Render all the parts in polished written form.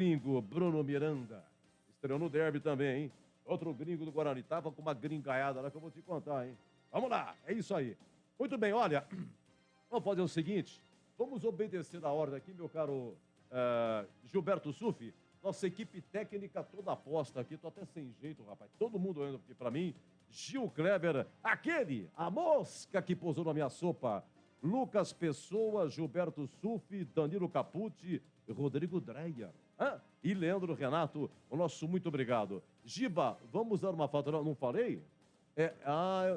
Gringo, Bruno Miranda. Estreou no derby também, hein? Outro gringo do Guarani. Tava com uma gringaiada lá que eu vou te contar, hein? Vamos lá, é isso aí. Muito bem, olha, vamos fazer o seguinte. Vamos obedecer a ordem aqui, meu caro Gilberto Sufi. Nossa equipe técnica toda aposta aqui. Tô até sem jeito, rapaz. Todo mundo olhando aqui pra mim. Gil Kleber, a mosca que pousou na minha sopa. Lucas Pessoa, Gilberto Sufi, Danilo Capucci, Rodrigo Dreyer. E Leandro Renato, o nosso muito obrigado. Giba, vamos dar uma fatura. Não falei?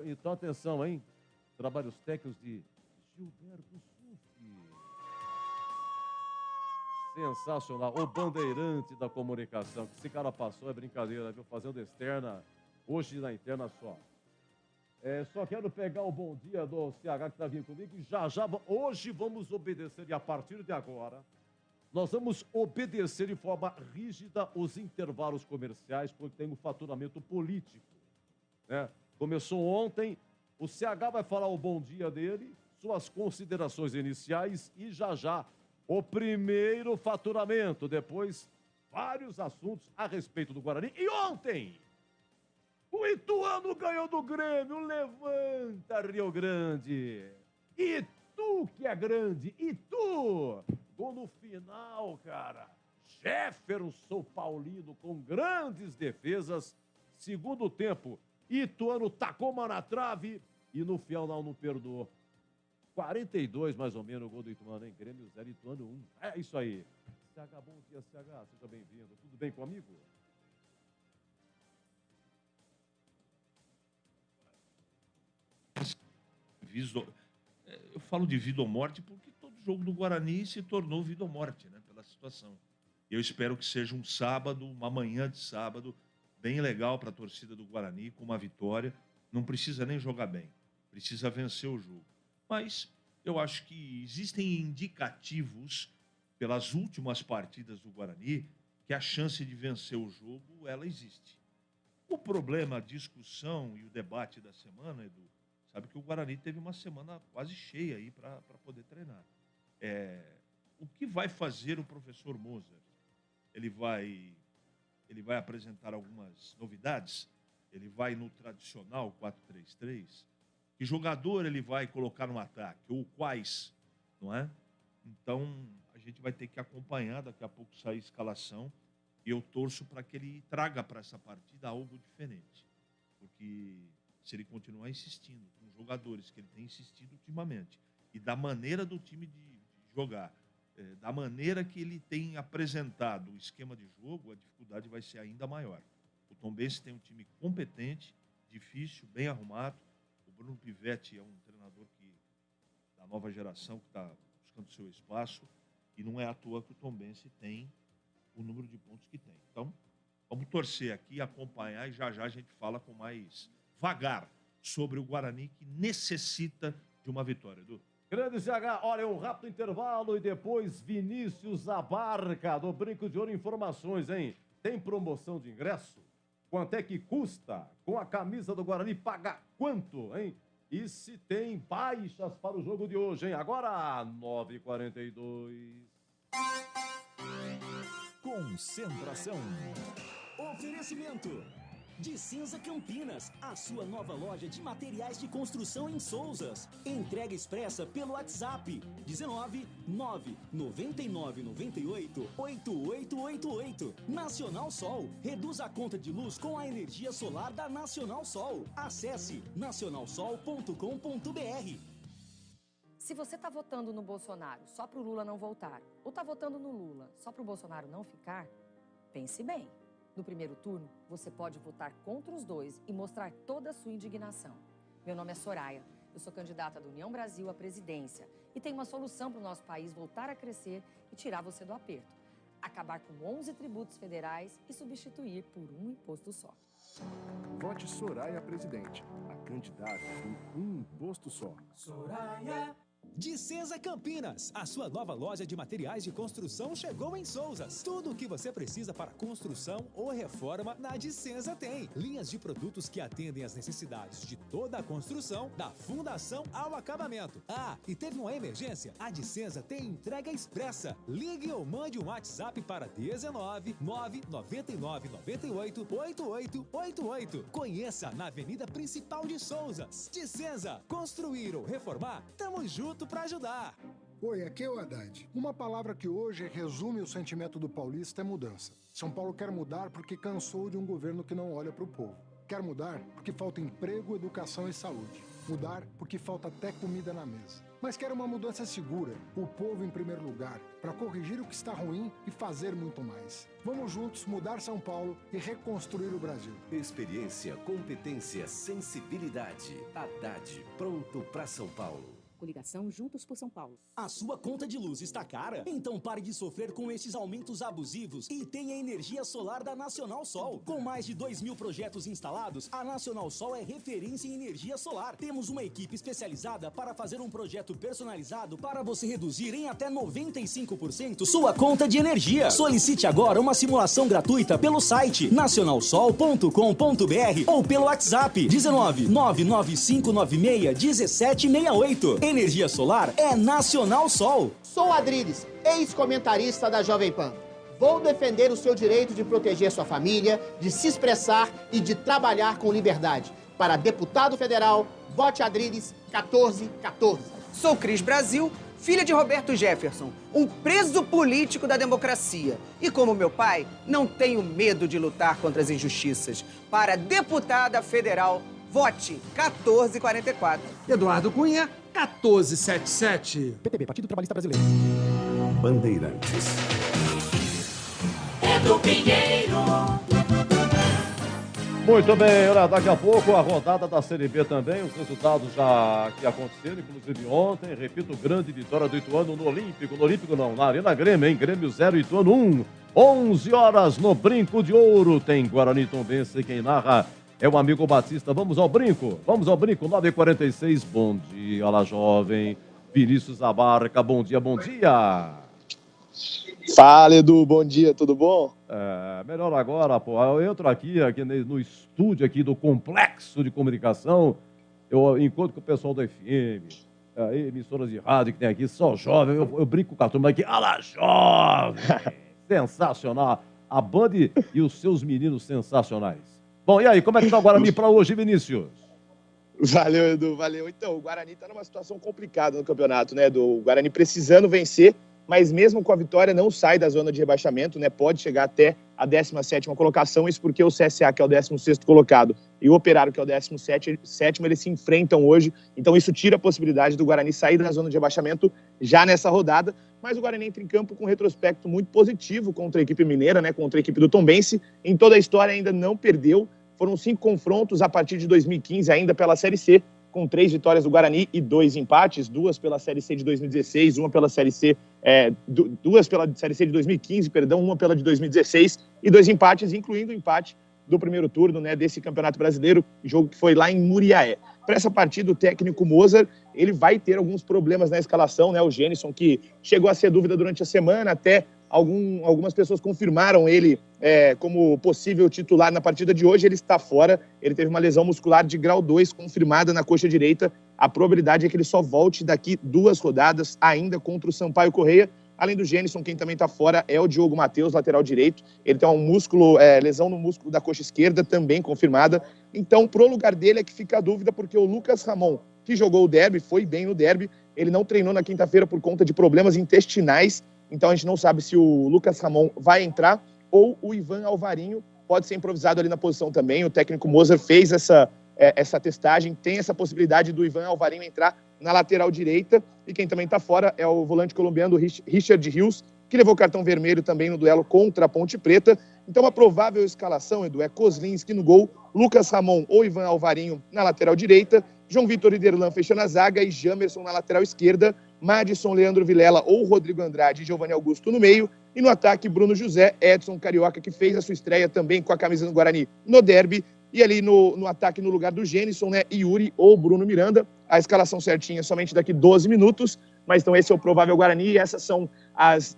Então atenção, hein? Trabalhos técnicos de Gilberto Sufi. Sensacional. O bandeirante da comunicação. Que esse cara passou é brincadeira, viu? Fazendo externa. Hoje na interna só. Só quero pegar o bom dia do CH que tá vindo comigo. E já, hoje vamos obedecer. E a partir de agora, nós vamos obedecer de forma rígida os intervalos comerciais, porque tem um faturamento político. Né? Começou ontem. O CH vai falar o bom dia dele, suas considerações iniciais e já o primeiro faturamento. Depois, vários assuntos a respeito do Guarani. E ontem, o Ituano ganhou do Grêmio. Levanta, Rio Grande. E tu que é grande. E tu. Gol no final, cara. Jefferson Paulino com grandes defesas. Segundo tempo, Ituano tacou uma na trave e no final não perdoou. 42 mais ou menos o gol do Ituano, hein? Grêmio 0, Ituano 1. É isso aí. CH, bom dia, CH. Seja bem-vindo. Tudo bem comigo? Eu falo de vida ou morte porque todo jogo do Guarani se tornou vida ou morte, né? Pela situação. Eu espero que seja um sábado, uma manhã de sábado, bem legal para a torcida do Guarani, com uma vitória. Não precisa nem jogar bem, precisa vencer o jogo. Mas eu acho que existem indicativos, pelas últimas partidas do Guarani, que a chance de vencer o jogo, ela existe. O problema, a discussão e o debate da semana, Edu, sabe que o Guarani teve uma semana quase cheia aí para poder treinar. O que vai fazer o professor Moser? Ele vai apresentar algumas novidades? Ele vai no tradicional 4-3-3? Que jogador ele vai colocar no ataque? Ou quais? Não é? Então, a gente vai ter que acompanhar, daqui a pouco sair a escalação, e eu torço para que ele traga para essa partida algo diferente. Porque se ele continuar insistindo com jogadores que ele tem insistido ultimamente, e da maneira do time de jogar, da maneira que ele tem apresentado o esquema de jogo, a dificuldade vai ser ainda maior. O Tombense tem um time competente, difícil, bem arrumado. O Bruno Pivetti é um treinador da nova geração que está buscando seu espaço, e não é à toa que o Tombense tem o número de pontos que tem. Então, vamos torcer aqui, acompanhar, e já a gente fala com mais vagar sobre o Guarani, que necessita de uma vitória, Edu. Grande CH, olha, um rápido intervalo e depois Vinícius Abarca, do Brinco de Ouro. Informações, hein? Tem promoção de ingresso? Quanto é que custa? Com a camisa do Guarani, paga quanto, hein? E se tem baixas para o jogo de hoje, hein? Agora, 9h42. Concentração. Oferecimento de Cinza Campinas, a sua nova loja de materiais de construção em Souzas. Entrega expressa pelo WhatsApp 19 999 98 8888. Nacional Sol, reduz a conta de luz com a energia solar da Nacional Sol. Acesse nacionalsol.com.br. Se você tá votando no Bolsonaro só pro Lula não voltar, ou tá votando no Lula só pro Bolsonaro não ficar, pense bem. No primeiro turno, você pode votar contra os dois e mostrar toda a sua indignação. Meu nome é Soraya, eu sou candidata da União Brasil à presidência e tenho uma solução para o nosso país voltar a crescer e tirar você do aperto. Acabar com 11 tributos federais e substituir por um imposto só. Vote Soraya Presidente, a candidata por um imposto só. Soraya. Dicenza Campinas, a sua nova loja de materiais de construção chegou em Souzas. Tudo o que você precisa para construção ou reforma na Dicenza tem. Linhas de produtos que atendem às necessidades de toda a construção, da fundação ao acabamento. Ah, e teve uma emergência? A Dicenza tem entrega expressa. Ligue ou mande um WhatsApp para 19 999 98 8888. Conheça na Avenida Principal de Souzas. Dicenza, construir ou reformar, tamo junto para ajudar. Oi, aqui é o Haddad. Uma palavra que hoje resume o sentimento do paulista é mudança. São Paulo quer mudar porque cansou de um governo que não olha para o povo. Quer mudar porque falta emprego, educação e saúde. Mudar porque falta até comida na mesa. Mas quer uma mudança segura, o povo em primeiro lugar, para corrigir o que está ruim e fazer muito mais. Vamos juntos mudar São Paulo e reconstruir o Brasil. Experiência, competência, sensibilidade. Haddad, pronto para São Paulo. Coligação Juntos por São Paulo. A sua conta de luz está cara? Então pare de sofrer com esses aumentos abusivos e tenha energia solar da Nacional Sol. Com mais de 2.000 projetos instalados, a Nacional Sol é referência em energia solar. Temos uma equipe especializada para fazer um projeto personalizado para você reduzir em até 95% sua conta de energia. Solicite agora uma simulação gratuita pelo site nacionalsol.com.br ou pelo WhatsApp 19 99596 1768. Energia solar é Nacional Sol. Sou Adriles, ex-comentarista da Jovem Pan. Vou defender o seu direito de proteger sua família, de se expressar e de trabalhar com liberdade. Para deputado federal, vote Adriles 1414. Sou Cris Brasil, filha de Roberto Jefferson, um preso político da democracia. E como meu pai, não tenho medo de lutar contra as injustiças. Para deputada federal, vote 1444. Eduardo Cunha, 1477. PTB, Partido Trabalhista Brasileiro. Bandeirantes. Edu Pinheiro. Muito bem, olha, daqui a pouco a rodada da Série B também, os resultados já que aconteceram, inclusive ontem, repito, grande vitória do Ituano no Olímpico não, na Arena Grêmio, hein? Grêmio 0, Ituano 1, 11 horas no Brinco de Ouro, tem Guarani Tombense, quem narra é o amigo Batista. Vamos ao brinco, 9h46, bom dia, olá jovem, Vinícius Abarca, bom dia. Fala, Edu, bom dia, tudo bom? Melhor agora, pô, eu entro aqui no estúdio aqui do Complexo de Comunicação, eu encontro com o pessoal da FM, emissoras de rádio que tem aqui, só jovem, eu brinco com a turma aqui, olá jovem, sensacional, a Band e os seus meninos sensacionais. Bom, e aí, como é que tá o Guarani para hoje, Vinícius? Valeu, Edu, valeu. Então, o Guarani tá numa situação complicada no campeonato, né, Edu? O Guarani precisando vencer, mas mesmo com a vitória não sai da zona de rebaixamento, né? Pode chegar até a 17ª colocação, isso porque o CSA, que é o 16º colocado, e o Operário, que é o 17º, eles se enfrentam hoje, então isso tira a possibilidade do Guarani sair da zona de rebaixamento já nessa rodada, mas o Guarani entra em campo com um retrospecto muito positivo contra a equipe mineira, né? Contra a equipe do Tombense, em toda a história ainda não perdeu, foram 5 confrontos a partir de 2015, ainda pela Série C, com 3 vitórias do Guarani e 2 empates, 2 pela Série C de 2016, uma pela Série C, 2 pela Série C de 2015, uma pela de 2016 e 2 empates, incluindo o empate do primeiro turno, né, desse Campeonato Brasileiro, jogo que foi lá em Muriaé. Para essa partida, o técnico Mozart, ele vai ter alguns problemas na escalação, né, o Gênison, que chegou a ser dúvida durante a semana, até algumas pessoas confirmaram ele como possível titular na partida de hoje, ele está fora, ele teve uma lesão muscular de grau 2 confirmada na coxa direita, a probabilidade é que ele só volte daqui 2 rodadas, ainda contra o Sampaio Corrêa. Além do Gênison, quem também está fora é o Diogo Matheus, lateral direito, ele tem lesão no músculo da coxa esquerda, também confirmada, então pro lugar dele é que fica a dúvida, porque o Lucas Ramon, que jogou o derby, foi bem no derby, ele não treinou na quinta-feira por conta de problemas intestinais, então a gente não sabe se o Lucas Ramon vai entrar ou o Ivan Alvarinho pode ser improvisado ali na posição também. O técnico Mozart fez essa testagem, tem essa possibilidade do Ivan Alvarinho entrar na lateral direita. E quem também está fora é o volante colombiano Richard Rios, que levou cartão vermelho também no duelo contra a Ponte Preta. Então a provável escalação, Edu, é Kozlinski no gol, Lucas Ramon ou Ivan Alvarinho na lateral direita, João Vitor Iderlan fechando a zaga e Jamerson na lateral esquerda, Madison, Leandro Vilela ou Rodrigo Andrade e Giovanni Augusto no meio, e no ataque Bruno José, Edson Carioca, que fez a sua estreia também com a camisa do Guarani no derby, e ali no ataque no lugar do Gênison, né, Yuri ou Bruno Miranda, a escalação certinha somente daqui 12 minutos, mas então esse é o provável Guarani e essas são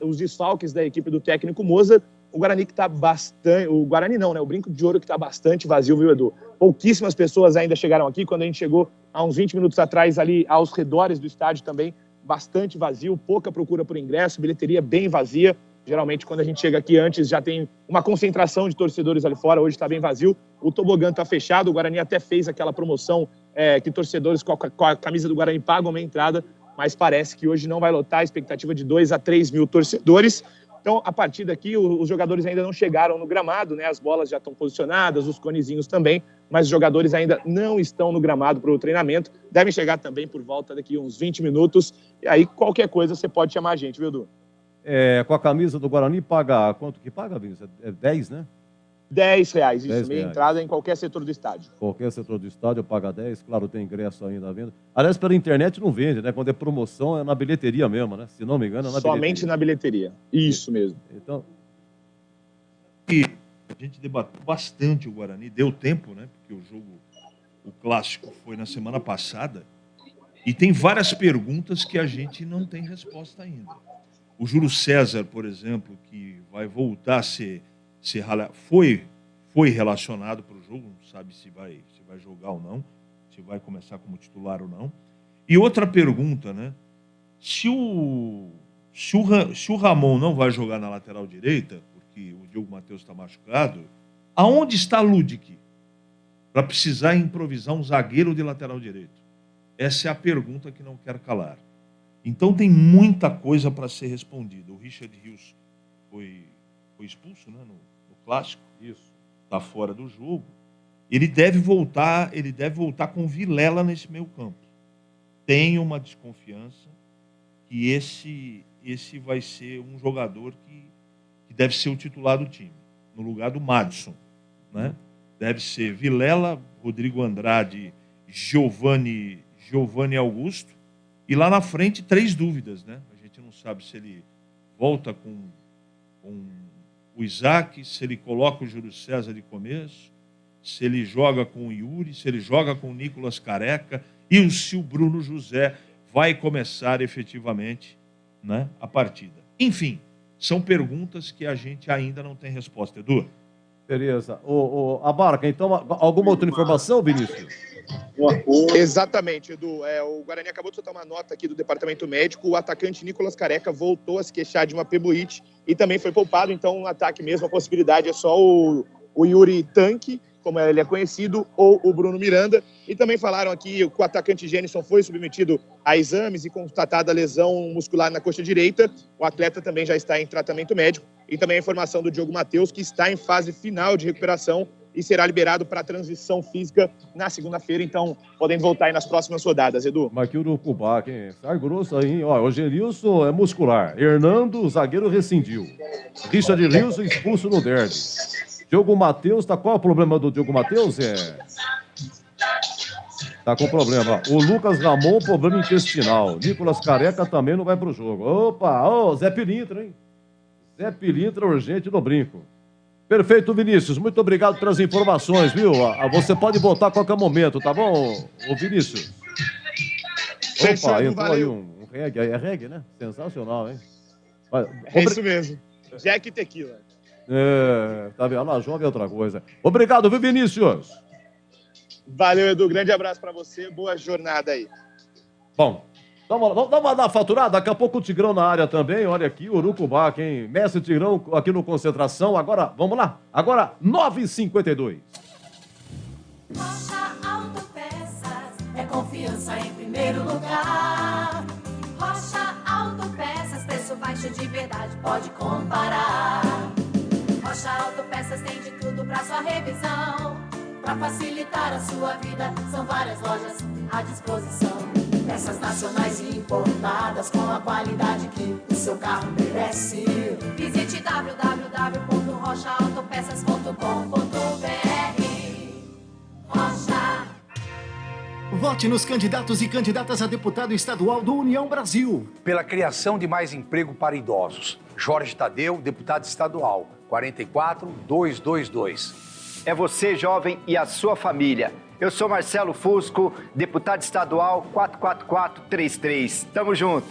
os desfalques da equipe do técnico Mozart. O Guarani que está bastante... O Guarani não, né? O Brinco de Ouro que está bastante vazio, viu, Edu? Pouquíssimas pessoas ainda chegaram aqui. Quando a gente chegou há uns 20 minutos atrás ali aos redores do estádio também, bastante vazio, pouca procura por ingresso, bilheteria bem vazia. Geralmente, quando a gente chega aqui antes, já tem uma concentração de torcedores ali fora. Hoje está bem vazio. O tobogã está fechado. O Guarani até fez aquela promoção que torcedores com a camisa do Guarani pagam uma entrada, mas parece que hoje não vai lotar. A expectativa de 2 a 3 mil torcedores. Então, a partir daqui, os jogadores ainda não chegaram no gramado, né? As bolas já estão posicionadas, os conezinhos também, mas os jogadores ainda não estão no gramado para o treinamento. Devem chegar também por volta daqui uns 20 minutos. E aí, qualquer coisa, você pode chamar a gente, viu, Edu? Com a camisa do Guarani, paga quanto que paga, Vinícius? É 10, né? R$10, isso, 10 meia reais. entrada em qualquer setor do estádio. Qualquer setor do estádio paga 10, claro, tem ingresso ainda à venda. Aliás, pela internet não vende, né? Quando é promoção é na bilheteria mesmo, né? Se não me engano, é na bilheteria. Somente na bilheteria, isso mesmo. Então... E a gente debateu bastante o Guarani, deu tempo, né? Porque o clássico foi na semana passada, e tem várias perguntas que a gente não tem resposta ainda. O Júlio César, por exemplo, que vai voltar a foi relacionado para o jogo, não sabe se vai jogar ou não, se vai começar como titular ou não. E outra pergunta, né? Se o Ramon não vai jogar na lateral direita, porque o Diogo Matheus está machucado, aonde está Ludic? Para precisar improvisar um zagueiro de lateral direito. Essa é a pergunta que não quer calar. Então tem muita coisa para ser respondida. O Richard Rios foi expulso, né, no clássico. Isso. Está fora do jogo. Ele deve voltar com Vilela nesse meio campo. Tenho uma desconfiança que esse vai ser um jogador que deve ser o titular do time, no lugar do Madison, né? Deve ser Vilela, Rodrigo Andrade, Giovani Augusto. E lá na frente, 3 dúvidas, né? A gente não sabe se ele volta com o Isaac, se ele coloca o Júlio César de começo, se ele joga com o Yuri, se ele joga com o Nicolas Careca e se o Bruno José vai começar efetivamente, né, a partida. Enfim, são perguntas que a gente ainda não tem resposta, Edu. Beleza. A Barca, então, alguma outra informação, Vinícius? Exatamente, Edu. O Guarani acabou de soltar uma nota aqui do departamento médico. O atacante Nicolas Careca voltou a se queixar de uma peboite e também foi poupado. Então, um ataque mesmo, a possibilidade é só o Yuri Tanque, como ele é conhecido, ou o Bruno Miranda. E também falaram aqui que o atacante Gênison foi submetido a exames e constatada lesão muscular na coxa direita. O atleta também já está em tratamento médico. E também a informação do Diogo Matheus, que está em fase final de recuperação e será liberado para a transição física na segunda-feira. Então, podem voltar aí nas próximas rodadas, Edu. Mas que Urucubá, quem sai grosso aí, hein? Ó, o Genilson é muscular. Hernando, zagueiro, rescindiu. Richard Rios expulso no derby. Diogo Matheus, qual é o problema do Diogo Matheus? Tá com problema. O Lucas Ramon, problema intestinal. Nicolas Careca também não vai pro jogo. Opa, Zé Pilintra, hein? Zé Pilintra urgente no Brinco. Perfeito, Vinícius. Muito obrigado pelas informações, viu? Você pode voltar a qualquer momento, tá bom, Vinícius? Opa, entrou aí um reggae. É reggae, né? Sensacional, hein? É isso mesmo. Jack e tequila. Tá vendo? A jovem é outra coisa. Obrigado, viu, Vinícius? Valeu, Edu. Grande abraço pra você. Boa jornada aí. Bom, vamos dar uma faturada. Daqui a pouco o Tigrão na área também. Olha aqui, Urucubá, hein? Mestre Tigrão aqui no Concentração. Agora, vamos lá. Agora, 9h52. Rocha Autopeças é confiança em primeiro lugar. Rocha Autopeças, preço baixo de verdade, pode comparar. Rocha Autopeças tem de tudo pra sua revisão. Pra facilitar a sua vida, são várias lojas à disposição. Peças nacionais e importadas com a qualidade que o seu carro merece. Visite www.rochaautopeças.com.br. Rocha. Vote nos candidatos e candidatas a deputado estadual do União Brasil. Pela criação de mais emprego para idosos. Jorge Tadeu, deputado estadual, 44222. É você, jovem, e a sua família. Eu sou Marcelo Fusco, deputado estadual 44433. Tamo junto.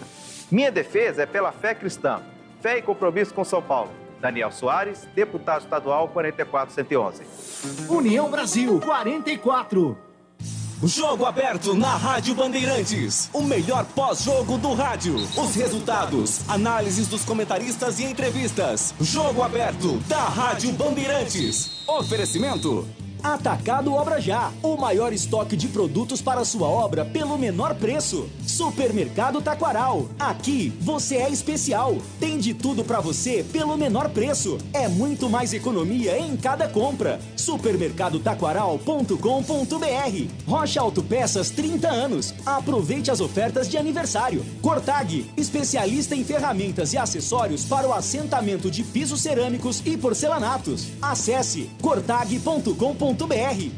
Minha defesa é pela fé cristã. Fé e compromisso com São Paulo. Daniel Soares, deputado estadual 44111. União Brasil 44. Jogo aberto na Rádio Bandeirantes. O melhor pós-jogo do rádio. Os resultados, análises dos comentaristas e entrevistas. Jogo aberto da Rádio Bandeirantes. Oferecimento Atacado Obra Já, o maior estoque de produtos para sua obra pelo menor preço. Supermercado Taquaral, aqui você é especial. Tem de tudo para você pelo menor preço. É muito mais economia em cada compra. Supermercadotaquaral.com.br. Rocha Autopeças 30 anos. Aproveite as ofertas de aniversário. Cortag, especialista em ferramentas e acessórios para o assentamento de pisos cerâmicos e porcelanatos. Acesse cortag.com.br.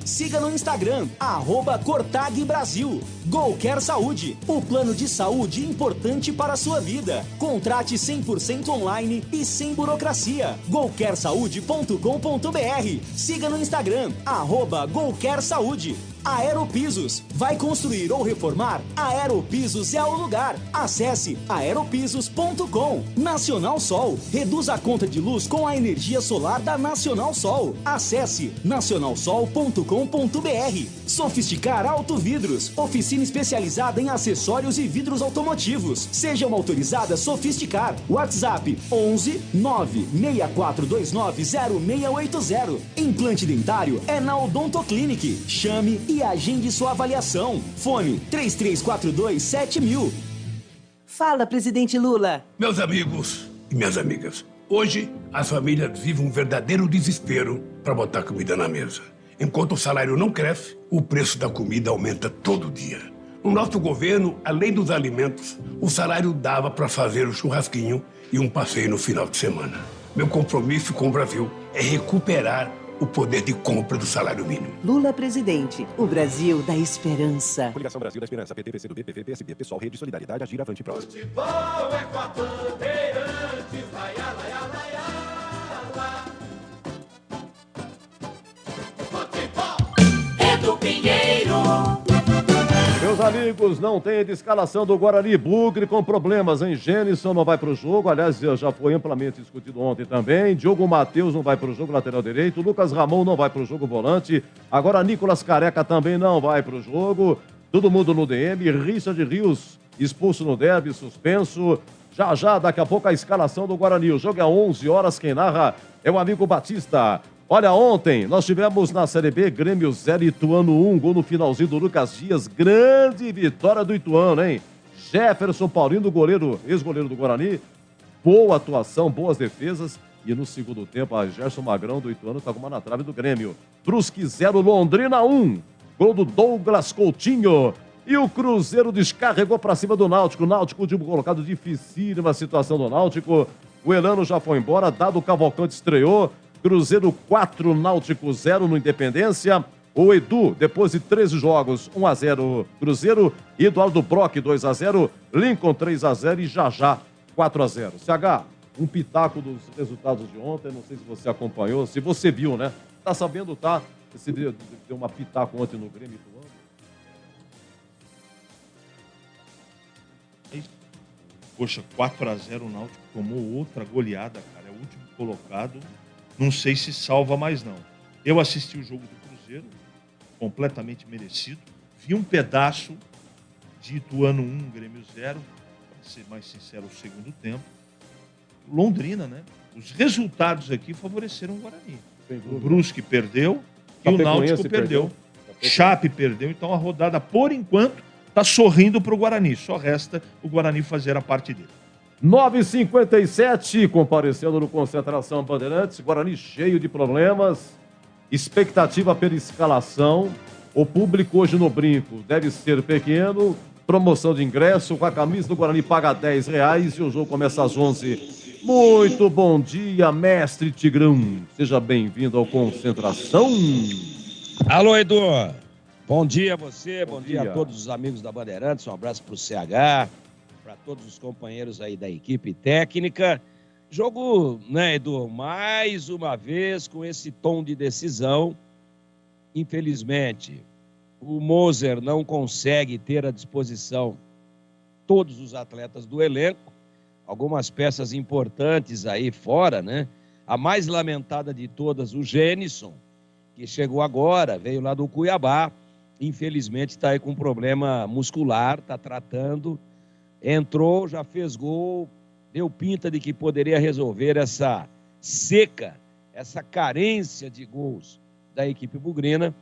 Siga no Instagram, @Cortag Brasil. Golcare Saúde, o plano de saúde importante para a sua vida. Contrate 100% online e sem burocracia. golcaresaude.com.br. Siga no Instagram, @Golcare Saúde. Aeropisos, vai construir ou reformar? Aeropisos é o lugar. Acesse aeropisos.com. Nacional Sol, reduz a conta de luz com a energia solar da Nacional Sol. Acesse nacionalsol.com.br. Sofisticar Autovidros, oficina especializada em acessórios e vidros automotivos. Seja uma autorizada Sofisticar. WhatsApp 11 96429 0680. Implante dentário é na Odontoclinic. Chame e agende sua avaliação. Fone 3342-7000. Fala, presidente Lula. Meus amigos e minhas amigas, hoje as famílias vivem um verdadeiro desespero para botar comida na mesa. Enquanto o salário não cresce, o preço da comida aumenta todo dia. No nosso governo, além dos alimentos, o salário dava para fazer um churrasquinho e um passeio no final de semana. Meu compromisso com o Brasil é recuperar o poder de compra do salário mínimo. Lula presidente, o Brasil da esperança. Coligação Brasil da Esperança, PT, PCdoB, PV, PSB, PSOL, Rede Solidariedade, Agir, Avante e Prós. Futebol é com a Bandeirantes, vai, Futebol é do Pinheiro. Meus amigos, não tem de escalação do Guarani. Bugre com problemas, hein? Gênison não vai para o jogo, aliás, já foi amplamente discutido ontem também. Diogo Matheus não vai para o jogo, lateral direito. Lucas Ramon não vai para o jogo, volante. Agora Nicolas Careca também não vai para o jogo. Todo mundo no DM. Richard Rios expulso no derby, suspenso. Já, daqui a pouco a escalação do Guarani. O jogo é 11 horas, quem narra é o amigo Batista. Olha, ontem nós tivemos na Série B Grêmio 0, Ituano 1, gol no finalzinho do Lucas Dias, grande vitória do Ituano, hein? Jefferson Paulino, goleiro, ex-goleiro do Guarani, boa atuação, boas defesas, e no segundo tempo a Gerson Magrão do Ituano tá com uma na trave do Grêmio. Brusque 0, Londrina 1, gol do Douglas Coutinho, e o Cruzeiro descarregou para cima do Náutico, último colocado, dificílima situação do Náutico, o Elano já foi embora, Dado Cavalcante estreou, Cruzeiro 4, Náutico 0 no Independência. O Edu, depois de 13 jogos, 1-0 Cruzeiro. Eduardo Brock, 2-0. Lincoln, 3-0 e Já 4-0. CH, um pitaco dos resultados de ontem. Não sei se você acompanhou, se você viu, né? Tá sabendo, tá? Esse deu uma pitaco ontem no Grêmio Ituano. Poxa, 4-0 o Náutico tomou outra goleada, cara. É o último colocado. Não sei se salva mais, não. Eu assisti o jogo do Cruzeiro, completamente merecido. Vi um pedaço de Ituano 1, Grêmio 0. Para ser mais sincero, o segundo tempo. Londrina, né? Os resultados aqui favoreceram o Guarani. O Brusque perdeu e o Náutico perdeu. Chape perdeu. Então a rodada, por enquanto, está sorrindo para o Guarani. Só resta o Guarani fazer a parte dele. 9h57, comparecendo no Concentração Bandeirantes, Guarani cheio de problemas, expectativa pela escalação, o público hoje no Brinco deve ser pequeno, promoção de ingresso, com a camisa do Guarani paga R$10 e o jogo começa às 11. Muito bom dia, mestre Tigrão, seja bem-vindo ao Concentração. Alô, Edu, bom dia a você, bom dia a todos os amigos da Bandeirantes, um abraço para o CH, para todos os companheiros aí da equipe técnica. Jogo, né, Edu, mais uma vez com esse tom de decisão. Infelizmente, o Moser não consegue ter à disposição todos os atletas do elenco, algumas peças importantes aí fora, né? A mais lamentada de todas, o Gênison, que chegou agora, veio lá do Cuiabá, infelizmente está aí com um problema muscular, está tratando, entrou, já fez gol, deu pinta de que poderia resolver essa seca, essa carência de gols da equipe bugrina,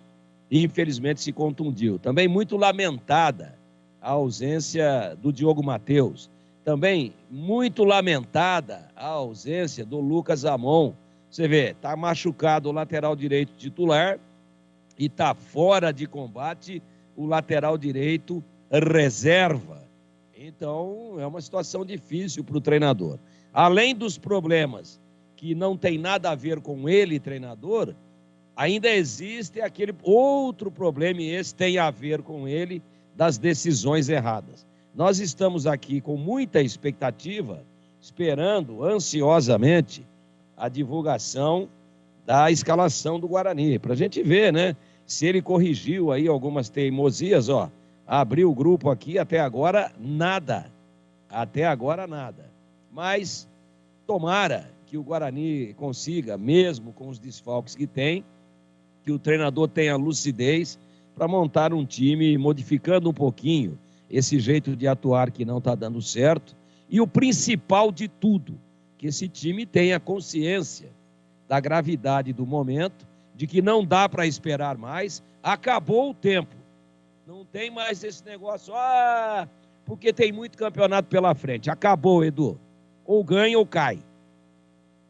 e infelizmente se contundiu. Também muito lamentada a ausência do Diogo Matheus. Também muito lamentada a ausência do Lucas Amon. Você vê, está machucado o lateral direito titular e está fora de combate o lateral direito reserva. Então, é uma situação difícil para o treinador. Além dos problemas que não tem nada a ver com ele, treinador, ainda existe aquele outro problema, e esse tem a ver com ele, das decisões erradas. Nós estamos aqui com muita expectativa, esperando ansiosamente a divulgação da escalação do Guarani, para a gente ver, né, se ele corrigiu aí algumas teimosias, ó. Abriu o grupo aqui, até agora nada. Até agora nada. Mas tomara que o Guarani consiga, mesmo com os desfalques que tem, que o treinador tenha lucidez para montar um time modificando um pouquinho esse jeito de atuar que não está dando certo. E o principal de tudo, que esse time tenha consciência da gravidade do momento, de que não dá para esperar mais, acabou o tempo. Não tem mais esse negócio, porque tem muito campeonato pela frente. Acabou, Edu. Ou ganha ou cai.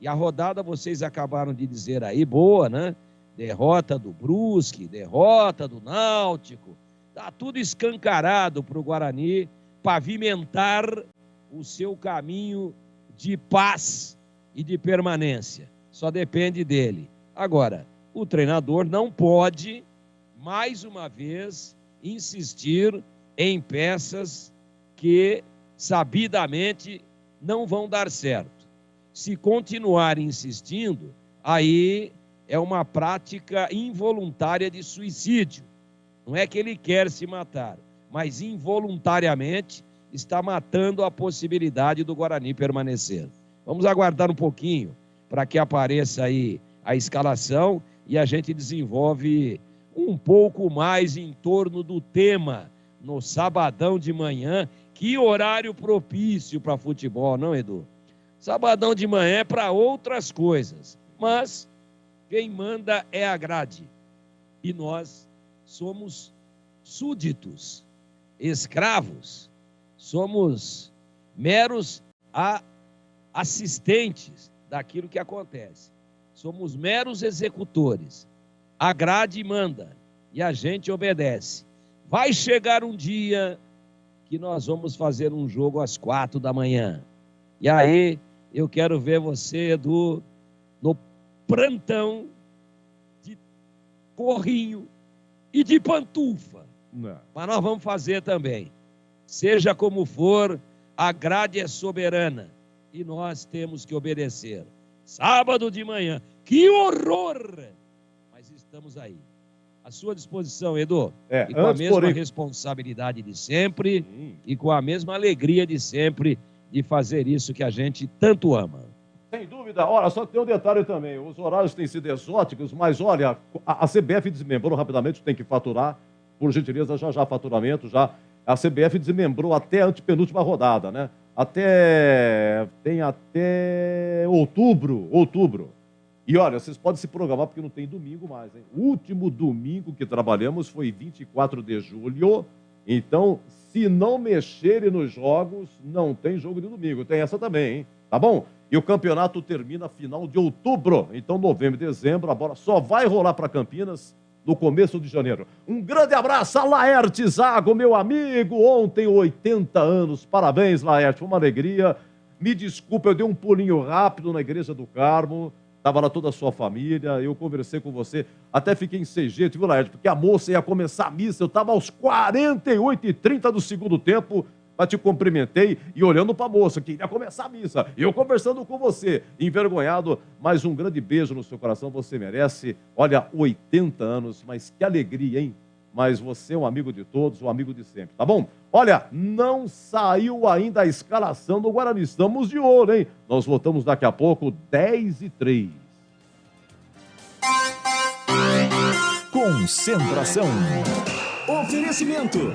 E a rodada, vocês acabaram de dizer aí, boa, né? Derrota do Brusque, derrota do Náutico. Tá tudo escancarado para o Guarani pavimentar o seu caminho de paz e de permanência. Só depende dele. Agora, o treinador não pode, mais uma vez, insistir em peças que sabidamente não vão dar certo. Se continuar insistindo, aí é uma prática involuntária de suicídio. Não é que ele quer se matar, mas involuntariamente está matando a possibilidade do Guarani permanecer. Vamos aguardar um pouquinho para que apareça aí a escalação e a gente desenvolve um pouco mais em torno do tema no sabadão de manhã. Que horário propício para futebol, não, Edu? Sabadão de manhã é para outras coisas, mas quem manda é a grade. E nós somos súditos, escravos, somos meros assistentes daquilo que acontece. Somos meros executores. A grade manda e a gente obedece. Vai chegar um dia que nós vamos fazer um jogo às 4 da manhã. E aí eu quero ver você, Edu, no plantão de corrinho e de pantufa. Não. Mas nós vamos fazer também. Seja como for, a grade é soberana e nós temos que obedecer. Sábado de manhã. Que horror! Mas estamos aí. À sua disposição, Edu. E com a mesma responsabilidade de sempre e com a mesma alegria de sempre de fazer isso que a gente tanto ama. Sem dúvida. Olha, só que tem um detalhe também. Os horários têm sido exóticos, mas olha, a CBF desmembrou rapidamente, tem que faturar. Por gentileza, já faturamento, já. A CBF desmembrou até a antepenúltima rodada, né? Tem até outubro. E olha, vocês podem se programar porque não tem domingo mais, hein? O último domingo que trabalhamos foi 24 de julho. Então, se não mexerem nos jogos, não tem jogo de domingo. Tem essa também, hein? Tá bom? E o campeonato termina final de outubro. Então, novembro e dezembro, a bola só vai rolar para Campinas no começo de janeiro. Um grande abraço a Laerte Zago, meu amigo. Ontem, 80 anos. Parabéns, Laerte. Foi uma alegria. Me desculpa, eu dei um pulinho rápido na Igreja do Carmo. Estava lá toda a sua família, eu conversei com você, até fiquei em jeito, viu, Laerte? Porque a moça ia começar a missa, eu estava aos 48h30 do segundo tempo, mas te cumprimentei e olhando para a moça, que iria começar a missa. E eu conversando com você, envergonhado, mas um grande beijo no seu coração, você merece. Olha, 80 anos, mas que alegria, hein? mas você é um amigo de todos, um amigo de sempre, tá bom? Olha, não saiu ainda a escalação do Guarani. Estamos de olho, hein? Nós voltamos daqui a pouco, 10h03. Concentração. Oferecimento.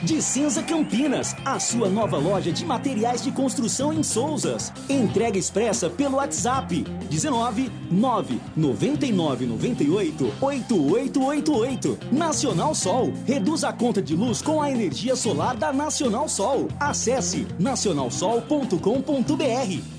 Dicenza Campinas, a sua nova loja de materiais de construção em Souzas. Entrega expressa pelo WhatsApp 19 999 98 8888. Nacional Sol, reduz a conta de luz com a energia solar da Nacional Sol. Acesse nacionalsol.com.br.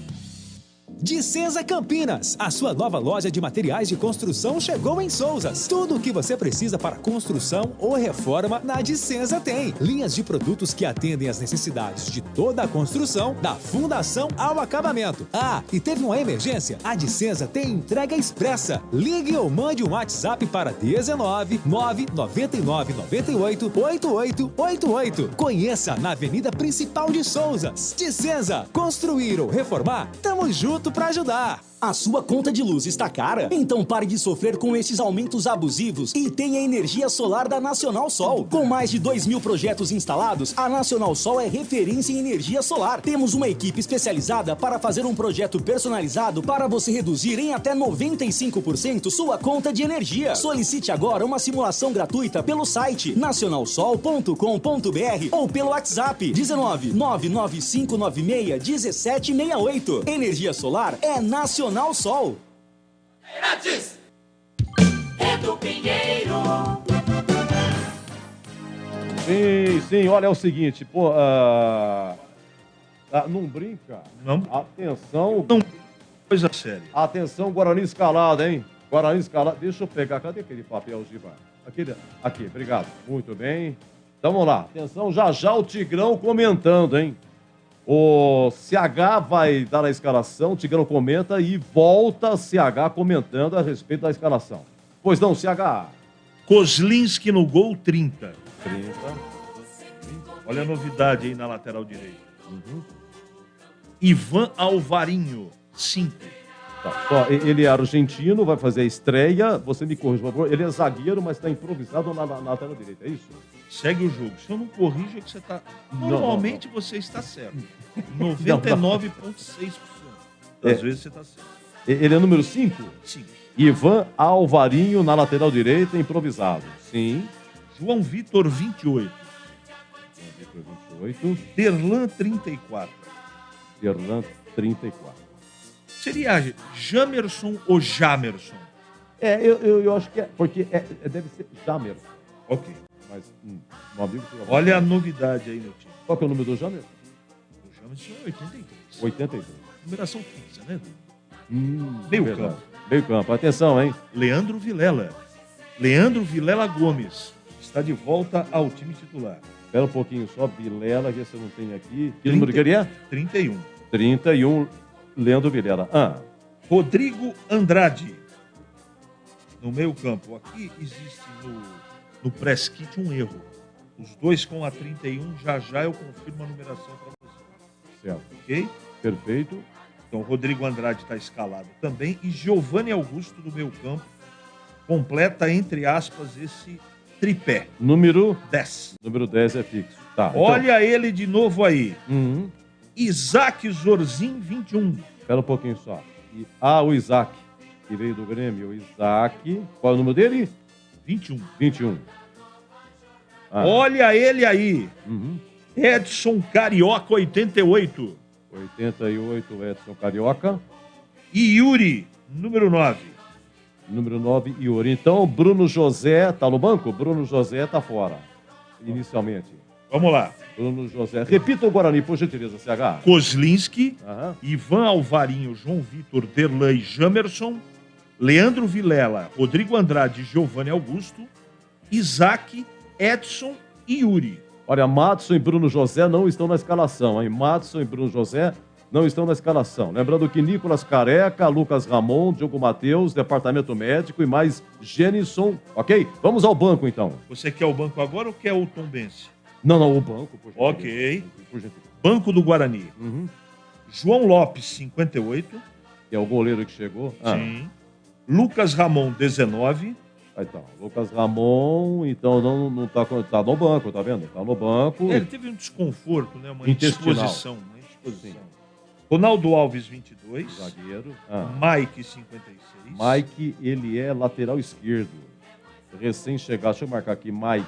Dicenza Campinas, a sua nova loja de materiais de construção chegou em Souzas. Tudo o que você precisa para construção ou reforma na Dicenza tem. Linhas de produtos que atendem às necessidades de toda a construção, da fundação ao acabamento. Ah, e teve uma emergência? A Dicenza tem entrega expressa. Ligue ou mande um WhatsApp para 19 999 98 8888. Conheça na Avenida Principal de Souzas. Dicenza, construir ou reformar? Tamo junto para ajudar. A sua conta de luz está cara? Então pare de sofrer com esses aumentos abusivos e tenha energia solar da Nacional Sol. Com mais de 2.000 projetos instalados, a Nacional Sol é referência em energia solar. Temos uma equipe especializada para fazer um projeto personalizado para você reduzir em até 95% sua conta de energia. Solicite agora uma simulação gratuita pelo site nacionalsol.com.br ou pelo WhatsApp 19 99596 1768. Energia solar é Nacional Sol. É do Pinheiro. Sim, olha, é o seguinte, pô, não brinca. Não. Atenção. Não, coisa séria. Atenção, Guarani escalado, hein? Guarani escalado. Deixa eu pegar, cadê aquele papel, Giba? Aqui, obrigado. Muito bem. Então vamos lá. Atenção, já o Tigrão comentando, hein? O CH vai dar a escalação, o Tigrão comenta e volta CH comentando a respeito da escalação. Pois não, CH. Kozlinski no gol, 30. 30. Olha a novidade aí na lateral direita. Ivan Alvarinho, 5. Tá, ó, ele é argentino, vai fazer a estreia. Você me corrige, por favor. Ele é zagueiro, mas está improvisado na lateral direita, é isso? Segue o jogo. Se eu não corrijo, é que você está... Normalmente você está certo. 99,6%. Das vezes você está certo. Ele é número 5? Sim. Ivan Alvarinho na lateral direita, improvisado. Sim. João Vitor, 28. João Vitor, 28. Derlan, 34. Derlan, 34. Seria Jamerson ou Jamerson? Eu acho que é, porque deve ser Jamerson. Ok. Mas, meu amigo... Olha a novidade aí no time. Qual que é o número do Jamerson? O Jamerson é 83. 83. Numeração fixa, né? Meio campo. Meio campo. Atenção, hein? Leandro Vilela. Leandro Vilela Gomes está de volta ao time titular. Espera um pouquinho só, Vilela, que você não tem aqui. Que número que ele é? 31. 31, Leandro Vilela. Rodrigo Andrade. No meio campo. Aqui existe no press kit um erro. Os dois com a 31, já eu confirmo a numeração para você. Certo. Ok? Perfeito. Então, Rodrigo Andrade está escalado também. E Giovanni Augusto do meio campo completa, entre aspas, esse tripé. Número 10. Número 10 é fixo. Tá, olha ele de novo aí. Isaac Zorzin, 21. Espera um pouquinho só. O Isaac, que veio do Grêmio. O Isaac. Qual é o número dele? 21. 21. Olha ele aí. Edson Carioca, 88. 88, Edson Carioca. E Yuri, número 9. Número 9, Yuri. Então, Bruno José tá no banco? Bruno José tá fora, inicialmente. Vamos lá. Bruno José. Repita o Guarani, por gentileza, CH. Kozlinski, Ivan Alvarinho, João Vitor, Derlan e Jamerson, Leandro Vilela, Rodrigo Andrade e Giovanni Augusto, Isaac, Edson e Yuri. Olha, Madson e Bruno José não estão na escalação, hein? Madson e Bruno José não estão na escalação. Lembrando que Nicolas Careca, Lucas Ramon, Diogo Matheus, Departamento Médico e mais Genison, ok? Vamos ao banco, então. Você quer o banco agora ou quer o Tombense? Não, o banco, por gentileza. Ok. Banco do Guarani. João Lopes, 58. Que é o goleiro que chegou. Sim. Lucas Ramon, 19. Aí tá, Lucas Ramon, então não tá no banco, tá vendo? Tá no banco. Ele teve um desconforto, né? Uma intestinal. indisposição. Ronaldo Alves, 22. Zagueiro. Mike, 56. Mike, ele é lateral esquerdo. Recém-chegado, deixa eu marcar aqui, Mike.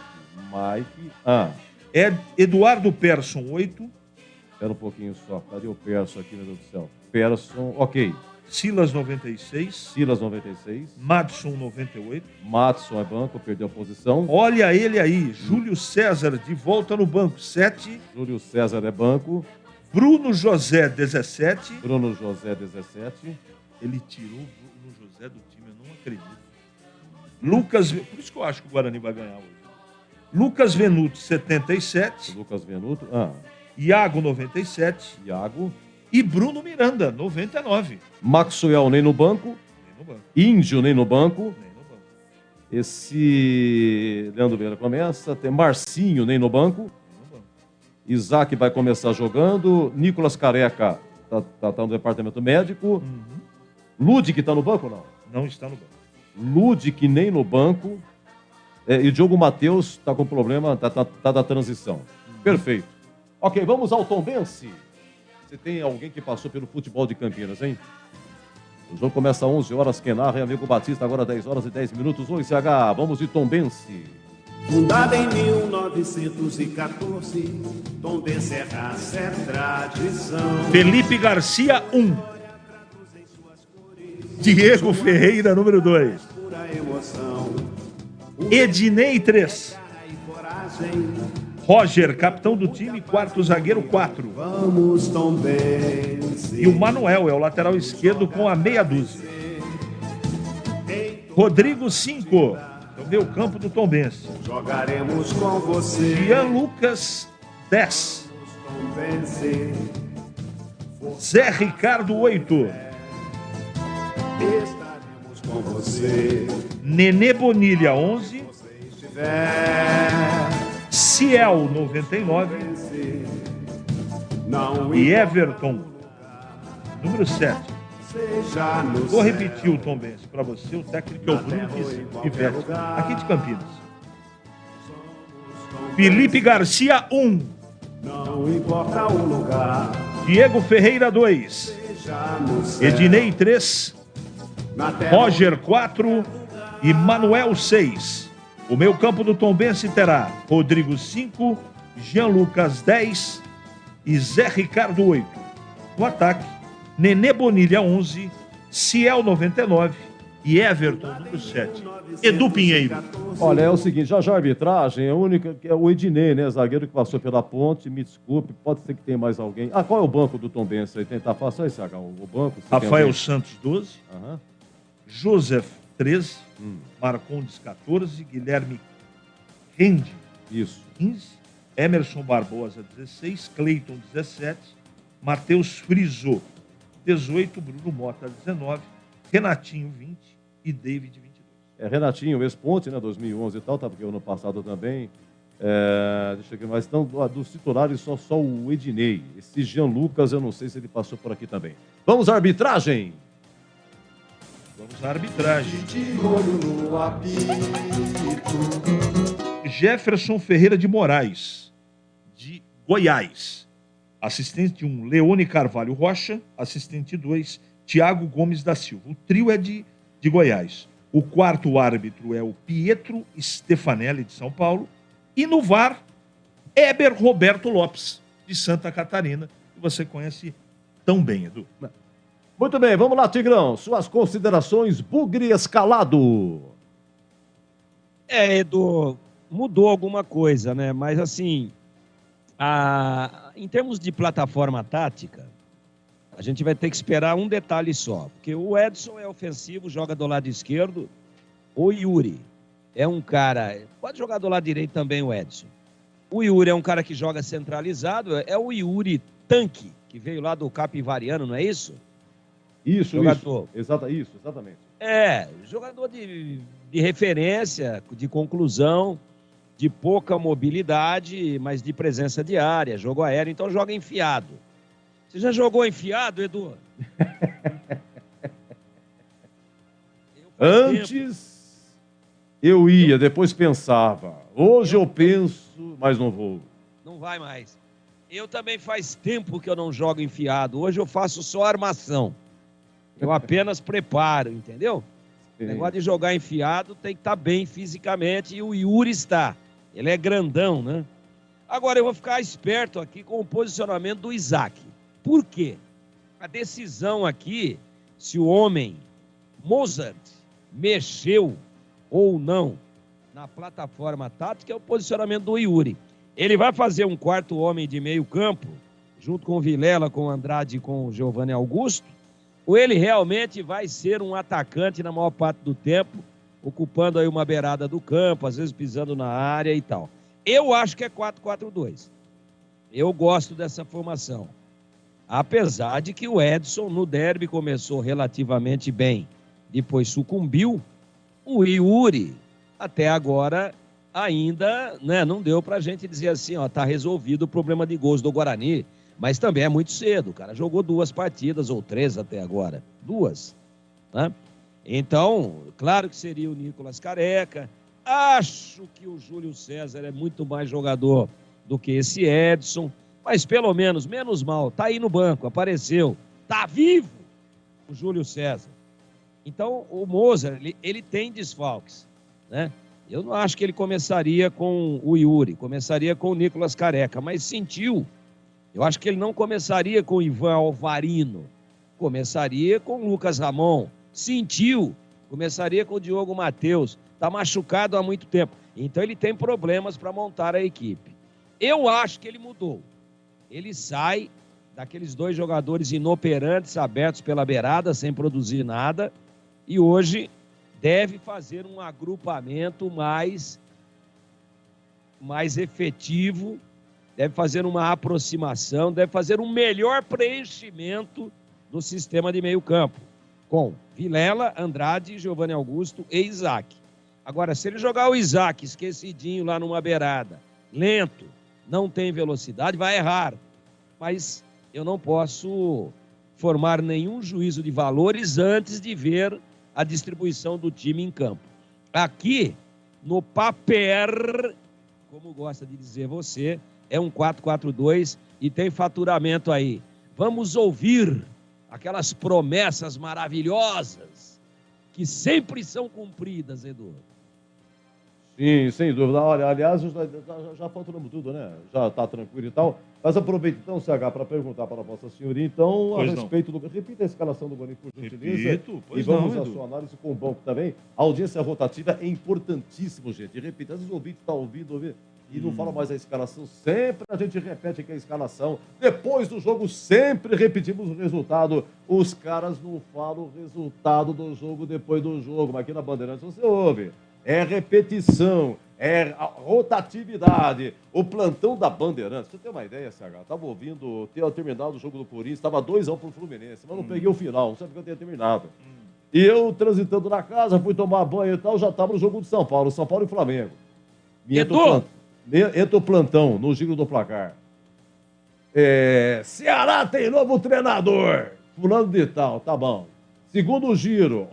Eduardo Persson, 8. Espera um pouquinho só, cadê o Persson aqui, meu Deus do céu? Persson, ok. Silas, 96. Madson, 98. Madson é banco, perdeu a posição. Olha ele aí, Júlio César, de volta no banco, 7. Júlio César é banco. Bruno José, 17. Bruno José, 17. Ele tirou o Bruno José do time, eu não acredito. Lucas, por isso que eu acho que o Guarani vai ganhar hoje. Lucas Venuto, 77. Lucas Venuto, Iago, 97. Iago. E Bruno Miranda, 99. Maxwell nem no banco. Índio nem no banco. Esse Leandro Vieira começa. Tem Marcinho nem no banco. Isaac vai começar jogando. Nicolas Careca tá no departamento médico. Ludic está no banco ou não? Não está no banco. Ludic nem no banco. E o Diogo Matheus está com problema, tá da transição. Perfeito. Ok, vamos ao Tombense. Você tem alguém que passou pelo futebol de Campinas, hein? O jogo começa às 11 horas, quem narra é Amigo Batista, agora 10 horas e 10 minutos. Oi, CH, vamos de Tombense. Fundada em 1914, Tombense é raça, é tradição. Felipe Garcia, 1. Diego Ferreira, número 2. Ednei, 3. Roger, capitão do time, quarto zagueiro, 4. Vamos, Tombense. E o Manuel é o lateral esquerdo com a meia dúzia. Rodrigo, 5. É o meio campo do Tombense. Jogaremos com você. Ian Lucas, 10. Tombense. Zé Ricardo, 8. Estaremos com você. Nenê Bonilha, 11. Ciel, 99. E Everton, número 7. Vou repetir o Tombense para você. O técnico é o Bruno Pivete, aqui de Campinas. Felipe Garcia, 1. Não importa o lugar. Diego Ferreira, 2. Ednei, 3. Roger, 4. E Manuel, 6. O meio campo do Tombense terá Rodrigo, 5. Jean Lucas, 10. E Zé Ricardo, 8. No ataque, Nenê Bonilha, 11. Ciel, 99. E Everton, número 7. Edu Pinheiro. Olha, é o seguinte, já a arbitragem é a única, é o Ednei, né, zagueiro que passou pela ponte, me desculpe, pode ser que tenha mais alguém. Qual é o banco do Tombense aí? Tentar passar esse o banco? Rafael Santos, 12. Joseph, 13. Marcondes, 14. Guilherme Rende, 15. Emerson Barbosa, 16. Cleiton, 17. Matheus Friso, 18. Bruno Mota, 19. Renatinho, 20. E David, 22. Renatinho, ex-ponte, né, 2011 e tal, tá, porque ano passado também. Deixa eu ver mais. Então, dos titulares, só o Ednei. Esse Jean Lucas, eu não sei se ele passou por aqui também. Vamos à arbitragem. Vamos à arbitragem. Jefferson Ferreira de Moraes, de Goiás. Assistente 1, Leone Carvalho Rocha. Assistente 2, Tiago Gomes da Silva. O trio é de Goiás. O quarto árbitro é o Pietro Stefanelli, de São Paulo. E no VAR, Eber Roberto Lopes, de Santa Catarina, que você conhece tão bem, Edu. Muito bem, vamos lá, Tigrão. Suas considerações, Bugre Escalado. Edu, mudou alguma coisa, né? Mas assim, em termos de plataforma tática, a gente vai ter que esperar um detalhe só. Porque o Edson é ofensivo, joga do lado esquerdo. O Yuri é um cara... Pode jogar do lado direito também o Edson. O Yuri é um cara que joga centralizado. É o Yuri Tanque, que veio lá do Capivariano, não é isso? Isso, jogador. Isso, exatamente. Jogador de referência, de conclusão, de pouca mobilidade, mas de presença de área, jogo aéreo, então joga enfiado. Você já jogou enfiado, Edu? Antes Eu ia, depois pensava. Hoje eu penso, mas não vou. Não vai mais. Eu também faz tempo que eu não jogo enfiado. Hoje eu faço só armação. Eu apenas preparo, entendeu? O negócio de jogar enfiado tem que estar bem fisicamente e o Yuri está. Ele é grandão, né? Agora eu vou ficar esperto aqui com o posicionamento do Isaac. Por quê? A decisão aqui, se o homem Mozart mexeu ou não na plataforma tática, é o posicionamento do Yuri. Ele vai fazer um quarto homem de meio campo, junto com o Vilela, com o Andrade e com o Giovanni Augusto, ou ele realmente vai ser um atacante na maior parte do tempo, ocupando aí uma beirada do campo, às vezes pisando na área e tal. Eu acho que é 4-4-2. Eu gosto dessa formação. Apesar de que o Edson no derby começou relativamente bem, depois sucumbiu, o Yuri até agora ainda, né, não deu pra gente dizer assim, ó, tá resolvido o problema de gols do Guarani, mas também é muito cedo, o cara jogou 2 partidas ou 3 até agora, 2, né? Então, claro que seria o Nicolas Careca, acho que o Júlio César é muito mais jogador do que esse Edson, mas pelo menos, menos mal, tá aí no banco, apareceu, tá vivo o Júlio César. Então, o Mozart, ele tem desfalques, né? Eu não acho que ele começaria com o Yuri, começaria com o Nicolas Careca, mas sentiu. Eu acho que ele não começaria com o Ivan Alvarino, começaria com o Lucas Ramon, sentiu, começaria com o Diogo Matheus, está machucado há muito tempo. Então ele tem problemas para montar a equipe. Eu acho que ele mudou. Ele sai daqueles 2 jogadores inoperantes, abertos pela beirada, sem produzir nada, e hoje deve fazer um agrupamento mais efetivo, deve fazer uma aproximação, deve fazer um melhor preenchimento do sistema de meio campo, com Vilela, Andrade, Giovanni Augusto e Isaac. Agora, se ele jogar o Isaac esquecidinho lá numa beirada, lento, não tem velocidade, vai errar. Mas eu não posso formar nenhum juízo de valores antes de ver a distribuição do time em campo. Aqui, no papel, como gosta de dizer você, é um 4-4-2 e tem faturamento aí. Vamos ouvir aquelas promessas maravilhosas que sempre são cumpridas, Edu. Sim, sem dúvida. Olha, aliás, já faturamos tudo, né? Já está tranquilo e tal. Mas aproveito então, CH, para perguntar para a Vossa Senhoria, então, a respeito do... Repita a escalação do Guarani, por gentileza. Repito, e vamos à sua análise com o banco também. A audiência rotativa é importantíssimo, gente. Repita, às vezes o ouvinte está ouvindo e não fala mais a escalação. Sempre a gente repete aqui a escalação. Depois do jogo, sempre repetimos o resultado. Os caras não falam o resultado do jogo depois do jogo, mas aqui na Bandeirantes você ouve. É repetição, é rotatividade. O plantão da Bandeirantes, você tem uma ideia, CH? Estava ouvindo, tinha terminado o jogo do Corinthians, estava 2-1 pro Fluminense, mas não peguei o final, não sabe que eu tinha terminado. E eu, transitando na casa, fui tomar banho e tal, já estava no jogo do São Paulo e Flamengo. Entra o plantão no giro do placar. Ceará tem novo treinador. Fulano de tal, tá bom. Segundo giro,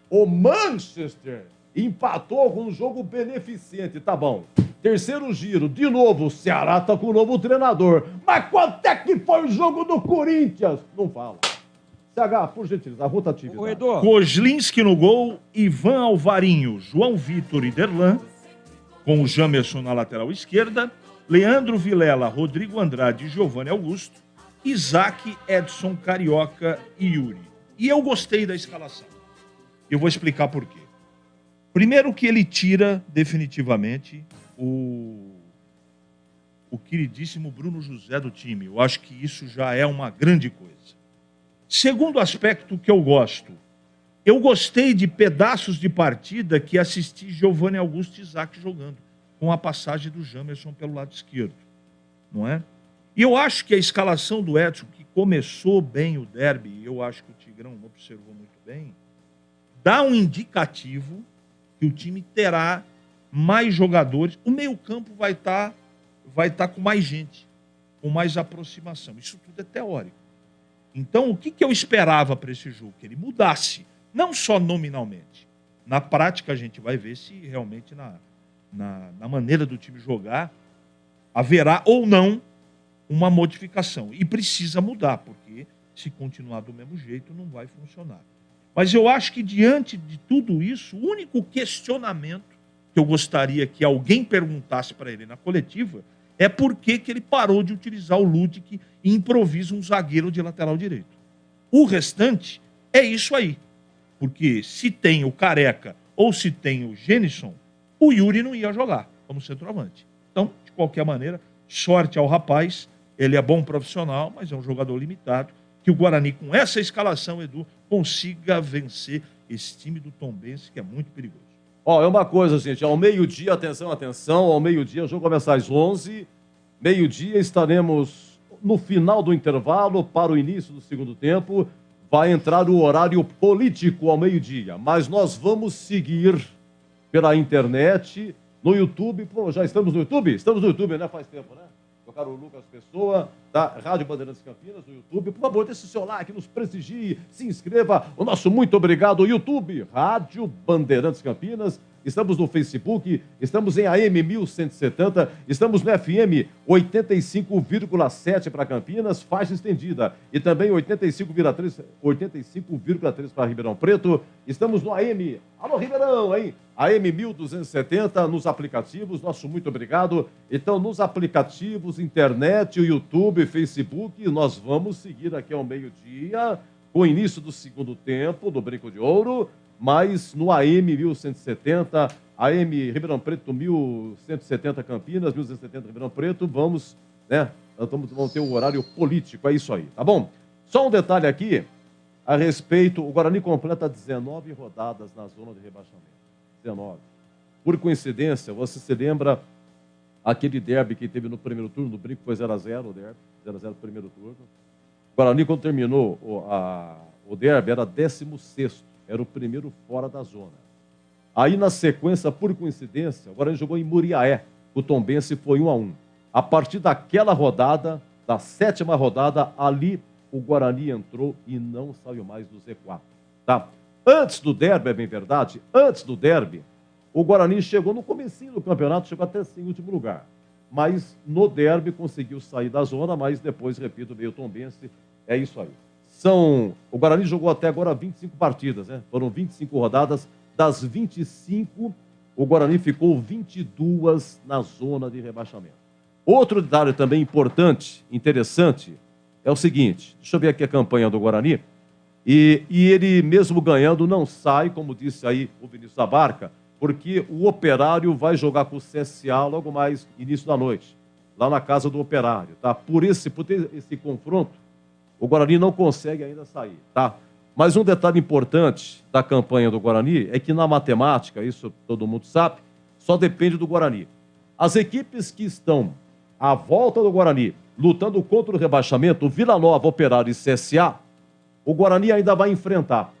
o Manchester empatou com um jogo beneficente, tá bom. Terceiro giro, de novo, o Ceará tá com um novo treinador. Mas quanto é que foi o jogo do Corinthians? Não fala. CH, por gentileza, a rotatividade. Kozlinski no gol, Ivan Alvarinho, João Vitor e Derlan, com o Jamerson na lateral esquerda, Leandro Vilela, Rodrigo Andrade e Giovanni Augusto, Isaac, Edson, Carioca e Yuri. E eu gostei da escalação. Eu vou explicar por quê. Primeiro que ele tira definitivamente o queridíssimo Bruno José do time. Eu acho que isso já é uma grande coisa. Segundo aspecto que eu gosto, eu gostei de pedaços de partida que assisti Giovanni Augusto e Isaac jogando, com a passagem do Jamerson pelo lado esquerdo, não é? E eu acho que a escalação do Edson, que começou bem o derby, eu acho que o Tigrão observou muito bem, dá um indicativo que o time terá mais jogadores. O meio-campo vai estar com mais gente, com mais aproximação. Isso tudo é teórico. Então, o que eu esperava para esse jogo? Que ele mudasse, não só nominalmente, Na prática, a gente vai ver se realmente na maneira do time jogar haverá ou não uma modificação. E precisa mudar, porque se continuar do mesmo jeito, não vai funcionar. Mas eu acho que, diante de tudo isso, o único questionamento que eu gostaria que alguém perguntasse para ele na coletiva é por que ele parou de utilizar o Ludic e improvisa um zagueiro de lateral direito. O restante é isso aí. Porque se tem o Careca ou se tem o Genison, o Yuri não ia jogar como centroavante. Então, de qualquer maneira, sorte ao rapaz. Ele é bom profissional, mas é um jogador limitado. Que o Guarani, com essa escalação, Edu, consiga vencer esse time do Tombense, que é muito perigoso. Ó, é uma coisa, gente, ao meio-dia, atenção, ao meio-dia, o jogo começa às 11, meio-dia estaremos no final do intervalo para o início do segundo tempo, vai entrar o horário político ao meio-dia, mas nós vamos seguir pela internet, no YouTube, pô, já estamos no YouTube? Estamos no YouTube, né, faz tempo, né? Colocaram o Lucas Pessoa, da Rádio Bandeirantes Campinas, no YouTube. Por favor, deixe o seu like, nos prestigie, se inscreva. O nosso muito obrigado, YouTube, Rádio Bandeirantes Campinas. Estamos no Facebook, estamos em AM 1170, estamos no FM 85,7 para Campinas, faixa estendida. E também 85,3 para Ribeirão Preto. Estamos no AM, alô Ribeirão, hein? AM 1270 nos aplicativos, nosso muito obrigado. Então, nos aplicativos, internet, o YouTube, Facebook, nós vamos seguir aqui ao meio-dia, com o início do segundo tempo do Brinco de Ouro, mas no AM 1170, AM Ribeirão Preto 1170 Campinas, 1170 Ribeirão Preto, vamos ter o horário político, é isso aí, tá bom? Só um detalhe aqui, a respeito, o Guarani completa 19 rodadas na zona de rebaixamento. 19. Por coincidência, você se lembra aquele derby que teve no primeiro turno, no Brinco foi 0x0 o derby, 0x0 no primeiro turno. O Guarani, quando terminou o derby, era 16º, era o primeiro fora da zona. Aí, na sequência, por coincidência, o Guarani jogou em Muriaé, o Tombense foi 1x1. A partir daquela rodada, da 7ª rodada, ali o Guarani entrou e não saiu mais do Z4, tá? Antes do derby, é bem verdade, antes do derby, o Guarani chegou no comecinho do campeonato, chegou até em último lugar. Mas no derby conseguiu sair da zona, mas depois, repito, veio o Tombense, é isso aí. O Guarani jogou até agora 25 partidas, né? Foram 25 rodadas, das 25, o Guarani ficou 22 na zona de rebaixamento. Outro detalhe também importante, interessante, é o seguinte, deixa eu ver aqui a campanha do Guarani, e ele mesmo ganhando não sai, como disse aí o Vinícius Abarca, porque o Operário vai jogar com o CSA logo mais início da noite, lá na casa do Operário, tá? Por ter esse confronto, o Guarani não consegue ainda sair, tá? Mas um detalhe importante da campanha do Guarani é que na matemática, isso todo mundo sabe, só depende do Guarani. As equipes que estão à volta do Guarani, lutando contra o rebaixamento, Vila Nova, Operário e CSA, o Guarani ainda vai enfrentar.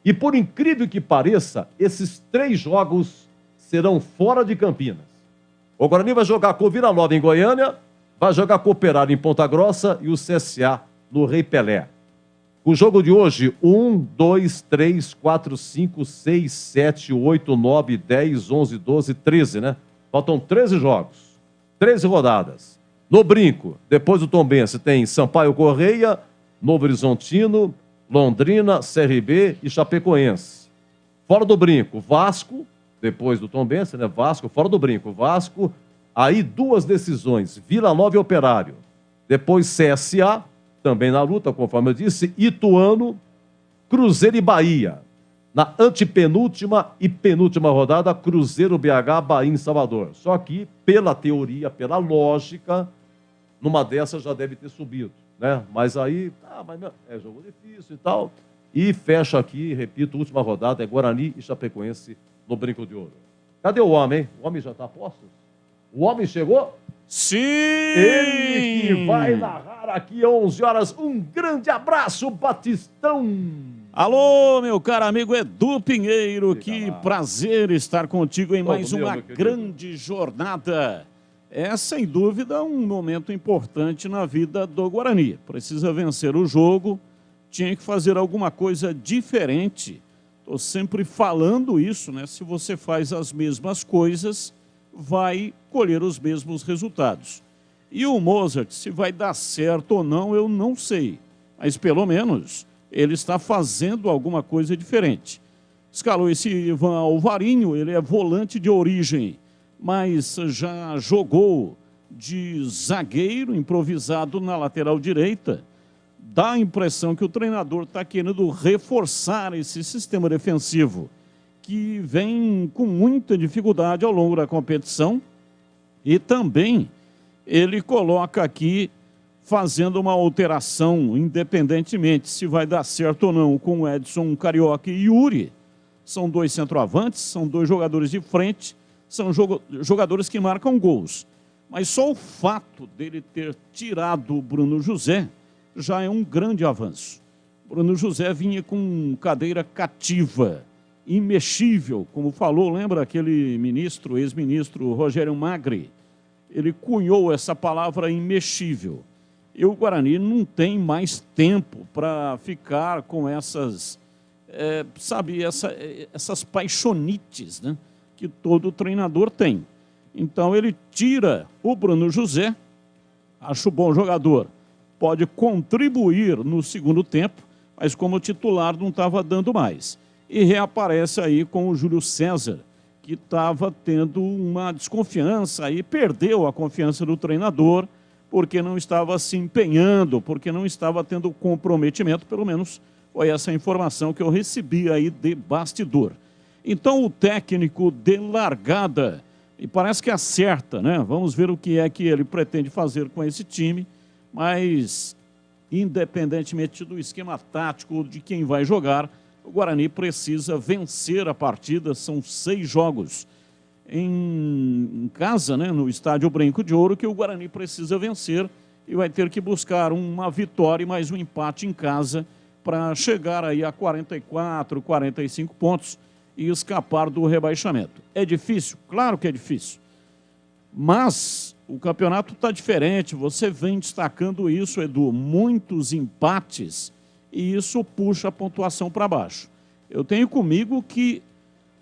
E por incrível que pareça, esses 3 jogos serão fora de Campinas. O Guarani vai jogar com o Vila Nova em Goiânia, vai jogar com o Operário em Ponta Grossa e o CSA no Rei Pelé. O jogo de hoje, 1, 2, 3, 4, 5, 6, 7, 8, 9, 10, 11, 12, 13, né? Faltam 13 jogos, 13 rodadas. No Brinco, depois do Tombense, tem Sampaio Correia, Novo Horizontino, Londrina, CRB e Chapecoense. Fora do Brinco, Vasco, depois do Tombense, né? Vasco, fora do Brinco, Vasco. Aí 2 decisões, Vila Nova e Operário. Depois CSA, também na luta, conforme eu disse, Ituano, Cruzeiro e Bahia. Na antepenúltima e penúltima rodada, Cruzeiro, BH, Bahia em Salvador. Só que, pela teoria, pela lógica, numa dessas já deve ter subido, né? Mas aí, mas é jogo difícil e tal. E fecha aqui, repito, última rodada, é Guarani e Chapecoense no Brinco de Ouro. Cadê o homem, hein? O homem já está a postos? O homem chegou? Sim! Ele que vai narrar aqui 11 horas. Um grande abraço, Batistão! Alô, meu caro amigo Edu Pinheiro, que prazer estar contigo em mais uma grande jornada. É, sem dúvida, um momento importante na vida do Guarani. Precisa vencer o jogo, tinha que fazer alguma coisa diferente Estou sempre falando isso, né? Se você faz as mesmas coisas, vai colher os mesmos resultados. E o Mozart, se vai dar certo ou não, eu não sei. Mas, pelo menos, ele está fazendo alguma coisa diferente. Escalou esse Ivan Alvarinho, ele é volante de origem, mas já jogou de zagueiro improvisado na lateral direita. Dá a impressão que o treinador está querendo reforçar esse sistema defensivo, que vem com muita dificuldade ao longo da competição. E também ele coloca aqui, fazendo uma alteração, independentemente se vai dar certo ou não, com Edson, Carioca e Yuri. São 2 centroavantes, são 2 jogadores de frente, são jogadores que marcam gols. Mas só o fato dele ter tirado o Bruno José já é um grande avanço. Bruno José vinha com cadeira cativa, imexível, como falou, lembra aquele ministro, ex-ministro Rogério Magri? Ele cunhou essa palavra imexível. E o Guarani não tem mais tempo para ficar com essas, essas paixonites, né, que todo treinador tem. Então ele tira o Bruno José, acho bom jogador, pode contribuir no segundo tempo, mas como titular não estava dando mais. E reaparece aí com o Júlio César, que estava tendo uma desconfiança e perdeu a confiança do treinador, porque não estava se empenhando, porque não estava tendo comprometimento, pelo menos foi essa informação que eu recebi aí de bastidor. Então o técnico de largada, e parece que acerta, né? Vamos ver o que é que ele pretende fazer com esse time, mas independentemente do esquema tático de quem vai jogar, o Guarani precisa vencer a partida, são 6 jogos em casa, né, no estádio Brinco de Ouro, que o Guarani precisa vencer e vai ter que buscar uma vitória e mais um empate em casa para chegar aí a 44, 45 pontos e escapar do rebaixamento. É difícil? Claro que é difícil. Mas o campeonato está diferente, você vem destacando isso, Edu, muitos empates e isso puxa a pontuação para baixo. Eu tenho comigo que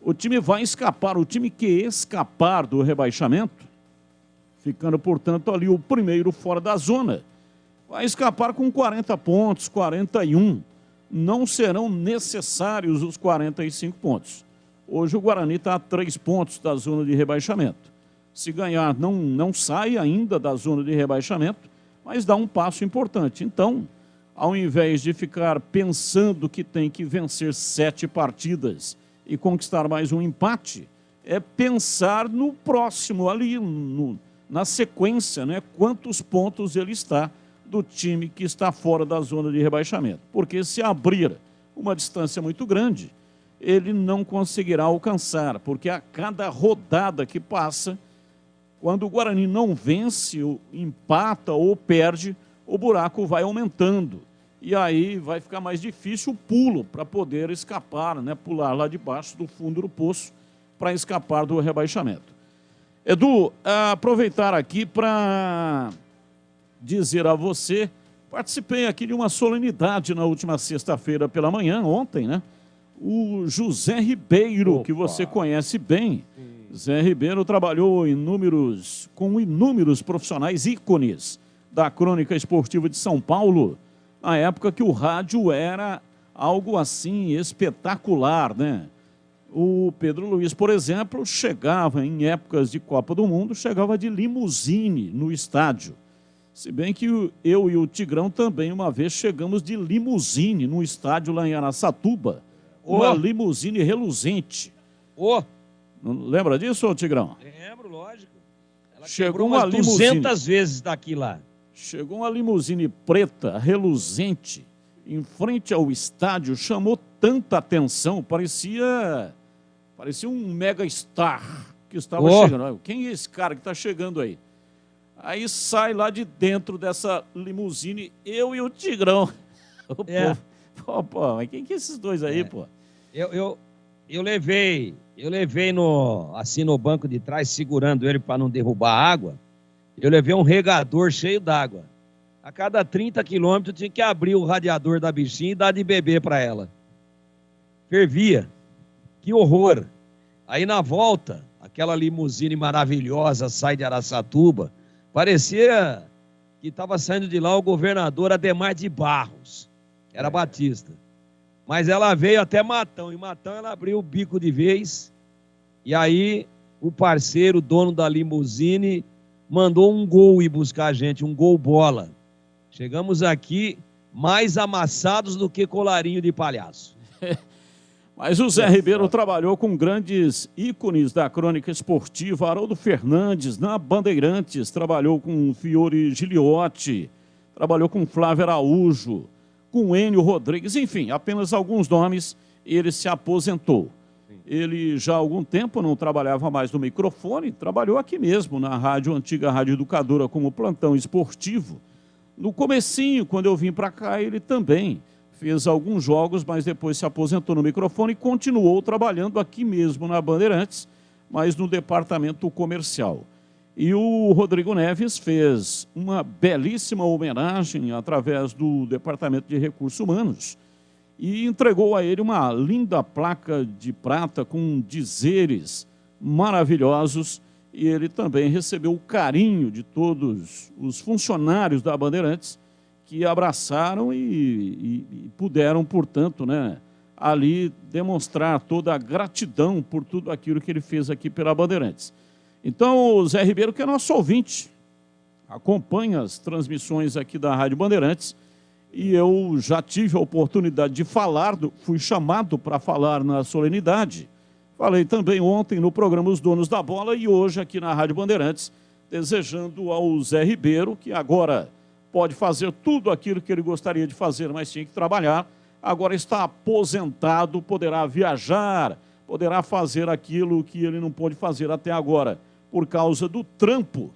o time vai escapar, o time que escapar do rebaixamento, ficando, portanto, ali o primeiro fora da zona, vai escapar com 40 pontos, 41. Não serão necessários os 45 pontos. Hoje o Guarani está a 3 pontos da zona de rebaixamento. Se ganhar, não sai ainda da zona de rebaixamento, mas dá um passo importante. Então, ao invés de ficar pensando que tem que vencer 7 partidas e conquistar mais um empate, é pensar no próximo, ali na sequência, né? Quantos pontos ele está do time que está fora da zona de rebaixamento. Porque se abrir uma distância muito grande, ele não conseguirá alcançar, porque a cada rodada que passa, quando o Guarani não vence, empata ou perde, o buraco vai aumentando. E aí vai ficar mais difícil o pulo para poder escapar, né? Pular lá debaixo do fundo do poço para escapar do rebaixamento. Edu, aproveitar aqui para dizer a você, participei aqui de uma solenidade na última sexta-feira pela manhã, ontem, né? O José Ribeiro, que você conhece bem. Zé Ribeiro trabalhou com inúmeros profissionais ícones da crônica esportiva de São Paulo, na época que o rádio era algo assim espetacular, né? O Pedro Luiz, por exemplo, chegava em épocas de Copa do Mundo, chegava de limusine no estádio. Se bem que eu e o Tigrão também uma vez chegamos de limusine no estádio lá em Araçatuba, uma limusine reluzente. Lembra disso, Tigrão? Lembro, lógico. Ela chegou umas uma limusine 200 vezes daqui lá. Chegou uma limusine preta, reluzente, em frente ao estádio, chamou tanta atenção, parecia um mega star que estava chegando. Quem é esse cara que está chegando aí? Aí sai lá de dentro dessa limusine, eu e o Tigrão. Pô, mas quem que é esses dois aí, pô? Eu levei no banco de trás, segurando ele para não derrubar a água. Eu levei um regador cheio d'água. A cada 30 quilômetros tinha que abrir o radiador da bichinha e dar de beber para ela. fervia. Que horror. Aí na volta, aquela limusine maravilhosa sai de Araçatuba, parecia que estava saindo de lá o governador Ademar de Barros, era Batista. Mas ela veio até Matão, e Matão ela abriu o bico de vez, e aí o parceiro, dono da limusine, mandou um gol ir buscar a gente, um gol bola. Chegamos aqui mais amassados do que colarinho de palhaço. Mas o Zé Ribeiro trabalhou com grandes ícones da crônica esportiva, Haroldo Fernandes, na Bandeirantes, trabalhou com Fiore Giliotti, trabalhou com Flávio Araújo, com Enio Rodrigues, enfim, apenas alguns nomes, ele se aposentou. Ele já há algum tempo não trabalhava mais no microfone, trabalhou aqui mesmo, na rádio, antiga Rádio Educadora, como plantão esportivo. No comecinho, quando eu vim para cá, ele também fez alguns jogos, mas depois se aposentou no microfone e continuou trabalhando aqui mesmo na Bandeirantes, mas no departamento comercial. E o Rodrigo Neves fez uma belíssima homenagem através do Departamento de Recursos Humanos e entregou a ele uma linda placa de prata com dizeres maravilhosos, e ele também recebeu o carinho de todos os funcionários da Bandeirantes que abraçaram e puderam, portanto, né, ali demonstrar toda a gratidão por tudo aquilo que ele fez aqui pela Bandeirantes. Então, o Zé Ribeiro, que é nosso ouvinte, acompanha as transmissões aqui da Rádio Bandeirantes, e eu já tive a oportunidade de falar, fui chamado para falar na solenidade. Falei também ontem no programa Os Donos da Bola e hoje aqui na Rádio Bandeirantes, desejando ao Zé Ribeiro, que agora pode fazer tudo aquilo que ele gostaria de fazer, mas tinha que trabalhar, agora está aposentado, poderá viajar, poderá fazer aquilo que ele não pôde fazer até agora, por causa do trampo.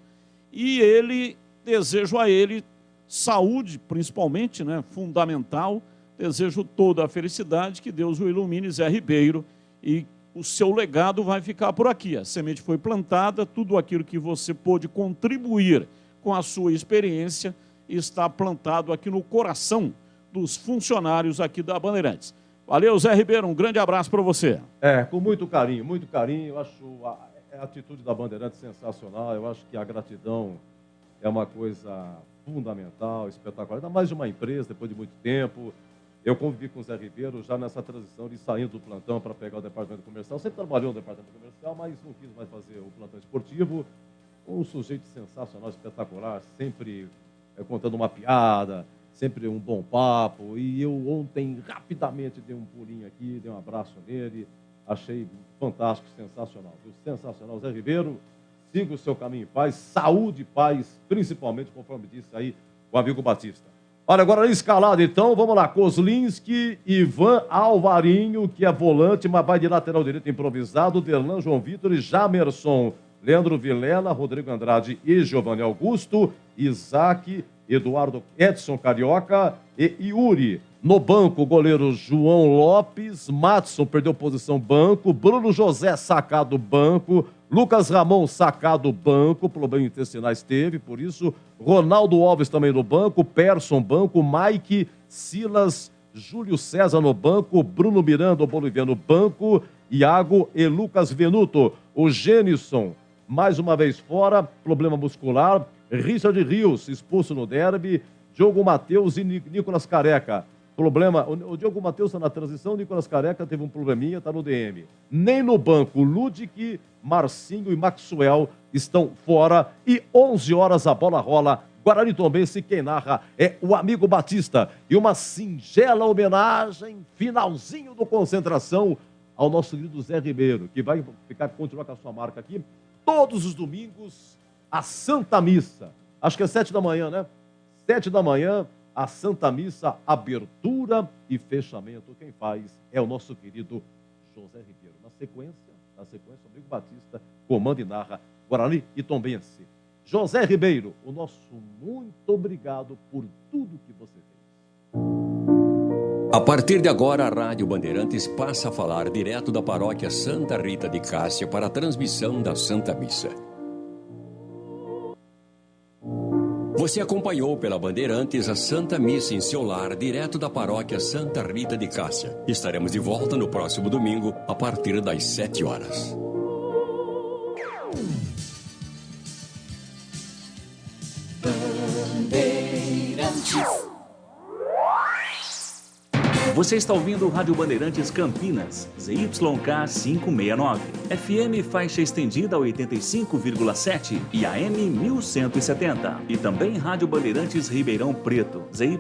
E ele, desejo a ele saúde, principalmente, né, fundamental, desejo toda a felicidade, que Deus o ilumine, Zé Ribeiro, e o seu legado vai ficar por aqui. A semente foi plantada, tudo aquilo que você pôde contribuir com a sua experiência está plantado aqui no coração dos funcionários aqui da Bandeirantes. Valeu, Zé Ribeiro, um grande abraço para você. Com muito carinho, muito carinho. Eu acho a atitude da Bandeirantes sensacional, eu acho que a gratidão é uma coisa fundamental, espetacular, ainda mais de uma empresa, depois de muito tempo. Eu convivi com o Zé Ribeiro já nessa transição de saindo do plantão para pegar o departamento comercial. Sempre trabalhou no departamento comercial, mas não quis mais fazer o plantão esportivo. Um sujeito sensacional, espetacular, sempre contando uma piada, sempre um bom papo. E eu ontem, rapidamente, dei um pulinho aqui, dei um abraço nele. Achei fantástico, sensacional. Viu? Sensacional. Zé Ribeiro, siga o seu caminho em paz, saúde e paz, principalmente, conforme disse aí o amigo Batista. Olha, agora na escalada, então, vamos lá. Kozlinski, Ivan Alvarinho, que é volante, mas vai de lateral direito improvisado, Derlan, João Vitor e Jamerson, Leandro Vilela, Rodrigo Andrade e Giovanni Augusto, Isaac, Eduardo Edson Carioca e Yuri. No banco, goleiro João Lopes, Matson perdeu posição banco, Bruno José sacado banco, Lucas Ramon sacado banco, problema intestinais teve, por isso, Ronaldo Alves também no banco, Persson banco, Mike, Silas, Júlio César no banco, Bruno Miranda, o boliviano banco, Iago e Lucas Venuto. O Gênison, mais uma vez fora, problema muscular, Richard Rios expulso no derby, Diogo Matheus e Nicolas Careca. Problema, o Diogo Matheus está na transição, o Nicolas Careca teve um probleminha, está no DM. Nem no banco, Ludic, Marcinho e Maxwell estão fora. E 11 horas a bola rola. Guarani Tombense, quem narra é o amigo Batista. E uma singela homenagem, finalzinho do Concentração, ao nosso querido Zé Ribeiro, que vai continuar com a sua marca aqui, todos os domingos, a Santa Missa. Acho que é 7 da manhã, né? 7 da manhã, a Santa Missa, abertura e fechamento. Quem faz é o nosso querido José Ribeiro. Na sequência, o amigo Batista comanda e narra Guarani e Tombense. José Ribeiro, o nosso muito obrigado por tudo que você fez. A partir de agora, a Rádio Bandeirantes passa a falar direto da paróquia Santa Rita de Cássia para a transmissão da Santa Missa. Você acompanhou pela Bandeirantes a Santa Missa em seu lar, direto da paróquia Santa Rita de Cássia. Estaremos de volta no próximo domingo, a partir das 7 horas. Você está ouvindo o Rádio Bandeirantes Campinas, ZYK 569, FM faixa estendida 85,7 e AM 1170. E também Rádio Bandeirantes Ribeirão Preto, ZYK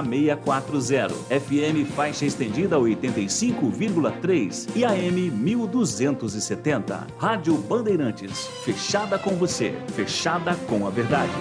640, FM faixa estendida 85,3 e AM 1270. Rádio Bandeirantes, fechada com você, fechada com a verdade.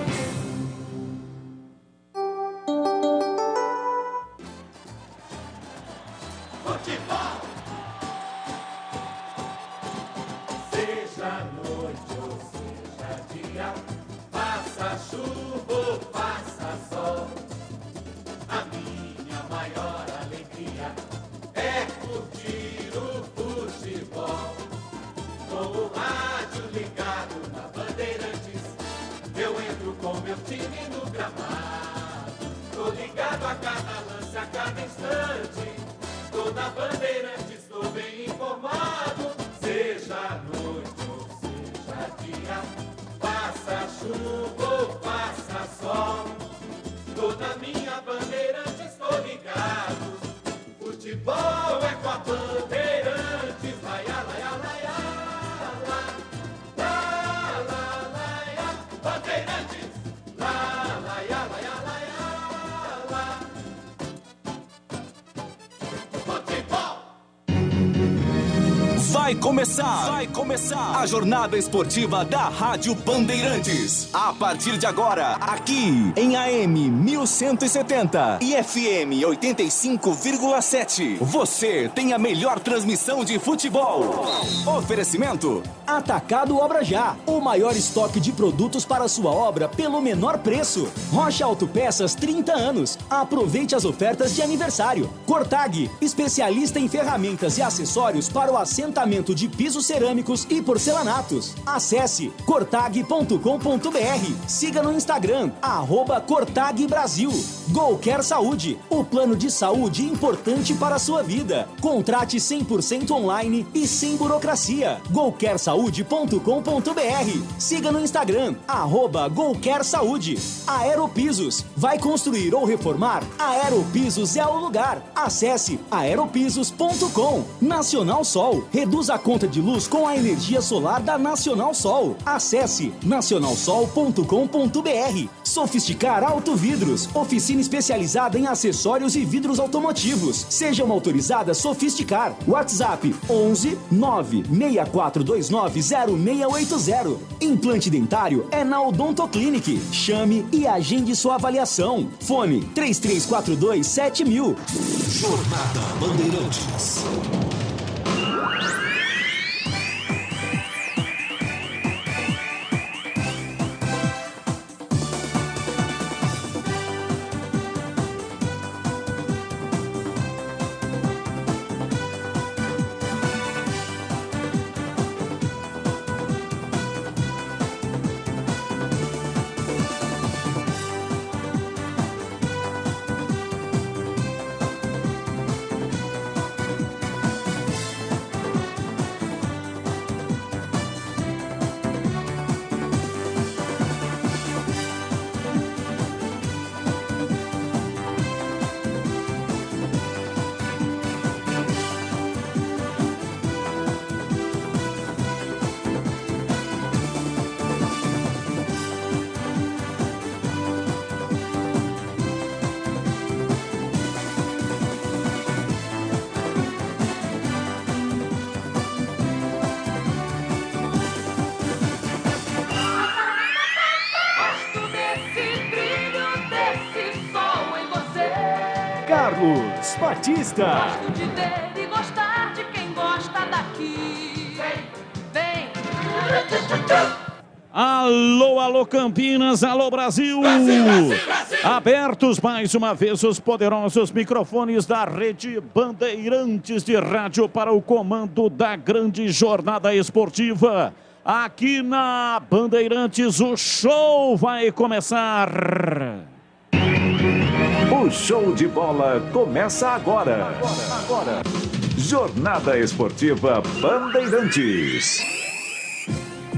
Vai começar a jornada esportiva da Rádio Bandeirantes. A partir de agora, aqui em AM 1170 e FM 85,7. Você tem a melhor transmissão de futebol. Oferecimento Atacado Obra Já, o maior estoque de produtos para sua obra pelo menor preço. Rocha Autopeças, 30 anos. Aproveite as ofertas de aniversário. Cortag, especialista em ferramentas e acessórios para o assentamento de pisos cerâmicos e porcelanatos. Acesse cortag.com.br. Siga no Instagram, @Cortag Brasil. Golcare Saúde, o plano de saúde importante para a sua vida. Contrate 100% online e sem burocracia. golcaresaude.com.br. Siga no Instagram, @Golcare Saúde. Aeropisos, vai construir ou reformar? Aeropisos é o lugar. Acesse aeropisos.com. Nacional Sol, reduz a conta de luz com a energia solar da Nacional Sol. Acesse nacionalsol.com.br. Sofisticar Autovidros, oficina especializada em acessórios e vidros automotivos. Seja uma autorizada Sofisticar. WhatsApp 11 96429 0680. Implante dentário é na Odontoclinic. Chame e agende sua avaliação. Fone 3342 7000. Jornada Bandeirantes. Carlos Batista. Gosto de ver e gostar de quem gosta daqui. Vem. Alô, alô Campinas, alô Brasil. Abertos mais uma vez os poderosos microfones da Rede Bandeirantes de Rádio para o comando da grande jornada esportiva. Aqui na Bandeirantes, o show vai começar. O show de bola começa agora. Jornada Esportiva Bandeirantes.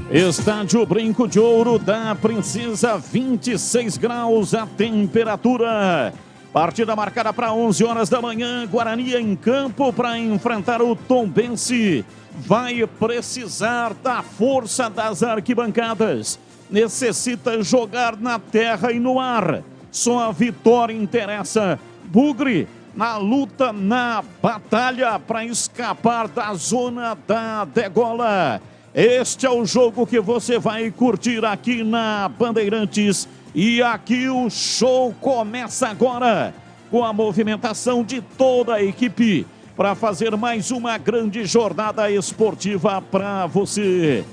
Estádio Brinco de Ouro da Princesa, 26 graus a temperatura. Partida marcada para 11 horas da manhã. Guarani em campo para enfrentar o Tombense. Vai precisar da força das arquibancadas. Necessita jogar na terra e no ar. Só a vitória interessa. Bugre na luta, na batalha para escapar da zona da degola. Este é o jogo que você vai curtir aqui na Bandeirantes. E aqui o show começa agora, com a movimentação de toda a equipe, para fazer mais uma grande jornada esportiva para você.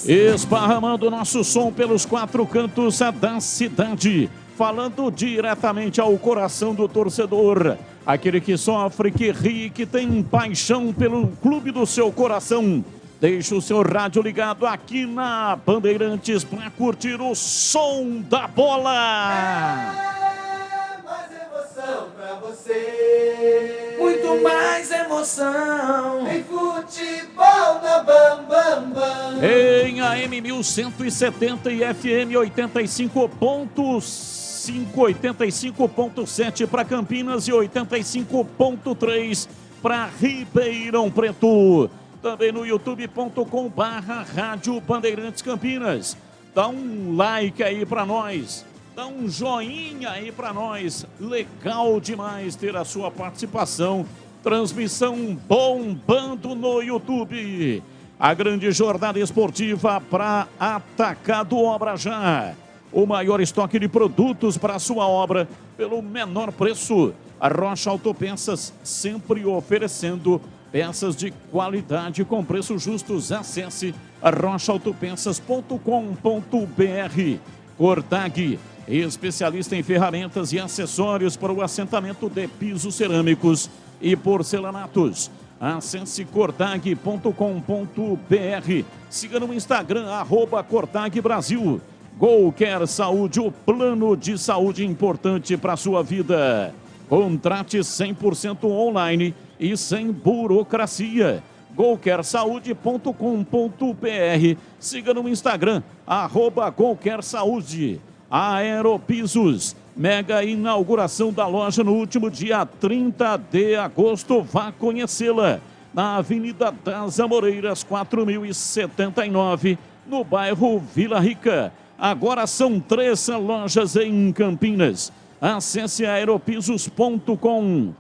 Esparramando nosso som pelos 4 cantos da cidade, falando diretamente ao coração do torcedor, aquele que sofre, que ri, que tem paixão pelo clube do seu coração. Deixe o seu rádio ligado aqui na Bandeirantes para curtir o som da bola. Mais emoção pra você. Muito mais emoção. Em futebol na Bam Bam Bam. Em AM 1170 e FM 85.7 para Campinas e 85.3 para Ribeirão Preto. Também no youtube.com/Rádio Bandeirantes Campinas. Dá um like aí para nós. Dá um joinha aí para nós. Legal demais ter a sua participação. Transmissão bombando no YouTube. A grande jornada esportiva para Atacado Obra Já. O maior estoque de produtos para a sua obra pelo menor preço. A Rocha Autopeças sempre oferecendo peças de qualidade com preços justos. Acesse rochaautopeças.com.br. Cortag, especialista em ferramentas e acessórios para o assentamento de pisos cerâmicos e porcelanatos. Acesse cortag.com.br. Siga no Instagram, @CortagBrasil. Golker Saúde, o plano de saúde importante para a sua vida. Contrate 100% online e sem burocracia. golkersaude.com.br. Siga no Instagram, @GolkerSaúde. Aeropisos, mega inauguração da loja no último dia 30 de agosto. Vá conhecê-la na Avenida das Amoreiras, 4079, no bairro Vila Rica. Agora são 3 lojas em Campinas. Acesse aeropisos.com.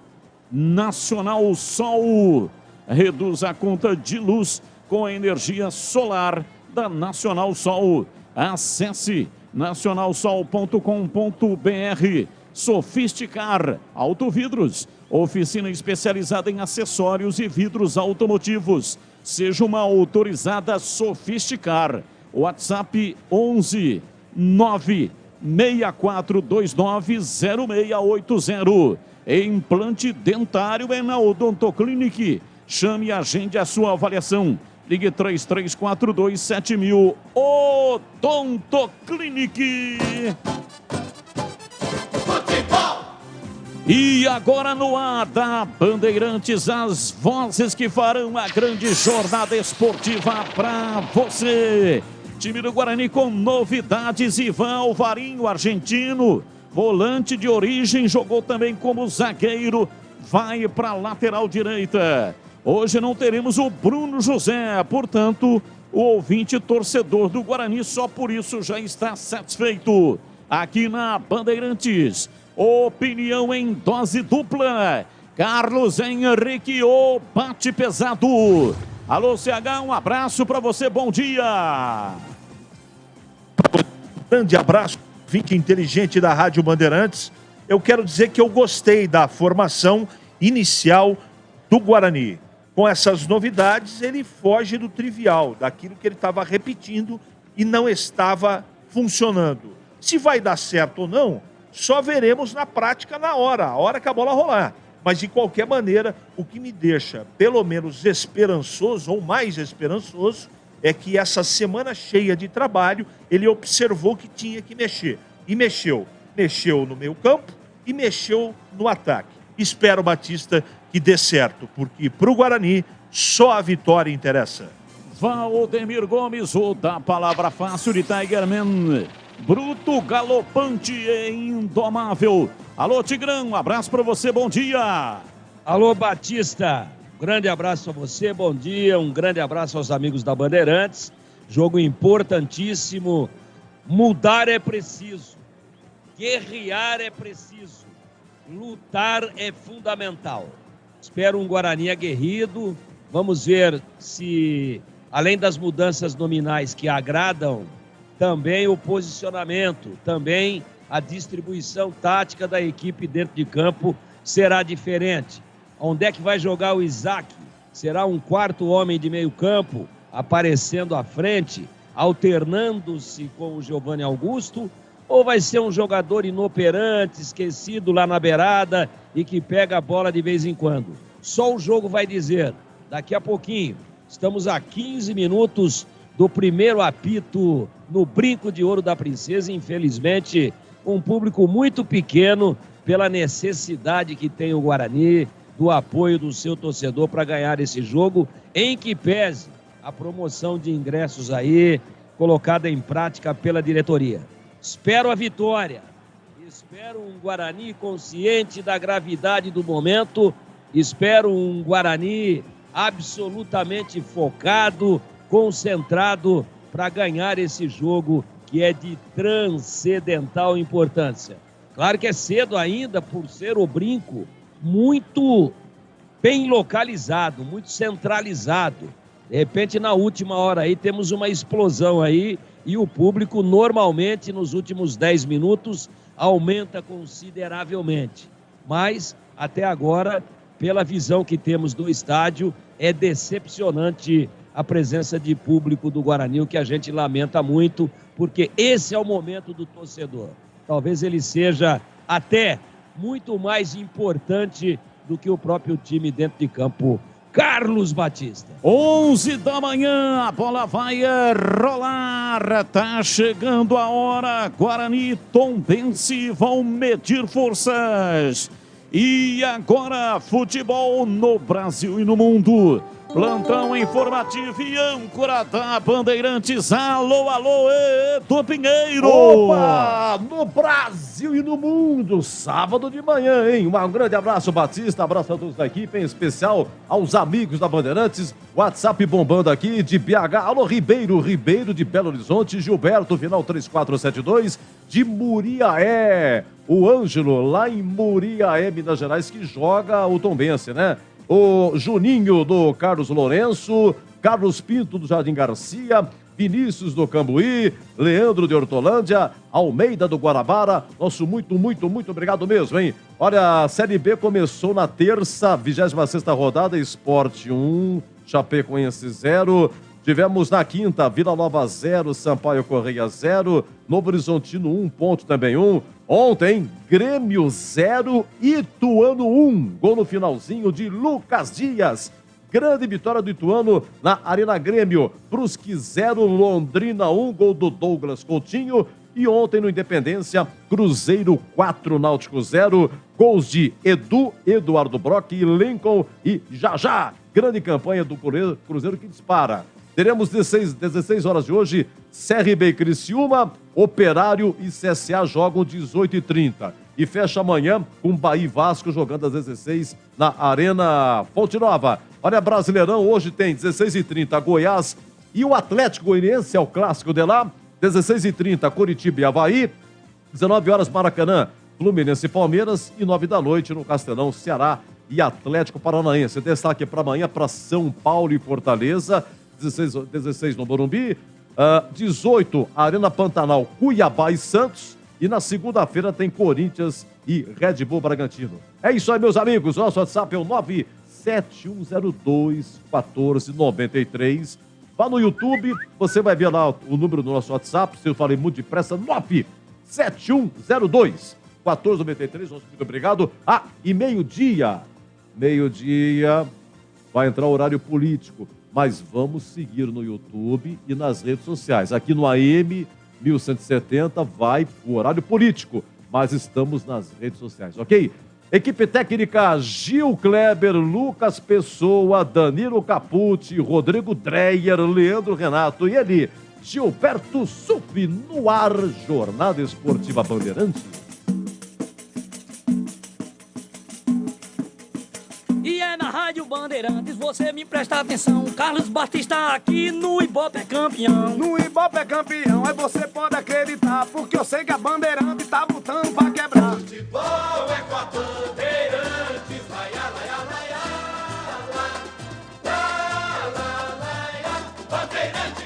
Nacional Sol. Reduz a conta de luz com a energia solar da Nacional Sol. Acesse nacionalsol.com.br. Sofisticar Autovidros, oficina especializada em acessórios e vidros automotivos. Seja uma autorizada Sofisticar. WhatsApp 11 96429 0680. Implante dentário é na Odontoclinic. Chame e agende a sua avaliação. Ligue 33427000. Odontoclinic. Futebol. E agora no ar da Bandeirantes, as vozes que farão a grande jornada esportiva para você. Time do Guarani com novidades. Ivan Alvarinho, argentino, volante de origem, jogou também como zagueiro, vai para a lateral direita. Hoje não teremos o Bruno José, portanto, o ouvinte torcedor do Guarani só por isso já está satisfeito. Aqui na Bandeirantes, opinião em dose dupla. Carlos Henrique, o bate pesado. Alô, CH, um abraço para você, bom dia. Grande abraço, Vicky inteligente da Rádio Bandeirantes. Eu quero dizer que eu gostei da formação inicial do Guarani. Com essas novidades, ele foge do trivial, daquilo que ele estava repetindo e não estava funcionando. Se vai dar certo ou não, só veremos na prática na hora, a hora que a bola rolar. Mas, de qualquer maneira, o que me deixa, pelo menos, esperançoso, ou mais esperançoso, é que essa semana cheia de trabalho, ele observou que tinha que mexer. E mexeu. Mexeu no meio campo e mexeu no ataque. Espero, Batista, que dê certo, porque para o Guarani só a vitória interessa. Valdemir Gomes, o da palavra fácil de Tigerman. Bruto, galopante e indomável. Alô, Tigrão, um abraço para você, bom dia. Alô, Batista, grande abraço a você, bom dia. Um grande abraço aos amigos da Bandeirantes. Jogo importantíssimo. Mudar é preciso. Guerrear é preciso. Lutar é fundamental. Espero um Guarani aguerrido. Vamos ver se, além das mudanças nominais que agradam, também o posicionamento, também a distribuição tática da equipe dentro de campo será diferente. Onde é que vai jogar o Isaac? Será um quarto homem de meio campo, aparecendo à frente, alternando-se com o Giovanni Augusto? Ou vai ser um jogador inoperante, esquecido lá na beirada e que pega a bola de vez em quando? Só o jogo vai dizer. Daqui a pouquinho, estamos a 15 minutos do primeiro apito no Brinco de Ouro da Princesa. Infelizmente, um público muito pequeno pela necessidade que tem o Guarani do apoio do seu torcedor para ganhar esse jogo, em que pese a promoção de ingressos aí colocada em prática pela diretoria. Espero a vitória, espero um Guarani consciente da gravidade do momento, espero um Guarani absolutamente focado, concentrado para ganhar esse jogo que é de transcendental importância. Claro que é cedo ainda por ser o Brinco muito bem localizado, muito centralizado. De repente, na última hora aí, temos uma explosão aí e o público normalmente nos últimos 10 minutos aumenta consideravelmente. Mas, até agora, pela visão que temos do estádio, é decepcionante a presença de público do Guarani, o que a gente lamenta muito, porque esse é o momento do torcedor. Talvez ele seja até muito mais importante do que o próprio time dentro de campo. Carlos Batista. 11 da manhã, a bola vai rolar, tá chegando a hora, Guarani e Tombense vão medir forças. E agora, futebol no Brasil e no mundo. Plantão informativo e âncora da Bandeirantes. Alô, alô, Edu Pinheiro. Opa, no Brasil e no mundo, sábado de manhã, hein? Um grande abraço, Batista, abraço a todos da equipe, em especial aos amigos da Bandeirantes. WhatsApp bombando aqui de BH. Alô, Ribeiro de Belo Horizonte, Gilberto, final 3472, de Muriaé. O Ângelo, lá em Muriaé, Minas Gerais, que joga o Tombense, né? O Juninho do Carlos Lourenço, Carlos Pinto do Jardim Garcia, Vinícius do Cambuí, Leandro de Hortolândia, Almeida do Guarabara. Nosso muito obrigado mesmo, hein? Olha, a Série B começou na terça, 26ª rodada, Sport 1, Chapecoense 0. Tivemos na quinta, Vila Nova 0, Sampaio Correia 0, Novo Horizontino 1, ponto também 1. Ontem, Grêmio 0, Ituano 1. Gol no finalzinho de Lucas Dias. Grande vitória do Ituano na Arena Grêmio. Brusque 0, Londrina 1. Gol do Douglas Coutinho. E ontem no Independência, Cruzeiro 4, Náutico 0. Gols de Eduardo Brock, Lincoln e Jajá. Grande campanha do Cruzeiro que dispara. Teremos 16 horas de hoje, CRB e Criciúma, Operário e CSA jogam 18h30. E fecha amanhã com Bahia e Vasco jogando às 16 na Arena Fonte Nova. Olha, Brasileirão, hoje tem 16h30 Goiás e o Atlético Goianiense, é o clássico de lá. 16h30 Curitiba e Avaí. 19 horas Maracanã, Fluminense e Palmeiras. E 9 da noite no Castelão, Ceará e Atlético Paranaense. Destaque para amanhã para São Paulo e Fortaleza. 16 no Morumbi, 18 Arena Pantanal, Cuiabá e Santos, e na segunda-feira tem Corinthians e Red Bull Bragantino. É isso aí, meus amigos, nosso WhatsApp é o 971021493. Vá no YouTube, você vai ver lá o número do nosso WhatsApp, se eu falei muito depressa, 971021493, muito obrigado. E meio-dia, meio-dia, vai entrar o horário político. Mas vamos seguir no YouTube e nas redes sociais. Aqui no AM 1170 vai o horário político, mas estamos nas redes sociais, ok? Equipe técnica Gil Kleber, Lucas Pessoa, Danilo Capucci, Rodrigo Dreyer, Leandro Renato e ele, Gilberto Supri, no ar, Jornada Esportiva Bandeirantes. E é na Rádio Bandeirantes, você me presta atenção. Carlos Batista aqui no Ibope é campeão. No Ibope é campeão, aí você pode acreditar, porque eu sei que a Bandeirante tá botando pra quebrar. Futebol é com a Bandeirantes, vai, lá, Bandeirantes,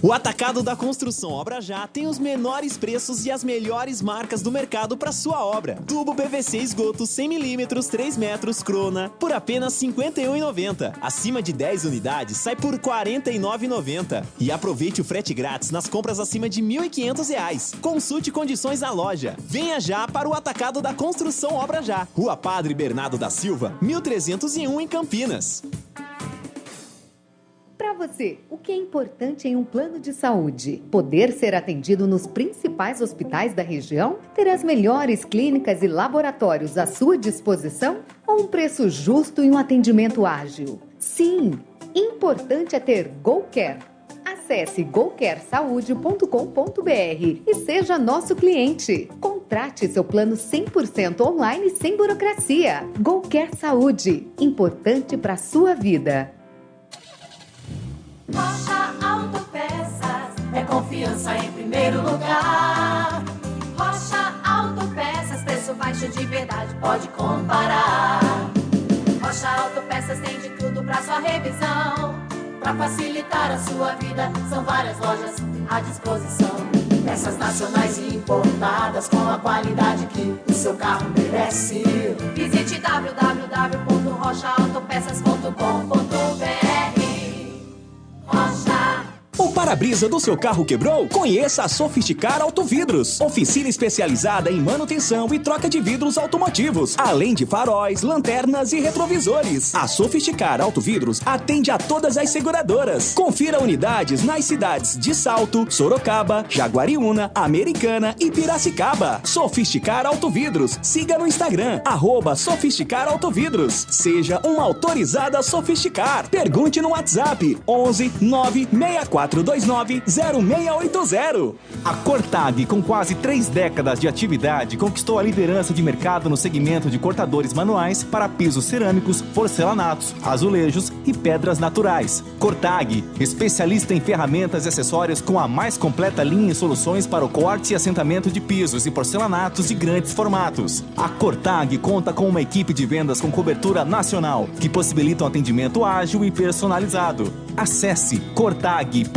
O Atacado da Construção Obra Já tem os menores preços e as melhores marcas do mercado para sua obra. Tubo PVC esgoto 100mm, 3 metros, Crona, por apenas R$ 51,90. Acima de 10 unidades, sai por R$ 49,90. E aproveite o frete grátis nas compras acima de R$ 1.500. Consulte condições na loja. Venha já para o Atacado da Construção Obra Já. Rua Padre Bernardo da Silva, 1301 em Campinas. Para você, o que é importante em um plano de saúde? Poder ser atendido nos principais hospitais da região? Ter as melhores clínicas e laboratórios à sua disposição? Ou um preço justo e um atendimento ágil? Sim, importante é ter GoCare. Acesse gocaresaude.com.br e seja nosso cliente. Contrate seu plano 100% online sem burocracia. GoCare Saúde, importante para a sua vida. Rocha Autopeças é confiança em primeiro lugar. Rocha Autopeças, preço baixo de verdade, pode comparar. Rocha Autopeças tem de tudo pra sua revisão. Pra facilitar a sua vida, são várias lojas à disposição. Peças nacionais e importadas com a qualidade que o seu carro merece. Visite www.rochaautopeças.com.br. O para-brisa do seu carro quebrou? Conheça a Sofisticar Autovidros. Oficina especializada em manutenção e troca de vidros automotivos, além de faróis, lanternas e retrovisores. A Sofisticar Autovidros atende a todas as seguradoras. Confira unidades nas cidades de Salto, Sorocaba, Jaguariúna, Americana e Piracicaba. Sofisticar Autovidros. Siga no Instagram, @Sofisticar Autovidros. Seja uma autorizada Sofisticar. Pergunte no WhatsApp 11 964 290680. A Cortag, com quase 3 décadas de atividade, conquistou a liderança de mercado no segmento de cortadores manuais para pisos cerâmicos, porcelanatos, azulejos e pedras naturais. Cortag, especialista em ferramentas e acessórios com a mais completa linha e soluções para o corte e assentamento de pisos e porcelanatos de grandes formatos. A Cortag conta com uma equipe de vendas com cobertura nacional, que possibilita um atendimento ágil e personalizado. Acesse cortag.com.br.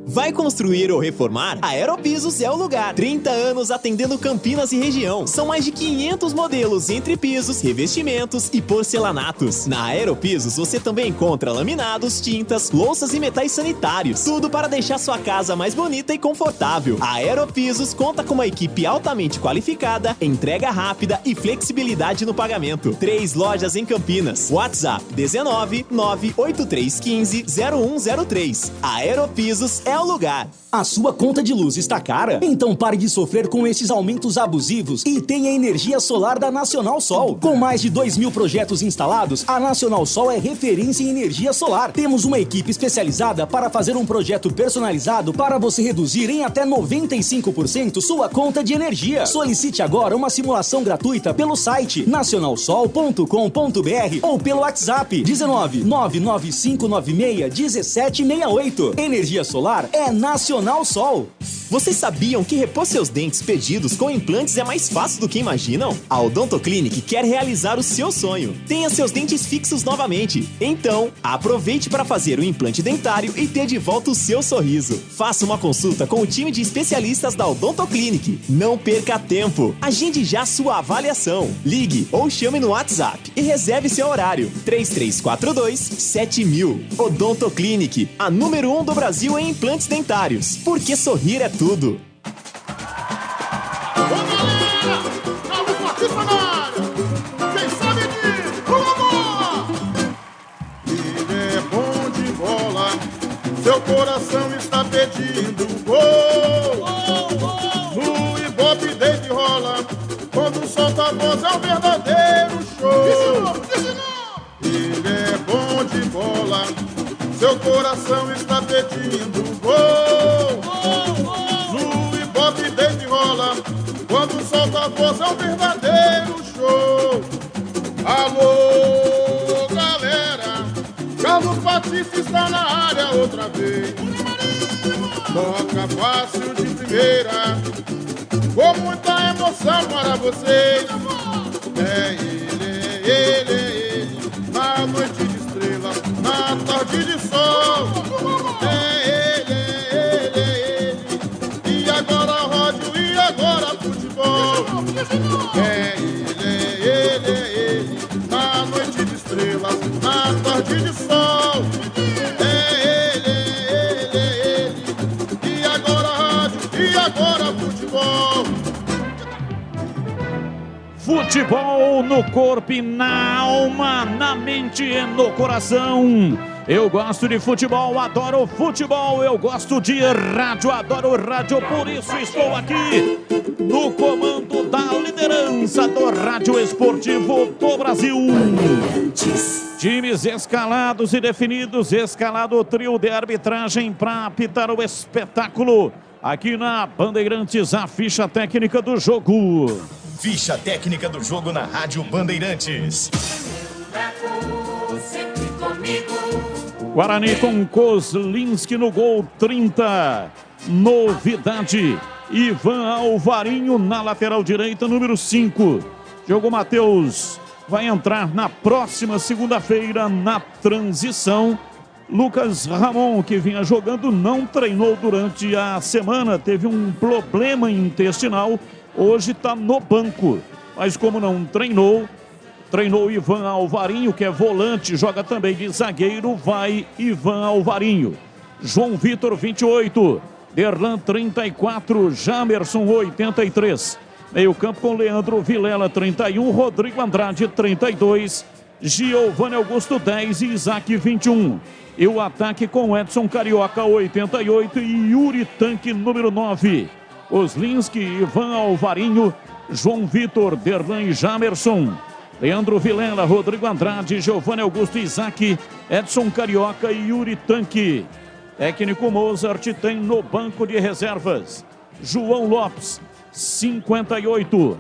Vai construir ou reformar? A Aeropisos é o lugar. 30 anos atendendo Campinas e região. São mais de 500 modelos entre pisos, revestimentos e porcelanatos. Na Aeropisos você também encontra laminados, tintas, louças e metais sanitários. Tudo para deixar sua casa mais bonita e confortável. A Aeropisos conta com uma equipe altamente qualificada, entrega rápida e flexibilidade no pagamento. 3 lojas em Campinas. WhatsApp 19 98315 0103. A Aeropisos é o lugar. A sua conta de luz está cara? Então pare de sofrer com esses aumentos abusivos e tenha energia solar da Nacional Sol. Com mais de 2.000 projetos instalados, a Nacional Sol é referência em energia solar. Temos uma equipe especializada para fazer um projeto personalizado para você reduzir em até 95% sua conta de energia. Solicite agora uma simulação gratuita pelo site nacionalsol.com.br ou pelo WhatsApp 19 99596 1768. Energia solar é Nacional Sol. Vocês sabiam que repor seus dentes perdidos com implantes é mais fácil do que imaginam? A Odontoclinic quer realizar o seu sonho. Tenha seus dentes fixos novamente. Então, aproveite para fazer o implante dentário e ter de volta o seu sorriso. Faça uma consulta com o time de especialistas da Odontoclinic. Não perca tempo. Agende já sua avaliação. Ligue ou chame no WhatsApp e reserve seu horário. 3342-7000. Odontoclinic, a número 1 do Brasil em implantes dentários. Porque sorrir é tudo. Quem sabe disso? Vamos! Ele é bom de bola, seu coração está pedindo gol. No Ibope desde rola, quando solta a voz é um verdadeiro show. Ele é bom de bola, seu coração está pedindo gol. No Ibope desde rola, quando solta a voz é um verdadeiro show. Alô, galera, Carlos Batista está na área outra vez. Toca fácil de primeira, com muita emoção para vocês. É ele, na noite de estrela, na tarde de sol. É ele, e agora rádio, e agora futebol. É ele, na noite de estrelas, na tarde de sol. É ele, e agora rádio, e agora futebol. Futebol no corpo e na alma, na mente e no coração. Eu gosto de futebol, adoro futebol. Eu gosto de rádio, adoro rádio. Por isso estou aqui no comando da liderança do rádio esportivo do Brasil. Times escalados e definidos. Escalado o trio de arbitragem para apitar o espetáculo. Aqui na Bandeirantes, a ficha técnica do jogo. Ficha técnica do jogo na Rádio Bandeirantes. Guarani com Kozlinski no gol, 30. Novidade, Ivan Alvarinho na lateral direita, número 5. Diogo Matheus vai entrar na próxima segunda-feira na transição. Lucas Ramon, que vinha jogando, não treinou durante a semana, teve um problema intestinal. Hoje está no banco, mas como não treinou Ivan Alvarinho, que é volante, joga também de zagueiro, vai Ivan Alvarinho. João Vitor, 28, Derlan, 34, Jamerson, 83. Meio campo com Leandro Vilela, 31, Rodrigo Andrade, 32, Giovanni Augusto, 10 e Isaac, 21. E o ataque com Edson Carioca, 88 e Yuri Tanque, número 9. Kozlinski, Ivan Alvarinho, João Vitor, Derlan e Jamerson. Leandro Vilela, Rodrigo Andrade, Giovanni Augusto, Isaac, Edson Carioca e Yuri Tanque. Técnico Mozart tem no banco de reservas João Lopes, 58.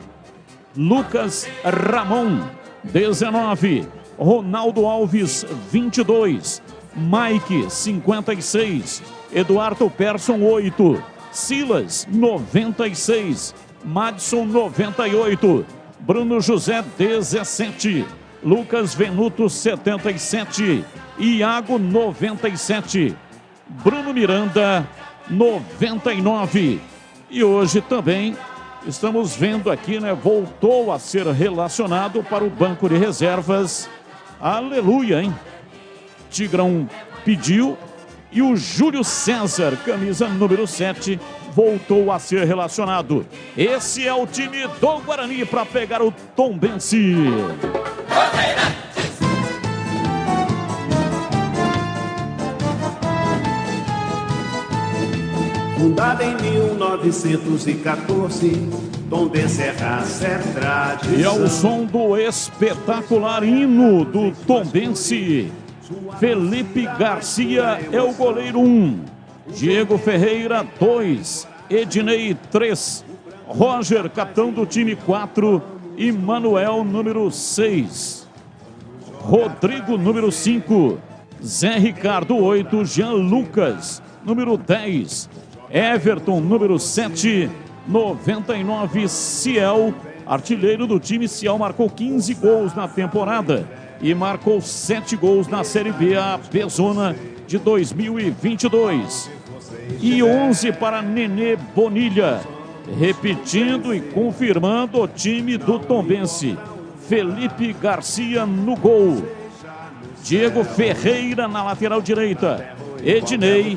Lucas Ramon, 19. Ronaldo Alves, 22. Mike, 56. Eduardo Persson, 8. Silas, 96. Madison, 98. Bruno José, 17. Lucas Venuto, 77. Iago, 97. Bruno Miranda, 99. E hoje também estamos vendo aqui, né? Voltou a ser relacionado para o banco de reservas. Aleluia, hein? Tigrão pediu. E o Júlio César, camisa número 7, voltou a ser relacionado. Esse é o time do Guarani para pegar o Tombense. Fundada em 1914, Tombense é raça, é tradição. E ao som do espetacular hino do Tombense, Felipe Garcia é o goleiro 1, Diego Ferreira 2, Ednei 3, Roger, capitão do time 4 e Manuel, número 6. Rodrigo, número 5, Zé Ricardo 8, Jean Lucas, número 10, Everton, número 7, 99, Ciel, artilheiro do time. Ciel marcou 15 gols na temporada e marcou 7 gols na Série B, a B-Zona de 2022. E 11 para Nenê Bonilha, repetindo e confirmando o time do Tombense. Felipe Garcia no gol, Diego Ferreira na lateral direita, Ednei,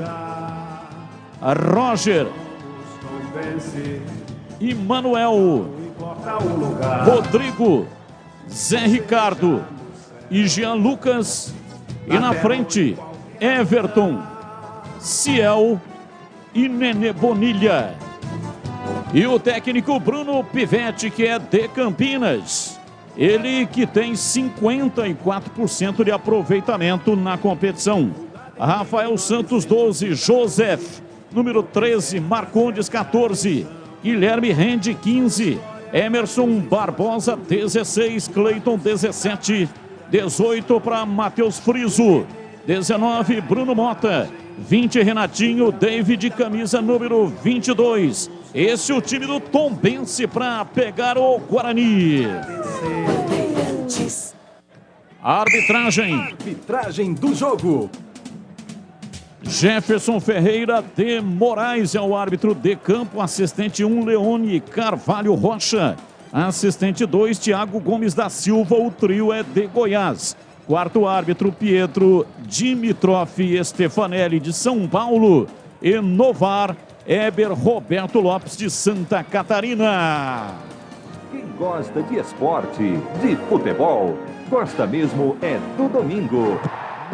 Roger e Manuel, Rodrigo, Zé Ricardo e Jean Lucas. E na frente, Everton, Ciel e Nenê Bonilha. E o técnico Bruno Pivetti, que é de Campinas. Ele que tem 54% de aproveitamento na competição. Rafael Santos, 12, Joseph, número 13, Marcondes, 14, Guilherme Rende, 15, Emerson Barbosa, 16, Cleiton, 17, 18 para Matheus Friso, 19, Bruno Mota, 20, Renatinho, David, camisa número 22. Esse é o time do Tombense para pegar o Guarani. Arbitragem do jogo. Jefferson Ferreira de Moraes é o árbitro de campo. Assistente 1, Leone Carvalho Rocha. Assistente 2, Thiago Gomes da Silva. O trio é de Goiás. Quarto árbitro, Pietro Dimitrov Stefanelli de São Paulo. E no VAR, Eber Roberto Lopes de Santa Catarina. Quem gosta de esporte, de futebol, gosta mesmo é do domingo.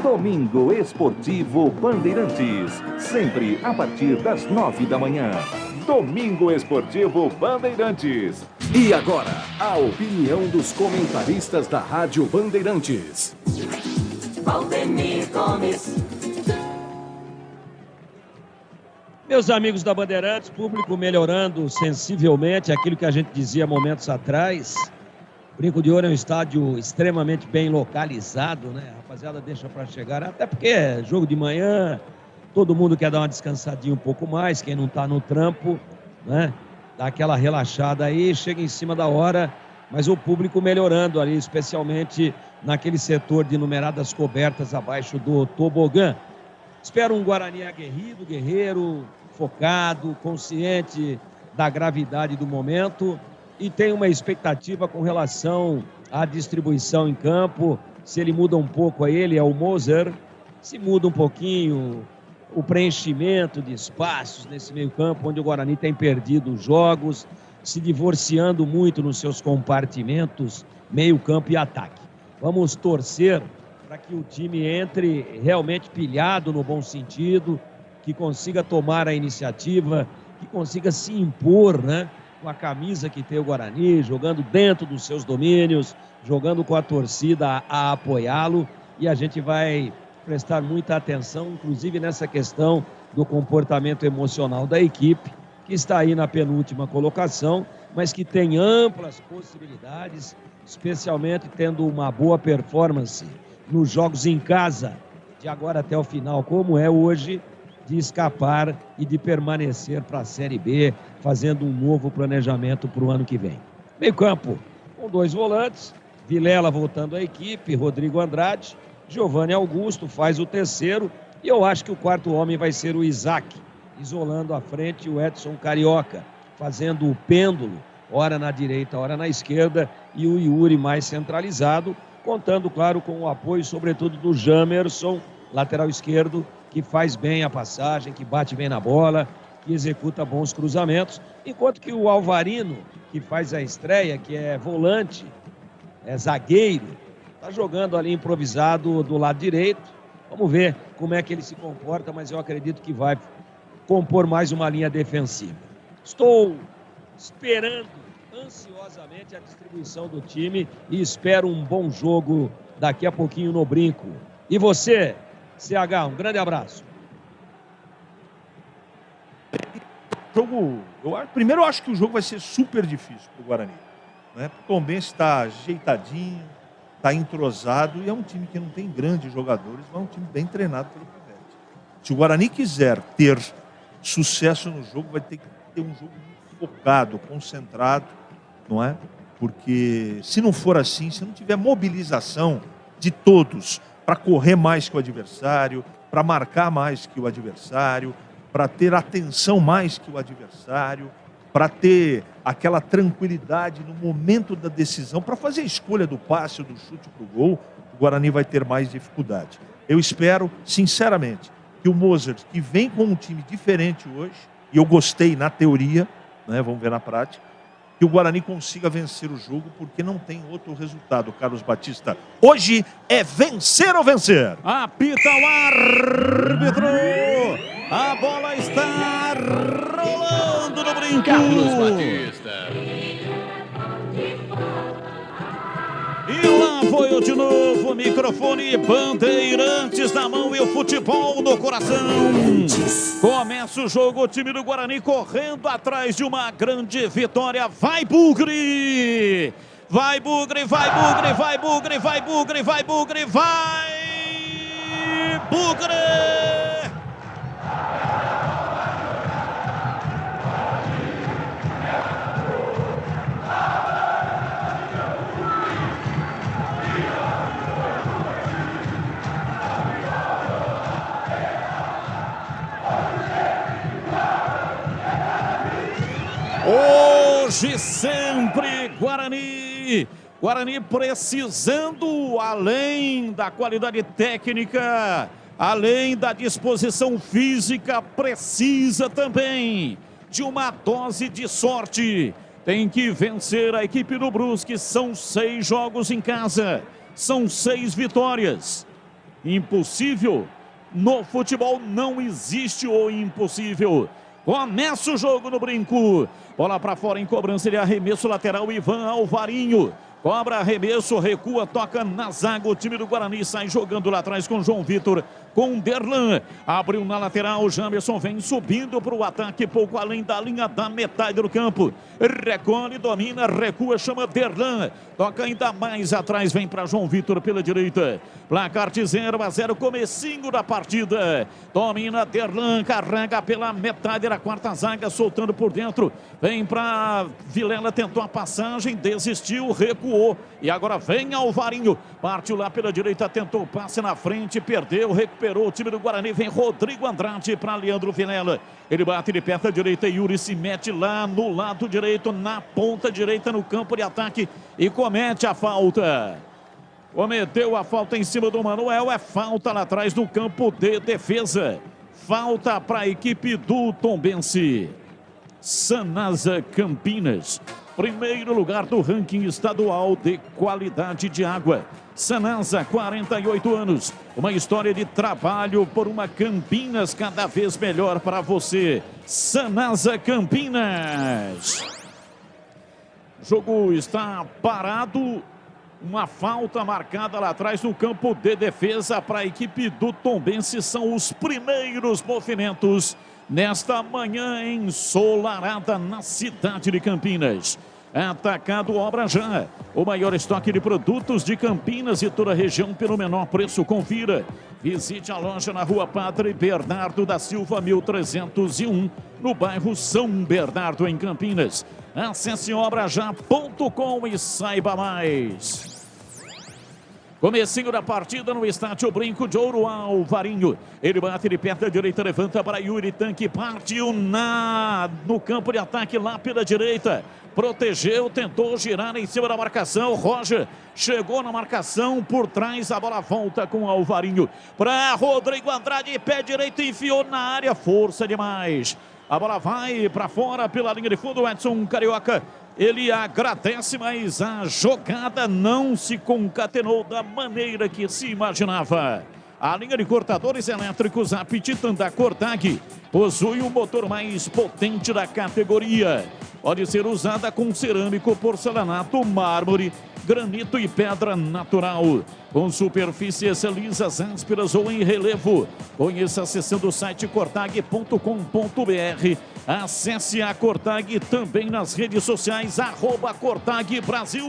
Domingo Esportivo Bandeirantes, sempre a partir das 9 da manhã. Domingo Esportivo Bandeirantes. E agora, a opinião dos comentaristas da Rádio Bandeirantes. Valdemir Gomes. Meus amigos da Bandeirantes, público melhorando sensivelmente aquilo que a gente dizia momentos atrás. Brinco de Ouro é um estádio extremamente bem localizado, né? A rapaziada deixa para chegar, até porque é jogo de manhã, todo mundo quer dar uma descansadinha um pouco mais, quem não tá no trampo, né? Dá aquela relaxada aí, chega em cima da hora, mas o público melhorando ali, especialmente naquele setor de numeradas cobertas abaixo do tobogã. Espero um Guarani aguerrido, guerreiro, focado, consciente da gravidade do momento e tem uma expectativa com relação à distribuição em campo. Se ele muda um pouco a ele, é o Moser. Se muda um pouquinho o preenchimento de espaços nesse meio campo, onde o Guarani tem perdido jogos, se divorciando muito nos seus compartimentos, meio campo e ataque. Vamos torcer para que o time entre realmente pilhado no bom sentido, que consiga tomar a iniciativa, que consiga se impor, né? Com a camisa que tem o Guarani, jogando dentro dos seus domínios, jogando com a torcida a apoiá-lo, e a gente vai prestar muita atenção, inclusive nessa questão do comportamento emocional da equipe, que está aí na penúltima colocação, mas que tem amplas possibilidades, especialmente tendo uma boa performance nos jogos em casa, de agora até o final, como é hoje, de escapar e de permanecer para a Série B, fazendo um novo planejamento para o ano que vem. Meio campo, com 2 volantes, Vilela voltando à equipe, Rodrigo Andrade, Giovanni Augusto faz o terceiro, e eu acho que o quarto homem vai ser o Isaac, isolando à frente o Edson Carioca, fazendo o pêndulo, ora na direita, ora na esquerda, e o Yuri mais centralizado, contando, claro, com o apoio, sobretudo, do Jamerson, lateral esquerdo, que faz bem a passagem, que bate bem na bola, que executa bons cruzamentos, enquanto que o Alvarino, que faz a estreia, que é volante, é zagueiro, está jogando ali improvisado do lado direito. Vamos ver como é que ele se comporta, mas eu acredito que vai compor mais uma linha defensiva. Estou esperando ansiosamente a distribuição do time e espero um bom jogo daqui a pouquinho no Brinco. E você, CH, um grande abraço. Primeiro eu acho que o jogo vai ser super difícil para o Guarani. Né? O Tombense está ajeitadinho, está entrosado e é um time que não tem grandes jogadores, mas é um time bem treinado pelo Pivetti. Se o Guarani quiser ter sucesso no jogo vai ter que ter um jogo muito focado, concentrado, não é? Porque se não for assim, se não tiver mobilização de todos para correr mais que o adversário, para marcar mais que o adversário, para ter atenção mais que o adversário, para ter aquela tranquilidade no momento da decisão, para fazer a escolha do passe ou do chute para o gol, o Guarani vai ter mais dificuldade. Eu espero, sinceramente, que o Mozart, que vem com um time diferente hoje, e eu gostei na teoria, né, vamos ver na prática, que o Guarani consiga vencer o jogo, porque não tem outro resultado, Carlos Batista. Hoje é vencer ou vencer. Apita o árbitro. A bola está rolando no brinco. Carlos Batista. E lá foi eu de novo, microfone Bandeirantes na mão e o futebol no coração. Começa o jogo, o time do Guarani correndo atrás de uma grande vitória. Vai, Bugre! Vai, Bugre, vai, Bugre, vai, Bugre, vai, Bugre, vai, Bugre, vai! Bugre! Hoje sempre Guarani. Guarani precisando, além da qualidade técnica, além da disposição física, precisa também de uma dose de sorte. Tem que vencer a equipe do Brusque. São 6 jogos em casa, são 6 vitórias. Impossível? No futebol não existe o impossível. Começa o jogo no brinco. Bola para fora em cobrança, ele arremesso lateral, Ivan Alvarinho. Cobra, arremesso, recua, toca na zaga. O time do Guarani sai jogando lá atrás com João Vitor, com Derlan. Abriu na lateral, Jamerson vem subindo para o ataque, pouco além da linha da metade do campo. Recolhe, domina, recua, chama Derlan. Toca ainda mais atrás, vem para João Vitor pela direita. Placar de 0-0, comecinho da partida. Domina Derlan, carrega pela metade da quarta zaga, soltando por dentro. Vem para Vilela, tentou a passagem, desistiu, recuou. E agora vem Alvarinho. Partiu lá pela direita, tentou o passe na frente, perdeu, recuperou o time do Guarani. Vem Rodrigo Andrade para Leandro Vilela. Ele bate de perto à direita, Yuri se mete lá no lado direito, na ponta direita, no campo de ataque e comete a falta. Cometeu a falta em cima do Manuel, é falta lá atrás do campo de defesa. Falta para a equipe do Tombense. Sanasa Campinas, primeiro lugar do ranking estadual de qualidade de água. Sanasa, 48 anos, uma história de trabalho por uma Campinas cada vez melhor para você. Sanasa Campinas. O jogo está parado. Uma falta marcada lá atrás no campo de defesa para a equipe do Tombense. São os primeiros movimentos nesta manhã ensolarada na cidade de Campinas. Atacado Obra Já, o maior estoque de produtos de Campinas e toda a região pelo menor preço. Confira. Visite a loja na Rua Padre Bernardo da Silva, 1301, no bairro São Bernardo, em Campinas. Acesse obrajá.com e saiba mais. Comecinho da partida no estádio Brinco de Ouro, Alvarinho. Ele bate de perto da direita, levanta para Yuri Tanque, partiu no campo de ataque lá pela direita. Protegeu, tentou girar em cima da marcação. Roger chegou na marcação por trás, a bola volta com Alvarinho. Para Rodrigo Andrade, pé direito, enfiou na área, força demais. A bola vai para fora pela linha de fundo, o Edson Carioca. Ele agradece, mas a jogada não se concatenou da maneira que se imaginava. A linha de cortadores elétricos Aptitan da Cortag possui o motor mais potente da categoria. Pode ser usada com cerâmico, porcelanato, mármore, granito e pedra natural. Com superfícies lisas, ásperas ou em relevo. Conheça acessando o site cortag.com.br. Acesse a Cortag também nas redes sociais, @Cortag Brasil.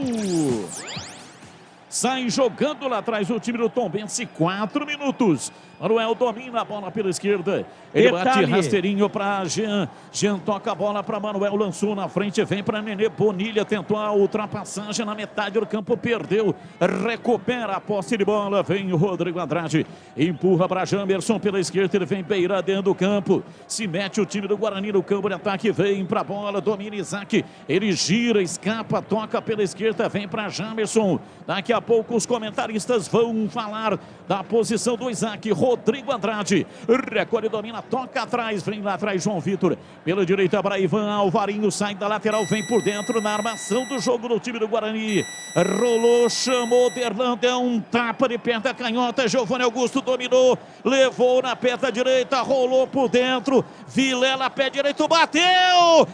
Sai jogando lá atrás o time do Tombense, 4 minutos. Manuel domina a bola pela esquerda. Ele bate rasteirinho para Jean. Jean toca a bola para Manuel, lançou na frente, vem para Nenê. Bonilha tentou a ultrapassagem na metade do campo, perdeu. Recupera a posse de bola. Vem o Rodrigo Andrade, empurra para Jamerson pela esquerda. Ele vem beira dentro do campo. Se mete o time do Guarani no campo de ataque. Vem para a bola, domina Isaac. Ele gira, escapa, toca pela esquerda. Vem para Jamerson. Daqui a pouco os comentaristas vão falar da posição do Isaac. Rodrigo Andrade recolhe, domina, toca atrás, vem lá atrás João Vitor, pela direita para Ivan Alvarinho, sai da lateral, vem por dentro na armação do jogo do time do Guarani. Rolou, chamou, Derlan, deu um tapa de perna canhota, Giovanni Augusto dominou, levou na perna direita, rolou por dentro, Vilela, pé direito, bateu,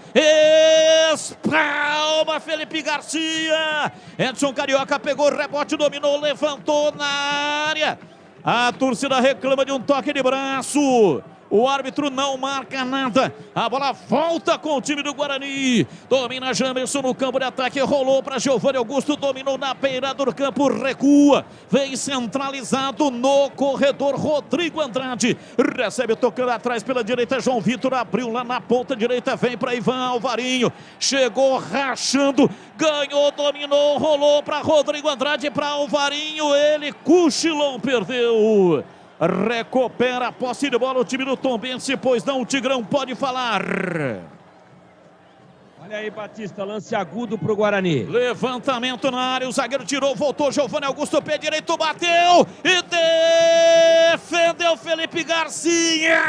espalma Felipe Garcia, Edson Carioca pegou o rebote, dominou, levantou na área. A torcida reclama de um toque de braço. O árbitro não marca nada. A bola volta com o time do Guarani. Domina Jamerson no campo de ataque. Rolou para Giovanni Augusto. Dominou na beirada do campo. Recua. Vem centralizado no corredor. Rodrigo Andrade. Recebe tocando atrás pela direita. João Vitor abriu lá na ponta direita. Vem para Ivan Alvarinho. Chegou rachando. Ganhou, dominou. Rolou para Rodrigo Andrade. Para Alvarinho. Ele cochilou. Perdeu. Recupera a posse de bola o time do Tombense, pois não, o Tigrão pode falar. Olha aí, Batista, lance agudo pro Guarani. Levantamento na área, o zagueiro tirou, voltou, Giovanni Augusto, pé direito, bateu e defendeu Felipe Garcia.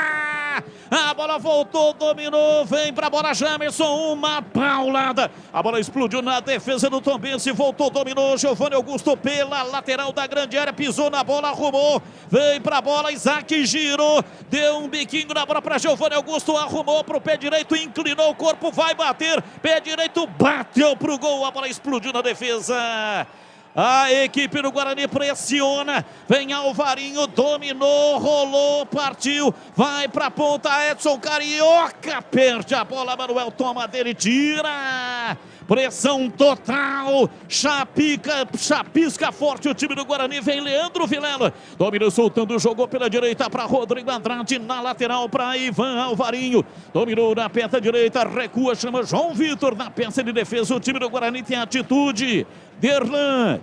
A bola voltou, dominou, vem pra bola Jamerson, uma paulada. A bola explodiu na defesa do Tombense, voltou, dominou, Giovanni Augusto pela lateral da grande área, pisou na bola, arrumou, vem pra bola, Isaac girou, deu um biquinho na bola pra Giovanni Augusto, arrumou pro pé direito, inclinou o corpo, vai bater, pé direito, bateu pro gol, a bola explodiu na defesa. A equipe do Guarani pressiona, vem Alvarinho, dominou, rolou, partiu, vai pra ponta, Edson Carioca, perde a bola, Manuel toma dele, tira, pressão total, chapisca forte o time do Guarani, vem Leandro Vilela, dominou, soltando, jogou pela direita para Rodrigo Andrade, na lateral para Ivan Alvarinho, dominou na perna direita, recua, chama João Vitor na peça de defesa, o time do Guarani tem atitude, Derlan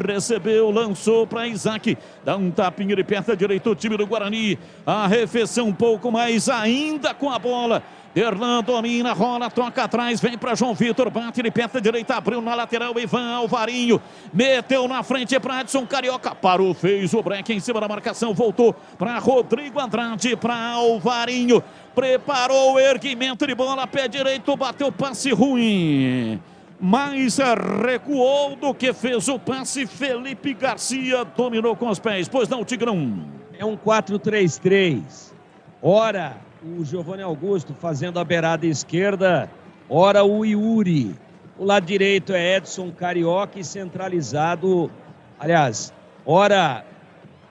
recebeu, lançou para Isaac, dá um tapinho de perna direita o time do Guarani, arrefeceu um pouco mais ainda com a bola, Derlan domina, rola, toca atrás, vem para João Vitor, bate de perna direita, abriu na lateral, Ivan Alvarinho, meteu na frente para Edson Carioca, parou, fez o break em cima da marcação, voltou para Rodrigo Andrade, para Alvarinho, preparou o erguimento de bola, pé direito, bateu passe ruim. Mais recuou do que fez o passe. Felipe Garcia dominou com os pés. Pois não, Tigrão? É um 4-3-3. Ora, o Giovanni Augusto fazendo a beirada esquerda. Ora, o Yuri. O lado direito é Edson Carioca e centralizado. Aliás, ora,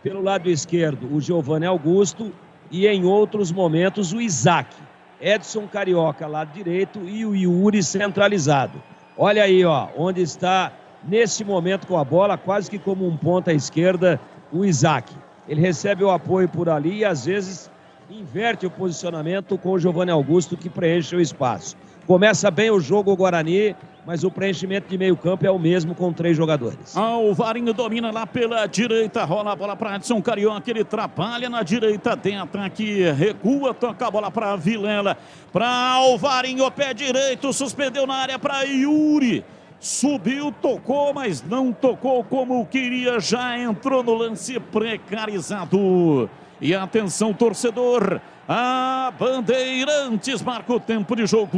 pelo lado esquerdo, o Giovanni Augusto. E em outros momentos, o Isaac. Edson Carioca, lado direito. E o Yuri centralizado. Olha aí, ó, onde está nesse momento com a bola, quase que como um ponta à esquerda, o Isaac. Ele recebe o apoio por ali e às vezes inverte o posicionamento com o Giovanni Augusto, que preenche o espaço. Começa bem o jogo o Guarani, mas o preenchimento de meio campo é o mesmo com 3 jogadores. Alvarinho domina lá pela direita, rola a bola para Edson Carioca, ele trabalha na direita, tem ataque, recua, toca a bola para Vilela, para Alvarinho, pé direito, suspendeu na área para Yuri, subiu, tocou, mas não tocou como queria, já entrou no lance precarizado. E atenção, torcedor, a Bandeirantes marca o tempo de jogo.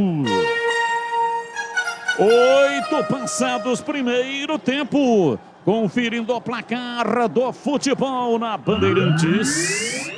8 passados, primeiro tempo. Conferindo o placar do futebol na Bandeirantes.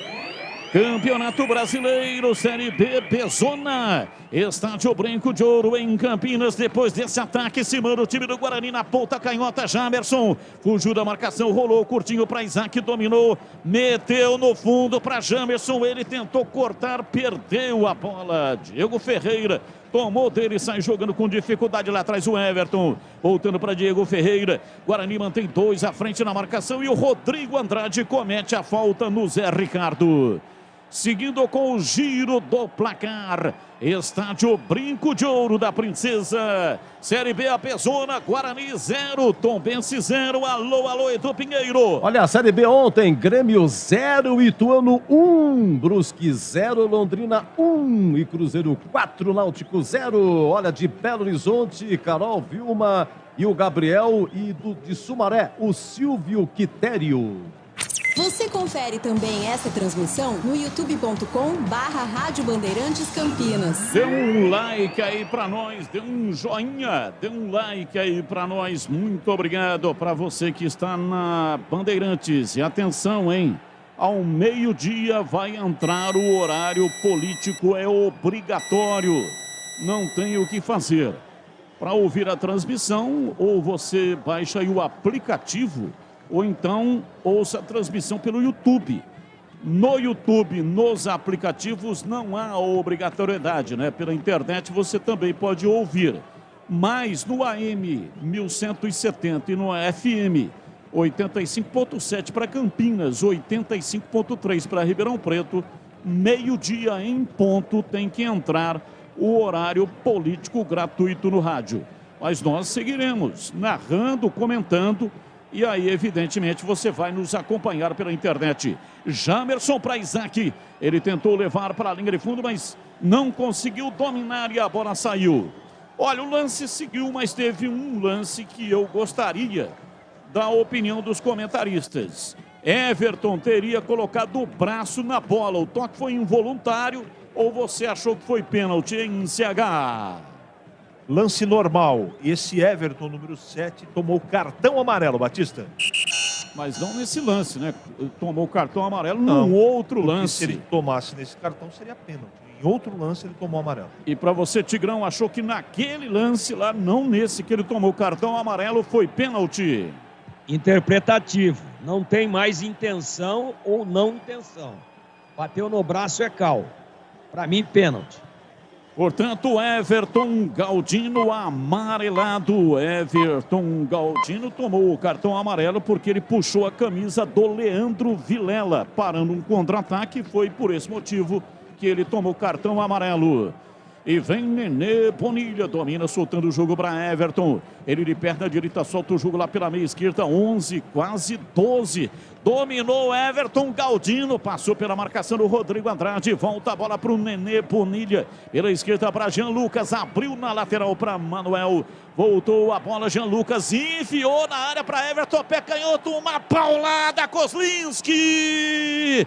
Campeonato Brasileiro, Série B, Bezona. Estádio Branco de Ouro em Campinas. Depois desse ataque, se manda o time do Guarani na ponta canhota. Jamerson fugiu da marcação, rolou curtinho para Isaac, dominou, meteu no fundo para Jamerson. Ele tentou cortar, perdeu a bola. Diego Ferreira tomou dele, sai jogando com dificuldade lá atrás o Everton. Voltando para Diego Ferreira. Guarani mantém 2 à frente na marcação e o Rodrigo Andrade comete a falta no Zé Ricardo. Seguindo com o giro do placar, estádio Brinco de Ouro da Princesa, Série B Apesona, Guarani 0, Tombense 0, alô, Edu Pinheiro. Olha a Série B ontem, Grêmio 0, Ituano 1, Brusque 0, Londrina 1 e Cruzeiro 4, Náutico 0. Olha, de Belo Horizonte, Carol Vilma e o Gabriel, e de Sumaré, o Silvio Quitério. Você confere também essa transmissão no youtube.com/Rádio Bandeirantes Campinas. Dê um like aí pra nós, dê um joinha, dê um like aí pra nós. Muito obrigado para você que está na Bandeirantes. E atenção, hein? Ao meio-dia vai entrar o horário político, é obrigatório. Não tem o que fazer. Para ouvir a transmissão, ou você baixa aí o aplicativo, ou então ouça a transmissão pelo YouTube. No YouTube, nos aplicativos, não há obrigatoriedade, né? Pela internet você também pode ouvir. Mas no AM 1170 e no FM 85.7 para Campinas, 85.3 para Ribeirão Preto, meio-dia em ponto tem que entrar o horário político gratuito no rádio. Mas nós seguiremos narrando, comentando. E aí, evidentemente, você vai nos acompanhar pela internet. Jamerson para Isaac. Ele tentou levar para a linha de fundo, mas não conseguiu dominar e a bola saiu. Olha, o lance seguiu, mas teve um lance que eu gostaria da opinião dos comentaristas. Everton teria colocado o braço na bola. O toque foi involuntário ou você achou que foi pênalti em CH? Lance normal. Esse Everton, número 7, tomou cartão amarelo, Batista. Mas não nesse lance, né? Tomou cartão amarelo num outro lance. Se ele tomasse nesse cartão, seria pênalti. Em outro lance, ele tomou amarelo. E para você, Tigrão, achou que naquele lance lá, não nesse que ele tomou cartão amarelo, foi pênalti? Interpretativo. Não tem mais intenção ou não intenção. Bateu no braço é cal. Para mim, pênalti. Portanto, Everton Galdino amarelado. Everton Galdino tomou o cartão amarelo porque ele puxou a camisa do Leandro Vilela, parando um contra-ataque. Foi por esse motivo que ele tomou cartão amarelo. E vem Nenê Bonilha, domina, soltando o jogo para Everton. Ele de perna direita solta o jogo lá pela meia esquerda, 11, quase 12. Dominou Everton Galdino, passou pela marcação do Rodrigo Andrade. Volta a bola para o Nenê Bonilha. Pela esquerda para Jean Lucas, abriu na lateral para Manuel. Voltou a bola, Jean Lucas enfiou na área para Everton, pé canhoto, uma paulada, Kozlinski.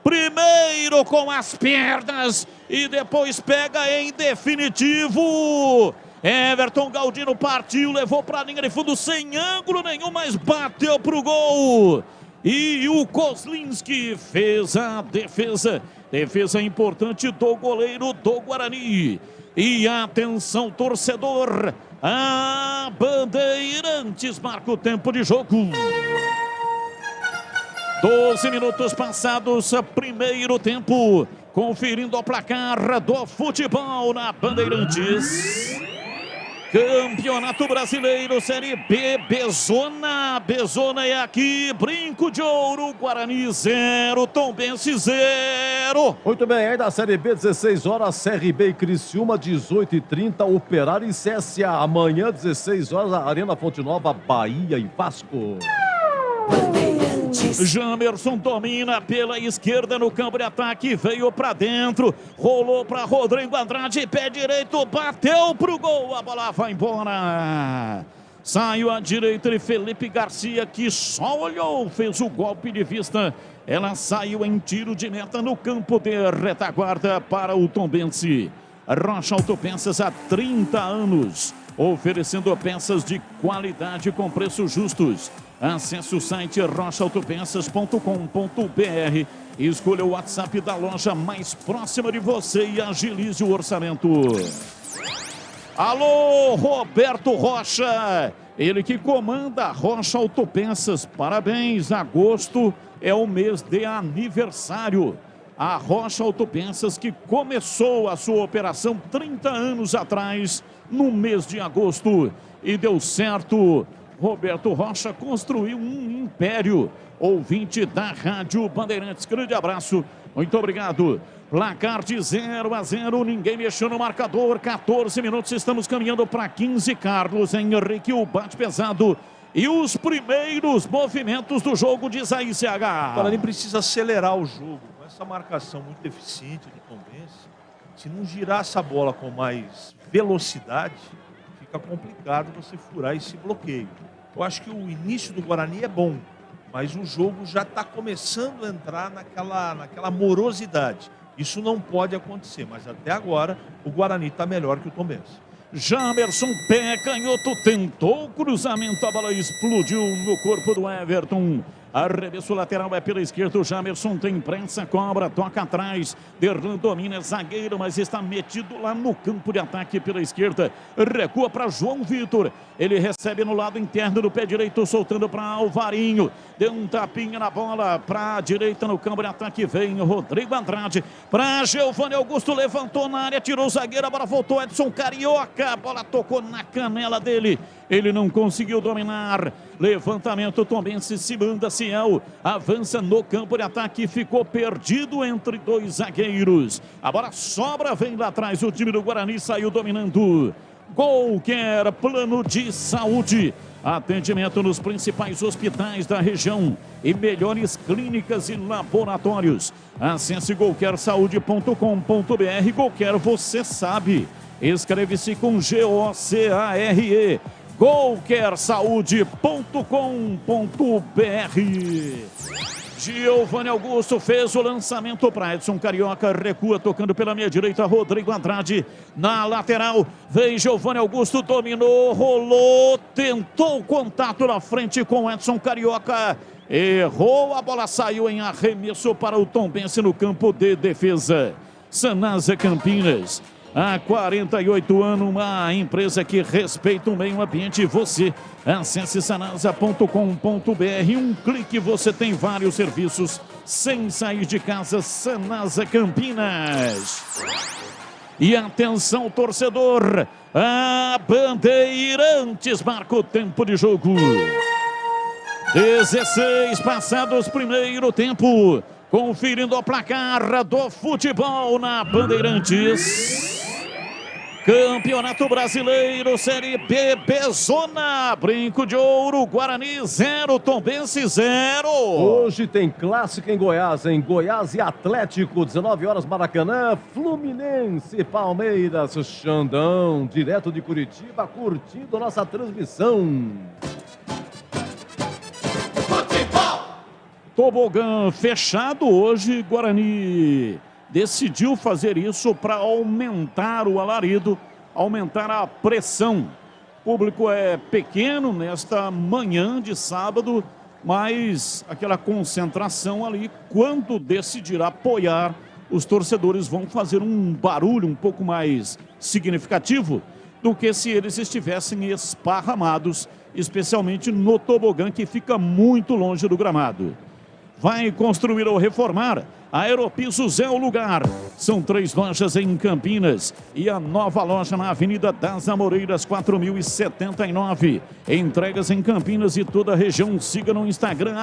Primeiro com as pernas e depois pega em definitivo. Everton Galdino partiu, levou para a linha de fundo sem ângulo nenhum, mas bateu para o gol. E o Kozlinski fez a defesa. Defesa importante do goleiro do Guarani. E atenção, torcedor. A Bandeirantes marca o tempo de jogo. 12 minutos passados, primeiro tempo. Conferindo o placar do futebol na Bandeirantes. Campeonato Brasileiro, Série B, Bezona. Bezona é aqui, Brinco de Ouro, Guarani 0, Tombense 0. Muito bem, aí da Série B, 16 horas, CRB e Criciúma, 18h30, Operário e CSA. Amanhã, 16 horas, Arena Fonte Nova, Bahia e Vasco. Jamerson domina pela esquerda no campo de ataque, veio para dentro, rolou para Rodrigo Andrade, pé direito, bateu pro gol, a bola vai embora. Saiu à direita de Felipe Garcia, que só olhou, fez o golpe de vista. Ela saiu em tiro de meta no campo de retaguarda para o Tombense. Rocha Autopeças há 30 anos, oferecendo peças de qualidade com preços justos. Acesse o site rochaautopeças.com.br e escolha o WhatsApp da loja mais próxima de você e agilize o orçamento. Alô, Roberto Rocha, ele que comanda a Rocha Autopeças. Parabéns, agosto é o mês de aniversário. A Rocha Autopeças, que começou a sua operação 30 anos atrás, no mês de agosto, e deu certo. Roberto Rocha construiu um império. Ouvinte da Rádio Bandeirantes, grande abraço, muito obrigado. Placar de 0-0, ninguém mexeu no marcador, 14 minutos, estamos caminhando para 15. Carlos Henrique, o bate pesado. E os primeiros movimentos do jogo, diz aí, CH. O Guarani precisa acelerar o jogo. Com essa marcação muito eficiente do Tombense, se não girar essa bola com mais velocidade, fica complicado você furar esse bloqueio. Eu acho que o início do Guarani é bom, mas o jogo já está começando a entrar naquela morosidade. Isso não pode acontecer, mas até agora o Guarani está melhor que o Tombense. Jamerson, pé canhoto, tentou o cruzamento, a bola explodiu no corpo do Everton. Arremesso lateral é pela esquerda, o Jamerson tem prensa, cobra, toca atrás. Derlan domina, zagueiro, mas está metido lá no campo de ataque pela esquerda. Recua para João Vitor. Ele recebe no lado interno do pé direito, soltando para Alvarinho. Deu um tapinha na bola para a direita no campo de ataque. Vem o Rodrigo Andrade para Giovanni Augusto. Levantou na área, tirou o zagueiro. A bola voltou. Edson Carioca. A bola tocou na canela dele. Ele não conseguiu dominar. Levantamento, Tombense se manda, Ciel. Avança no campo de ataque. Ficou perdido entre dois zagueiros. A bola sobra, vem lá atrás. O time do Guarani saiu dominando. Qualquer plano de saúde. Atendimento nos principais hospitais da região e melhores clínicas e laboratórios. Acesse golquersaude.com.br. Golquer, você sabe. Escreve-se com G-O-C-A-R-E. golquersaude.com.br. Giovanni Augusto fez o lançamento para Edson Carioca, recua tocando pela meia direita, Rodrigo Andrade na lateral, vem Giovanni Augusto, dominou, rolou, tentou o contato na frente com Edson Carioca, errou, a bola saiu em arremesso para o Tombense no campo de defesa. Sanasa Campinas, há 48 anos, uma empresa que respeita o meio ambiente. Você acesse sanasa.com.br. Um clique, você tem vários serviços sem sair de casa. Sanasa Campinas. E atenção, torcedor, a Bandeirantes marca o tempo de jogo. 16 passados, primeiro tempo. Conferindo o placar do futebol na Bandeirantes. Campeonato Brasileiro, Série B, Bezona, Brinco de Ouro, Guarani 0, Tombense 0. Hoje tem clássico em Goiás, em Goiás e Atlético, 19 horas Maracanã, Fluminense, Palmeiras, Xandão, direto de Curitiba, curtindo nossa transmissão. Tobogã fechado hoje, Guarani decidiu fazer isso para aumentar o alarido, aumentar a pressão. O público é pequeno nesta manhã de sábado, mas aquela concentração ali, quando decidir apoiar, os torcedores vão fazer um barulho um pouco mais significativo do que se eles estivessem esparramados, especialmente no tobogã, que fica muito longe do gramado. Vai construir ou reformar? Aeropisos é o lugar. São 3 lojas em Campinas e a nova loja na Avenida das Amoreiras, 4079. Entregas em Campinas e toda a região. Siga no Instagram,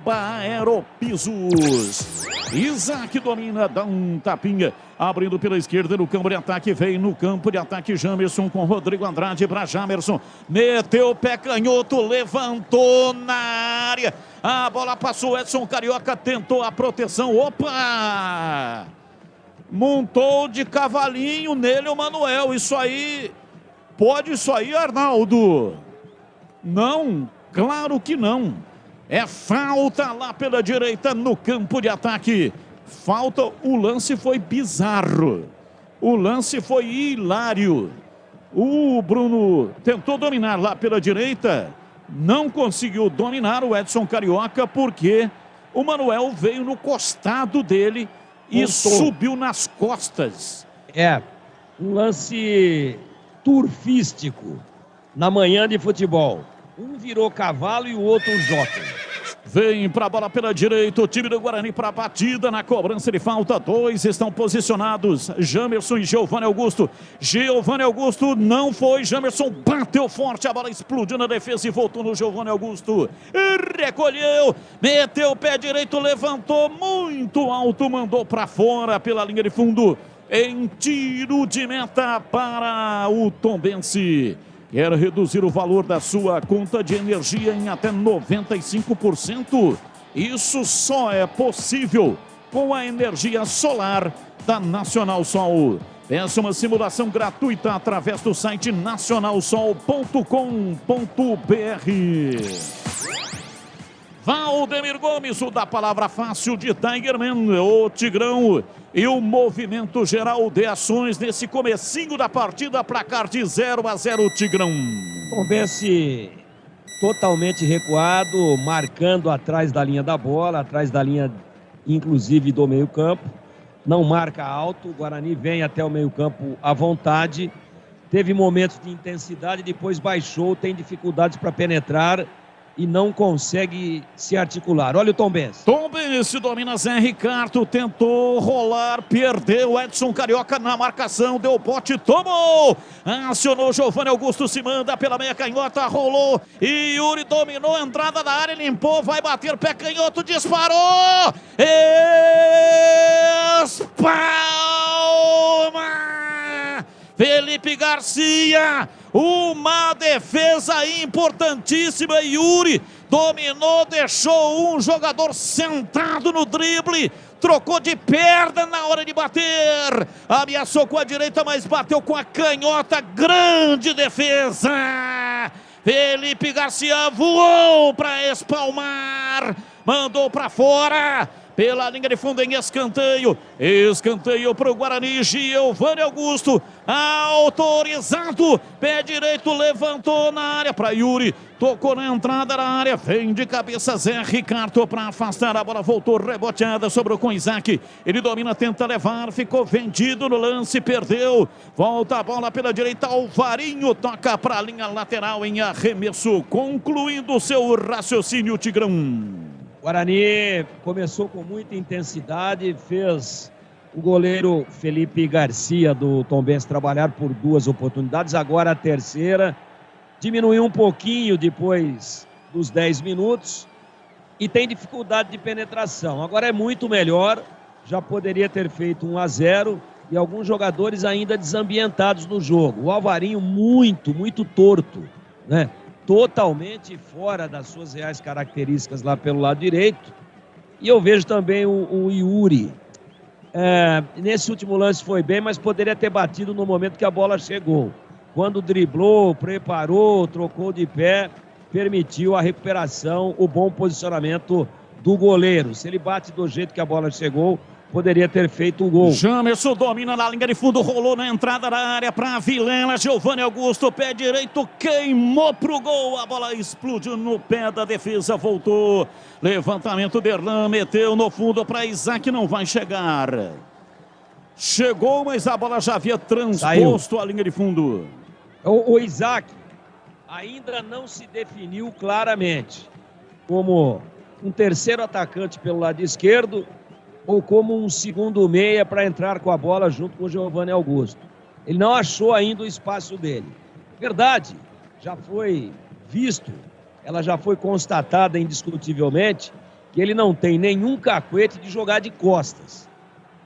@Aeropisos. Isaac domina, dá um tapinha, abrindo pela esquerda no campo de ataque. Vem no campo de ataque Jamerson com Rodrigo Andrade para Jamerson. Meteu o pé canhoto, levantou na área. A bola passou, Edson Carioca tentou a proteção. Opa! Montou de cavalinho nele o Manuel. Isso aí, pode isso aí, Arnaldo? Não, claro que não. É falta lá pela direita no campo de ataque. Falta, o lance foi bizarro. O lance foi hilário. O Bruno tentou dominar lá pela direita. Não conseguiu dominar o Edson Carioca porque o Manuel veio no costado dele e subiu nas costas. É, um lance turfístico na manhã de futebol. Um virou cavalo e o outro jockey. Vem pra bola pela direita, o time do Guarani pra batida, na cobrança de falta, 2 estão posicionados, Jamerson e Giovanni Augusto. Giovanni Augusto não foi, Jamerson bateu forte, a bola explodiu na defesa e voltou no Giovanni Augusto. Recolheu, meteu o pé direito, levantou muito alto, mandou pra fora pela linha de fundo, em tiro de meta para o Tombense. Quer reduzir o valor da sua conta de energia em até 95%? Isso só é possível com a energia solar da Nacional Sol. Peça uma simulação gratuita através do site nacionalsol.com.br. Valdemir Gomes, o da palavra fácil de Tigerman, o Tigrão e o movimento geral de ações nesse comecinho da partida, placar de 0-0, Tigrão. Tombense totalmente recuado, marcando atrás da linha da bola, atrás da linha inclusive do meio campo, não marca alto, o Guarani vem até o meio campo à vontade, teve momentos de intensidade, depois baixou, tem dificuldades para penetrar e não consegue se articular. Olha o Tombense. Tombense domina Zé Ricardo, tentou rolar, perdeu Edson Carioca na marcação, deu bote, tomou, acionou Giovanni Augusto, se manda pela meia canhota, rolou, e Yuri dominou, entrada da área, limpou, vai bater, pé canhoto, disparou, espalma, Felipe Garcia, uma defesa importantíssima, Yuri dominou, deixou um jogador sentado no drible, trocou de perna na hora de bater, ameaçou com a direita, mas bateu com a canhota, grande defesa, Felipe Garcia voou para espalmar, mandou para fora, pela linha de fundo em escanteio, escanteio para o Guarani, Giovanni Augusto, autorizado, pé direito, levantou na área para Yuri, tocou na entrada da área, vem de cabeça Zé Ricardo para afastar, a bola voltou reboteada, sobrou com Isaac, ele domina, tenta levar, ficou vendido no lance, perdeu, volta a bola pela direita, Alvarinho toca para a linha lateral em arremesso, concluindo seu raciocínio, Tigrão. Guarani começou com muita intensidade, fez o goleiro Felipe Garcia do Tombense trabalhar por 2 oportunidades, agora a terceira, diminuiu um pouquinho depois dos 10 minutos e tem dificuldade de penetração. Agora é muito melhor, já poderia ter feito 1-0 e alguns jogadores ainda desambientados no jogo. O Alvarinho muito torto, né? Totalmente fora das suas reais características lá pelo lado direito. E eu vejo também o Yuri. Nesse último lance foi bem, mas poderia ter batido no momento que a bola chegou. Quando driblou, preparou, trocou de pé, permitiu a recuperação, o bom posicionamento do goleiro. Se ele bate do jeito que a bola chegou, poderia ter feito o gol. Jamerson domina na linha de fundo, rolou na entrada da área para Vilela, Giovanni Augusto, pé direito, queimou pro gol, a bola explodiu no pé da defesa, voltou, levantamento de Erlan, meteu no fundo para Isaac, não vai chegar. Chegou, mas a bola já havia transposto a linha de fundo. O Isaac ainda não se definiu claramente como um terceiro atacante pelo lado esquerdo, ou como um segundo meia para entrar com a bola junto com o Giovanni Augusto. Ele não achou ainda o espaço dele. Verdade, já foi visto, ela já foi constatada indiscutivelmente, que ele não tem nenhum cacuete de jogar de costas.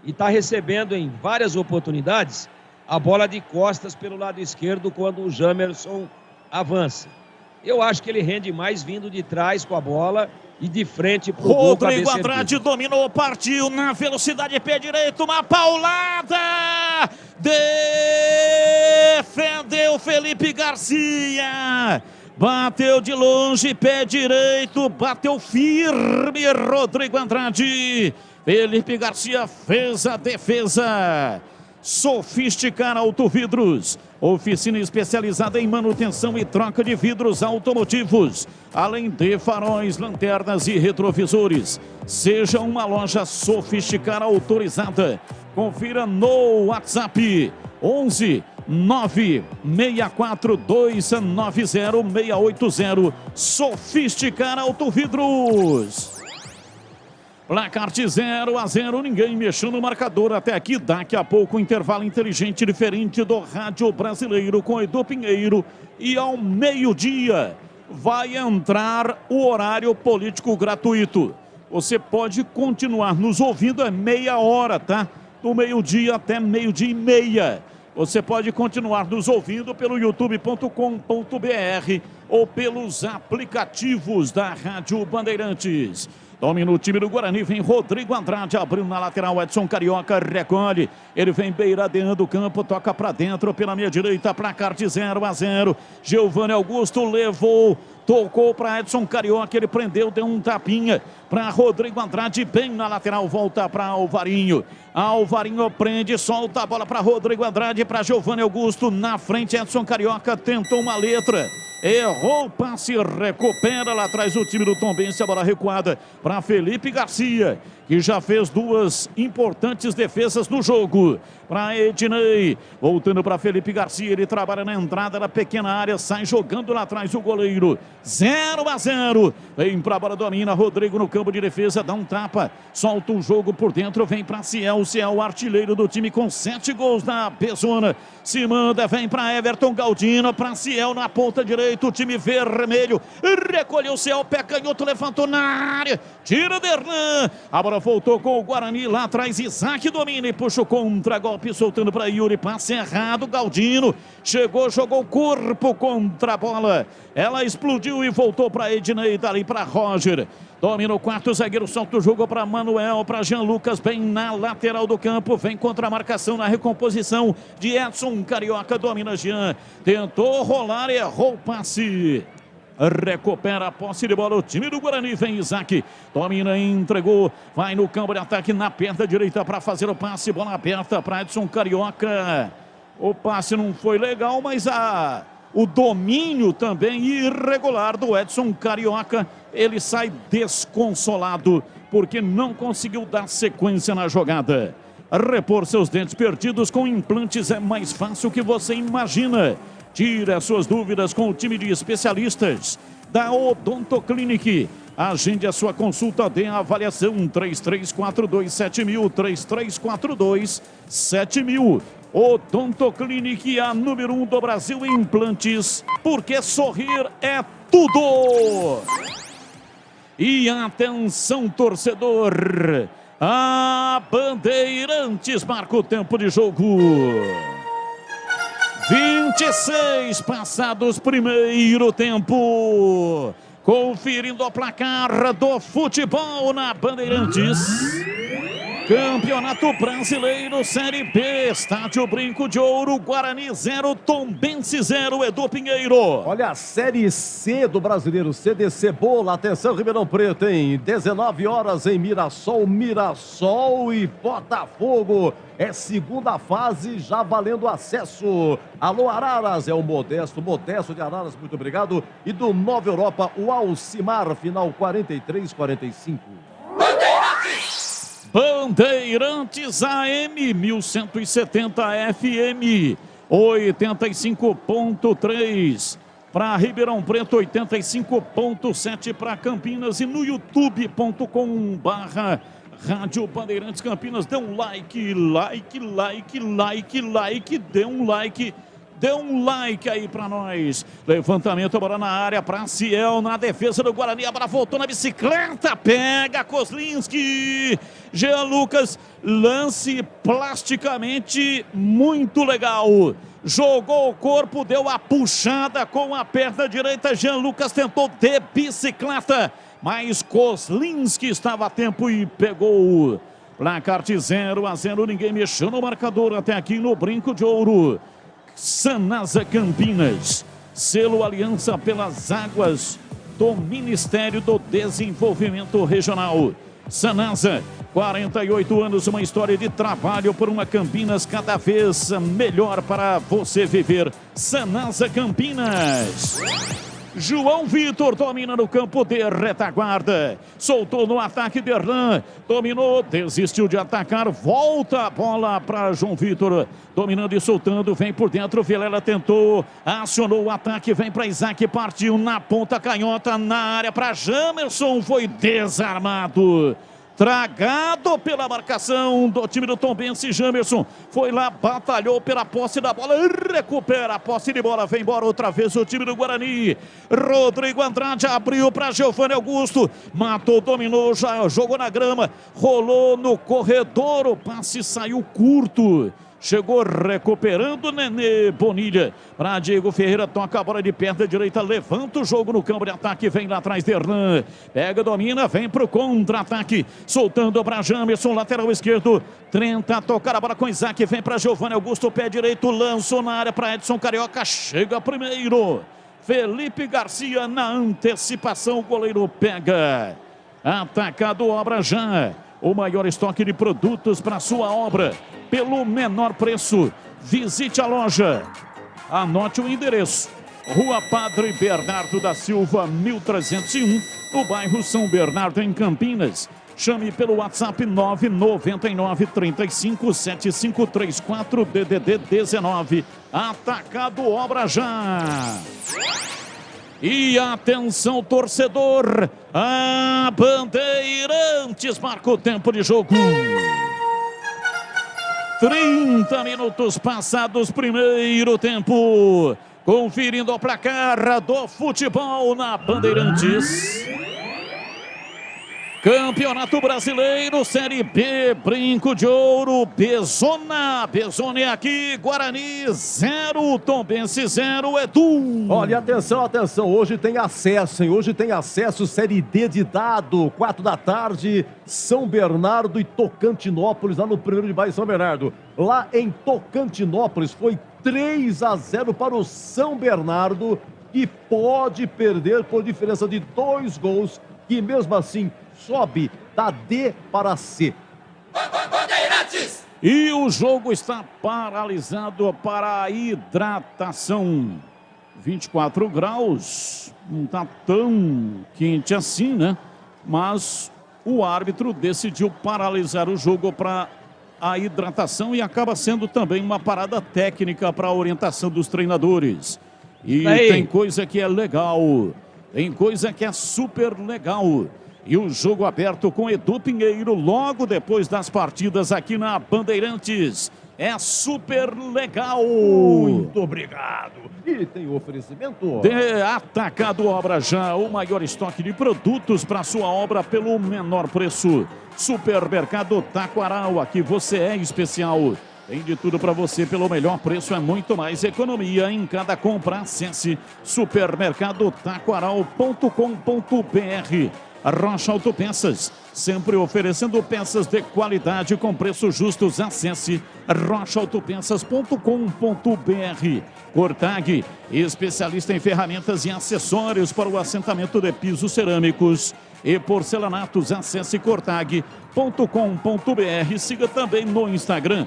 E está recebendo em várias oportunidades a bola de costas pelo lado esquerdo quando o Jamerson avança. Eu acho que ele rende mais vindo de trás com a bola e de frente pro gol. Rodrigo Andrade dominou, partiu na velocidade, pé direito, uma paulada, defendeu Felipe Garcia, bateu de longe, pé direito, bateu firme Rodrigo Andrade, Felipe Garcia fez a defesa. Sofisticar Autovidros, oficina especializada em manutenção e troca de vidros automotivos, além de faróis, lanternas e retrovisores. Seja uma loja Sofisticar autorizada. Confira no WhatsApp 11 964-290-680. Sofisticar Autovidros. Placar de 0-0, ninguém mexeu no marcador até aqui. Daqui a pouco, intervalo inteligente diferente do Rádio Brasileiro com Edu Pinheiro. E ao meio-dia vai entrar o horário político gratuito. Você pode continuar nos ouvindo, é meia hora, tá? Do meio-dia até meio-dia e meia. Você pode continuar nos ouvindo pelo youtube.com.br ou pelos aplicativos da Rádio Bandeirantes. Domina o time do Guarani, vem Rodrigo Andrade, abriu na lateral, Edson Carioca recolhe, ele vem beiradeando do campo, toca para dentro, pela meia direita, placar de 0-0, Giovanni Augusto levou, tocou para Edson Carioca, ele prendeu, deu um tapinha para Rodrigo Andrade, bem na lateral, volta para Alvarinho. Alvarinho prende, solta a bola para Rodrigo Andrade, para Giovanni Augusto, na frente Edson Carioca, tentou uma letra, errou o passe, recupera lá atrás o time do Tombense, a bola recuada para Felipe Garcia, que já fez duas importantes defesas no jogo. Para Ednei, voltando para Felipe Garcia, ele trabalha na entrada da pequena área, sai jogando lá atrás o goleiro. 0-0, vem para a bola, domina Rodrigo no campo de defesa, dá um tapa, solta o jogo por dentro, vem para Ciel, Ciel artilheiro do time com 7 gols na Pezona, se manda, vem para Everton Galdino, para Ciel na ponta direita, o time vermelho, recolheu o Ciel, pé canhoto, levantou na área, tira Derlan, a bola voltou com o Guarani, lá atrás Isaac domina e puxa o contra-golpe, soltando para Yuri, passe errado, Galdino, chegou, jogou o corpo contra a bola, ela explodiu e voltou para Ednei, dali para Roger, domina o quarto zagueiro, solta o jogo para Manuel, para Jean Lucas, bem na lateral do campo, vem contra a marcação na recomposição de Edson Carioca, domina Jean, tentou rolar, errou o passe. Recupera a posse de bola o time do Guarani, vem Isaac, domina, entregou, vai no campo de ataque na perna direita para fazer o passe, bola aberta para Edson Carioca, o passe não foi legal, mas o domínio também irregular do Edson Carioca, ele sai desconsolado porque não conseguiu dar sequência na jogada. Repor seus dentes perdidos com implantes é mais fácil que você imagina. Tire as suas dúvidas com o time de especialistas da Odontoclinic. Agende a sua consulta, dê a avaliação 3342-7000, 3342-7000. Odontoclinic, a número 1 do Brasil em implantes, porque sorrir é tudo. E atenção, torcedor, a Bandeirantes marca o tempo de jogo. 26 passados primeiro tempo. Conferindo o placar do futebol na Bandeirantes. Campeonato Brasileiro Série B, Estádio Brinco de Ouro, Guarani 0, Tombense 0, Edu Pinheiro. Olha a Série C do Brasileiro, CDC Bola, atenção Ribeirão Preto, hein? 19 horas em Mirassol e Botafogo. É segunda fase, já valendo acesso. Alô Araras, é o Modesto de Araras, muito obrigado. E do Nova Europa, o Alcimar, final 43-45. Bandeirantes AM 1170 FM 85.3 para Ribeirão Preto, 85.7 para Campinas e no youtube.com/Rádio Bandeirantes Campinas. Dê um like, dê um like aí pra nós. Levantamento, a bola na área pra Ciel, na defesa do Guarani, a bola voltou na bicicleta, pega Kozlinski, Jean Lucas, lance plasticamente muito legal, jogou o corpo, deu a puxada com a perna direita, Jean Lucas tentou de bicicleta, mas Kozlinski estava a tempo e pegou. Placar de 0-0, ninguém mexeu no marcador até aqui no Brinco de Ouro. Sanasa Campinas, selo Aliança pelas Águas do Ministério do Desenvolvimento Regional. Sanasa, 48 anos, uma história de trabalho por uma Campinas cada vez melhor para você viver. Sanasa Campinas. João Vitor domina no campo de retaguarda. Soltou no ataque Derlan. Dominou, desistiu de atacar. Volta a bola para João Vitor. Dominando e soltando. Vem por dentro. Vilela tentou. Acionou o ataque. Vem para Isaac. Partiu na ponta canhota. Na área para Jamerson. Foi desarmado. Tragado pela marcação do time do Tombense. Jamerson foi lá, batalhou pela posse da bola, recupera a posse de bola, vem embora outra vez o time do Guarani. Rodrigo Andrade abriu para Giovanni Augusto, matou, dominou, já jogou na grama, rolou no corredor, o passe saiu curto. Chegou recuperando Nenê Bonilha. Para Diego Ferreira, toca a bola de perna direita, levanta o jogo no campo de ataque, vem lá atrás Derlan. Pega, domina, vem para o contra-ataque. Soltando para Jamerson, lateral esquerdo. Tenta tocar a bola com Isaac, vem para Giovanni Augusto, pé direito, lançou na área para Edson Carioca. Chega primeiro. Felipe Garcia na antecipação, o goleiro pega. Atacado Obra já. O maior estoque de produtos para sua obra pelo menor preço. Visite a loja. Anote o endereço. Rua Padre Bernardo da Silva, 1301, no bairro São Bernardo, em Campinas. Chame pelo WhatsApp 999 35 7534 DDD 19. Atacado Obra já. E atenção, torcedor, a Bandeirantes marca o tempo de jogo. 30 minutos passados, primeiro tempo. Conferindo o placar do futebol na Bandeirantes. Campeonato Brasileiro, Série B, Brinco de Ouro, Bezona é aqui, Guarani 0, Tombense 0, Edu. Olha, atenção, hoje tem acesso, hein? Hoje tem acesso, Série D de dado, 4 da tarde, São Bernardo e Tocantinópolis, lá no primeiro de bairro São Bernardo. Lá em Tocantinópolis foi 3-0 para o São Bernardo, que pode perder por diferença de 2 gols, que mesmo assim sobe da D para C. E o jogo está paralisado para a hidratação. 24 graus, não está tão quente assim, né? Mas o árbitro decidiu paralisar o jogo para a hidratação e acaba sendo também uma parada técnica para a orientação dos treinadores. E tem coisa que é legal, tem coisa que é super legal. E o jogo aberto com Edu Pinheiro logo depois das partidas aqui na Bandeirantes. É super legal. Muito obrigado. E tem oferecimento de Atacado Obra já, o maior estoque de produtos para sua obra pelo menor preço. Supermercado Taquaral, aqui você é especial. Tem de tudo para você pelo melhor preço, é muito mais economia em cada compra. Acesse supermercadotaquaral.com.br. Rocha Autopeças, sempre oferecendo peças de qualidade com preços justos. Acesse rochaautopeças.com.br. Cortag, especialista em ferramentas e acessórios para o assentamento de pisos cerâmicos e porcelanatos. Acesse cortag.com.br. Siga também no Instagram,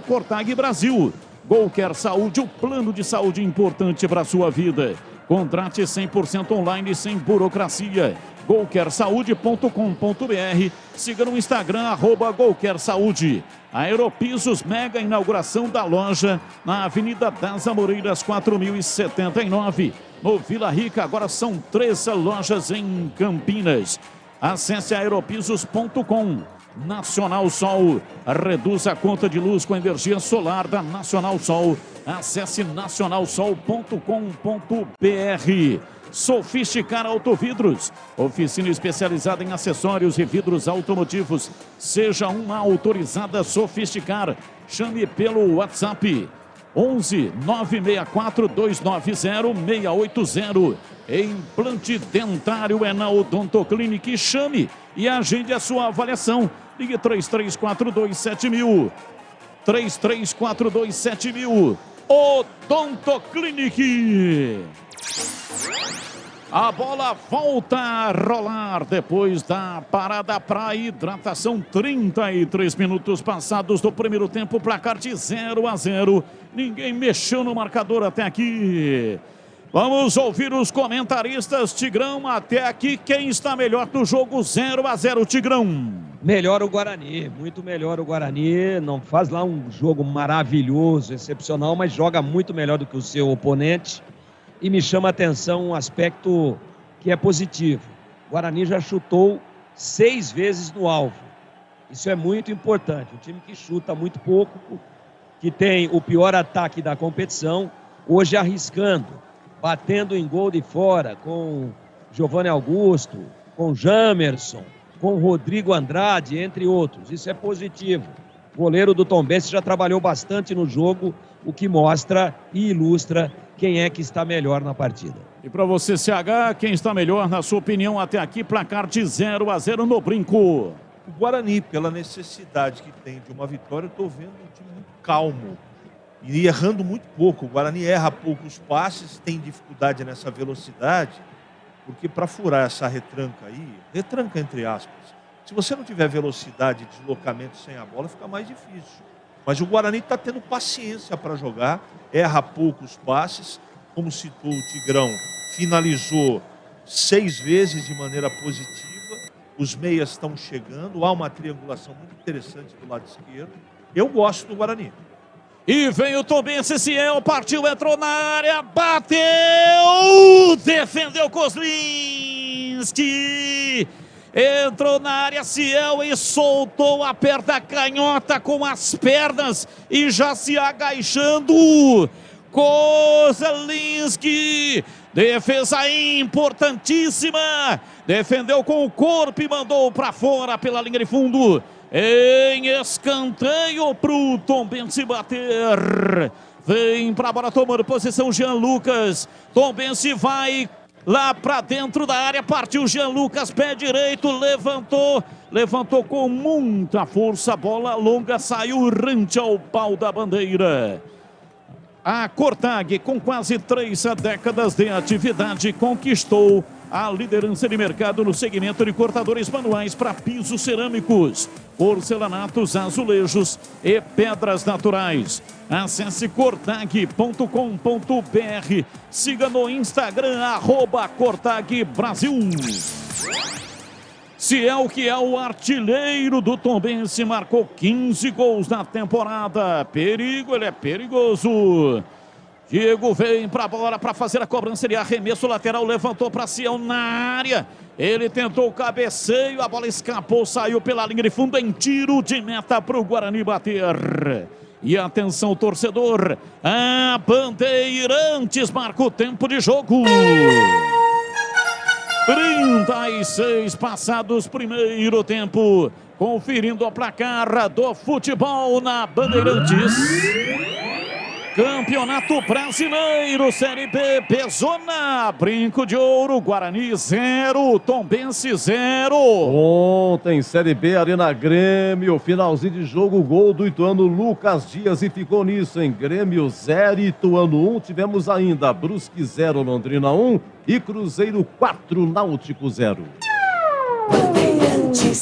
@Cortag Brasil. Golker Saúde, o plano de saúde importante para a sua vida. Contrate 100% online, sem burocracia. golkersaude.com.br. Siga no Instagram, @golkersaúde. Aeropisos, mega inauguração da loja na Avenida das Amoreiras, 4079. No Vila Rica, agora são 3 lojas em Campinas. Acesse aeropisos.com. Nacional Sol, reduz a conta de luz com energia solar da Nacional Sol. Acesse nacionalsol.com.br. Sofisticar Autovidros, oficina especializada em acessórios e vidros automotivos. Seja uma autorizada Sofisticar. Chame pelo WhatsApp 11 964 290 680. Implante dentário é na Odontoclinic. Chame e agende a sua avaliação. Ligue 33427000. 33427000. Odontoclinic. A bola volta a rolar depois da parada para hidratação. 33 minutos passados do primeiro tempo, placar de 0-0. Ninguém mexeu no marcador até aqui. Vamos ouvir os comentaristas. Tigrão, até aqui, quem está melhor no jogo 0-0, Tigrão? Melhor o Guarani, muito melhor o Guarani. Não faz lá um jogo maravilhoso, excepcional, mas joga muito melhor do que o seu oponente. E me chama a atenção um aspecto que é positivo. O Guarani já chutou 6 vezes no alvo. Isso é muito importante. Um time que chuta muito pouco, que tem o pior ataque da competição, hoje arriscando, batendo em gol de fora com Giovanni Augusto, com Jamerson, com Rodrigo Andrade, entre outros. Isso é positivo. O goleiro do Tombense já trabalhou bastante no jogo, o que mostra e ilustra quem é que está melhor na partida. E para você, CH, quem está melhor, na sua opinião, até aqui, placar de 0-0 no Brinco? O Guarani, pela necessidade que tem de uma vitória, eu estou vendo um time muito calmo e errando muito pouco. O Guarani erra poucos passes, tem dificuldade nessa velocidade, porque para furar essa retranca aí, retranca entre aspas, se você não tiver velocidade de deslocamento sem a bola, fica mais difícil. Mas o Guarani está tendo paciência para jogar, erra poucos passes, como citou o Tigrão, finalizou 6 vezes de maneira positiva, os meias estão chegando, há uma triangulação muito interessante do lado esquerdo. Eu gosto do Guarani. E vem o Tombense, Ciel, partiu, entrou na área, bateu, defendeu Kozlinski, entrou na área, Ciel, e soltou a perna canhota com as pernas e já se agachando, Kozlinski, defesa importantíssima, defendeu com o corpo e mandou para fora pela linha de fundo. Em escanteio para o Tombense bater. Vem para a bola tomando posição Jean Lucas. Tombense vai lá para dentro da área. Partiu Jean Lucas, pé direito, levantou com muita força. Bola longa, saiu rente ao pau da bandeira. A Cortag, com quase 3 décadas de atividade, conquistou a liderança de mercado no segmento de cortadores manuais para pisos cerâmicos, porcelanatos, azulejos e pedras naturais. Acesse cortag.com.br. Siga no Instagram, @CortagBrasil. Ciel, que é o artilheiro do Tombense, marcou 15 gols na temporada. Perigo, ele é perigoso. Diego vem para a bola para fazer a cobrança de arremesso lateral, levantou para Ciel na área. Ele tentou o cabeceio, a bola escapou, saiu pela linha de fundo em tiro de meta para o Guarani bater. E atenção, torcedor, a Bandeirantes marca o tempo de jogo. 36 passados, primeiro tempo. Conferindo o placar do futebol na Bandeirantes. Campeonato Brasileiro, Série B, Bezona, Brinco de Ouro, Guarani 0, Tombense 0. Ontem, Série B, Arena Grêmio, finalzinho de jogo, gol do ituano Lucas Dias e ficou nisso, em Grêmio 0, Ituano 1, tivemos ainda Brusque 0, Londrina 1 e Cruzeiro 4, Náutico 0.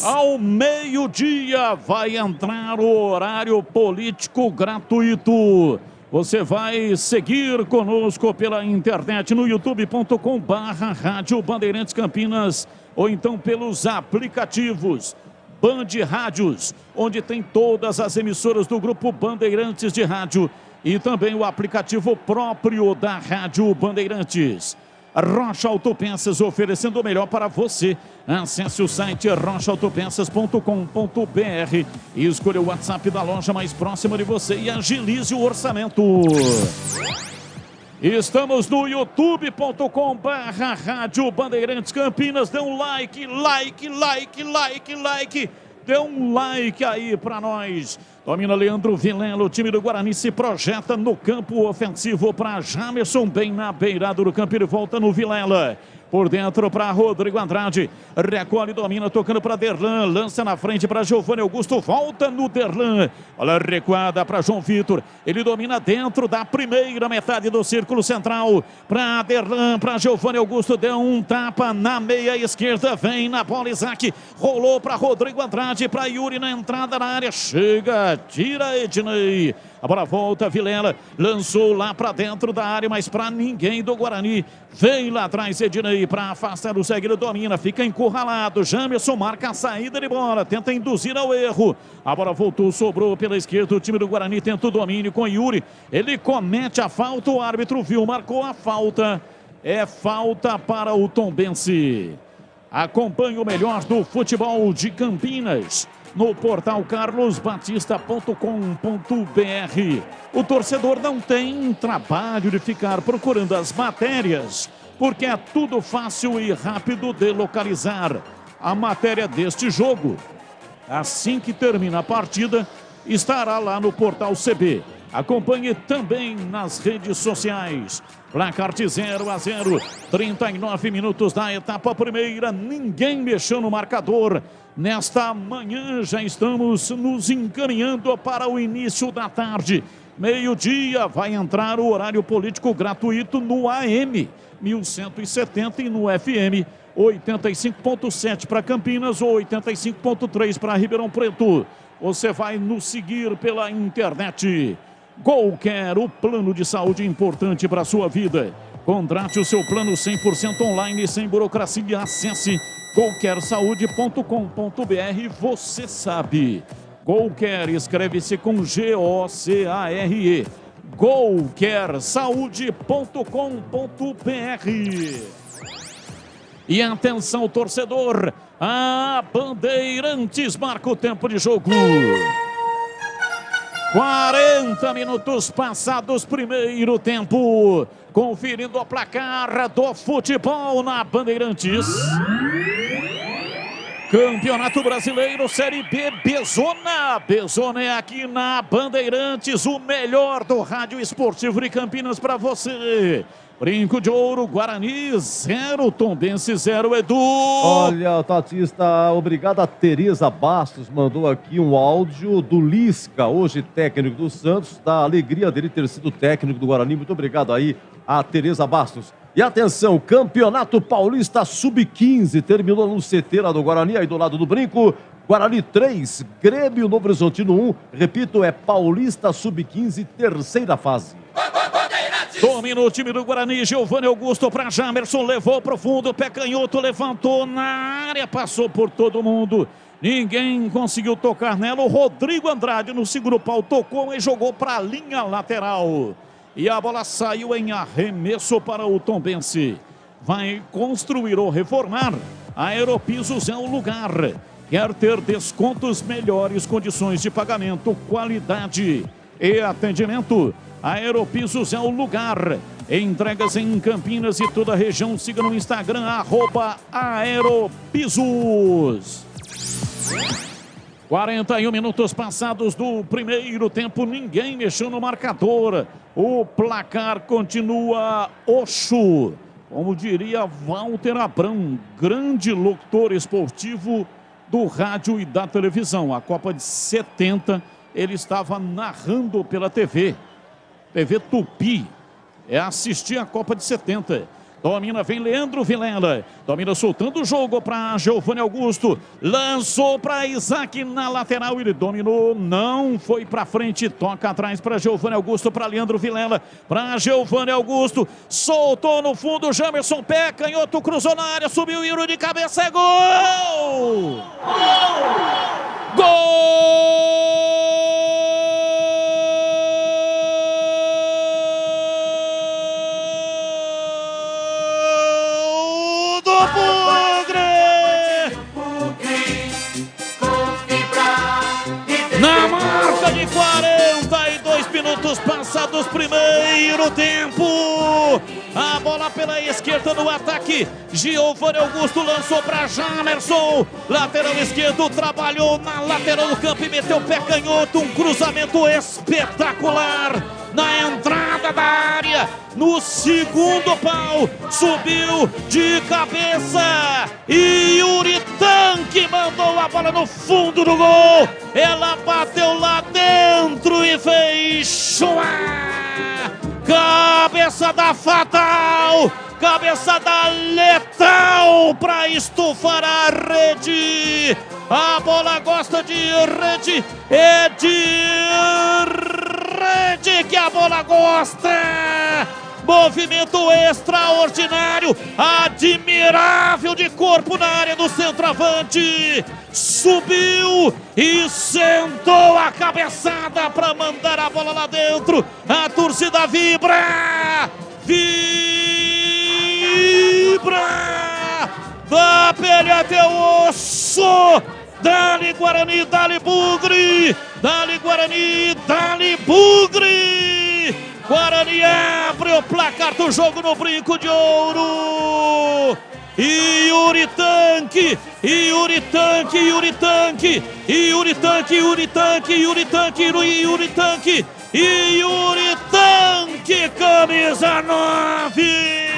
Ao meio-dia vai entrar o horário político gratuito. Você vai seguir conosco pela internet no youtube.com/Rádio Bandeirantes Campinas ou então pelos aplicativos Band Rádios, onde tem todas as emissoras do Grupo Bandeirantes de Rádio e também o aplicativo próprio da Rádio Bandeirantes. Rocha Autopeças, oferecendo o melhor para você. Acesse o site rochaautopeças.com.br e escolha o WhatsApp da loja mais próxima de você e agilize o orçamento. Estamos no youtube.com/Rádio Bandeirantes Campinas. Dê um like. Dê um like aí para nós. Domina Leandro Vilela, o time do Guarani se projeta no campo ofensivo para Jamerson, bem na beirada do campo, ele volta no Vilela. Por dentro para Rodrigo Andrade, recolhe, domina, tocando para Derlan, lança na frente para Giovanni Augusto, volta no Derlan, olha a recuada para João Vitor, ele domina dentro da primeira metade do círculo central, para Derlan, para Giovanni Augusto, deu um tapa na meia esquerda, vem na bola Isaac, rolou para Rodrigo Andrade, para Yuri na entrada na área, chega, tira Ednei, A bola volta, Vilela lançou lá para dentro da área, mas para ninguém do Guarani. Vem lá atrás, Ednei, para afastar o zagueiro, domina, fica encurralado. Jamerson marca a saída de bola, tenta induzir ao erro. A bola voltou, sobrou pela esquerda, o time do Guarani tenta o domínio com Yuri. Ele comete a falta, o árbitro viu, marcou a falta. É falta para o Tombense. Acompanhe o melhor do futebol de Campinas no portal carlosbatista.com.br. O torcedor não tem trabalho de ficar procurando as matérias, porque é tudo fácil e rápido de localizar. A matéria deste jogo, assim que termina a partida, estará lá no portal CB. Acompanhe também nas redes sociais. Placar de 0-0, 39 minutos da etapa primeira, ninguém mexeu no marcador. Nesta manhã já estamos nos encaminhando para o início da tarde. Meio-dia vai entrar o horário político gratuito no AM 1170 e no FM 85.7 para Campinas ou 85.3 para Ribeirão Preto. Você vai nos seguir pela internet. Golcare, o plano de saúde importante para a sua vida. Contrate o seu plano 100% online, sem burocracia. Acesse golcaresaude.com.br. Você sabe. Golcare escreve-se com G-O-C-A-R-E. golcaresaude.com.br. E atenção, torcedor. A Bandeirantes marca o tempo de jogo. 40 minutos passados, primeiro tempo. Conferindo o placar do futebol na Bandeirantes. Campeonato Brasileiro, Série B, Bezona. Bezona é aqui na Bandeirantes, o melhor do rádio esportivo de Campinas para você. Brinco de Ouro, Guarani 0, Tombense 0, Edu. Olha, Tatista, obrigado a Tereza Bastos, mandou aqui um áudio do Lisca, hoje técnico do Santos, da alegria dele ter sido técnico do Guarani. Muito obrigado aí a Tereza Bastos. E atenção, Campeonato Paulista Sub-15, terminou no CT lá do Guarani, aí do lado do Brinco. Guarani 3, Grêmio Novo Horizontino 1, repito, é Paulista Sub-15, terceira fase. Domina o time do Guarani, Giovanni Augusto para Jamerson, levou para o fundo, pé canhoto, levantou na área, passou por todo mundo. Ninguém conseguiu tocar nela, o Rodrigo Andrade no segundo pau tocou e jogou para a linha lateral. E a bola saiu em arremesso para o Tombense. Vai construir ou reformar, Aeropisos é o lugar. Quer ter descontos, melhores condições de pagamento, qualidade e atendimento? Aeropisos é o lugar. Entregas em Campinas e toda a região. Siga no Instagram, @Aeropisos. 41 minutos passados do primeiro tempo. Ninguém mexeu no marcador. O placar continua Oxo. Como diria Walter Abrão, grande locutor esportivo do rádio e da televisão. A Copa de 70, ele estava narrando pela TV Tupi, assistir a Copa de 70. Domina, vem Leandro Vilela, domina soltando o jogo para Giovanni Augusto, lançou para Isaac na lateral, ele dominou, não foi para frente, toca atrás para Giovanni Augusto, para Leandro Vilela, para Giovanni Augusto, soltou no fundo, Jamerson, pé canhoto, cruzou na área, subiu Yuri de cabeça, é gol! Gol! Na marca de 42 minutos passados, primeiro tempo. A bola pela esquerda no ataque. Giovanni Augusto lançou para Jamerson. Lateral esquerdo, trabalhou na lateral do campo e meteu o pé canhoto. Um cruzamento espetacular na entrada da área, no segundo pau, subiu de cabeça e Yuri Tanque mandou a bola no fundo do gol, ela bateu lá dentro e fez chuá! Cabeçada fatal, cabeçada letal para estufar a rede. A bola gosta de rede, é de rede. que a bola gosta! Movimento extraordinário, admirável de corpo na área do centroavante. Subiu e sentou a cabeçada para mandar a bola lá dentro. A torcida vibra! Vibra! Da pele até o osso! Dali Guarani, dali Bugre! Dali Guarani, dali Bugre! Guarani abre o placar do jogo no Brinco de Ouro. Yuri Tanque, Yuri Tanque, Yuri Tanque, Yuri Tanque, Yuri Tanque, Yuri Tanque, Yuri Tanque, Yuri Tanque, camisa 9.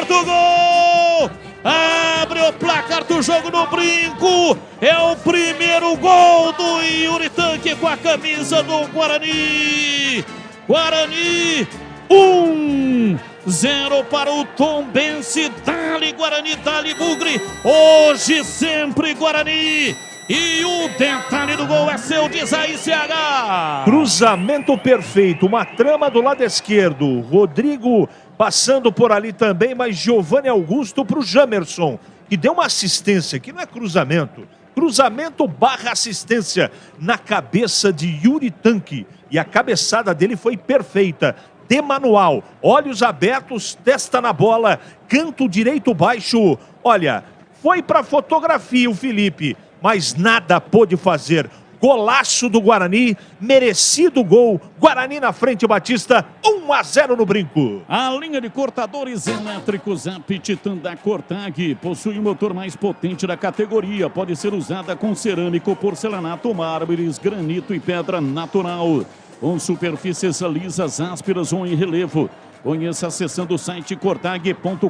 Do gol, abre o placar do jogo no Brinco, é o primeiro gol do Yuri Tanque com a camisa do Guarani. Guarani 1-0 para o Tombense. Dali Guarani, dali Bugre, hoje sempre Guarani. E o detalhe do gol é seu, diz aí, CH. Cruzamento perfeito, uma trama do lado esquerdo, Rodrigo passando por ali também, mas Giovanni Augusto para o Jamerson, que deu uma assistência, que não é cruzamento, cruzamento barra assistência na cabeça de Yuri Tanque, e a cabeçada dele foi perfeita, de manual, olhos abertos, testa na bola, canto direito baixo, olha, foi para fotografia o Felipe, mas nada pôde fazer. Golaço do Guarani, merecido gol, Guarani na frente, Batista, 1-0 no Brinco. A linha de cortadores elétricos Aptitã da Cortag possui o motor mais potente da categoria, pode ser usada com cerâmico, porcelanato, mármores, granito e pedra natural, com superfícies lisas, ásperas ou em relevo. Conheça acessando o site cortag.com.br.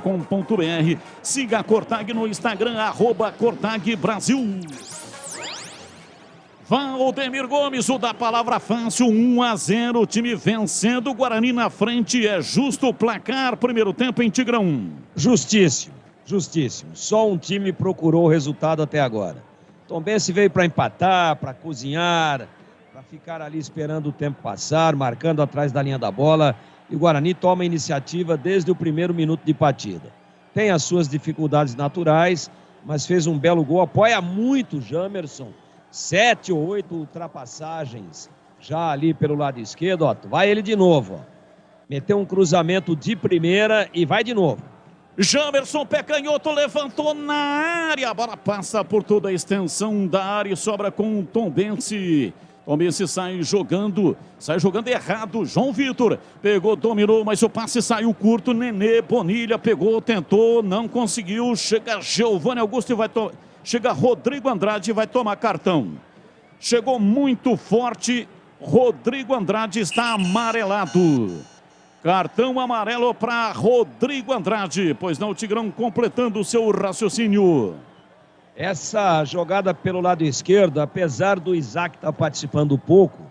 Siga a Cortag no Instagram, @CortagBrasil. Valdemir Gomes, o da palavra fácil, 1-0, o time vencendo, o Guarani na frente, é justo o placar, primeiro tempo em Tigrão. Justíssimo, justíssimo, só um time procurou o resultado até agora. Tombense veio para empatar, para cozinhar, para ficar ali esperando o tempo passar, marcando atrás da linha da bola, e o Guarani toma a iniciativa desde o primeiro minuto de partida. Tem as suas dificuldades naturais, mas fez um belo gol, apoia muito o Jamerson. 7 ou 8 ultrapassagens já ali pelo lado esquerdo, ó, vai ele de novo, ó. Meteu um cruzamento de primeira e vai de novo. Jamerson, pé canhoto, levantou na área, a bola passa por toda a extensão da área e sobra com o Tombense. Tombense sai jogando errado, João Vitor pegou, dominou, mas o passe saiu curto, Nenê Bonilha pegou, tentou, não conseguiu, chega Giovanni Augusto e vai chega Rodrigo Andrade e vai tomar cartão. Chegou muito forte, Rodrigo Andrade está amarelado. Cartão amarelo para Rodrigo Andrade, pois não, o Tigrão completando o seu raciocínio. Essa jogada pelo lado esquerdo, apesar do Isaac estar participando pouco,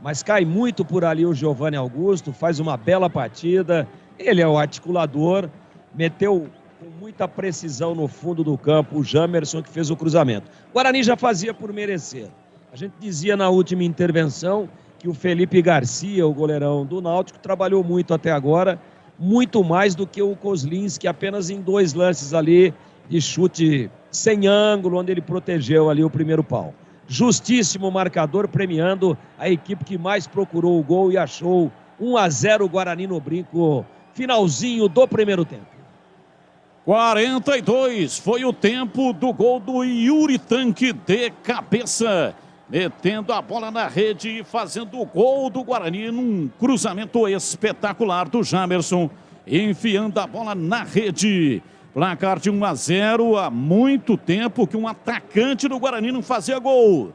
mas cai muito por ali o Giovanni Augusto, faz uma bela partida, ele é o articulador, meteu com muita precisão no fundo do campo o Jamerson, que fez o cruzamento. O Guarani já fazia por merecer. A gente dizia na última intervenção que o Felipe Garcia, o goleirão do Náutico, trabalhou muito até agora, muito mais do que o Kozlinski, apenas em 2 lances ali de chute sem ângulo, onde ele protegeu ali o primeiro pau. Justíssimo marcador, premiando a equipe que mais procurou o gol e achou 1-0 Guarani no Brinco, finalzinho do primeiro tempo. 42 foi o tempo do gol do Yuri Tanque de cabeça, metendo a bola na rede e fazendo o gol do Guarani num cruzamento espetacular do Jamerson, enfiando a bola na rede. Placar de 1-0, há muito tempo que um atacante do Guarani não fazia gol.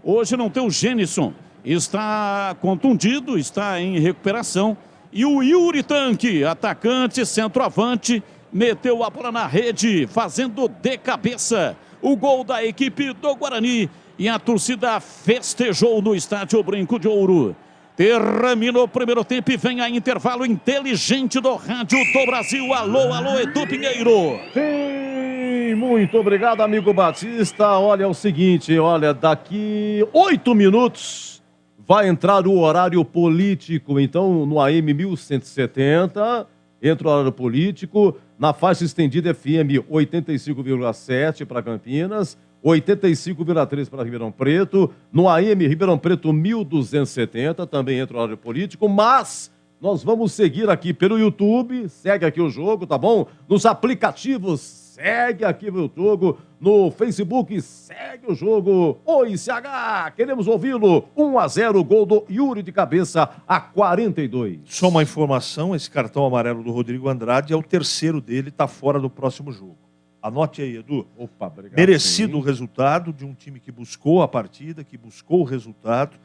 Hoje não tem o Gênison, está contundido, está em recuperação. E o Yuri Tanque, atacante, centroavante, meteu a bola na rede, fazendo de cabeça o gol da equipe do Guarani. E a torcida festejou no estádio Brinco de Ouro. Terminou o primeiro tempo e vem a intervalo inteligente do Rádio do Brasil. Alô, alô, Edu Pinheiro. Sim, muito obrigado, amigo Batista. Olha, é o seguinte, olha, daqui 8 minutos vai entrar o horário político. Então, no AM 1170, entra o horário político, na faixa estendida FM 85,7 para Campinas, 85,3 para Ribeirão Preto, no AM Ribeirão Preto 1270, também entra o horário político, mas nós vamos seguir aqui pelo YouTube, segue aqui o jogo, tá bom? Nos aplicativos, segue aqui o jogo, no Facebook, segue o jogo. Oi, CH, queremos ouvi-lo. 1-0, gol do Yuri de cabeça a 42. Só uma informação, esse cartão amarelo do Rodrigo Andrade é o terceiro dele, tá fora do próximo jogo. Anote aí, Edu. Opa, obrigado. Merecido o resultado de um time que buscou a partida, que buscou o resultado,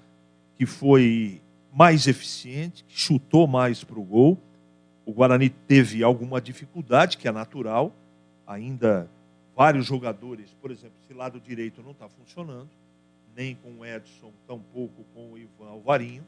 que foi mais eficiente, que chutou mais para o gol. O Guarani teve alguma dificuldade, que é natural. Ainda vários jogadores, por exemplo, esse lado direito não está funcionando, nem com o Edson, tampouco com o Ivan Alvarinho.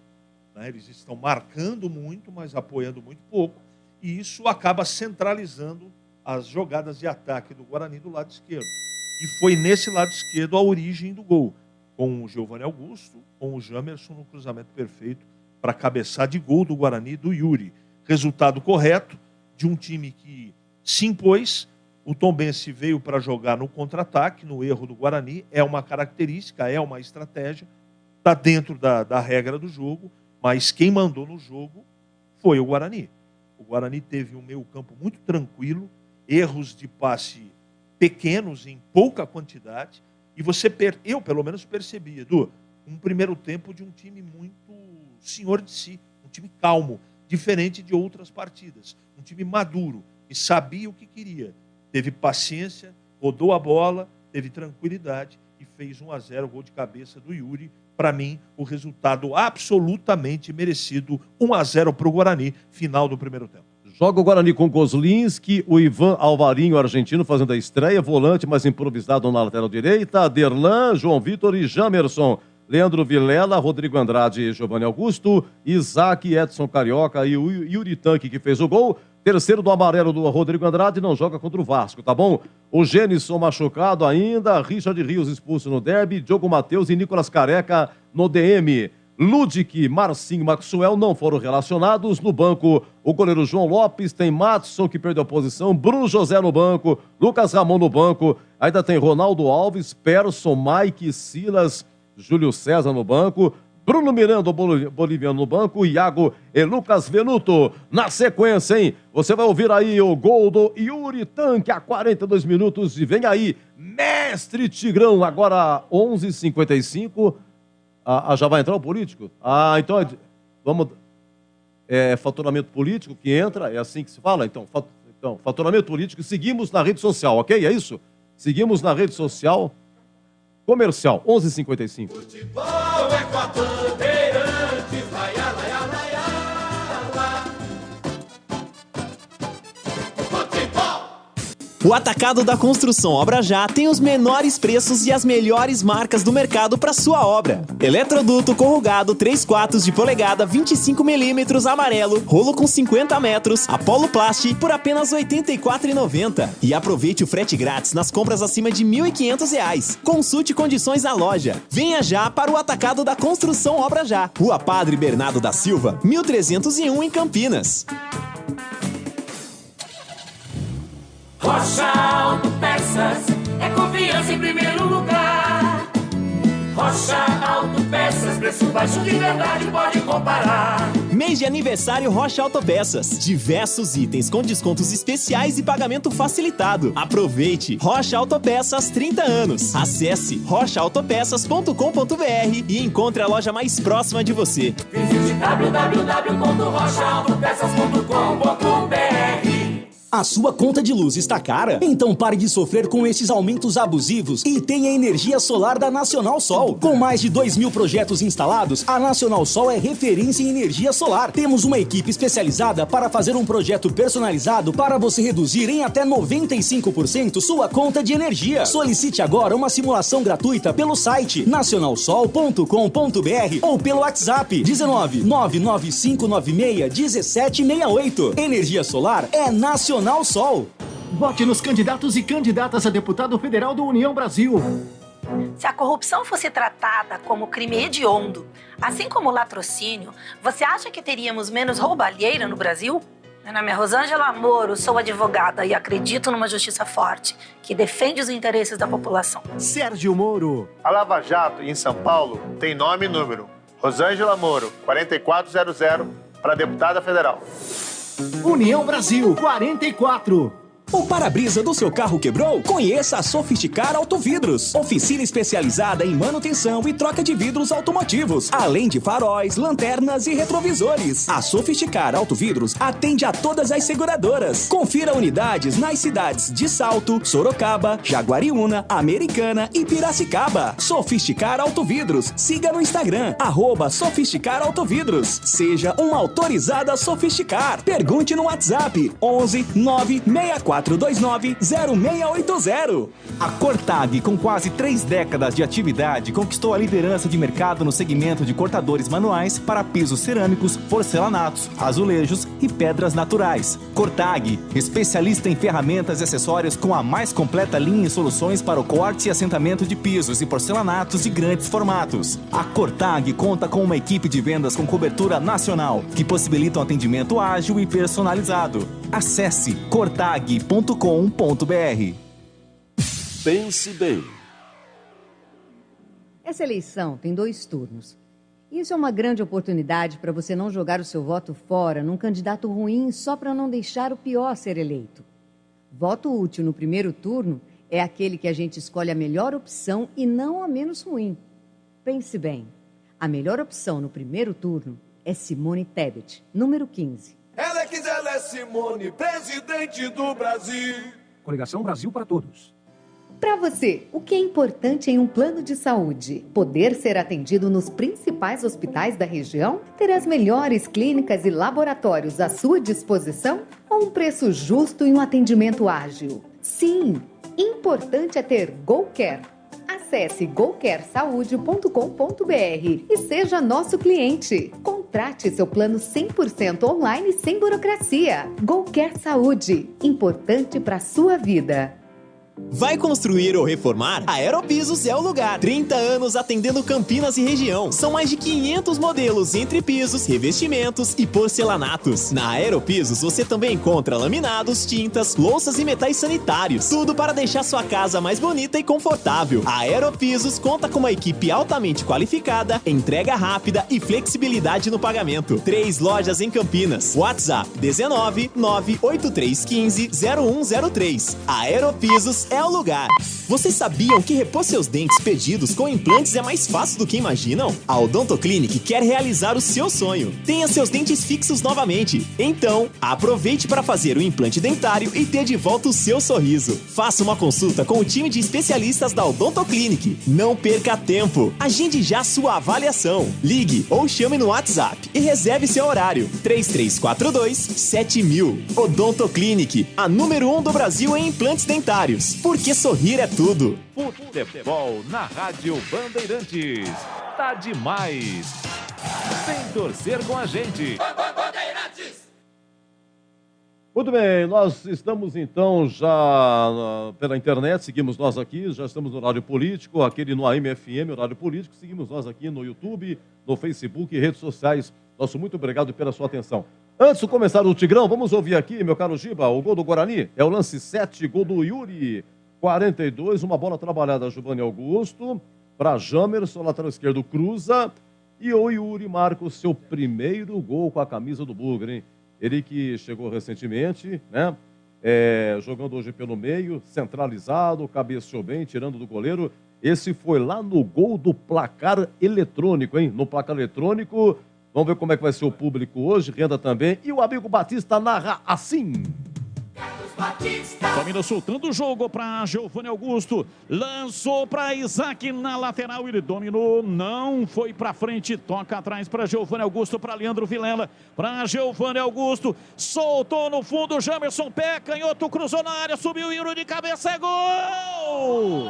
Né? Eles estão marcando muito, mas apoiando muito pouco. E isso acaba centralizando as jogadas de ataque do Guarani do lado esquerdo. E foi nesse lado esquerdo a origem do gol, com o Giovanni Augusto, com o Jamerson no cruzamento perfeito para cabeçar de gol do Guarani, do Yuri. Resultado correto de um time que se impôs. O Tombense veio para jogar no contra-ataque, no erro do Guarani. É uma característica, é uma estratégia, está dentro da regra do jogo, mas quem mandou no jogo foi o Guarani. O Guarani teve um meio-campo muito tranquilo, erros de passe pequenos, em pouca quantidade, e eu pelo menos percebi, Edu, um primeiro tempo de um time muito senhor de si, um time calmo, diferente de outras partidas, um time maduro, que sabia o que queria, teve paciência, rodou a bola, teve tranquilidade e fez 1-0, gol de cabeça do Yuri. Para mim, o resultado absolutamente merecido, 1-0 para o Guarani, final do primeiro tempo. Joga o Guarani com Kozlinski, o Ivan Alvarinho, argentino, fazendo a estreia, volante mais improvisado na lateral direita, Derlan, João Vitor e Jamerson, Leandro Vilela, Rodrigo Andrade e Giovanni Augusto, Isaac, Edson Carioca e o Yuri Tanque, que fez o gol. Terceiro do amarelo do Rodrigo Andrade, não joga contra o Vasco, tá bom? O Gênison machucado ainda, Richard Rios expulso no derby, Diogo Matheus e Nicolas Careca no DM. Ludic, Marcinho, Maxwell não foram relacionados. No banco, o goleiro João Lopes, tem Matson, que perdeu a posição, Bruno José no banco, Lucas Ramon no banco, ainda tem Ronaldo Alves, Persson, Mike, Silas, Júlio César no banco, Bruno Miranda, boliviano no banco, Iago e Lucas Venuto. Na sequência, hein? Você vai ouvir aí o gol do Yuri Tanque a 42 minutos e vem aí, Mestre Tigrão, agora 11h55. Já vai entrar o político? Então, vamos... faturamento político que entra, é assim que se fala? Então, faturamento político, seguimos na rede social, ok? É isso? Seguimos na rede social comercial, 11h55. Futebol é com a Bandeirantes, laia, laia, laia, laia. Futebol! O Atacado da Construção Obra Já tem os menores preços e as melhores marcas do mercado para sua obra. Eletroduto corrugado 3/4 de polegada 25mm amarelo, rolo com 50 metros, Apollo Plast por apenas R$ 84,90. E aproveite o frete grátis nas compras acima de R$ 1.500. Consulte condições na loja. Venha já para o Atacado da Construção Obra Já. Rua Padre Bernardo da Silva, 1301 em Campinas. Rocha Autopeças é confiança em primeiro lugar. Rocha Autopeças, preço baixo de verdade, pode comparar. Mês de aniversário Rocha Autopeças. Diversos itens com descontos especiais e pagamento facilitado. Aproveite! Rocha Autopeças 30 anos. Acesse rochaautopeças.com.br e encontre a loja mais próxima de você. Visite www.rochaautopeças.com.br. A sua conta de luz está cara? Então pare de sofrer com esses aumentos abusivos e tenha energia solar da Nacional Sol. Com mais de 2.000 projetos instalados, a Nacional Sol é referência em energia solar. Temos uma equipe especializada para fazer um projeto personalizado para você reduzir em até 95% sua conta de energia. Solicite agora uma simulação gratuita pelo site nacionalsol.com.br ou pelo WhatsApp 19 99596 1768. Energia solar é Nacional Sol. Vote nos candidatos e candidatas a deputado federal do União Brasil. Se a corrupção fosse tratada como crime hediondo, assim como o latrocínio, você acha que teríamos menos roubalheira no Brasil? Meu nome é Rosângela Moro, sou advogada e acredito numa justiça forte, que defende os interesses da população. Sérgio Moro. A Lava Jato, em São Paulo, tem nome e número. Rosângela Moro, 4400, para deputada federal. União Brasil, 44. O para-brisa do seu carro quebrou? Conheça a Sofisticar Autovidros. Oficina especializada em manutenção e troca de vidros automotivos, além de faróis, lanternas e retrovisores. A Sofisticar Autovidros atende a todas as seguradoras. Confira unidades nas cidades de Salto, Sorocaba, Jaguariúna, Americana e Piracicaba. Sofisticar Autovidros. Siga no Instagram, @Sofisticar Autovidros. Seja uma autorizada Sofisticar. Pergunte no WhatsApp 11 964 429-0680. A Cortag, com quase 3 décadas de atividade, conquistou a liderança de mercado no segmento de cortadores manuais para pisos cerâmicos, porcelanatos, azulejos e pedras naturais. Cortag, especialista em ferramentas e acessórios com a mais completa linha e soluções para o corte e assentamento de pisos e porcelanatos de grandes formatos. A Cortag conta com uma equipe de vendas com cobertura nacional, que possibilita um atendimento ágil e personalizado. Acesse cortag.com.br. Pense bem. Essa eleição tem 2 turnos. Isso é uma grande oportunidade para você não jogar o seu voto fora num candidato ruim só para não deixar o pior ser eleito. Voto útil no primeiro turno é aquele que a gente escolhe a melhor opção e não a menos ruim. Pense bem. A melhor opção no primeiro turno é Simone Tebet, número 15. Ela é Simone, presidente do Brasil. Coligação Brasil para Todos. Para você, o que é importante em um plano de saúde? Poder ser atendido nos principais hospitais da região? Ter as melhores clínicas e laboratórios à sua disposição? Ou um preço justo e um atendimento ágil? Sim, importante é ter GoCare. Acesse gocaresaude.com.br e seja nosso cliente. Contrate seu plano 100% online sem burocracia. GoCare Saúde, importante para a sua vida. Vai construir ou reformar? A Aeropisos é o lugar. 30 anos atendendo Campinas e região. São mais de 500 modelos entre pisos, revestimentos e porcelanatos. Na Aeropisos você também encontra laminados, tintas, louças e metais sanitários. Tudo para deixar sua casa mais bonita e confortável. A Aeropisos conta com uma equipe altamente qualificada, entrega rápida e flexibilidade no pagamento. 3 lojas em Campinas. WhatsApp 19 98315 0103. A Aeropisos é o lugar. Vocês sabiam que repor seus dentes perdidos com implantes é mais fácil do que imaginam? A Odontoclinic quer realizar o seu sonho. Tenha seus dentes fixos novamente. Então, aproveite para fazer o implante dentário e ter de volta o seu sorriso. Faça uma consulta com o time de especialistas da Odontoclinic. Não perca tempo. Agende já sua avaliação. Ligue ou chame no WhatsApp e reserve seu horário. 3342-7000. Odontoclinic, a número 1 do Brasil em implantes dentários. Porque sorrir é tudo. Futebol na Rádio Bandeirantes. Tá demais. Vem torcer com a gente. Muito bem, nós estamos então já pela internet, seguimos nós aqui, já estamos no Horário Político, aquele no AM FM, Horário Político, seguimos nós aqui no YouTube, no Facebook e redes sociais. Nosso muito obrigado pela sua atenção. Antes de começar o Tigrão, vamos ouvir aqui, meu caro Giba, o gol do Guarani, é o lance 7, gol do Yuri, 42, uma bola trabalhada, Giovanni Augusto, para Jamerson, lateral esquerdo, cruza, e o Yuri marca o seu primeiro gol com a camisa do Bugre, hein? Ele que chegou recentemente, né? Jogando hoje pelo meio, centralizado, cabeceou bem, tirando do goleiro. Esse foi lá no gol do placar eletrônico, hein? No placar eletrônico. Vamos ver como é que vai ser o público hoje, renda também. E o amigo Batista narra assim. Carlos Família soltando o jogo para Giovanni Augusto. Lançou para Isaac na lateral. Ele dominou, não foi para frente. Toca atrás para Giovanni Augusto, para Leandro Vilela. Para Giovanni Augusto. Soltou no fundo. Jamerson, pé, canhoto, cruzou na área. Subiu o Yuri de cabeça. É gol!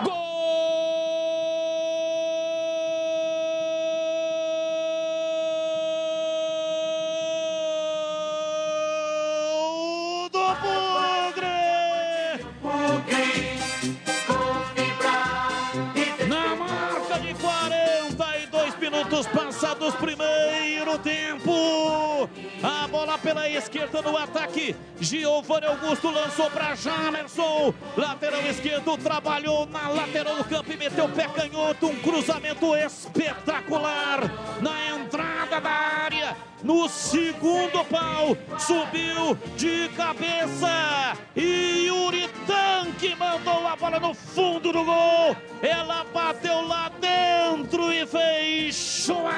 Gol! Passados primeiro tempo, a bola pela esquerda no ataque, Giovanni Augusto lançou para Jamerson, lateral esquerdo, trabalhou na lateral do campo e meteu o pé canhoto, um cruzamento espetacular na entrada da área, no segundo pau, subiu de cabeça e Yuri Tanque mandou a bola no fundo do gol, ela bateu lá dentro e fez chua!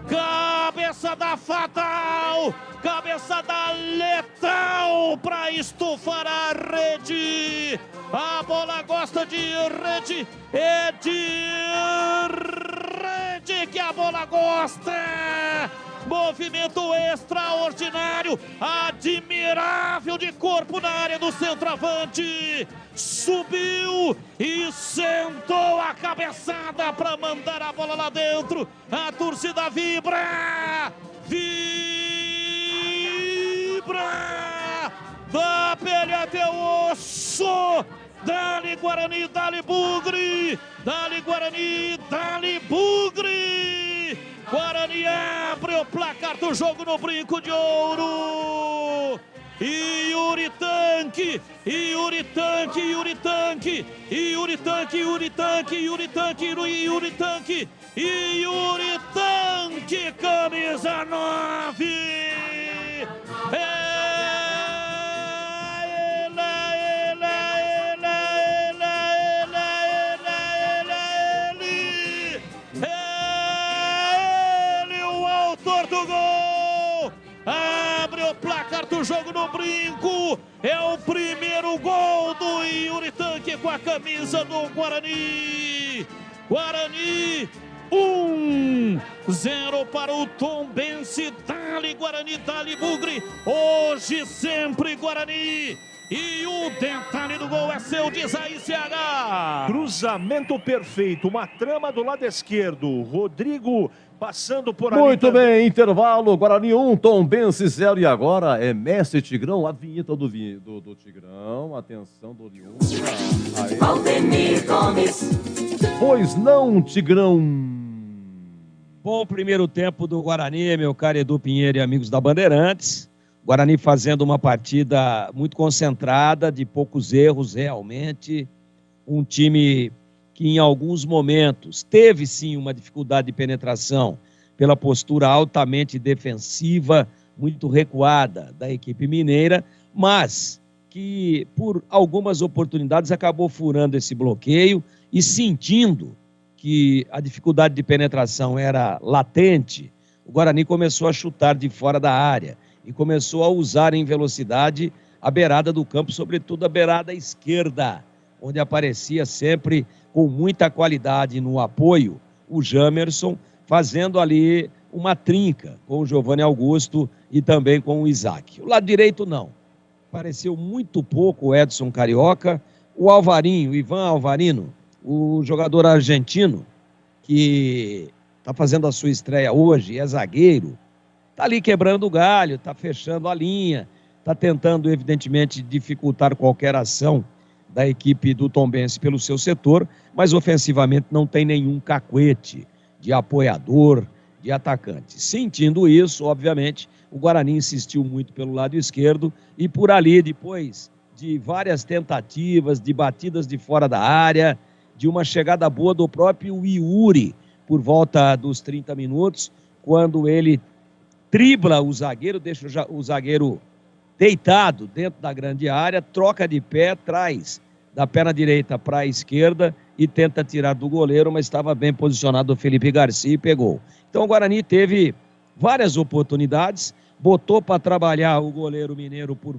Cabeça da fatal, cabeça da letal para estufar a rede. A bola gosta de rede, é de rede que a bola gosta. Movimento extraordinário, admirável de corpo na área do centroavante. Subiu e sentou a cabeçada para mandar a bola lá dentro. A torcida vibra, vibra, da pele até o osso. Dali Guarani, dali Bugre, dali Guarani, dali Bugre. Guarani abre o placar do jogo no Brinco de Ouro. E Yuri Tanque, Yuri Tanque, Yuri Tanque, Yuri Tanque, Yuri Tanque, Yuri Tanque, Yuri Tanque, Yuri Tanque, camisa 9. Do jogo no Brinco, é o primeiro gol do Yuri Tanque com a camisa do Guarani. Guarani 1-0 para o Tombense. Dali Guarani, dali Bugre, hoje sempre Guarani. E o detalhe do gol é seu, diz aí CH. Cruzamento perfeito, uma trama do lado esquerdo, Rodrigo passando por ali. Muito bem, intervalo, Guarani 1, Tombense 0. E agora é Mestre Tigrão, a vinheta do Tigrão. Atenção, do Orion. Valdemir Gomes. Pois não, Tigrão. Bom primeiro tempo do Guarani, meu caro Edu Pinheiro e amigos da Bandeirantes. Guarani fazendo uma partida muito concentrada, de poucos erros realmente. Um time que em alguns momentos teve sim uma dificuldade de penetração pela postura altamente defensiva, muito recuada da equipe mineira, mas que por algumas oportunidades acabou furando esse bloqueio e sentindo que a dificuldade de penetração era latente, o Guarani começou a chutar de fora da área e começou a usar em velocidade a beirada do campo, sobretudo a beirada esquerda, onde aparecia sempre com muita qualidade no apoio o Jamerson, fazendo ali uma trinca com o Giovanni Augusto e também com o Isaac. O lado direito não, apareceu muito pouco o Edson Carioca, o Alvarinho, o Ivan Alvarino, o jogador argentino, que está fazendo a sua estreia hoje, é zagueiro, está ali quebrando o galho, está fechando a linha, está tentando, evidentemente, dificultar qualquer ação da equipe do Tombense pelo seu setor, mas ofensivamente não tem nenhum cacuete de apoiador, de atacante. Sentindo isso, obviamente, o Guarani insistiu muito pelo lado esquerdo e por ali, depois de várias tentativas, de batidas de fora da área, de uma chegada boa do próprio Yuri, por volta dos 30 minutos, quando ele dribla o zagueiro, deixa o zagueiro deitado dentro da grande área, troca de pé, traz da perna direita para a esquerda e tenta tirar do goleiro, mas estava bem posicionado o Felipe Garcia e pegou. Então o Guarani teve várias oportunidades, botou para trabalhar o goleiro mineiro por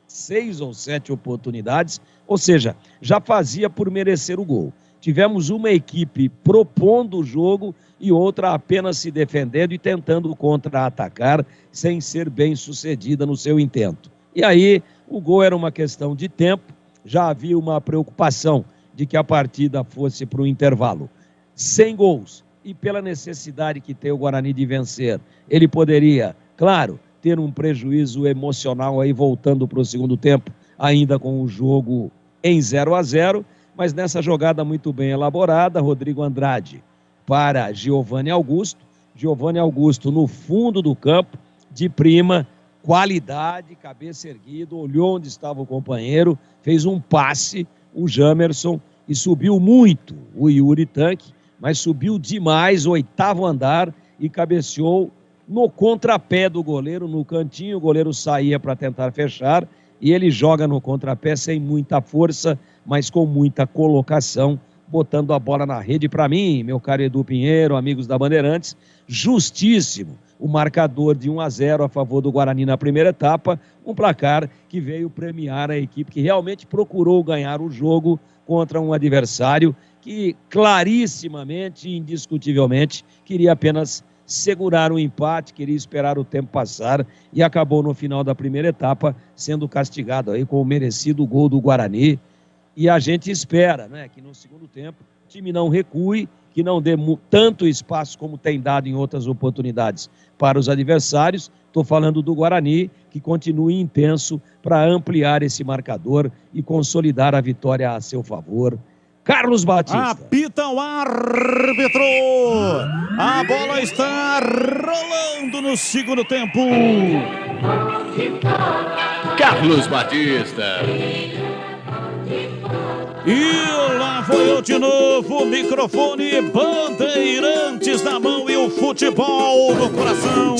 6 ou 7 oportunidades, ou seja, já fazia por merecer o gol. Tivemos uma equipe propondo o jogo e outra apenas se defendendo e tentando contra-atacar sem ser bem sucedida no seu intento. E aí, o gol era uma questão de tempo, já havia uma preocupação de que a partida fosse para o intervalo. Sem gols e pela necessidade que tem o Guarani de vencer, ele poderia, claro, ter um prejuízo emocional aí voltando para o segundo tempo, ainda com o jogo em 0-0, mas nessa jogada muito bem elaborada, Rodrigo Andrade para Giovanni Augusto, Giovanni Augusto no fundo do campo, de prima, qualidade, cabeça erguida, olhou onde estava o companheiro, fez um passe, o Jamerson, e subiu muito o Yuri Tanque, mas subiu demais, 8º andar, e cabeceou no contrapé do goleiro, no cantinho, o goleiro saía para tentar fechar, e ele joga no contrapé sem muita força, mas com muita colocação, botando a bola na rede. Para mim, meu caro Edu Pinheiro, amigos da Bandeirantes, justíssimo o marcador de 1-0 a favor do Guarani na primeira etapa, um placar que veio premiar a equipe que realmente procurou ganhar o jogo contra um adversário que clarissimamente, indiscutivelmente, queria apenas segurar o empate, queria esperar o tempo passar e acabou no final da primeira etapa sendo castigado aí com o merecido gol do Guarani. E a gente espera, né, que no segundo tempo o time não recue, que não dê tanto espaço como tem dado em outras oportunidades para os adversários. Estou falando do Guarani, que continue intenso para ampliar esse marcador e consolidar a vitória a seu favor. Carlos Batista. Apita o árbitro. A bola está rolando no segundo tempo. Carlos Batista. E lá foi eu de novo, microfone, Bandeirantes na mão e o futebol no coração.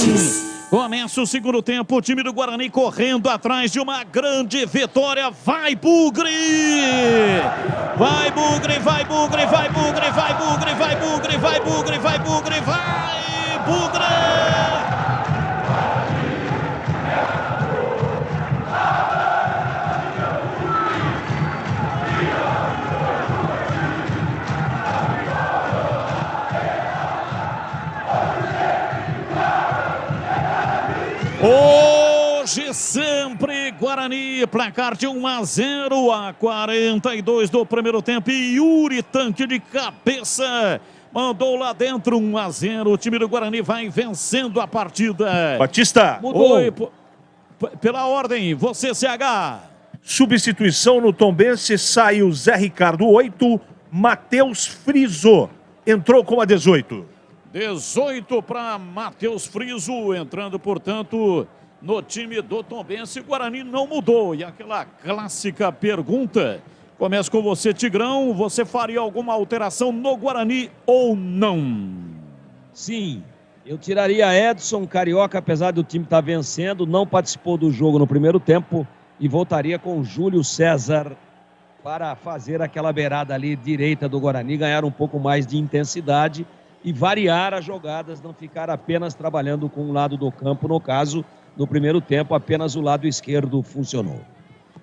Começa o segundo tempo, o time do Guarani correndo atrás de uma grande vitória. Vai, Bugre! Vai, Bugre, vai, Bugre, vai, Bugre, vai, Bugre, vai, Bugre, vai, Bugre, vai, Bugre, vai, Bugre! Hoje sempre Guarani, placar de 1-0 a 42 do primeiro tempo. E Yuri Tanque de cabeça mandou lá dentro 1-0. O time do Guarani vai vencendo a partida. Batista. Oi, pela ordem, você CH. Substituição no Tombense, sai o Zé Ricardo 8, Matheus Friso entrou com a 18. 18 para Matheus Friso, entrando, portanto, no time do Tombense. O Guarani não mudou. E aquela clássica pergunta, começa com você, Tigrão, você faria alguma alteração no Guarani ou não? Sim, eu tiraria Edson Carioca, apesar do time estar vencendo, não participou do jogo no primeiro tempo, e voltaria com Júlio César para fazer aquela beirada ali direita do Guarani, ganhar um pouco mais de intensidade e variar as jogadas, não ficar apenas trabalhando com um lado do campo. No caso, no primeiro tempo, apenas o lado esquerdo funcionou.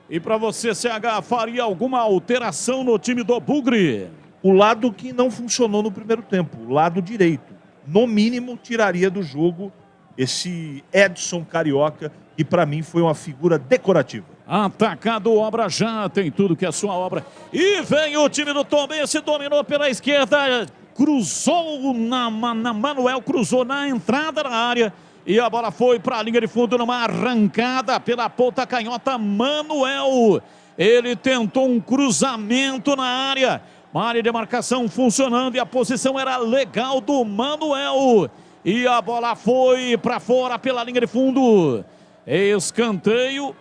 E para você, CH, faria alguma alteração no time do Bugre? O lado que não funcionou no primeiro tempo, o lado direito. No mínimo, tiraria do jogo esse Edson Carioca, que para mim foi uma figura decorativa. Atacado, obra já, tem tudo que é sua obra. E vem o time do Tombense, dominou pela esquerda, cruzou Manuel cruzou na entrada da área e a bola foi para a linha de fundo numa arrancada pela ponta canhota. Manuel, ele tentou um cruzamento na área, uma área de marcação funcionando e a posição era legal do Manuel e a bola foi para fora pela linha de fundo. Escanteio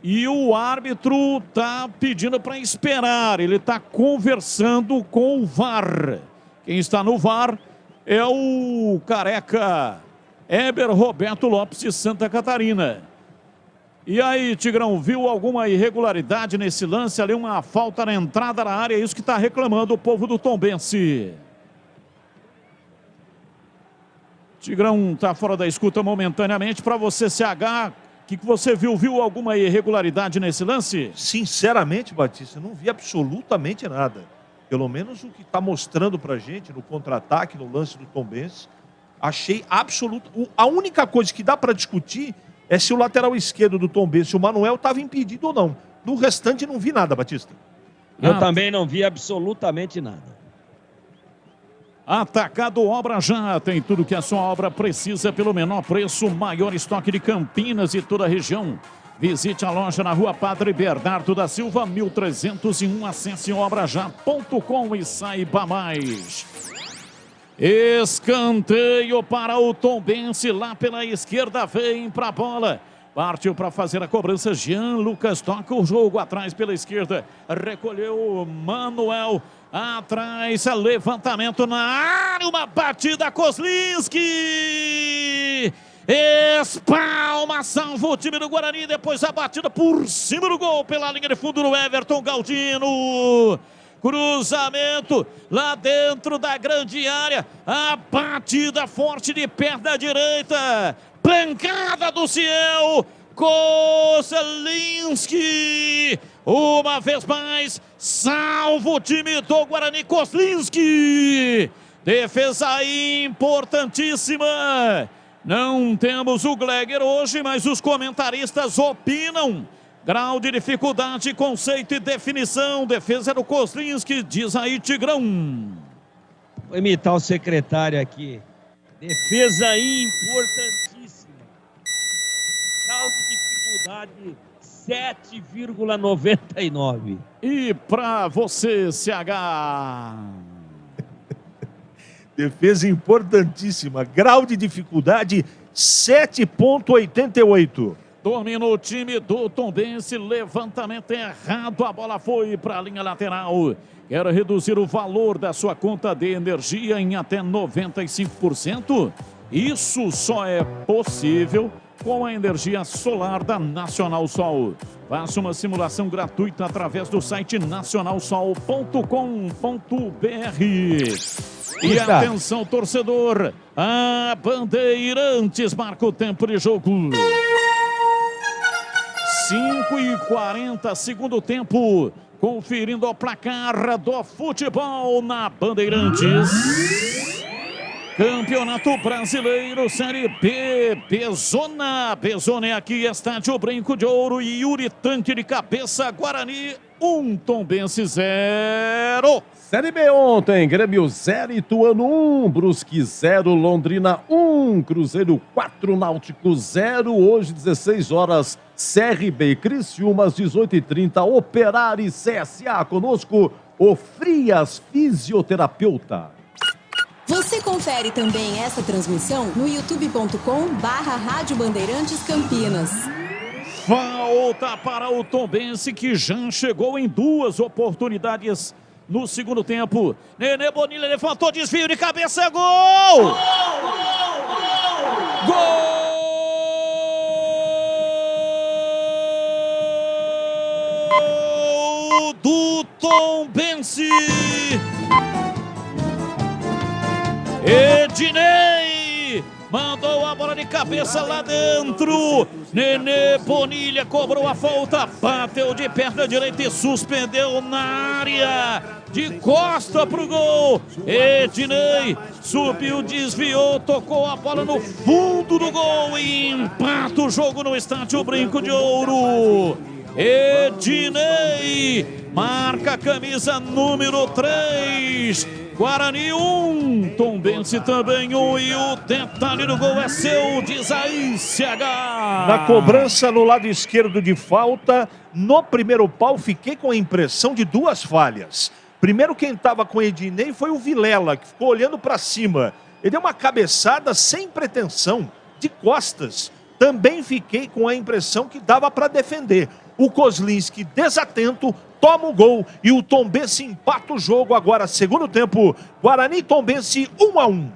e o árbitro tá pedindo para esperar, ele tá conversando com o VAR. Quem está no VAR é o careca Heber Roberto Lopes de Santa Catarina. E aí, Tigrão, viu alguma irregularidade nesse lance ali? Uma falta na entrada da área, é isso que está reclamando o povo do Tombense. Tigrão tá fora da escuta momentaneamente. Para você, CH, o que você viu? Viu alguma irregularidade nesse lance? Sinceramente, Batista, não vi absolutamente nada. Pelo menos o que está mostrando pra gente no contra-ataque, no lance do Tombense, achei absoluto. A única coisa que dá para discutir é se o lateral esquerdo do Tombense, o Manuel, estava impedido ou não. No restante, não vi nada, Batista. Eu também não vi absolutamente nada. Atacado Obra Já, tem tudo que a sua obra precisa pelo menor preço, maior estoque de Campinas e toda a região. Visite a loja na Rua Padre Bernardo da Silva, 1301, acesse obrajá.com e saiba mais. Escanteio para o Tombense, lá pela esquerda, vem para a bola. Partiu para fazer a cobrança, Jean Lucas toca o jogo atrás pela esquerda, recolheu Manuel, atrás, levantamento na área, uma batida, Kozlinski, espalma, salva o time do Guarani, depois a batida por cima do gol, pela linha de fundo do Everton Galdino. Cruzamento lá dentro da grande área, a batida forte de perna direita, pancada do Ciel, Kozlinski, uma vez mais, salva o time do Guarani, Kozlinski, defesa importantíssima. Não temos o Gleger hoje, mas os comentaristas opinam. Grau de dificuldade, conceito e definição. Defesa do Kozlinski, diz aí Tigrão. Vou imitar o secretário aqui. Defesa importantíssima. Grau de dificuldade 7,99. E pra você, CH? Defesa importantíssima. Grau de dificuldade 7,88. Domina o time do Tombense, levantamento errado, a bola foi para a linha lateral. Quer reduzir o valor da sua conta de energia em até 95%? Isso só é possível com a energia solar da Nacional Sol. Faça uma simulação gratuita através do site nacionalsol.com.br. E atenção, torcedor, a Bandeirantes marca o tempo de jogo. 5:40, segundo tempo, conferindo o placar do futebol na Bandeirantes. Campeonato Brasileiro, Série B, Bezona é aqui, Estádio Brinco de Ouro e Yuri Tanque de cabeça, Guarani 1, Tombense 0. Série B ontem, Grêmio 0, Ituano 1, Brusque 0, Londrina 1, Cruzeiro 4, Náutico 0, hoje 16 horas, CRB e Criciúma às 18h30, Operário e CSA, conosco o Frias Fisioterapeuta. Você confere também essa transmissão no youtube.com/Rádio Bandeirantes Campinas. Falta para o Tombense, que já chegou em 2 oportunidades no segundo tempo. Nenê Bonilha levantou, desvio de cabeça, gol! Gol do Tombense! Ednei mandou a bola de cabeça lá dentro. Nenê Bonilha cobrou a falta, bateu de perna direita e suspendeu na área, de costa pro gol. Ednei subiu, desviou, tocou a bola no fundo do gol e empata o jogo no Estádio Brinco de Ouro. Ednei marca a camisa número 3. Guarani 1, Tombense também 1, e o detalhe do gol é seu, diz aí, CH. Na cobrança no lado esquerdo de falta, no primeiro pau, fiquei com a impressão de 2 falhas. Primeiro, quem estava com Ednei foi o Vilela, que ficou olhando para cima. Ele deu uma cabeçada sem pretensão, de costas. Também fiquei com a impressão que dava para defender. O Kozlinski, desatento, toma o gol e o Tombense empata o jogo. Agora, segundo tempo, Guarani e Tombense 1-1.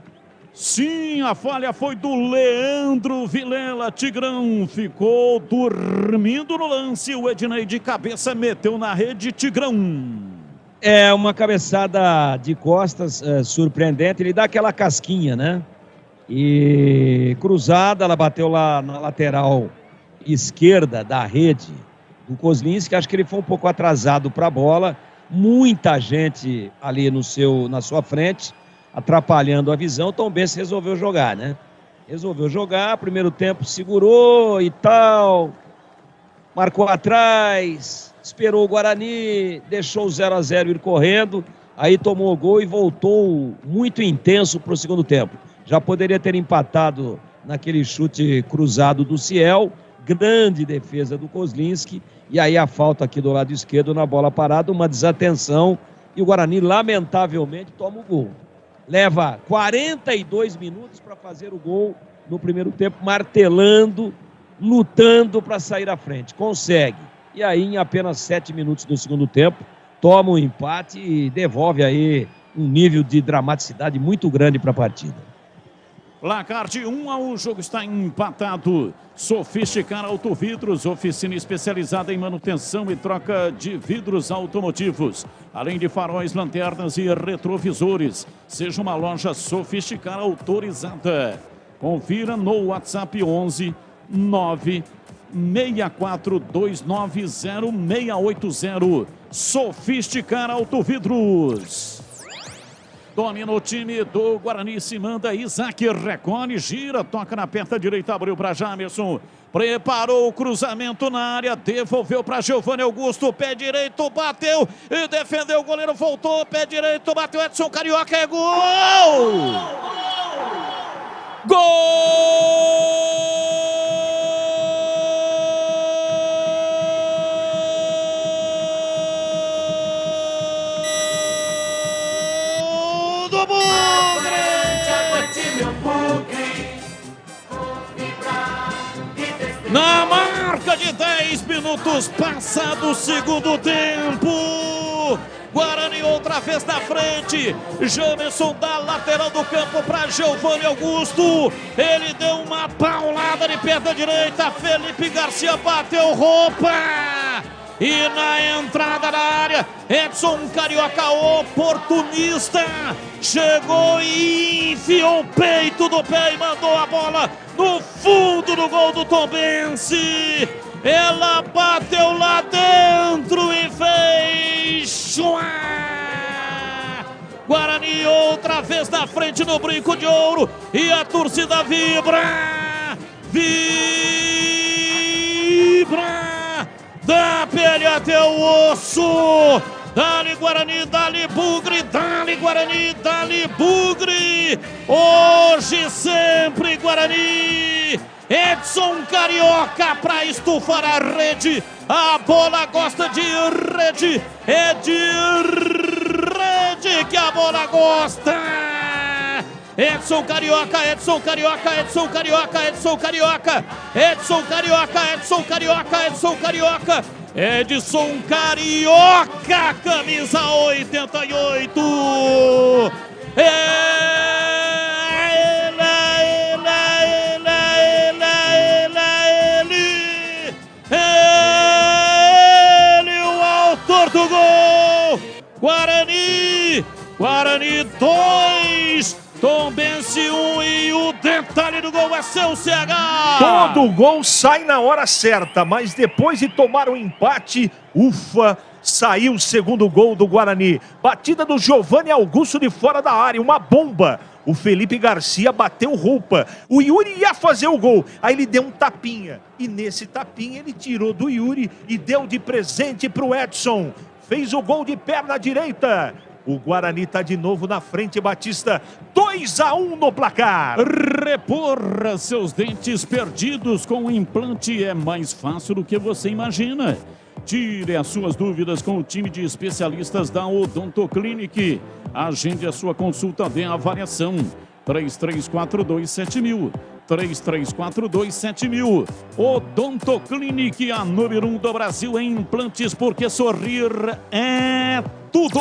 Sim, a falha foi do Leandro Vilela. Tigrão ficou dormindo no lance. O Ednei de cabeça meteu na rede, Tigrão. É uma cabeçada de costas surpreendente. Ele dá aquela casquinha, né? E cruzada, ela bateu lá na lateral esquerda da rede do Kozlinski. Acho que ele foi um pouco atrasado para a bola. Muita gente ali na sua frente, atrapalhando a visão. O Tombense resolveu jogar, né? Resolveu jogar, primeiro tempo segurou e tal, marcou atrás, esperou o Guarani, deixou o 0-0 ir correndo, aí tomou o gol e voltou muito intenso para o segundo tempo. Já poderia ter empatado naquele chute cruzado do Ciel, grande defesa do Kozlinski, e aí a falta aqui do lado esquerdo na bola parada, uma desatenção, e o Guarani lamentavelmente toma o gol. Leva 42 minutos para fazer o gol no primeiro tempo, martelando, lutando para sair à frente. Consegue. E aí, em apenas 7 minutos do segundo tempo, toma um empate e devolve aí um nível de dramaticidade muito grande para a partida. Placar de 1-1, o jogo está empatado. Sofisticar Autovidros, oficina especializada em manutenção e troca de vidros automotivos, além de faróis, lanternas e retrovisores. Seja uma loja Sofisticar autorizada. Confira no WhatsApp 11 9 64290680. Sofisticar Autovidros. Domina o time do Guarani, se manda Isaac, recolhe, gira, toca na perna direita, abriu para Jamerson. Preparou o cruzamento na área, devolveu para Giovanni Augusto, pé direito, bateu e defendeu, o goleiro voltou, pé direito, bateu, Edson Carioca, é gol! Gol! Na marca de 10 minutos, passado o segundo tempo, Guarani outra vez na frente, Jamerson da lateral do campo para Giovanni Augusto, ele deu uma paulada de perna direita, Felipe Garcia bateu roupa, e na entrada da área, Edson Carioca, oportunista, chegou e enfiou o peito do pé e mandou a bola no fundo do gol do Tombense. Ela bateu lá dentro e fez... Guarani outra vez na frente no Brinco de Ouro e a torcida vibra! Vibra! Da pele até o osso! Dali Guarani, dali Bugre, dali Guarani, dali Bugre! Hoje sempre Guarani! Edson Carioca para estufar a rede, a bola gosta de rede, é de rede que a bola gosta! Edson Carioca, Edson Carioca, Edson Carioca, Edson Carioca, Edson Carioca, Edson Carioca, Edson Carioca, Edson Carioca, camisa 88. Ele, o autor do gol. Guarani 2, Tombense 1 e o detalhe do gol é seu CH. Todo gol sai na hora certa, mas depois de tomar o empate, ufa, saiu o segundo gol do Guarani. Batida do Giovanni Augusto de fora da área, uma bomba. O Felipe Garcia bateu roupa. O Yuri ia fazer o gol. Aí ele deu um tapinha. E nesse tapinha ele tirou do Yuri e deu de presente para o Edson. Fez o gol de perna direita. O Guarani está de novo na frente, Batista. 2-1 no placar. Reporra seus dentes perdidos com o implante. É mais fácil do que você imagina. Tire as suas dúvidas com o time de especialistas da Odontoclinic. Agende a sua consulta de avaliação. 3342-7000. 3342-7000. Odontoclinic, a número 1 do Brasil em implantes, porque sorrir é tudo.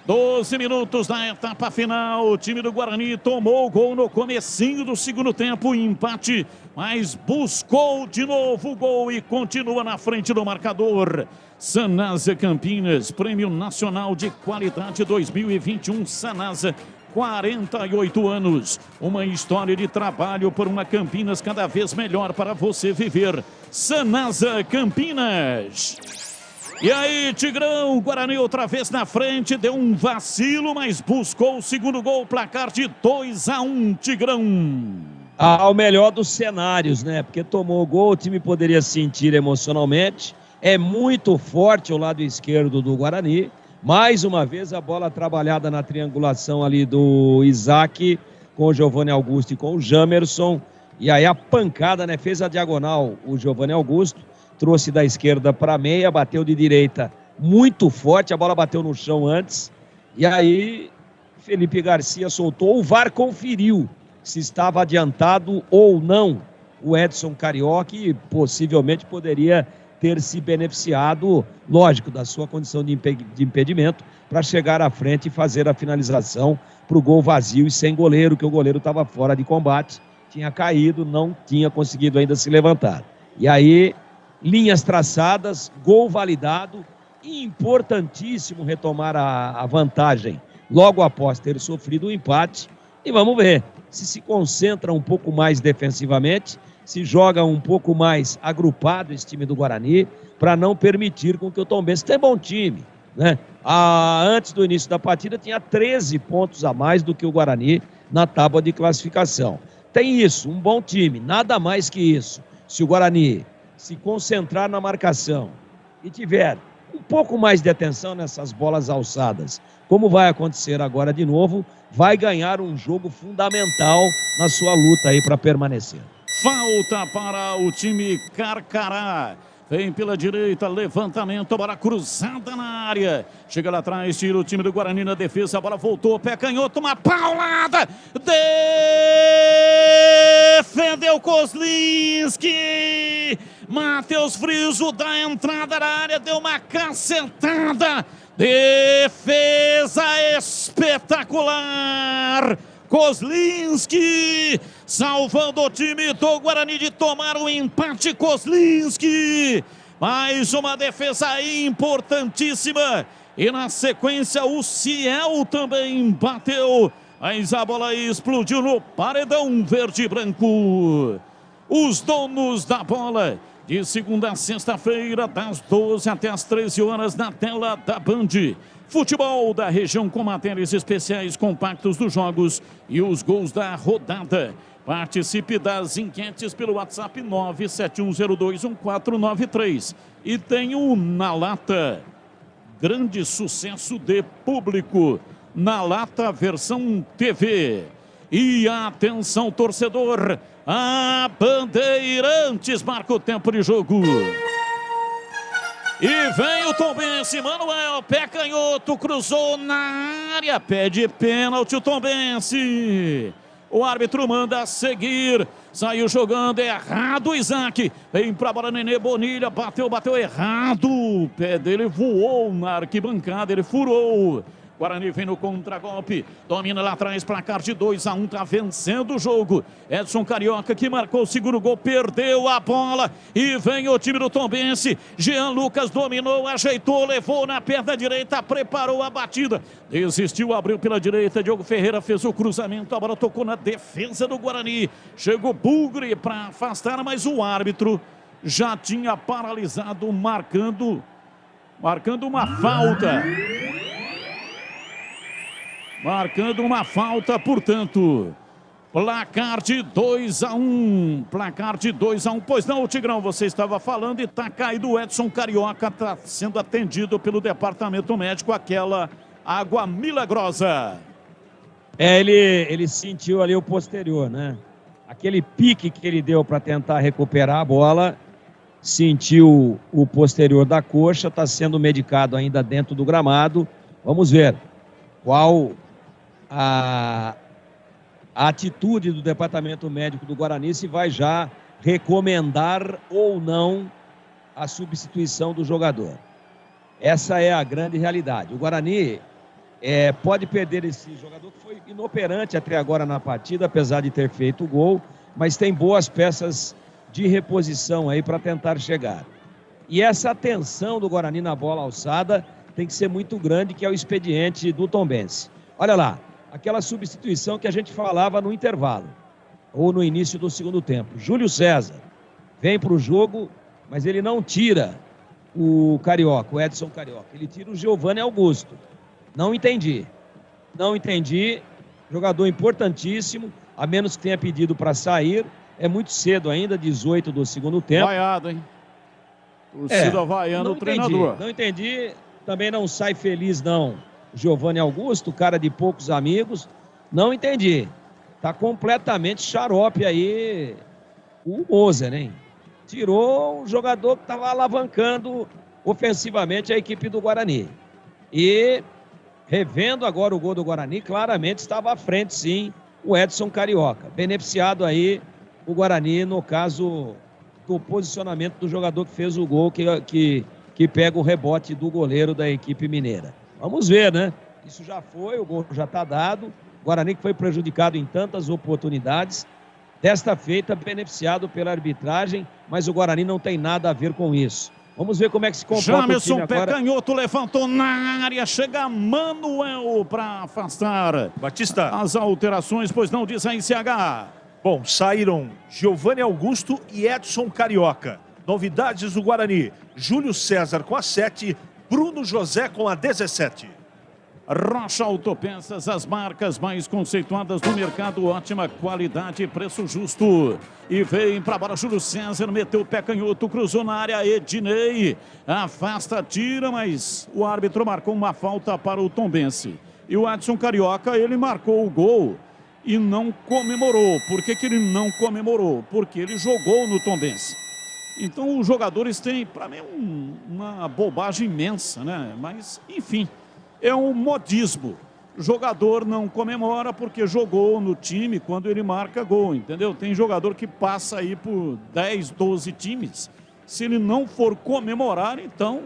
12 minutos da etapa final. O time do Guarani tomou o gol no comecinho do segundo tempo, empate, mas buscou de novo o gol e continua na frente do marcador. Sanasa Campinas, Prêmio Nacional de Qualidade 2021 Sanasa. 48 anos. Uma história de trabalho por uma Campinas cada vez melhor para você viver. Sanasa Campinas. E aí, Tigrão, Guarani outra vez na frente, deu um vacilo, mas buscou o segundo gol, placar de 2-1, Tigrão. Ao melhor dos cenários, né? Porque tomou o gol, o time poderia sentir emocionalmente. É muito forte o lado esquerdo do Guarani. Mais uma vez a bola trabalhada na triangulação ali do Isaac, com o Giovanni Augusto e com o Jamerson. E aí a pancada, né? Fez a diagonal o Giovanni Augusto. Trouxe da esquerda para a meia, bateu de direita muito forte, a bola bateu no chão antes, e aí Felipe Garcia soltou, o VAR conferiu se estava adiantado ou não o Edson Carioca e possivelmente poderia ter se beneficiado, lógico, da sua condição de impedimento para chegar à frente e fazer a finalização para o gol vazio e sem goleiro, que o goleiro estava fora de combate, tinha caído, não tinha conseguido ainda se levantar. E aí... linhas traçadas, gol validado, importantíssimo retomar a vantagem logo após ter sofrido o empate. E vamos ver se concentra um pouco mais defensivamente, se joga um pouco mais agrupado esse time do Guarani, para não permitir com que o Tombense tenha bom time, né? Antes do início da partida tinha 13 pontos a mais do que o Guarani na tábua de classificação. Tem isso, um bom time, nada mais que isso. Se o Guarani se concentrar na marcação e tiver um pouco mais de atenção nessas bolas alçadas, como vai acontecer agora de novo, vai ganhar um jogo fundamental na sua luta aí para permanecer. Falta para o time Carcará. Vem pela direita, levantamento, bola cruzada na área. Chega lá atrás, tira o time do Guarani na defesa, a bola voltou, pé canhoto, uma paulada. Defendeu Kozlinski. Matheus Friso dá entrada na área, deu uma cacetada. Defesa espetacular. Kozlinski salvando o time do Guarani de tomar o empate. Kozlinski, mais uma defesa importantíssima. E na sequência o Ciel também bateu, mas a bola explodiu no paredão verde e branco. Os donos da bola, de segunda a sexta-feira, das 12 até as 13 horas, na tela da Band. Futebol da região com matérias especiais, compactos dos jogos e os gols da rodada. Participe das enquetes pelo WhatsApp 971021493. E tem o Na Lata, grande sucesso de público. Na Lata, versão TV. E atenção, torcedor, a Bandeirantes marca o tempo de jogo. E vem o Tombense, Manuel, pé canhoto, cruzou na área, pede pênalti o Tombense. O árbitro manda seguir, saiu jogando errado o Isaac. Vem pra bola, Nenê Bonilha, bateu errado. O pé dele voou na arquibancada, ele furou. Guarani vem no contragolpe, domina lá atrás, placar de 2-1, tá vencendo o jogo. Edson Carioca, que marcou o segundo gol, perdeu a bola e vem o time do Tombense. Jean Lucas dominou, ajeitou, levou na perna direita, preparou a batida. Desistiu, abriu pela direita, Diogo Ferreira fez o cruzamento, a bola tocou na defesa do Guarani. Chegou Bugre para afastar, mas o árbitro já tinha paralisado, marcando uma falta. Marcando uma falta, portanto, placar de 2-1, placar de 2-1. Pois não, Tigrão, você estava falando e está caído o Edson Carioca, está sendo atendido pelo departamento médico, aquela água milagrosa. Ele sentiu ali o posterior, né? Aquele pique que ele deu para tentar recuperar a bola, sentiu o posterior da coxa, está sendo medicado ainda dentro do gramado. Vamos ver qual a atitude do departamento médico do Guarani, se vai já recomendar ou não a substituição do jogador. Essa é a grande realidade. O Guarani pode perder esse jogador que foi inoperante até agora na partida, apesar de ter feito o gol, mas tem boas peças de reposição aí para tentar chegar. E essa atenção do Guarani na bola alçada tem que ser muito grande, que é o expediente do Tombense. Olha lá, aquela substituição que a gente falava no intervalo, ou no início do segundo tempo. Júlio César vem para o jogo, mas ele não tira o Carioca, o Edson Carioca. Ele tira o Giovanni Augusto. Não entendi. Jogador importantíssimo, a menos que tenha pedido para sair. É muito cedo ainda, 18 do segundo tempo. Vaiado, hein? Torcida vaiando o treinador. Não entendi. Também não sai feliz, não. Giovanni Augusto, cara de poucos amigos. Não entendi. Tá completamente xarope aí o Moser, hein? Tirou um jogador que estava alavancando ofensivamente a equipe do Guarani. E, revendo agora o gol do Guarani, claramente estava à frente, sim, o Edson Carioca. Beneficiado aí o Guarani, no caso do posicionamento do jogador que fez o gol, que pega o rebote do goleiro da equipe mineira. Vamos ver, né? Isso já foi, o gol já está dado. O Guarani que foi prejudicado em tantas oportunidades. Desta feita, beneficiado pela arbitragem, mas o Guarani não tem nada a ver com isso. Vamos ver como é que se comporta o time agora. Pé canhoto, levantou na área, chega Manuel para afastar Batista. As alterações, pois não, diz a CH. Bom, saíram Giovanni Augusto e Edson Carioca. Novidades do Guarani: Júlio César com a 7, Bruno José com a 17. Rocha Autopeças, as marcas mais conceituadas do mercado, ótima qualidade e preço justo. E vem para bola Júlio César, meteu o pé canhoto, cruzou na área, Ednei, afasta, tira, mas o árbitro marcou uma falta para o Tombense. E o Edson Carioca, ele marcou o gol e não comemorou. Por que ele não comemorou? Porque ele jogou no Tombense. Então os jogadores têm, para mim, uma bobagem imensa, né? Mas, enfim, é um modismo. O jogador não comemora porque jogou no time quando ele marca gol, entendeu? Tem jogador que passa aí por 10, 12 times. Se ele não for comemorar, então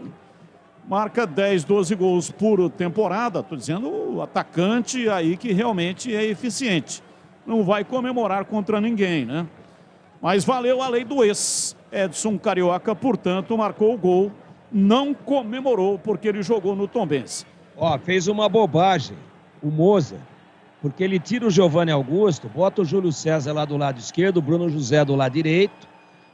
marca 10, 12 gols por temporada. Estou dizendo o atacante aí que realmente é eficiente. Não vai comemorar contra ninguém, né? Mas valeu a lei do ex. Edson Carioca, portanto, marcou o gol. Não comemorou porque ele jogou no Tombense. Ó, fez uma bobagem o Moser, porque ele tira o Giovanni Augusto, bota o Júlio César lá do lado esquerdo, o Bruno José do lado direito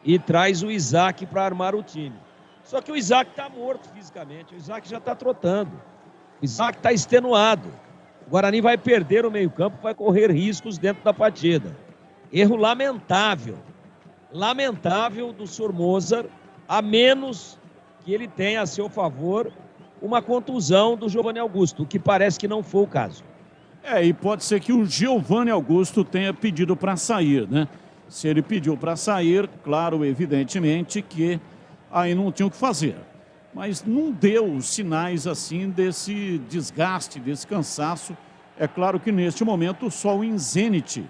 e traz o Isaac para armar o time. Só que o Isaac está morto fisicamente, o Isaac já está trotando, o Isaac está extenuado. O Guarani vai perder o meio-campo, vai correr riscos dentro da partida. Erro lamentável do Sr. Moser, a menos que ele tenha a seu favor uma contusão do Giovanni Augusto, o que parece que não foi o caso. E pode ser que o Giovanni Augusto tenha pedido para sair, né? Se ele pediu para sair, claro, evidentemente que aí não tinha o que fazer. Mas não deu sinais assim desse desgaste, desse cansaço. É claro que neste momento o sol em zênite,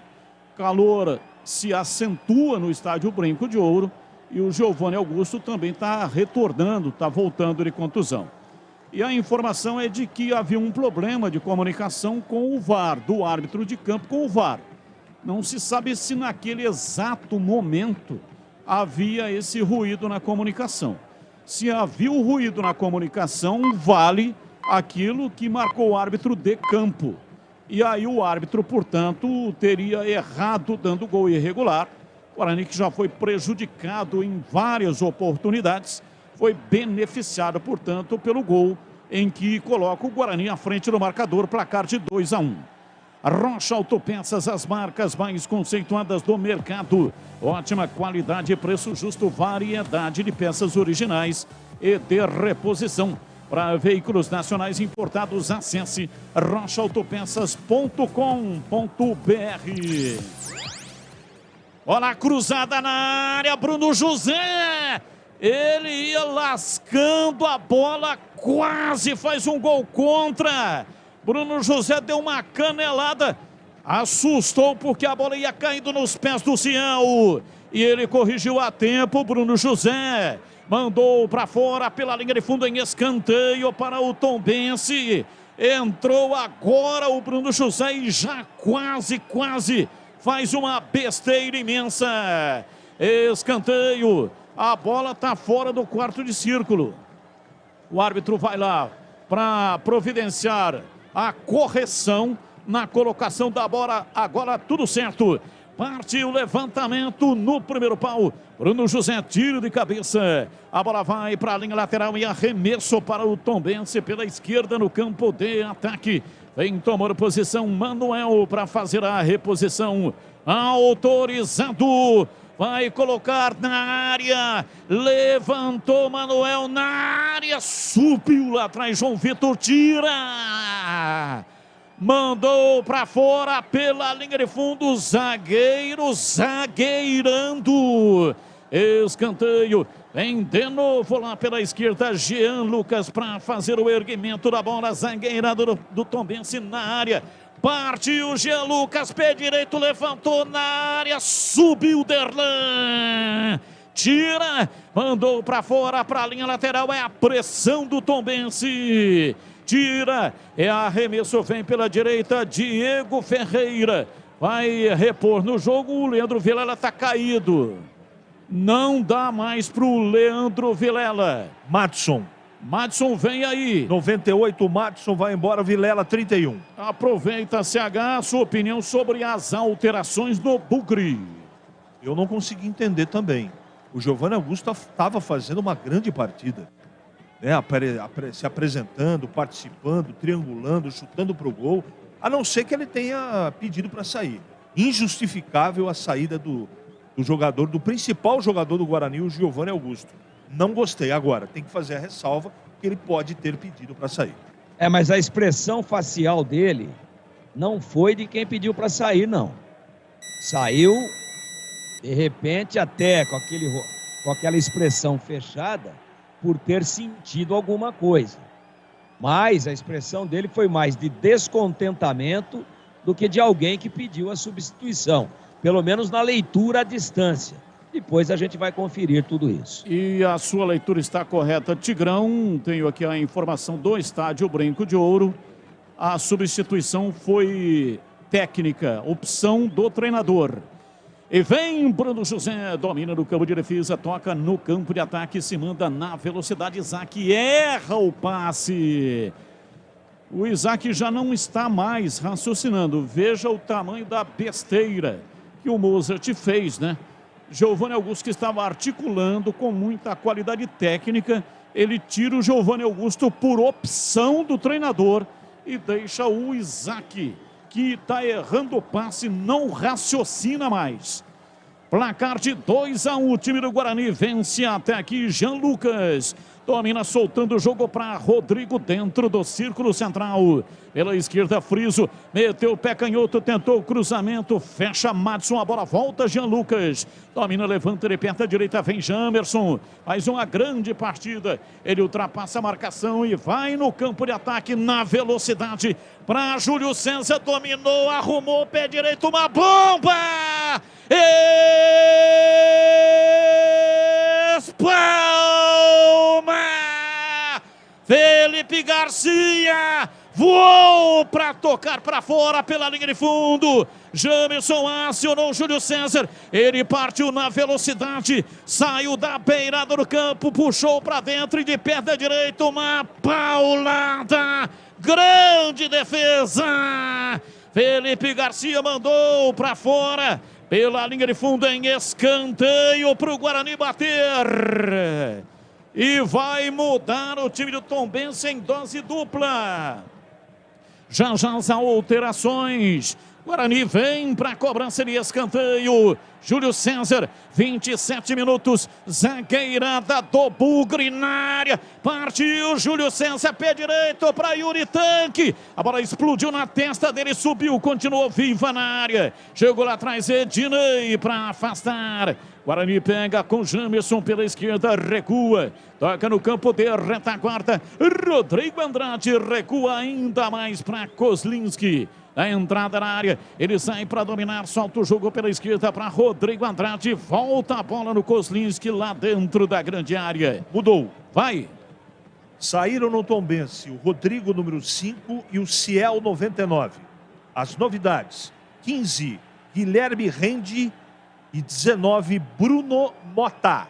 calor se acentua no estádio Brinco de Ouro e o Giovanni Augusto também está retornando, está voltando de contusão. E a informação é de que havia um problema de comunicação com o VAR, do árbitro de campo com o VAR. Não se sabe se naquele exato momento havia esse ruído na comunicação. Se havia o ruído na comunicação, vale aquilo que marcou o árbitro de campo. E aí o árbitro, portanto, teria errado dando gol irregular. O Guarani, que já foi prejudicado em várias oportunidades, foi beneficiado, portanto, pelo gol em que coloca o Guarani à frente do marcador, placar de 2-1. Rocha Autopeças, as marcas mais conceituadas do mercado. Ótima qualidade e preço justo, variedade de peças originais e de reposição. Para veículos nacionais importados, acesse rochaautopeças.com.br. Olha a cruzada na área, Bruno José. Ele ia lascando a bola, quase faz um gol contra. Bruno José deu uma canelada, assustou porque a bola ia caindo nos pés do Ciel. E ele corrigiu a tempo, Bruno José. Mandou para fora pela linha de fundo em escanteio para o Tombense. Entrou agora o Bruno José e já quase faz uma besteira imensa. Escanteio. A bola está fora do quarto de círculo. O árbitro vai lá para providenciar a correção. na colocação da bola. Agora tudo certo. Parte o levantamento no primeiro pau. Bruno José, tiro de cabeça. A bola vai para a linha lateral e arremesso para o Tombense pela esquerda no campo de ataque. Vem tomar posição Manuel para fazer a reposição. Autorizado. Vai colocar na área. Levantou Manuel na área. Subiu lá atrás. João Vitor tira. Mandou para fora pela linha de fundo. Zagueiro zagueirando. Escanteio. Vem de novo lá pela esquerda. Jean Lucas para fazer o erguimento da bola. Zagueirado do Tombense na área. Partiu Jean Lucas, pé direito, levantou na área, subiu Derlan. Tira, mandou para fora, para a linha lateral, é a pressão do Tombense. Tira, é arremesso, vem pela direita, Diego Ferreira. Vai repor no jogo, o Leandro Vilela está caído. Não dá mais para o Leandro Vilela. Madison vem aí. 98, Madison vai embora, Vilela 31. Aproveita, CH, sua opinião sobre as alterações no Bugre. Eu não consegui entender também. O Giovanni Augusto estava fazendo uma grande partida. Né? Se apresentando, participando, triangulando, chutando para o gol. A não ser que ele tenha pedido para sair. Injustificável a saída do jogador, do principal jogador do Guarani, o Giovanni Augusto. Não gostei. Agora, tem que fazer a ressalva que ele pode ter pedido para sair. Mas a expressão facial dele não foi de quem pediu para sair, não. Saiu, de repente, até com aquela expressão fechada, por ter sentido alguma coisa. Mas a expressão dele foi mais de descontentamento do que de alguém que pediu a substituição. Pelo menos na leitura à distância. Depois a gente vai conferir tudo isso. E a sua leitura está correta, Tigrão. Tenho aqui a informação do estádio Brinco de Ouro. A substituição foi técnica, opção do treinador. E vem Bruno José, domina no campo de defesa, toca no campo de ataque, se manda na velocidade. Isaac erra o passe. O Isaac já não está mais raciocinando. Veja o tamanho da besteira que o Mozart fez, né? Giovanni Augusto, que estava articulando com muita qualidade técnica, ele tira o Giovanni Augusto por opção do treinador e deixa o Isaac, que está errando o passe, não raciocina mais. Placar de 2-1, o time do Guarani vence até aqui. Jean Lucas domina, soltando o jogo para Rodrigo dentro do círculo central. Pela esquerda, Friso meteu o pé canhoto, tentou o cruzamento, fecha Madison, a bola volta, Jean Lucas. Domina, levanta de perto à direita, vem Jamerson. Faz uma grande partida. Ele ultrapassa a marcação e vai no campo de ataque na velocidade. Para Júlio César, dominou, arrumou o pé direito, uma bomba! Espalma! Felipe Garcia voou para tocar para fora pela linha de fundo. Jamerson acionou o Júlio César. Ele partiu na velocidade, saiu da beirada do campo, puxou para dentro e de pé da direita uma paulada. Grande defesa. Felipe Garcia mandou para fora pela linha de fundo em escanteio para o Guarani bater. E vai mudar o time do Tombense em dose dupla. Já as alterações. Guarani vem para a cobrança de escanteio. Júlio César, 27 minutos. Zagueirada do Bugre na área. Partiu Júlio César, pé direito para Yuri Tanque. A bola explodiu na testa dele, subiu, continuou viva na área. Chegou lá atrás, Ednei para afastar. Guarani pega com Jamerson pela esquerda, recua. Toca no campo de retaguarda. Rodrigo Andrade recua ainda mais para Kozlinski. A entrada na área, ele sai para dominar, solta o jogo pela esquerda para Rodrigo Andrade, volta a bola no Kozlinski lá dentro da grande área. Mudou. Vai. Saíram no Tombense o Rodrigo, número 5, e o Ciel, 99. As novidades: 15, Guilherme Rendi e 19, Bruno Mota.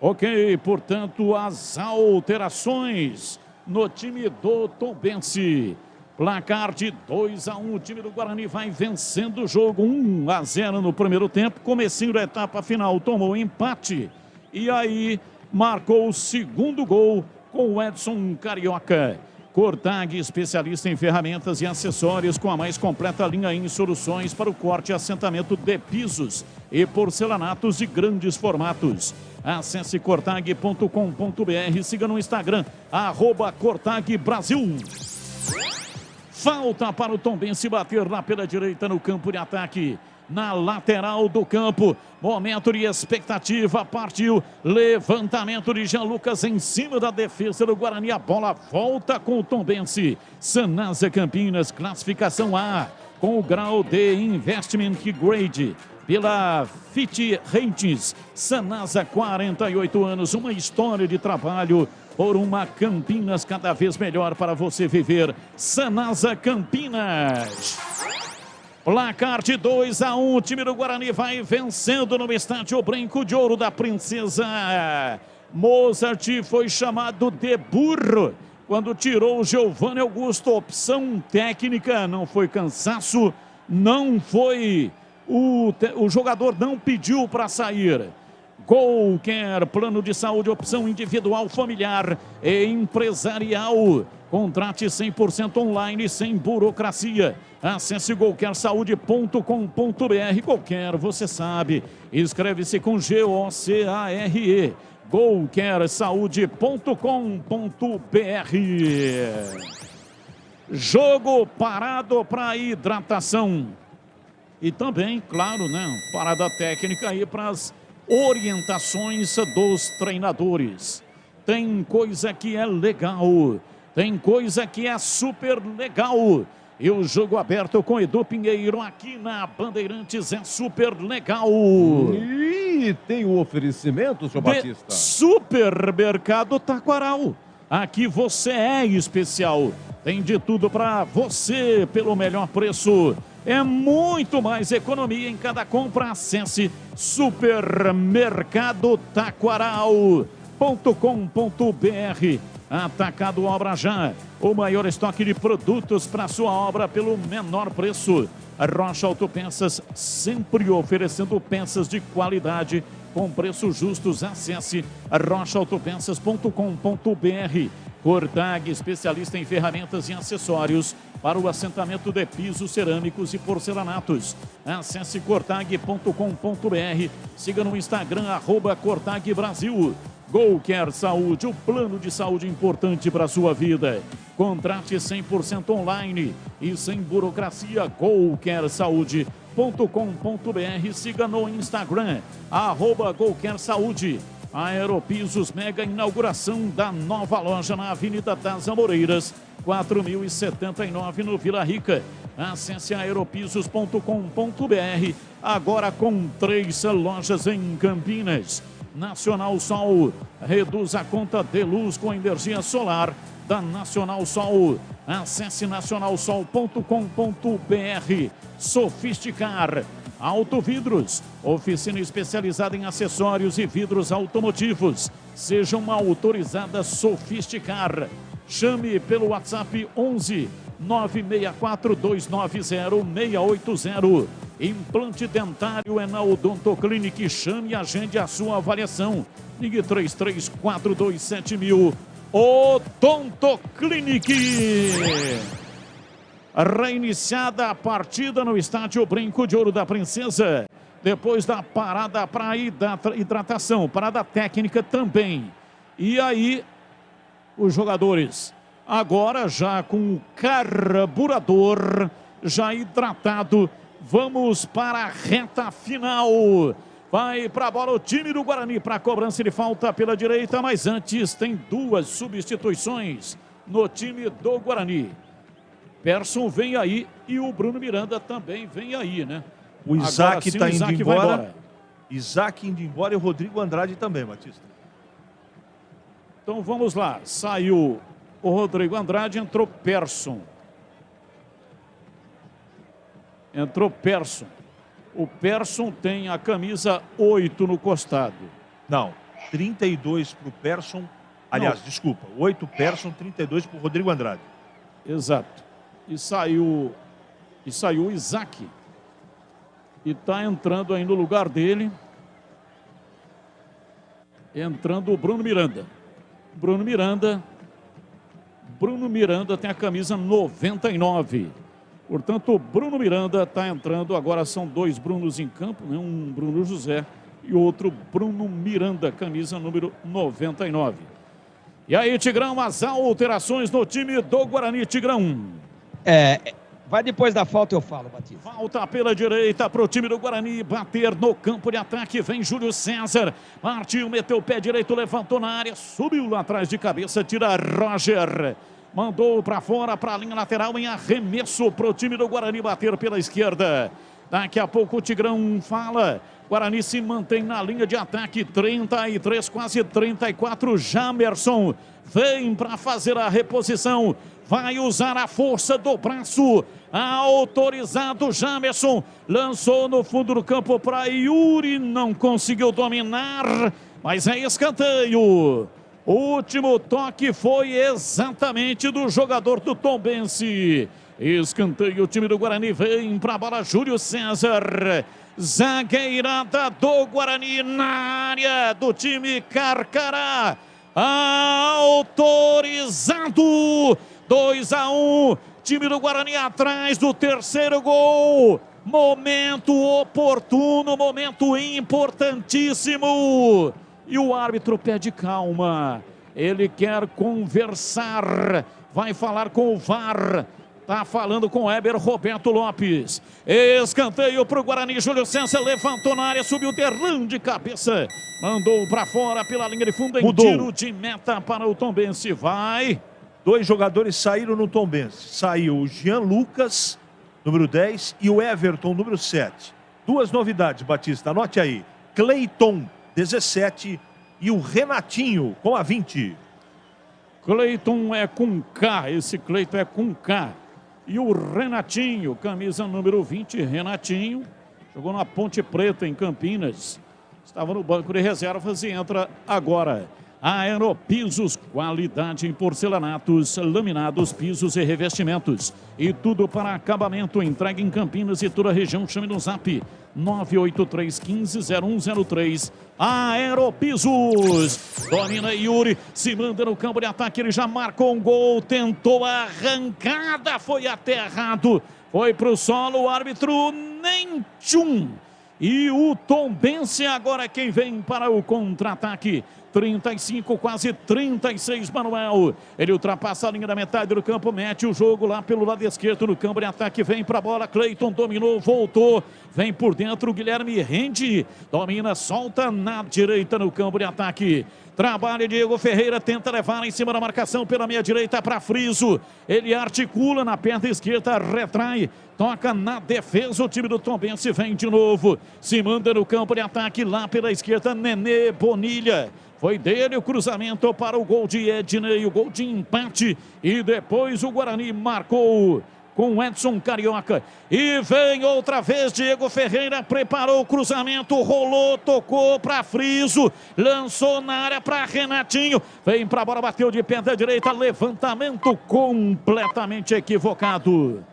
Ok, portanto, as alterações no time do Tombense. Placar de 2-1, o time do Guarani vai vencendo o jogo, 1-0 no primeiro tempo. Comecinho da etapa final, tomou empate. E aí, marcou o segundo gol com o Edson Carioca. Cortag, especialista em ferramentas e acessórios com a mais completa linha em soluções para o corte e assentamento de pisos e porcelanatos de grandes formatos. Acesse cortag.com.br, siga no Instagram, @cortagbrasil. Falta para o Tombense bater lá pela direita no campo de ataque. Na lateral do campo, momento de expectativa, partiu, levantamento de Jean Lucas em cima da defesa do Guarani, a bola volta com o Tombense. Sanasa Campinas, classificação A, com o grau de Investment Grade pela Fitch Ratings. Sanasa, 48 anos, uma história de trabalho por uma Campinas cada vez melhor para você viver. Sanasa Campinas. Placar de 2-1, o time do Guarani vai vencendo no estádio Brinco de Ouro da Princesa. Mozart foi chamado de burro quando tirou o Giovanni Augusto. Opção técnica, não foi cansaço, não foi... O jogador não pediu para sair. Gol, quer plano de saúde, opção individual, familiar e empresarial. Contrate 100% online, sem burocracia. Acesse golquersaude.com.br. Golquer, você sabe, escreve-se com G-O-C-A-R-E. golquersaude.com.br. Jogo parado para hidratação. E também, claro, né, parada técnica aí para as orientações dos treinadores. Tem coisa que é legal, tem coisa que é super legal. E o jogo aberto com Edu Pinheiro aqui na Bandeirantes é super legal. E tem um oferecimento, seu Batista? Supermercado Taquaral. Aqui você é especial. Tem de tudo para você pelo melhor preço. É muito mais economia em cada compra. Acesse supermercadotaquaral.com.br. Atacado Obra Já, o maior estoque de produtos para sua obra pelo menor preço. A Rocha Autopeças, sempre oferecendo peças de qualidade com preços justos. Acesse rochaautopeças.com.br. Cortag, especialista em ferramentas e acessórios para o assentamento de pisos cerâmicos e porcelanatos. Acesse cortag.com.br. Siga no Instagram, @cortagbrasil. Golquer Saúde, o plano de saúde importante para a sua vida. Contrate 100% online e sem burocracia. golquersaude.com.br. Siga no Instagram, @Golquer Saúde. Aeropisos, mega inauguração da nova loja na Avenida das Amoreiras, 4079 no Vila Rica. Acesse aeropisos.com.br, agora com 3 lojas em Campinas. Nacional Sol, reduz a conta de luz com energia solar da Nacional Sol. Acesse nacionalsol.com.br. Sofisticar Autovidros, oficina especializada em acessórios e vidros automotivos. Seja uma autorizada Sofisticar. Chame pelo WhatsApp 11 964 290 680. Implante dentário é na Odontoclinic. Chame e agende a sua avaliação. Ligue 33427000. Odontoclinic. Reiniciada a partida no estádio Brinco de Ouro da Princesa. Depois da parada para hidratação, parada técnica também. E aí, os jogadores agora já com o carburador já hidratado. Vamos para a reta final. Vai para a bola o time do Guarani para a cobrança de falta pela direita, mas antes tem 2 substituições no time do Guarani. Persson vem aí e o Bruno Miranda também vem aí, né? O Isaac está indo embora. Isaac indo embora e o Rodrigo Andrade também, Batista. Então vamos lá. Saiu o Rodrigo Andrade, entrou Persson. Entrou Persson. O Persson tem a camisa 8 no costado. Não, 32 para o Persson. Aliás, desculpa, 8 Persson, 32 para o Rodrigo Andrade. Exato. E saiu o Isaac. E está entrando aí no lugar dele. Entrando o Bruno Miranda. Bruno Miranda tem a camisa 99. Portanto, o Bruno Miranda está entrando. Agora são dois Brunos em campo, né? Um Bruno José e outro Bruno Miranda, camisa número 99. E aí, Tigrão, as alterações no time do Guarani, Tigrão. Vai depois da falta, eu falo, Batista. Falta pela direita para o time do Guarani bater no campo de ataque. Vem Júlio César. Partiu, meteu o pé direito, levantou na área, subiu lá atrás de cabeça, tira Roger. Mandou para fora, para a linha lateral em arremesso para o time do Guarani bater pela esquerda. Daqui a pouco o Tigrão fala. Guarani se mantém na linha de ataque. 33, quase 34. Jamerson vem para fazer a reposição. Vai usar a força do braço. Autorizado Jamerson. Lançou no fundo do campo para Yuri. Não conseguiu dominar. Mas é escanteio. O último toque foi exatamente do jogador do Tombense. Escanteio, o time do Guarani vem para a bola. Júlio César. Zagueirada do Guarani na área do time Carcará. Autorizado. 2-1. Time do Guarani atrás do terceiro gol. Momento oportuno, momento importantíssimo. E o árbitro pede calma. Ele quer conversar. Vai falar com o VAR. Tá falando com o Heber Roberto Lopes. Escanteio para o Guarani. Júlio César levantou na área, subiu Derlan de cabeça. Mandou para fora pela linha de fundo em tiro de meta para o Tombense. Vai. Dois jogadores saíram no Tombense. Saiu o Jean Lucas, número 10, e o Everton, número 7. Duas novidades, Batista. Anote aí. Cleiton, 17, e o Renatinho, com a 20. Cleiton é com K. Esse Cleiton é com K. E o Renatinho, camisa número 20, Renatinho, jogou na Ponte Preta, em Campinas. Estava no banco de reservas e entra agora. Aeropisos, qualidade em porcelanatos, laminados, pisos e revestimentos. E tudo para acabamento. Entrega em Campinas e toda a região. Chame no zap 983150103. Aeropisos. Domina Yuri, se manda no campo de ataque. Ele já marcou um gol, tentou a arrancada, foi aterrado. Foi para o solo, o árbitro nem tchum. E o Tombense agora quem vem para o contra-ataque. 35, quase 36, Manuel. Ele ultrapassa a linha da metade do campo, mete o jogo lá pelo lado esquerdo no campo de ataque. Vem para a bola, Cleiton dominou, voltou. Vem por dentro, Guilherme rende. Domina, solta na direita no campo de ataque. Trabalha Diego Ferreira, tenta levar em cima da marcação pela meia direita para Friso. Ele articula na perna esquerda, retrai. Toca na defesa, o time do Tombense vem de novo. Se manda no campo de ataque lá pela esquerda, Nenê Bonilha. Foi dele o cruzamento para o gol de Ednei, o gol de empate. E depois o Guarani marcou com Edson Carioca. E vem outra vez Diego Ferreira, preparou o cruzamento, rolou, tocou para Friso, lançou na área para Renatinho. Vem para a bola, bateu de perna direita, levantamento completamente equivocado.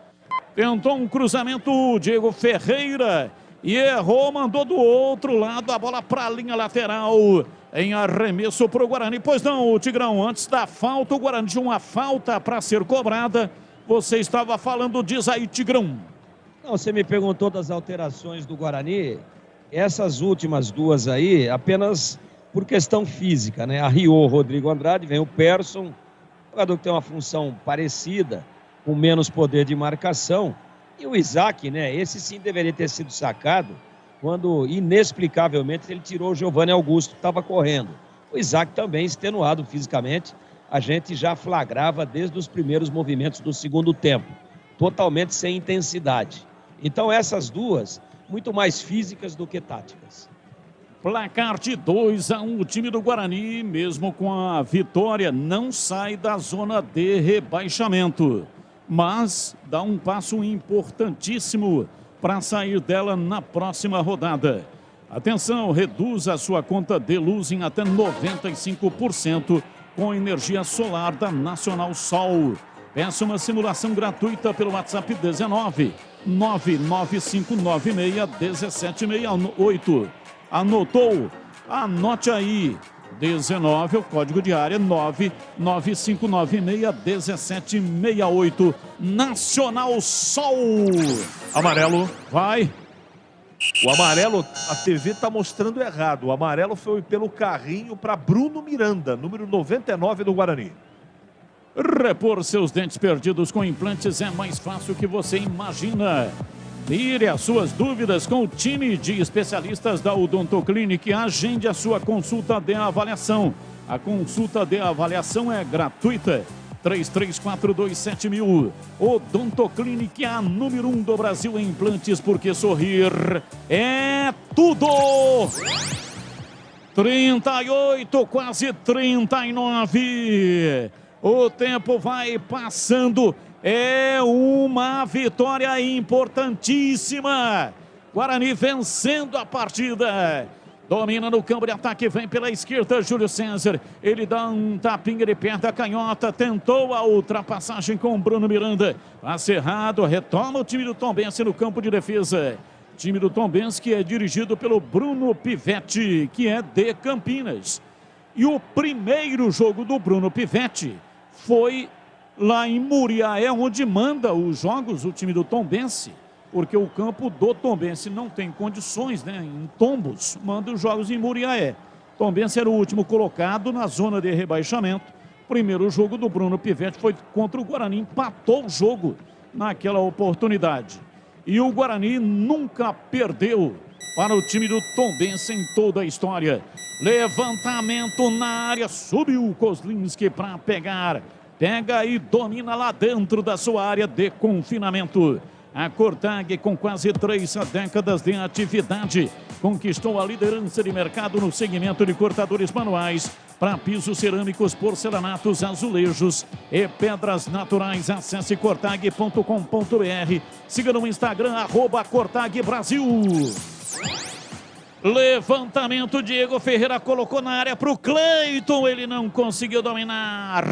Tentou um cruzamento Diego Ferreira e errou, mandou do outro lado a bola para a linha lateral. Em arremesso para o Guarani. Pois não, Tigrão, antes da falta, o Guarani tinha uma falta para ser cobrada. Você estava falando, diz aí, Tigrão. Não, você me perguntou das alterações do Guarani. Essas últimas duas aí, apenas por questão física, né? Arriou o Rodrigo Andrade, vem o Persson, jogador que tem uma função parecida, com menos poder de marcação. E o Isaac, né? Esse sim deveria ter sido sacado quando, inexplicavelmente, ele tirou o Giovanni Augusto, que estava correndo. O Isaac também extenuado fisicamente, a gente já flagrava desde os primeiros movimentos do segundo tempo, totalmente sem intensidade. Então essas duas, muito mais físicas do que táticas. Placar de 2-1, o time do Guarani, mesmo com a vitória, não sai da zona de rebaixamento, mas dá um passo importantíssimo para sair dela na próxima rodada. Atenção, reduz a sua conta de luz em até 95% com energia solar da Nacional Sol. Peça uma simulação gratuita pelo WhatsApp 19 995961768. Anotou? Anote aí. 19 é o código de área 995961768. Nacional Sol. Amarelo. Vai. O amarelo, a TV está mostrando errado. O amarelo foi pelo carrinho para Bruno Miranda, número 99 do Guarani. Repor seus dentes perdidos com implantes é mais fácil que você imagina. Tire as suas dúvidas com o time de especialistas da Odontoclinic e agende a sua consulta de avaliação. A consulta de avaliação é gratuita. 33427000. Odontoclinic, a número 1 do Brasil em implantes, porque sorrir é tudo. 38, quase 39. O tempo vai passando. É uma vitória importantíssima. Guarani vencendo a partida. Domina no campo de ataque, vem pela esquerda, Júlio César. Ele dá um tapinha, ele perde a canhota. Tentou a ultrapassagem com Bruno Miranda. Passe errado, retoma o time do Tombense no campo de defesa. Time do Tombense que é dirigido pelo Bruno Pivetti, que é de Campinas. E o primeiro jogo do Bruno Pivetti foi lá em Muriaé, onde manda os jogos o time do Tombense, porque o campo do Tombense não tem condições, né? Em Tombos, manda os jogos em Muriaé. Tombense era o último colocado na zona de rebaixamento. Primeiro jogo do Bruno Pivetti foi contra o Guarani, empatou o jogo naquela oportunidade. E o Guarani nunca perdeu para o time do Tombense em toda a história. Levantamento na área, subiu o Kozlinski para pegar. Pega e domina lá dentro da sua área de confinamento. A Cortag, com quase 3 décadas de atividade, conquistou a liderança de mercado no segmento de cortadores manuais para pisos cerâmicos, porcelanatos, azulejos e pedras naturais. Acesse cortag.com.br. Siga no Instagram, @CortagBrasil. Levantamento, Diego Ferreira colocou na área para o Cleiton, ele não conseguiu dominar.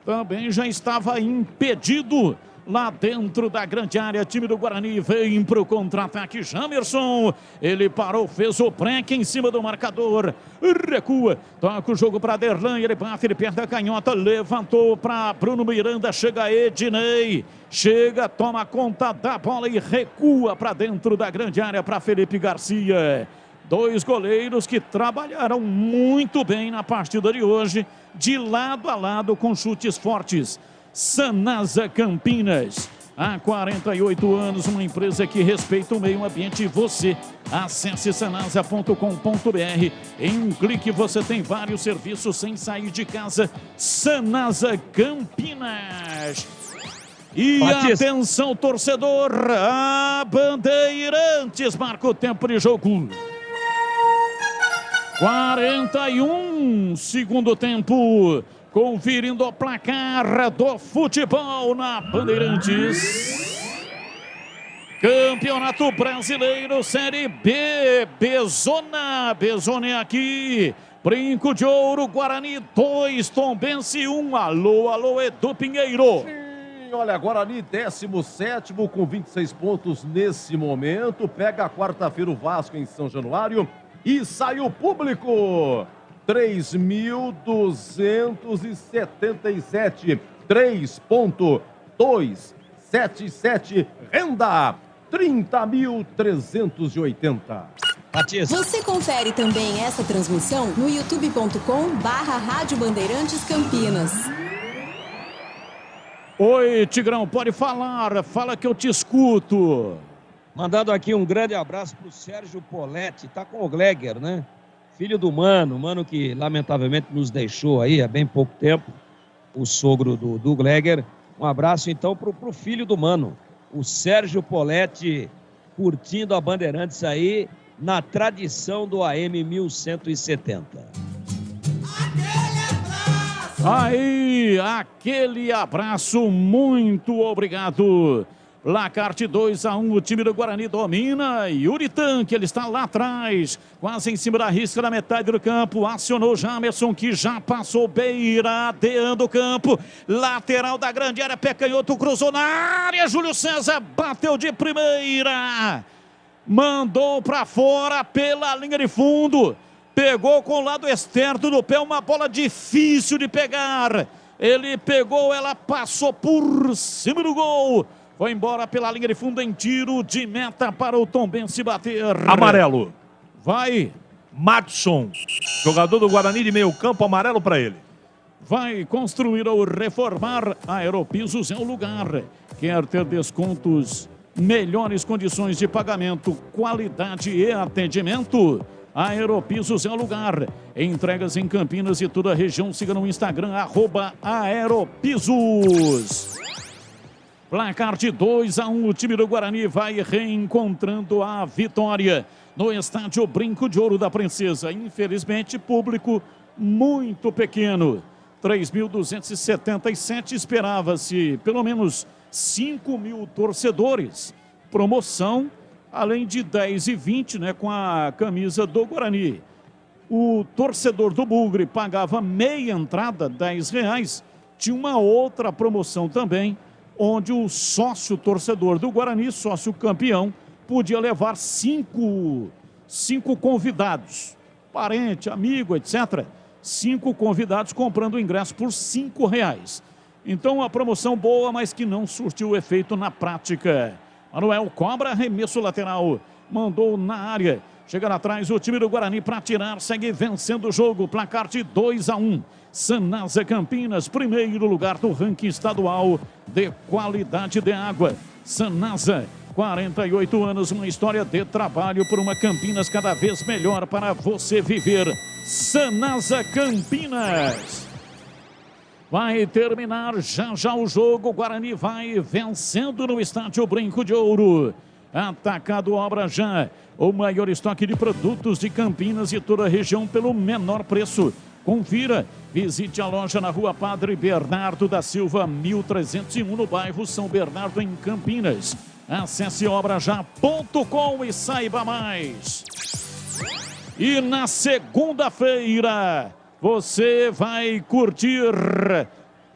Também já estava impedido lá dentro da grande área. Time do Guarani vem para o contra-ataque. Jamerson, ele parou, fez o break em cima do marcador, recua, toca o jogo para Derlan, ele bate, ele perde a canhota, levantou para Bruno Miranda, chega Ednei, chega, toma conta da bola e recua para dentro da grande área para Felipe Garcia. Dois goleiros que trabalharam muito bem na partida de hoje, de lado a lado com chutes fortes. Sanasa Campinas, há 48 anos, uma empresa que respeita o meio ambiente e você. Acesse sanasa.com.br. Em um clique você tem vários serviços sem sair de casa. Sanasa Campinas. E Batista. Atenção, torcedor, a Bandeirantes marca o tempo de jogo. 41, segundo tempo. Conferindo o placar do futebol na Bandeirantes. Campeonato Brasileiro, Série B. Bezona é aqui. Brinco de Ouro, Guarani 2, Tombense 1. Alô, Edu Pinheiro. Olha, Guarani 17º com 26 pontos nesse momento. Pega a quarta-feira o Vasco em São Januário e sai o público. 3.277, 3.277, renda 30.380. Você confere também essa transmissão no youtube.com/Rádio Bandeirantes Campinas. Oi, Tigrão, pode falar, fala que eu te escuto. Mandando aqui um grande abraço pro Sérgio Poletti, tá com o Gleger, né? Filho do Mano que lamentavelmente nos deixou aí há bem pouco tempo, o sogro do Gleger. Um abraço então pro filho do Mano, o Sérgio Poletti, curtindo a Bandeirantes aí na tradição do AM 1170. Aí, aquele abraço, muito obrigado. Placar de 2-1, o time do Guarani domina. Yuri Tanque, ele está lá atrás, quase em cima da risca da metade do campo. Acionou Jamerson, que já passou beiradeando o campo. Lateral da grande área, pé canhoto, cruzou na área. Júlio César bateu de primeira. Mandou para fora pela linha de fundo. Pegou com o lado externo do pé, uma bola difícil de pegar. Ele pegou, ela passou por cima do gol. Foi embora pela linha de fundo em tiro de meta para o Tombense bater. Amarelo. Vai. Madson, jogador do Guarani de meio campo, amarelo para ele. Vai construir ou reformar. Aeropisos é o lugar. Quer ter descontos, melhores condições de pagamento, qualidade e atendimento? Aeropisos é o lugar. Entregas em Campinas e toda a região. Siga no Instagram, @Aeropisos. Placar de 2-1, o time do Guarani vai reencontrando a vitória no estádio Brinco de Ouro da Princesa. Infelizmente, público muito pequeno. 3.277, esperava-se pelo menos 5.000 torcedores. Promoção, além de 10 e 20, né, com a camisa do Guarani. O torcedor do Bugre pagava meia entrada, R$10. Tinha uma outra promoção também, onde o sócio torcedor do Guarani, sócio campeão, podia levar cinco convidados, parente, amigo, etc. 5 convidados comprando o ingresso por R$5. Então, a promoção boa, mas que não surtiu efeito na prática. Manuel cobra, arremesso lateral, mandou na área. Chega atrás o time do Guarani para tirar, segue vencendo o jogo, placar de 2-1. Sanasa Campinas, primeiro lugar do ranking estadual de qualidade de água. Sanasa, 48 anos, uma história de trabalho por uma Campinas cada vez melhor para você viver. Sanasa Campinas. Vai terminar já o jogo, o Guarani vai vencendo no estádio Brinco de Ouro. Atacado Obra Já, o maior estoque de produtos de Campinas e toda a região pelo menor preço. Confira, visite a loja na Rua Padre Bernardo da Silva, 1301, no bairro São Bernardo, em Campinas. Acesse obrajá.com e saiba mais. E na segunda-feira, você vai curtir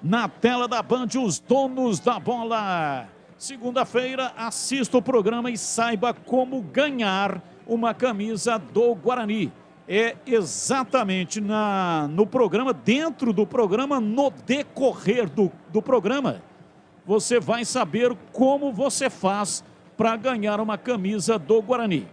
na tela da Band os donos da bola. Segunda-feira, assista o programa e saiba como ganhar uma camisa do Guarani. É exatamente no programa, dentro do programa, no decorrer do programa, você vai saber como você faz para ganhar uma camisa do Guarani.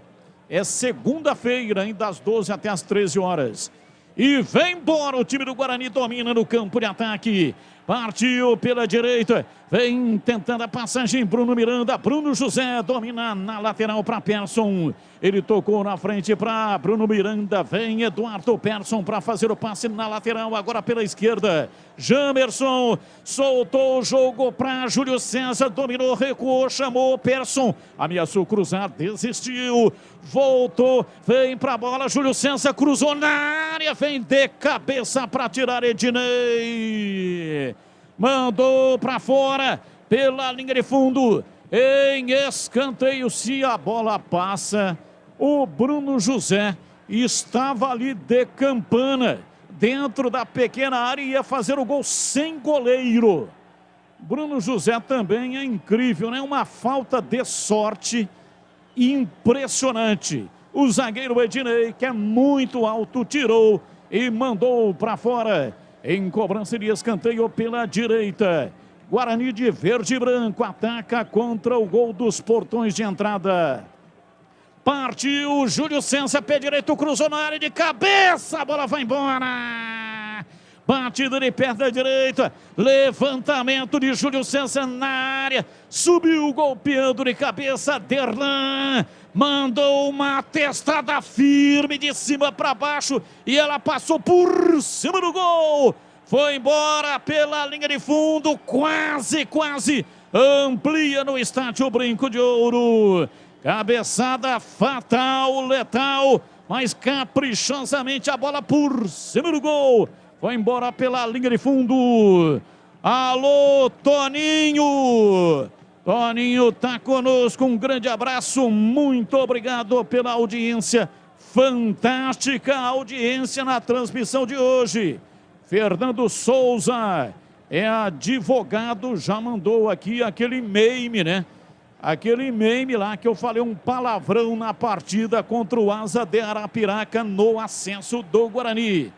É segunda-feira, das 12 até as 13 horas. E vem embora, o time do Guarani domina no campo de ataque. Partiu pela direita, vem tentando a passagem, Bruno Miranda, Bruno José domina na lateral para Persson. Ele tocou na frente para Bruno Miranda, vem Eduardo Persson para fazer o passe na lateral, agora pela esquerda. Jamerson soltou o jogo para Júlio César, dominou, recuou, chamou Persson, ameaçou cruzar, desistiu, voltou, vem para a bola, Júlio César cruzou na área, vem de cabeça para tirar Ednei. Mandou para fora, pela linha de fundo, em escanteio, se a bola passa, o Bruno José estava ali de campana, dentro da pequena área, e ia fazer o gol sem goleiro. Bruno José também é incrível, né? Uma falta de sorte impressionante. O zagueiro Ednei, que é muito alto, tirou e mandou para fora. Em cobrança de escanteio pela direita. Guarani de verde e branco ataca contra o gol dos portões de entrada. Partiu Júlio César, pé direito, cruzou na área de cabeça, a bola vai embora. Batida de pé da direita, levantamento de Júlio César na área, subiu golpeando de cabeça, Derlan mandou uma testada firme de cima para baixo e ela passou por cima do gol. Foi embora pela linha de fundo, quase amplia no estádio Brinco de Ouro. Cabeçada fatal, letal, mas caprichosamente a bola por cima do gol. Foi embora pela linha de fundo. Alô, Toninho! Toninho tá conosco, um grande abraço, muito obrigado pela audiência, fantástica audiência na transmissão de hoje. Fernando Souza é advogado, já mandou aqui aquele meme, né? Aquele meme lá que eu falei um palavrão na partida contra o Asa de Arapiraca no acesso do Guarani.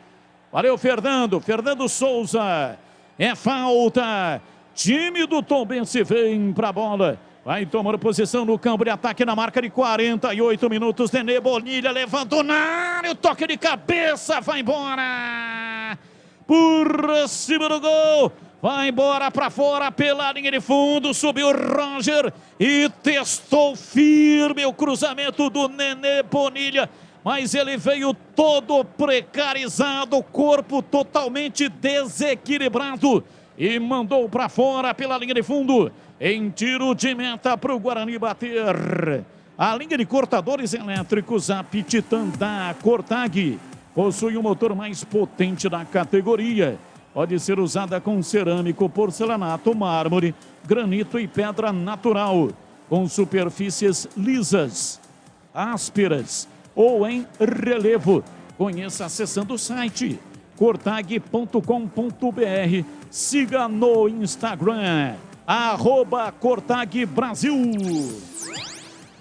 Valeu, Fernando. Fernando Souza. É falta. Time do Tombense vem pra bola. Vai tomando posição no campo de ataque na marca de 48 minutos. Nenê Bonilha levantou na área. O toque de cabeça. Vai embora. Por cima do gol. Vai embora para fora pela linha de fundo. Subiu o Roger e testou firme o cruzamento do Nenê Bonilha. Mas ele veio todo precarizado, corpo totalmente desequilibrado. E mandou para fora pela linha de fundo. Em tiro de meta para o Guarani bater. A linha de cortadores elétricos, a Titan da Cortag, possui o motor mais potente da categoria. Pode ser usada com cerâmico, porcelanato, mármore, granito e pedra natural. Com superfícies lisas, ásperas ou em relevo. Conheça acessando o site cortag.com.br. Siga no Instagram, @Cortag Brasil.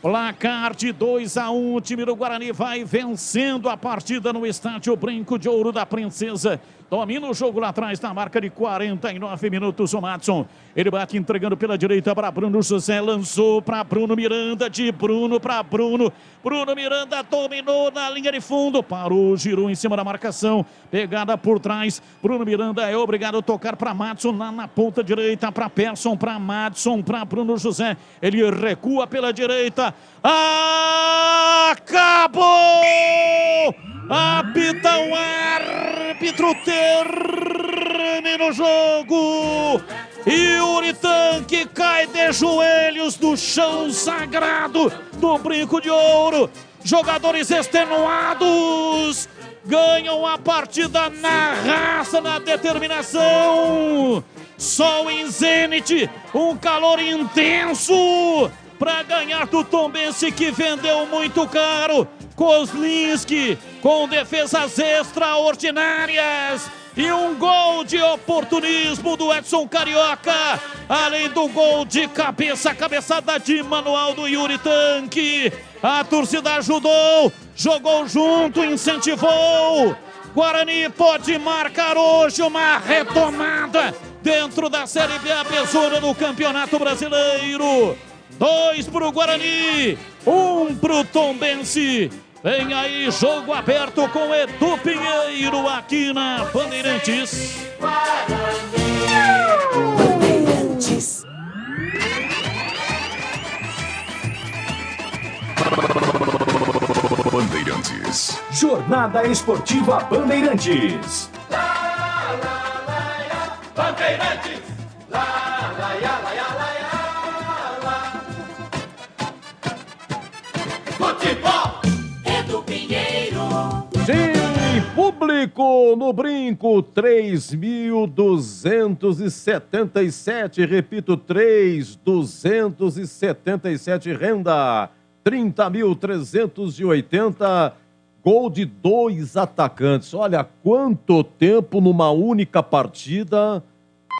Placar de 2-1, o time do Guarani vai vencendo a partida no estádio Brinco de Ouro da Princesa. Domina o jogo lá atrás na marca de 49 minutos o Madson. Ele bate entregando pela direita para Bruno José, lançou para Bruno Miranda, de Bruno para Bruno. Bruno Miranda dominou na linha de fundo, parou, girou em cima da marcação, pegada por trás. Bruno Miranda é obrigado a tocar para Madson lá na ponta direita, para Persson, para Madson, para Bruno José. Ele recua pela direita. Acabou! Apita o árbitro, termina o jogo. Yuri Tanque cai de joelhos no chão sagrado do Brinco de Ouro. Jogadores extenuados ganham a partida na raça, na determinação. Sol em zênite, um calor intenso para ganhar do Tombense, que vendeu muito caro. Kozlinski com defesas extraordinárias e um gol de oportunismo do Edson Carioca, além do gol de cabeça, cabeçada de manual do Yuri Tanque. A torcida ajudou, jogou junto, incentivou. Guarani pode marcar hoje uma retomada dentro da Série B, a besoura do Campeonato Brasileiro. 2 para o Guarani, 1 para o Tombense. Vem aí, jogo aberto com Edu Pinheiro aqui na Bandeirantes. Bandeirantes. Bandeirantes. Jornada Esportiva Bandeirantes. Bandeirantes. Futebol. Edu Pinheiro. Sim, público no Brinco, 3.277, repito, 3.277, renda, 30.380, gol de 2 atacantes. Olha quanto tempo numa única partida,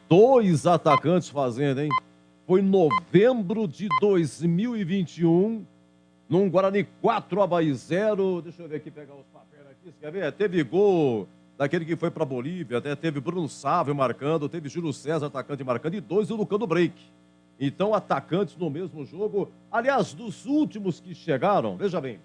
2 atacantes fazendo, hein? Foi novembro de 2021, num Guarani 4, Avaí 0. Deixa eu ver aqui, pegar os papéis aqui. Você quer ver? Teve gol daquele que foi para Bolívia, até teve Bruno Sávio marcando, teve Júlio César, atacante, marcando, e 2 do Lucano Break. Então, atacantes no mesmo jogo. Aliás, dos últimos que chegaram, veja bem,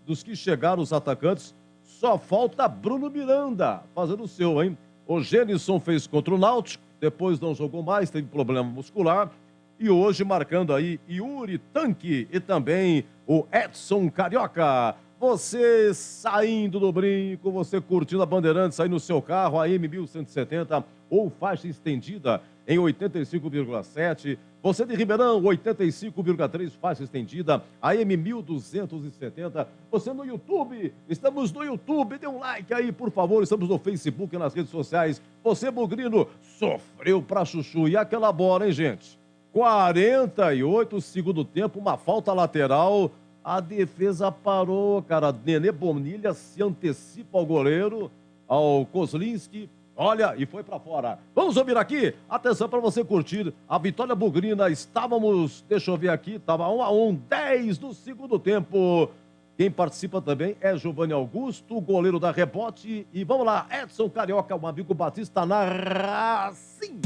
dos que chegaram os atacantes, só falta Bruno Miranda fazendo o seu, hein? O Gênison fez contra o Náutico, depois não jogou mais, teve problema muscular. E hoje marcando aí Yuri Tanque e também o Edson Carioca. Você saindo do Brinco, você curtindo a Bandeirantes aí no seu carro, a M1170 ou faixa estendida em 85,7. Você de Ribeirão, 85,3, faixa estendida, a M1270. Você no YouTube, estamos no YouTube, dê um like aí, por favor. Estamos no Facebook e nas redes sociais. Você, Bugrino, sofreu pra chuchu. E aquela bola, hein, gente? 48, segundo tempo, uma falta lateral. A defesa parou, cara. Nenê Bonilha se antecipa ao goleiro, ao Kozlinski. Olha, e foi pra fora. Vamos ouvir aqui. Atenção para você curtir a vitória bugrina. Estávamos, deixa eu ver aqui, estava 1-1, 10 no segundo tempo. Quem participa também é Giovanni Augusto, goleiro da Rebote. E vamos lá, Edson Carioca, o amigo Batista narra assim.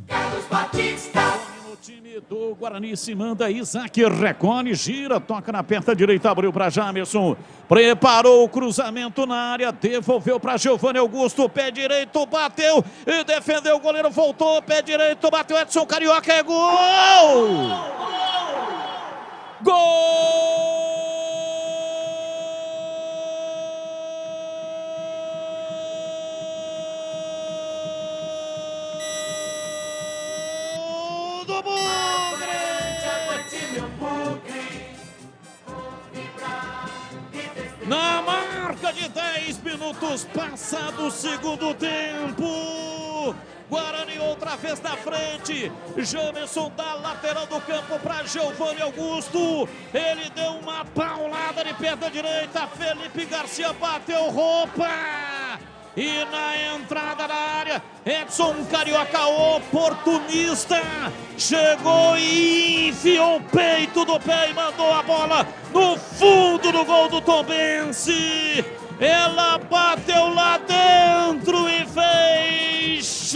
Carlos Batista. No time do Guarani se manda Isaac Recone, gira, toca na perna direita, abriu para Jamerson, preparou o cruzamento na área, devolveu para Giovanni Augusto, pé direito, bateu e defendeu, o goleiro voltou, pé direito, bateu Edson Carioca, é gol! Gol! Na marca de 10 minutos passados o segundo tempo, Guarani outra vez na frente, Jamerson da lateral do campo para Giovanni Augusto, ele deu uma paulada de perna direita, Felipe Garcia bateu roupa, e na entrada da área, Edson Carioca, oportunista, chegou e enfiou o peito do pé e mandou a bola no fundo do gol do Tombense. Ela bateu lá dentro e fez...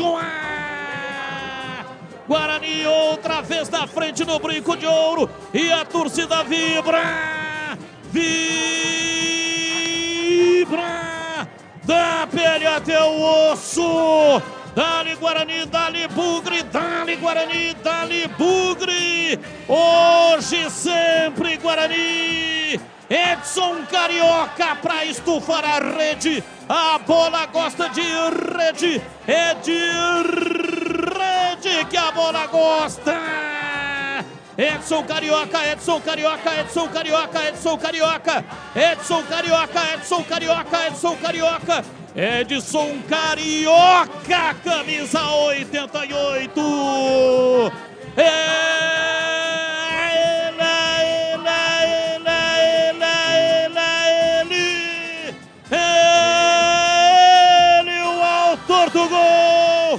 Guarani outra vez na frente no Brinco de Ouro e a torcida vibra! Vibra! Da pele até o osso, dali Guarani, dali Bugre, dali Guarani, dali Bugre, hoje sempre Guarani, Edson Carioca para estufar a rede, a bola gosta de rede, é de rede que a bola gosta. Edson Carioca, Edson Carioca, Edson Carioca, Edson Carioca, Edson Carioca, Edson Carioca, Edson Carioca, Edson Carioca, camisa 88. Ele, o autor do gol.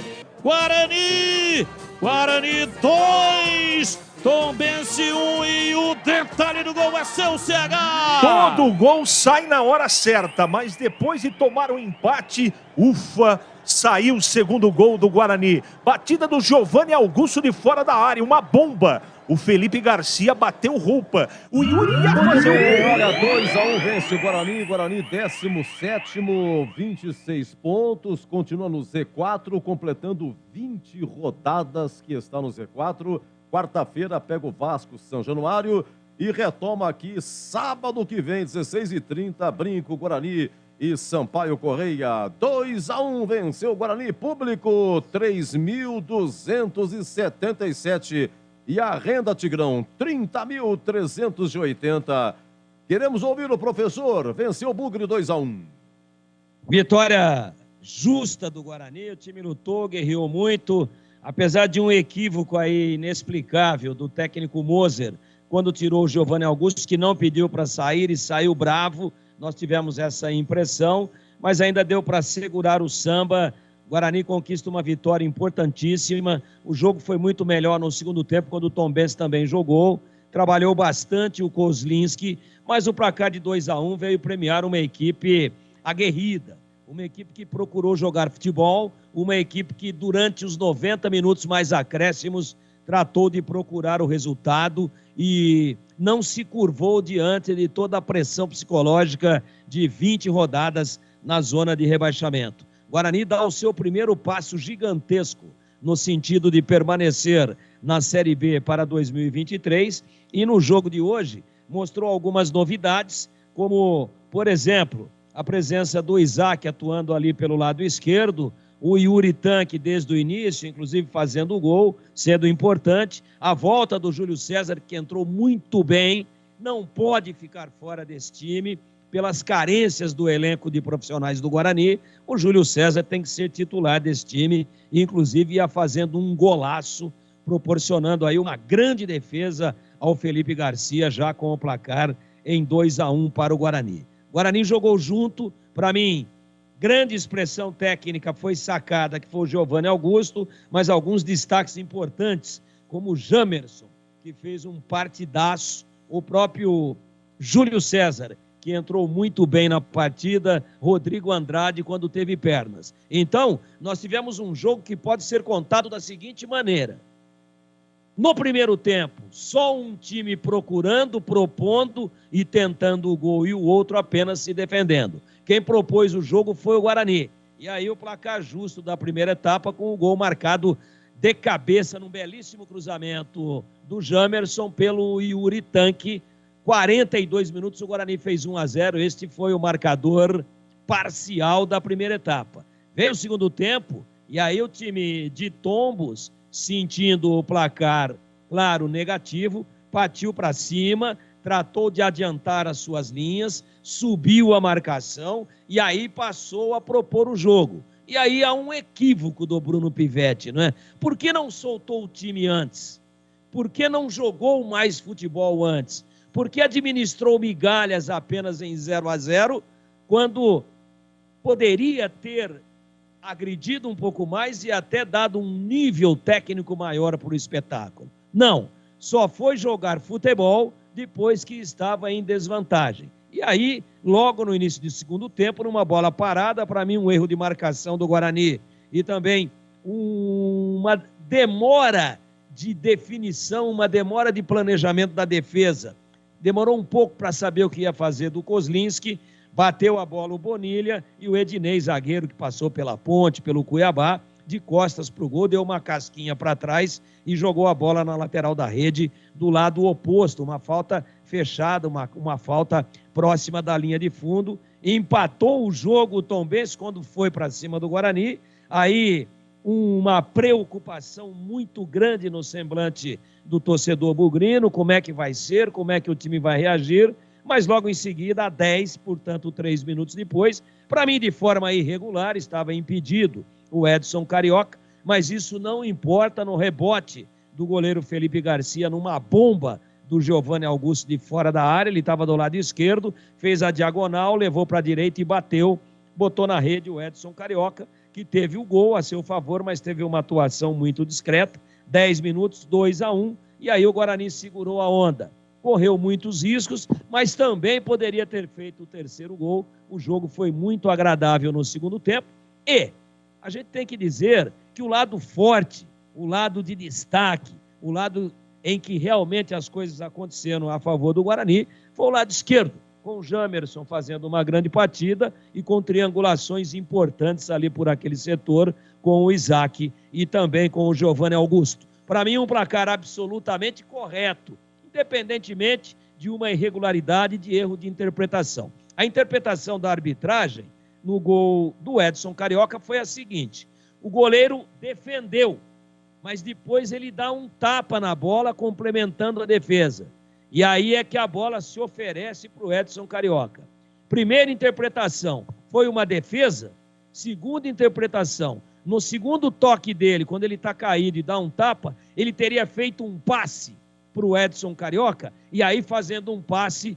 Guarani 2. Tombense 1 e o detalhe do gol é seu CH. Todo gol sai na hora certa, mas depois de tomar o empate, ufa, saiu o segundo gol do Guarani. Batida do Giovanni Augusto de fora da área, uma bomba. O Felipe Garcia bateu roupa. O Yuri ia fazer o gol. Olha, 2-1 vence o Guarani. Guarani 17º, 26 pontos. Continua no Z4, completando 20 rodadas que está no Z4. Quarta-feira pega o Vasco São Januário e retoma aqui sábado que vem, 16h30, Brinco, Guarani e Sampaio Correia. 2-1 venceu o Guarani, público 3.277. E a renda, Tigrão, 30.380. Queremos ouvir o professor. Venceu o Bugre 2-1. Vitória justa do Guarani. O time lutou, guerreou muito. Apesar de um equívoco aí inexplicável do técnico Moser, quando tirou o Giovanni Augusto, que não pediu para sair e saiu bravo. Nós tivemos essa impressão, mas ainda deu para segurar o samba. Guarani conquista uma vitória importantíssima. O jogo foi muito melhor no segundo tempo, quando o Tombense também jogou. Trabalhou bastante o Kozlinski, mas o placar de 2-1 veio premiar uma equipe aguerrida. Uma equipe que procurou jogar futebol, uma equipe que durante os 90 minutos mais acréscimos tratou de procurar o resultado e não se curvou diante de toda a pressão psicológica de 20 rodadas na zona de rebaixamento. Guarani dá o seu primeiro passo gigantesco no sentido de permanecer na Série B para 2023 e no jogo de hoje mostrou algumas novidades, como, por exemplo, a presença do Isaac atuando ali pelo lado esquerdo, o Yuri Tanque desde o início, inclusive fazendo o gol, sendo importante, a volta do Júlio César, que entrou muito bem, não pode ficar fora desse time, pelas carências do elenco de profissionais do Guarani, o Júlio César tem que ser titular desse time, inclusive ia fazendo um golaço proporcionando aí uma grande defesa ao Felipe Garcia, já com o placar em 2-1 para o Guarani. O Guarani jogou junto, para mim, grande expressão técnica foi sacada, que foi o Giovanni Augusto, mas alguns destaques importantes, como o Jamerson, que fez um partidaço, o próprio Júlio César, que entrou muito bem na partida, Rodrigo Andrade, quando teve pernas. Então, nós tivemos um jogo que pode ser contado da seguinte maneira. No primeiro tempo, só um time procurando, propondo e tentando o gol, e o outro apenas se defendendo. Quem propôs o jogo foi o Guarani. E aí o placar justo da primeira etapa, com o gol marcado de cabeça num belíssimo cruzamento do Jamerson pelo Yuri Tanque. 42 minutos, o Guarani fez 1-0. Este foi o marcador parcial da primeira etapa. Veio o segundo tempo, e aí o time de Tombos, sentindo o placar, claro, negativo, partiu para cima, tratou de adiantar as suas linhas, subiu a marcação e aí passou a propor o jogo. E aí há um equívoco do Bruno Pivetti, não é? Por que não soltou o time antes? Por que não jogou mais futebol antes? Por que administrou migalhas apenas em 0-0, quando poderia ter agredido um pouco mais e até dado um nível técnico maior para o espetáculo? Não, só foi jogar futebol depois que estava em desvantagem. E aí, logo no início do segundo tempo, numa bola parada, para mim um erro de marcação do Guarani e também uma demora de definição, uma demora de planejamento da defesa. Demorou um pouco para saber o que ia fazer do Kozlinski, bateu a bola o Bonilha e o Ednei, zagueiro que passou pela Ponte, pelo Cuiabá, de costas para o gol, deu uma casquinha para trás e jogou a bola na lateral da rede do lado oposto, uma falta fechada, uma falta próxima da linha de fundo. Empatou o jogo o Tombense quando foi para cima do Guarani, aí uma preocupação muito grande no semblante do torcedor bugrino, como é que vai ser, como é que o time vai reagir, mas logo em seguida, a 10, portanto 3 minutos depois, para mim de forma irregular, estava impedido o Edson Carioca, mas isso não importa no rebote do goleiro Felipe Garcia, numa bomba do Giovanni Augusto de fora da área, ele estava do lado esquerdo, fez a diagonal, levou para a direita e bateu, botou na rede o Edson Carioca, que teve o gol a seu favor, mas teve uma atuação muito discreta, 10 minutos, 2-1, e aí o Guarani segurou a onda. Correu muitos riscos, mas também poderia ter feito o terceiro gol. O jogo foi muito agradável no segundo tempo, e a gente tem que dizer que o lado forte, o lado de destaque, o lado em que realmente as coisas aconteceram a favor do Guarani, foi o lado esquerdo, com o Jamerson fazendo uma grande partida e com triangulações importantes ali por aquele setor, com o Isaac e também com o Giovanni Augusto. Para mim, um placar absolutamente correto, independentemente de uma irregularidade, de erro de interpretação. A interpretação da arbitragem no gol do Edson Carioca foi a seguinte: o goleiro defendeu, mas depois ele dá um tapa na bola complementando a defesa. E aí é que a bola se oferece para o Edson Carioca. Primeira interpretação, foi uma defesa. Segunda interpretação, no segundo toque dele, quando ele está caído e dá um tapa, ele teria feito um passe para o Edson Carioca, e aí fazendo um passe,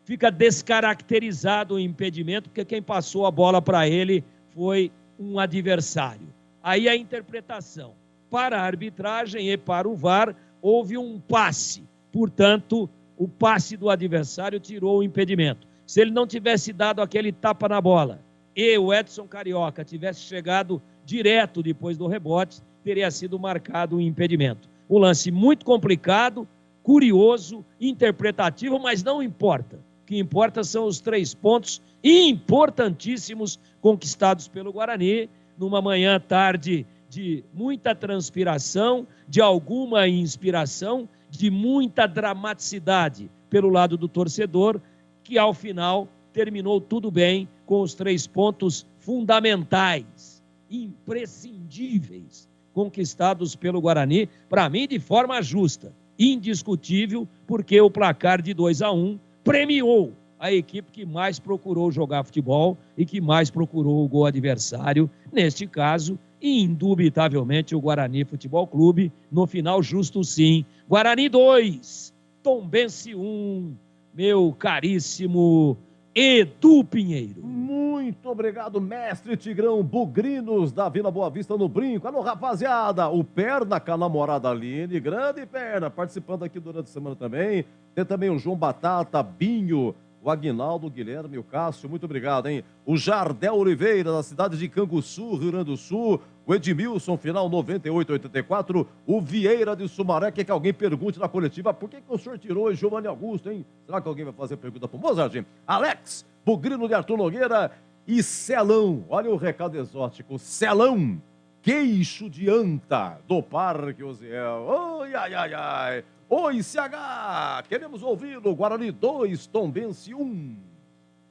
fica descaracterizado o impedimento, porque quem passou a bola para ele foi um adversário. Aí a interpretação. Para a arbitragem e para o VAR, houve um passe. Portanto, o passe do adversário tirou o impedimento. Se ele não tivesse dado aquele tapa na bola e o Edson Carioca tivesse chegado direto depois do rebote, teria sido marcado o impedimento. Um lance muito complicado, curioso, interpretativo, mas não importa. O que importa são os 3 pontos importantíssimos conquistados pelo Guarani, numa manhã tarde de muita transpiração, de alguma inspiração, de muita dramaticidade pelo lado do torcedor, que ao final terminou tudo bem com os 3 pontos fundamentais, imprescindíveis, conquistados pelo Guarani, para mim de forma justa, indiscutível, porque o placar de 2-1 premiou a equipe que mais procurou jogar futebol e que mais procurou o gol adversário, neste caso, e, indubitavelmente, o Guarani Futebol Clube, no final justo sim. Guarani 2, Tombense 1, meu caríssimo Edu Pinheiro. Muito obrigado, mestre Tigrão Bugrinos, da Vila Boa Vista no Brinco. Alô, rapaziada, o Perna com a namorada Aline, grande Perna, participando aqui durante a semana também. Tem também o João Batata, Binho, o Aguinaldo, o Guilherme, o Cássio, muito obrigado, hein? O Jardel Oliveira, da cidade de Canguçu, Rio Grande do Sul. O Edmilson, final 98-84. O Vieira de Sumaré, que alguém pergunte na coletiva, por que o senhor tirou o Giovanni Augusto, hein? Será que alguém vai fazer pergunta pro Mozart? Alex, Bugrino de Arthur Nogueira e Celão. Olha o recado exótico. Celão, queixo de anta do Parque Osiel. Oi, ai, ai, ai. Oi, CH, queremos ouvi-lo. Guarani 2, Tombense 1.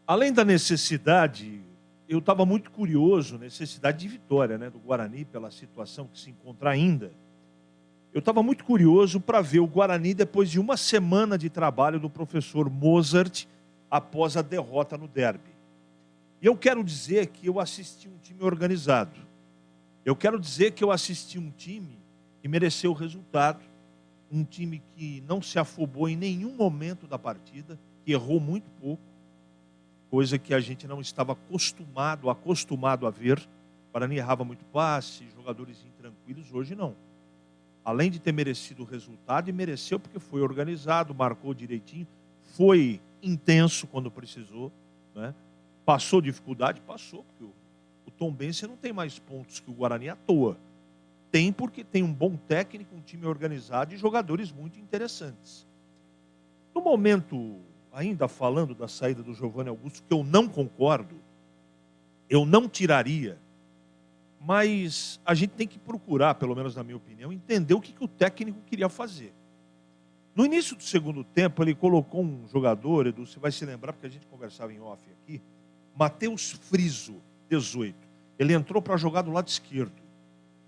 Além da necessidade, eu estava muito curioso, necessidade de vitória, né, do Guarani, pela situação que se encontra ainda. Eu estava muito curioso para ver o Guarani depois de uma semana de trabalho do professor Mozart após a derrota no derby. E eu quero dizer que eu assisti um time organizado. Eu quero dizer que eu assisti um time que mereceu o resultado, um time que não se afobou em nenhum momento da partida, que errou muito pouco, coisa que a gente não estava acostumado a ver. O Guarani errava muito passe, jogadores intranquilos, hoje não. Além de ter merecido o resultado, e mereceu porque foi organizado, marcou direitinho, foi intenso quando precisou, né? Passou dificuldade? Passou, porque o Tombense não tem mais pontos que o Guarani à toa. Tem porque tem um bom técnico, um time organizado e jogadores muito interessantes. No momento, ainda falando da saída do Giovanni Augusto, que eu não concordo, eu não tiraria, mas a gente tem que procurar, pelo menos na minha opinião, entender o que o técnico queria fazer. No início do segundo tempo, ele colocou um jogador, Edu, você vai se lembrar, porque a gente conversava em off aqui, Matheus Friso, 18. Ele entrou para jogar do lado esquerdo.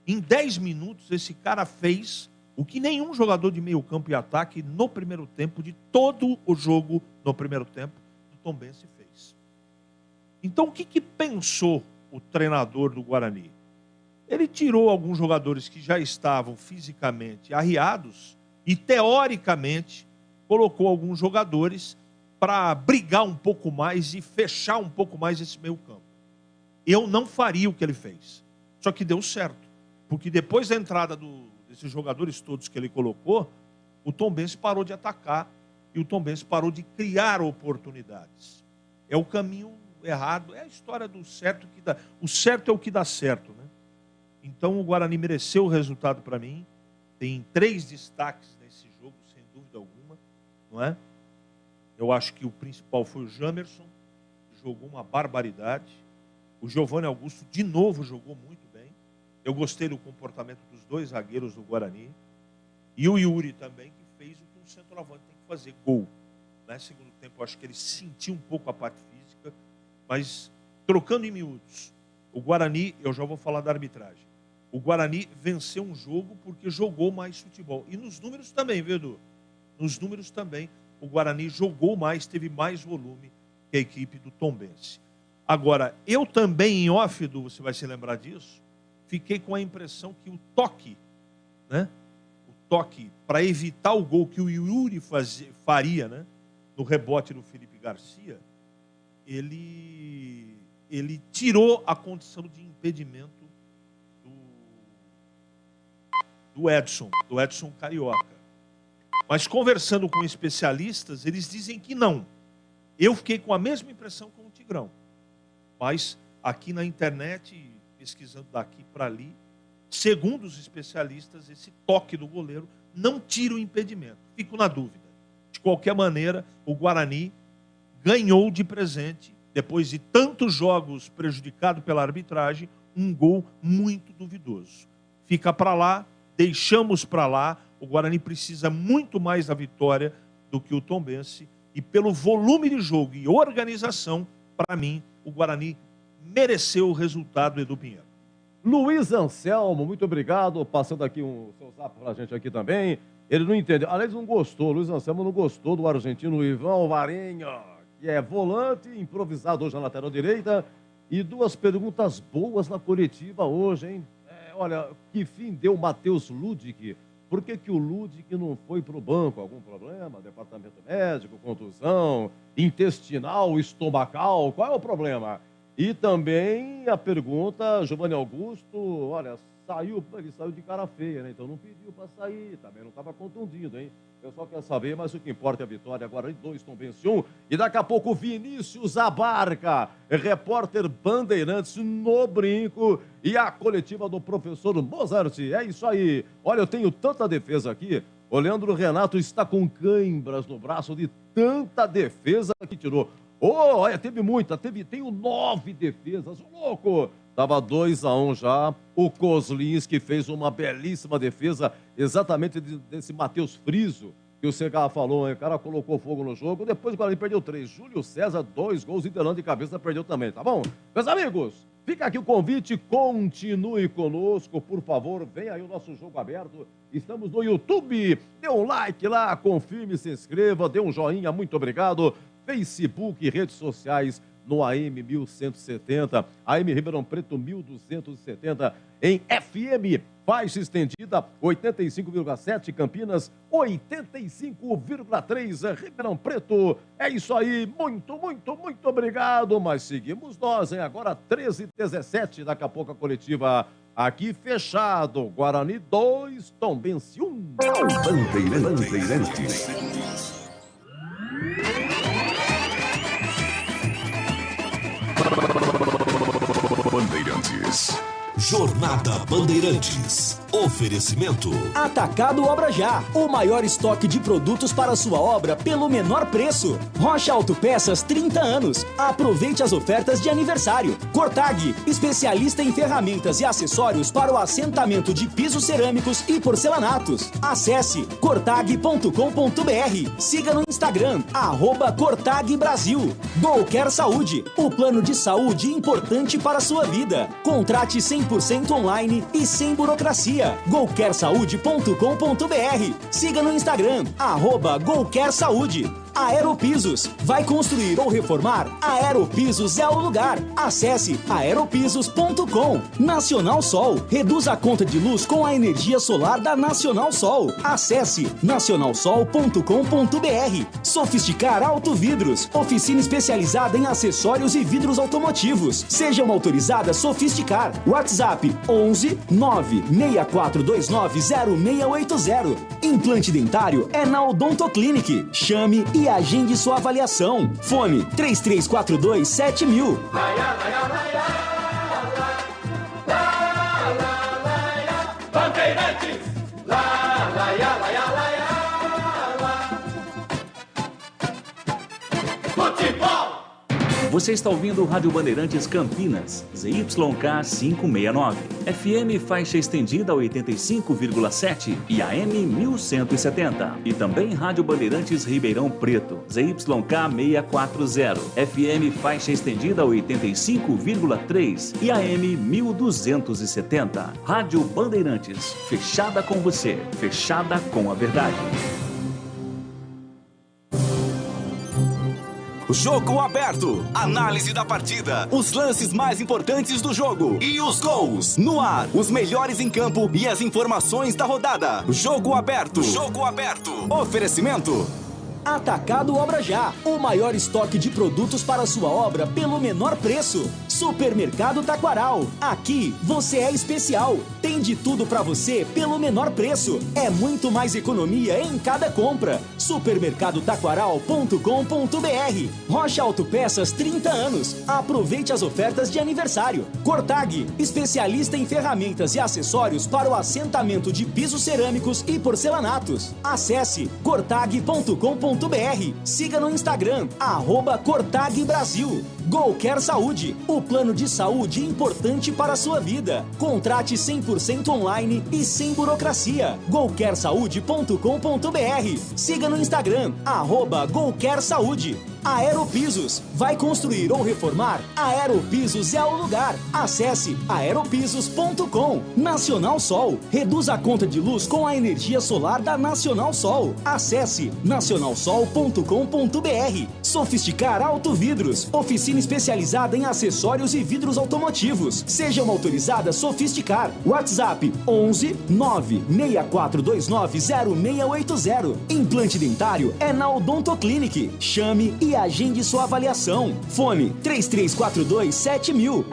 Em 10 minutos, esse cara fez o que nenhum jogador de meio campo e ataque no primeiro tempo, de todo o jogo no primeiro tempo, do Tombense fez. Então, o que pensou o treinador do Guarani? Ele tirou alguns jogadores que já estavam fisicamente arriados e, teoricamente, colocou alguns jogadores para brigar um pouco mais e fechar um pouco mais esse meio campo. Eu não faria o que ele fez. Só que deu certo. Porque depois da entrada desses jogadores todos que ele colocou, o Tombense parou de atacar e o Tombense parou de criar oportunidades. É o caminho errado, é a história do certo que dá. O certo é o que dá certo, né? Então o Guarani mereceu o resultado para mim. Tem 3 destaques nesse jogo, sem dúvida alguma, não é? Eu acho que o principal foi o Jamerson, que jogou uma barbaridade. O Giovanni Augusto, de novo, jogou muito bem. Eu gostei do comportamento dos 2 zagueiros do Guarani. E o Yuri também, que fez o que um centroavante tem que fazer, gol. Né? Segundo tempo, eu acho que ele sentiu um pouco a parte física, mas trocando em miúdos, o Guarani, eu já vou falar da arbitragem, o Guarani venceu um jogo porque jogou mais futebol. E nos números também, viu, Edu? Nos números também, o Guarani jogou mais, teve mais volume que a equipe do Tombense. Agora, eu também, em off, Edu, você vai se lembrar disso, fiquei com a impressão que o toque, né? O toque para evitar o gol que o Yuri faria, né? No rebote do Felipe Garcia, ele tirou a condição de impedimento do Edson Carioca. Mas conversando com especialistas, eles dizem que não. Eu fiquei com a mesma impressão com o Tigrão. Mas aqui na internet, pesquisando daqui para ali, segundo os especialistas, esse toque do goleiro não tira o impedimento. Fico na dúvida. De qualquer maneira, o Guarani ganhou de presente, depois de tantos jogos prejudicados pela arbitragem, um gol muito duvidoso. Fica para lá, deixamos para lá. O Guarani precisa muito mais da vitória do que o Tombense. E pelo volume de jogo e organização, para mim, o Guarani mereceu o resultado, Edu Pinheiro. Luiz Anselmo, muito obrigado. Passando aqui o seu zap para a gente aqui também. Ele não entendeu. Aliás, não gostou. Luiz Anselmo não gostou do argentino Ivan Varenho, que é volante, improvisado hoje na lateral direita. E 2 perguntas boas na coletiva hoje, hein? olha, que fim deu o Matheus Ludic? Por que o Ludic não foi para o banco? Algum problema? Departamento médico, contusão, intestinal, estomacal? Qual é o problema? E também a pergunta, Giovanni Augusto, olha, ele saiu de cara feia, né? Então não pediu para sair, também não estava contundido, hein? O pessoal quer saber, mas o que importa é a vitória. Agora 2, Tombense 1. E daqui a pouco Vinícius Abarca, repórter Bandeirantes no Brinco. E a coletiva do professor Mozart. É isso aí. Olha, eu tenho tanta defesa aqui. O Leandro Renato está com cãibras no braço de tanta defesa que tirou. Olha, teve muita. Tenho 9 defesas. Ô, louco! Estava 2-1 já. O Kozlinski fez uma belíssima defesa, exatamente desse Matheus Friso, que o Segar falou, hein? O cara colocou fogo no jogo. Depois o Guarani perdeu 3. Júlio César, 2 gols. Interlando de cabeça, perdeu também, tá bom? Meus amigos, fica aqui o convite. Continue conosco, por favor. Vem aí o nosso jogo aberto. Estamos no YouTube. Dê um like lá, confirme, se inscreva, dê um joinha. Muito obrigado. Facebook, redes sociais, no AM 1170, AM Ribeirão Preto 1270, em FM, faixa estendida 85,7 Campinas, 85,3 Ribeirão Preto. É isso aí, muito obrigado, mas seguimos nós, hein? Agora 13h17, daqui a pouco a coletiva aqui fechado, Guarani 2, Tombense 1. Bandeirantes. Bandeirantes. Jornada Bandeirantes. Oferecimento. Atacado Obra Já. O maior estoque de produtos para sua obra pelo menor preço. Rocha Autopeças, 30 anos. Aproveite as ofertas de aniversário. Cortag, especialista em ferramentas e acessórios para o assentamento de pisos cerâmicos e porcelanatos. Acesse cortag.com.br. Siga no Instagram, @Cortag Brasil. Golquer Saúde. O plano de saúde importante para a sua vida. Contrate 100% online e sem burocracia. golquersaude.com.br. Siga no Instagram, @GolquerSaúde. Aeropisos. Vai construir ou reformar? Aeropisos é o lugar. Acesse aeropisos.com. Nacional Sol. Reduza a conta de luz com a energia solar da Nacional Sol. Acesse nacionalsol.com.br. Sofisticar Autovidros. Oficina especializada em acessórios e vidros automotivos. Seja uma autorizada Sofisticar. WhatsApp 11 96429 0680. Implante dentário é na Odontoclinic. Chame e agende sua avaliação. Fone 3342 7000. Bandeirantes, futebol. Você está ouvindo o Rádio Bandeirantes Campinas, ZYK 569, FM faixa estendida 85,7 e AM 1170. E também Rádio Bandeirantes Ribeirão Preto, ZYK 640, FM faixa estendida 85,3 e AM 1270. Rádio Bandeirantes, fechada com você, fechada com a verdade. Jogo aberto. Análise da partida. Os lances mais importantes do jogo. E os gols. No ar. Os melhores em campo e as informações da rodada. Jogo aberto. Jogo aberto. Oferecimento. Atacado Obra Já. O maior estoque de produtos para sua obra pelo menor preço. Supermercado Taquaral. Aqui você é especial. Tem de tudo para você pelo menor preço. É muito mais economia em cada compra. Supermercadotaquaral.com.br. Rocha Autopeças, 30 anos. Aproveite as ofertas de aniversário. Cortag, especialista em ferramentas e acessórios para o assentamento de pisos cerâmicos e porcelanatos. Acesse cortag.com.br. Siga no Instagram, @Cortag Brasil. Golquer Saúde, o plano de saúde importante para a sua vida. Contrate 100% online e sem burocracia. golquersaude.com.br. Siga no Instagram, @Golquer Saúde. Aeropisos. Vai construir ou reformar? Aeropisos é o lugar. Acesse aeropisos.com. Nacional Sol. Reduz a conta de luz com a energia solar da Nacional Sol. Acesse nacionalsol.com.br. Sofisticar Autovidros. Oficina especializada em acessórios e vidros automotivos. Seja uma autorizada Sofisticar. WhatsApp 11 96429 0680. Implante dentário é na Odontoclinic. Chame e agende sua avaliação. Fone 3342-7000.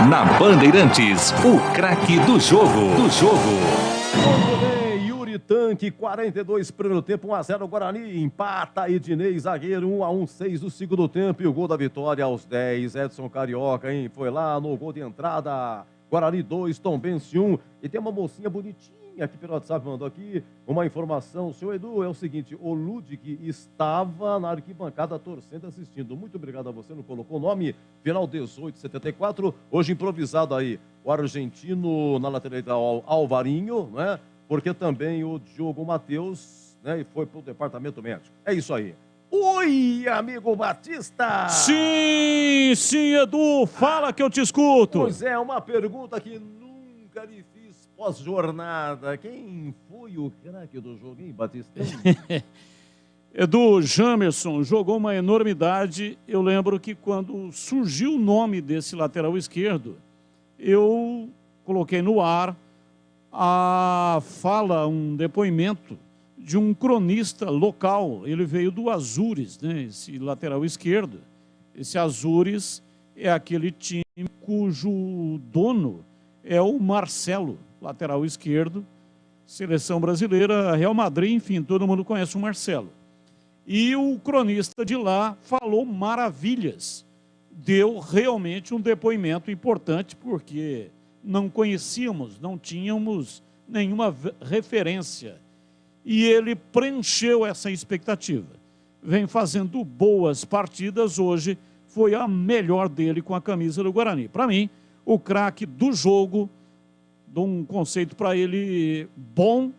Na Bandeirantes, o craque do jogo. Muito bem, Yuri Tanque, 42 primeiro tempo, 1-0 Guarani, empata Ednei, zagueiro, 1-1, 6 do segundo tempo, e o gol da vitória aos 10, Edson Carioca, hein? Foi lá no gol de entrada, Guarani 2, Tombense 1, e tem uma mocinha bonitinha aqui pelo WhatsApp, mandou aqui uma informação. Seu Edu, é o seguinte, o Ludic estava na arquibancada torcendo, assistindo. Muito obrigado a você, não colocou o nome, final 1874, hoje improvisado aí, o argentino na lateral Alvarinho, né? Porque também o Diogo Matheus, né, foi para o departamento médico. É isso aí. Oi, amigo Batista! Sim, Edu, fala que eu te escuto. Pois é, uma pergunta que nunca lhe fiz pós-jornada. Quem foi o craque do jogo, hein, Batista? Edu, Jamerson jogou uma enormidade. Eu lembro que quando surgiu o nome desse lateral esquerdo, eu coloquei no ar a fala, um depoimento de um cronista local. Ele veio do Azures, né? Esse lateral esquerdo. Esse Azures é aquele time cujo dono é o Marcelo, lateral esquerdo, seleção brasileira, Real Madrid, enfim, todo mundo conhece o Marcelo. E o cronista de lá falou maravilhas. Deu realmente um depoimento importante, porque não conhecíamos, não tínhamos nenhuma referência. E ele preencheu essa expectativa. Vem fazendo boas partidas, hoje foi a melhor dele com a camisa do Guarani. Para mim, o craque do jogo, dou um conceito para ele bom,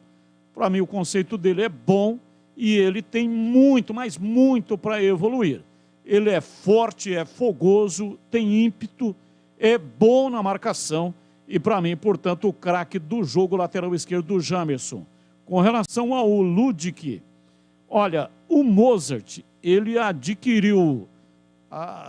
para mim o conceito dele é bom e ele tem muito, mas muito para evoluir. Ele é forte, é fogoso, tem ímpeto, é bom na marcação e para mim, portanto, o craque do jogo, lateral esquerdo do Jamerson. Com relação ao Ludic, olha, o Mozart, ele adquiriu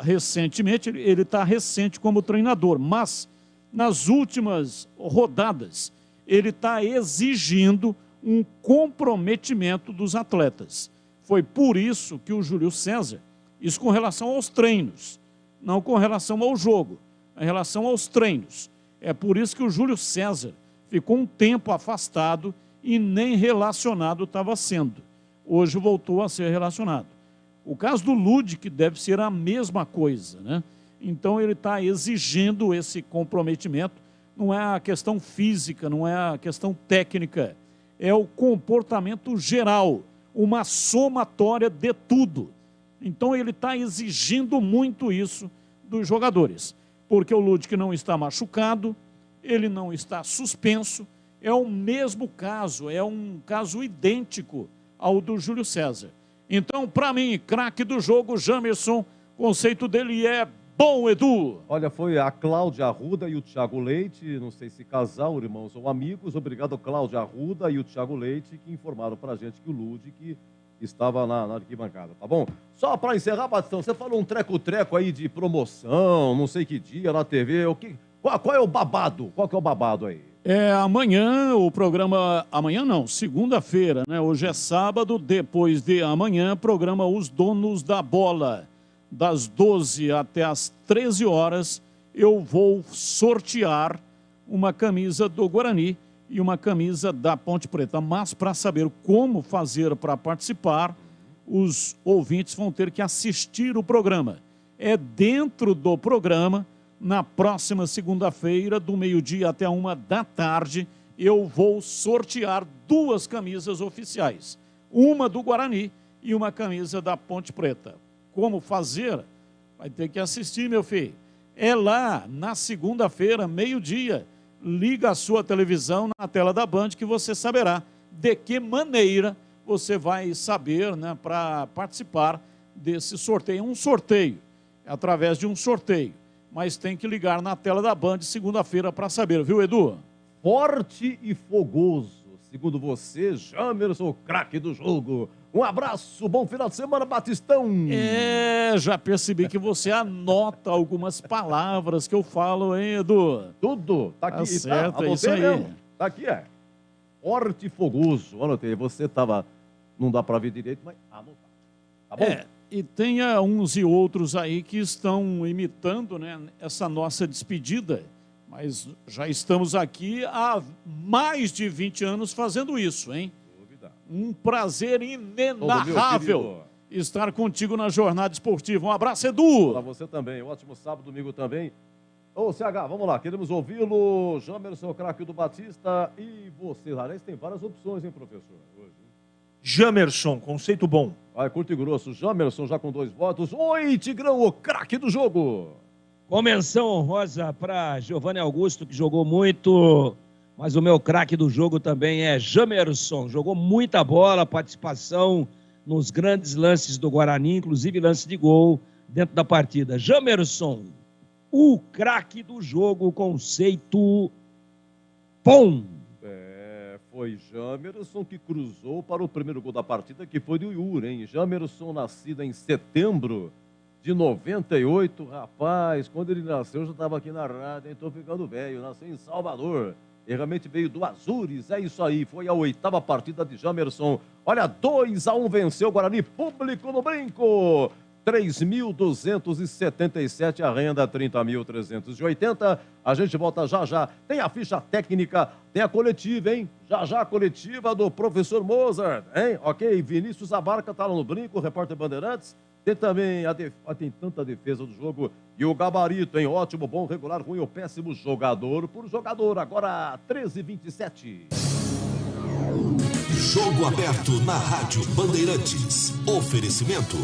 recentemente, ele está recente como treinador, mas nas últimas rodadas ele está exigindo um comprometimento dos atletas. Foi por isso que o Júlio César, isso com relação aos treinos, não com relação ao jogo, em relação aos treinos. É por isso que o Júlio César ficou um tempo afastado e nem relacionado estava sendo. Hoje voltou a ser relacionado. O caso do Ludic deve ser a mesma coisa, né? Então ele está exigindo esse comprometimento. Não é a questão física, não é a questão técnica, é o comportamento geral, uma somatória de tudo. Então ele está exigindo muito isso dos jogadores, porque o Ludic não está machucado, ele não está suspenso, é o mesmo caso, é um caso idêntico ao do Júlio César. Então, para mim, craque do jogo, Jamerson, o conceito dele é bom, Edu. Olha, foi a Cláudia Arruda e o Thiago Leite, não sei se casal, irmãos ou amigos, obrigado Cláudia Arruda e o Thiago Leite, que informaram pra gente que o Ludic estava na arquibancada, tá bom? Só para encerrar, Batistão, você falou um treco-treco aí de promoção, não sei que dia, na TV, qual é o babado? Qual que é o babado aí? Amanhã, o programa... Amanhã não, segunda-feira, né? Hoje é sábado, depois de amanhã, programa Os Donos da Bola. Das 12 até as 13 horas, eu vou sortear uma camisa do Guarani e uma camisa da Ponte Preta. Mas, para saber como fazer para participar, os ouvintes vão ter que assistir o programa. É dentro do programa... Na próxima segunda-feira, do meio-dia até 13h, eu vou sortear 2 camisas oficiais. Uma do Guarani e uma camisa da Ponte Preta. Como fazer? Vai ter que assistir, meu filho. É lá, na segunda-feira, meio-dia. Liga a sua televisão na tela da Band que você saberá de que maneira você vai saber, né, para participar desse sorteio. Um sorteio, é através de um sorteio. Mas tem que ligar na tela da Band segunda-feira para saber, viu, Edu? Forte e fogoso, segundo você, Jamerson, o craque do jogo. Um abraço, bom final de semana, Batistão. Já percebi que você anota algumas palavras que eu falo, hein, Edu? Tudo, tá aqui. Tá certo, é isso aí. Mesmo. Tá aqui, forte e fogoso. Anotei, você tava, não dá para ver direito, mas anotar. Tá bom? E tem uns e outros aí que estão imitando, né, essa nossa despedida, mas já estamos aqui há mais de 20 anos fazendo isso, hein? Dúvida. Um prazer inenarrável estar contigo na jornada esportiva. Um abraço, Edu! Para você também, ótimo sábado, domingo também. Ô, CH, vamos lá, queremos ouvi-lo. Jamerson, craque do Batista, e você, aliás, tem várias opções, hein, professor, hoje. Jamerson, conceito bom. Vai, curto e grosso. Jamerson já com 2 votos. Oi, Tigrão, o craque do jogo. Com menção honrosa para Giovanni Augusto, que jogou muito, mas o meu craque do jogo também é Jamerson. Jogou muita bola, participação nos grandes lances do Guarani, inclusive lance de gol dentro da partida. Jamerson, o craque do jogo, conceito bom. Foi Jamerson que cruzou para o primeiro gol da partida, que foi do Yuri, hein? Jamerson, nascido em setembro de 98. Rapaz, quando ele nasceu, eu já estava aqui na rádio, hein? Tô ficando velho. Nasceu em Salvador. E realmente veio do Azures. É isso aí. Foi a 8ª partida de Jamerson. Olha, 2-1 venceu o Guarani. Público no brinco. 3.277 a renda, 30.380. A gente volta já já. Tem a ficha técnica, tem a coletiva, hein? Já já a coletiva do professor Mozart, hein? Ok, Vinícius Abarca tá lá no brinco, repórter Bandeirantes. Tem também tem tanta defesa do jogo e o gabarito, hein? Ótimo, bom, regular, ruim ou péssimo, jogador por jogador. Agora 13h27. Jogo aberto na Rádio Bandeirantes. Oferecimento.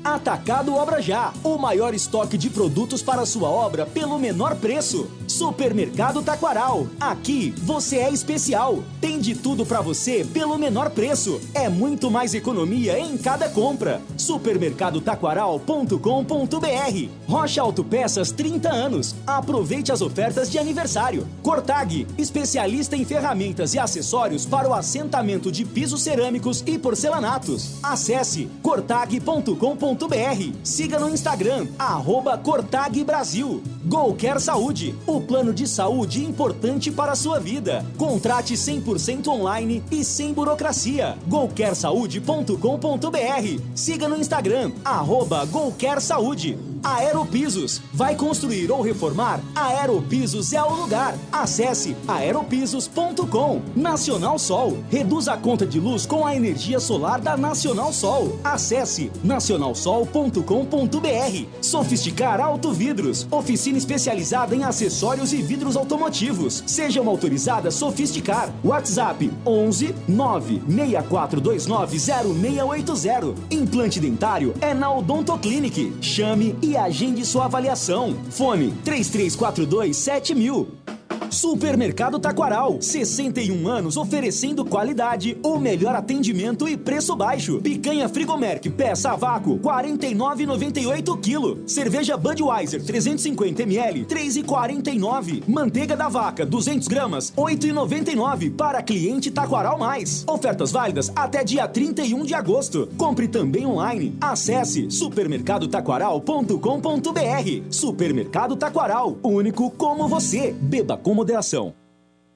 Atacado Obra Já, o maior estoque de produtos para a sua obra pelo menor preço. Supermercado Taquaral, aqui você é especial. Tem de tudo para você pelo menor preço. É muito mais economia em cada compra. Supermercadotaquaral.com.br. Rocha Autopeças 30 anos. Aproveite as ofertas de aniversário. Cortag, especialista em ferramentas e acessórios para o assentamento de pisos cerâmicos e porcelanatos. Acesse cortag.com.br. Siga no Instagram, @CortagBrasil. Golcare Saúde, o plano de saúde importante para a sua vida. Contrate 100% online e sem burocracia. golcaresaude.com.br. Siga no Instagram, @Golcare Saúde. Aeropisos, vai construir ou reformar? Aeropisos é o lugar. Acesse aeropisos.com. Nacional Sol, reduz a conta de luz com a energia solar da Nacional Sol. Acesse nacionalsol.com.br. Sofisticar Autovidros, oficina especializada em acessórios e vidros automotivos. Seja uma autorizada Sofisticar. WhatsApp 11 96429 0680. Implante dentário é na Odontoclinic. Chame e agende sua avaliação. Fone 3342-7000. Supermercado Taquaral, 61 anos oferecendo qualidade, o melhor atendimento e preço baixo. Picanha Frigomerc, peça a vácuo, R$ 49,98 kg. Cerveja Budweiser, 350 ml, R$ 3,49. Manteiga da vaca, 200 gramas, R$ 8,99 para cliente Taquaral Mais. Ofertas válidas até dia 31 de agosto. Compre também online. Acesse supermercadotaquaral.com.br. Supermercado Taquaral, único como você. Beba com moderação.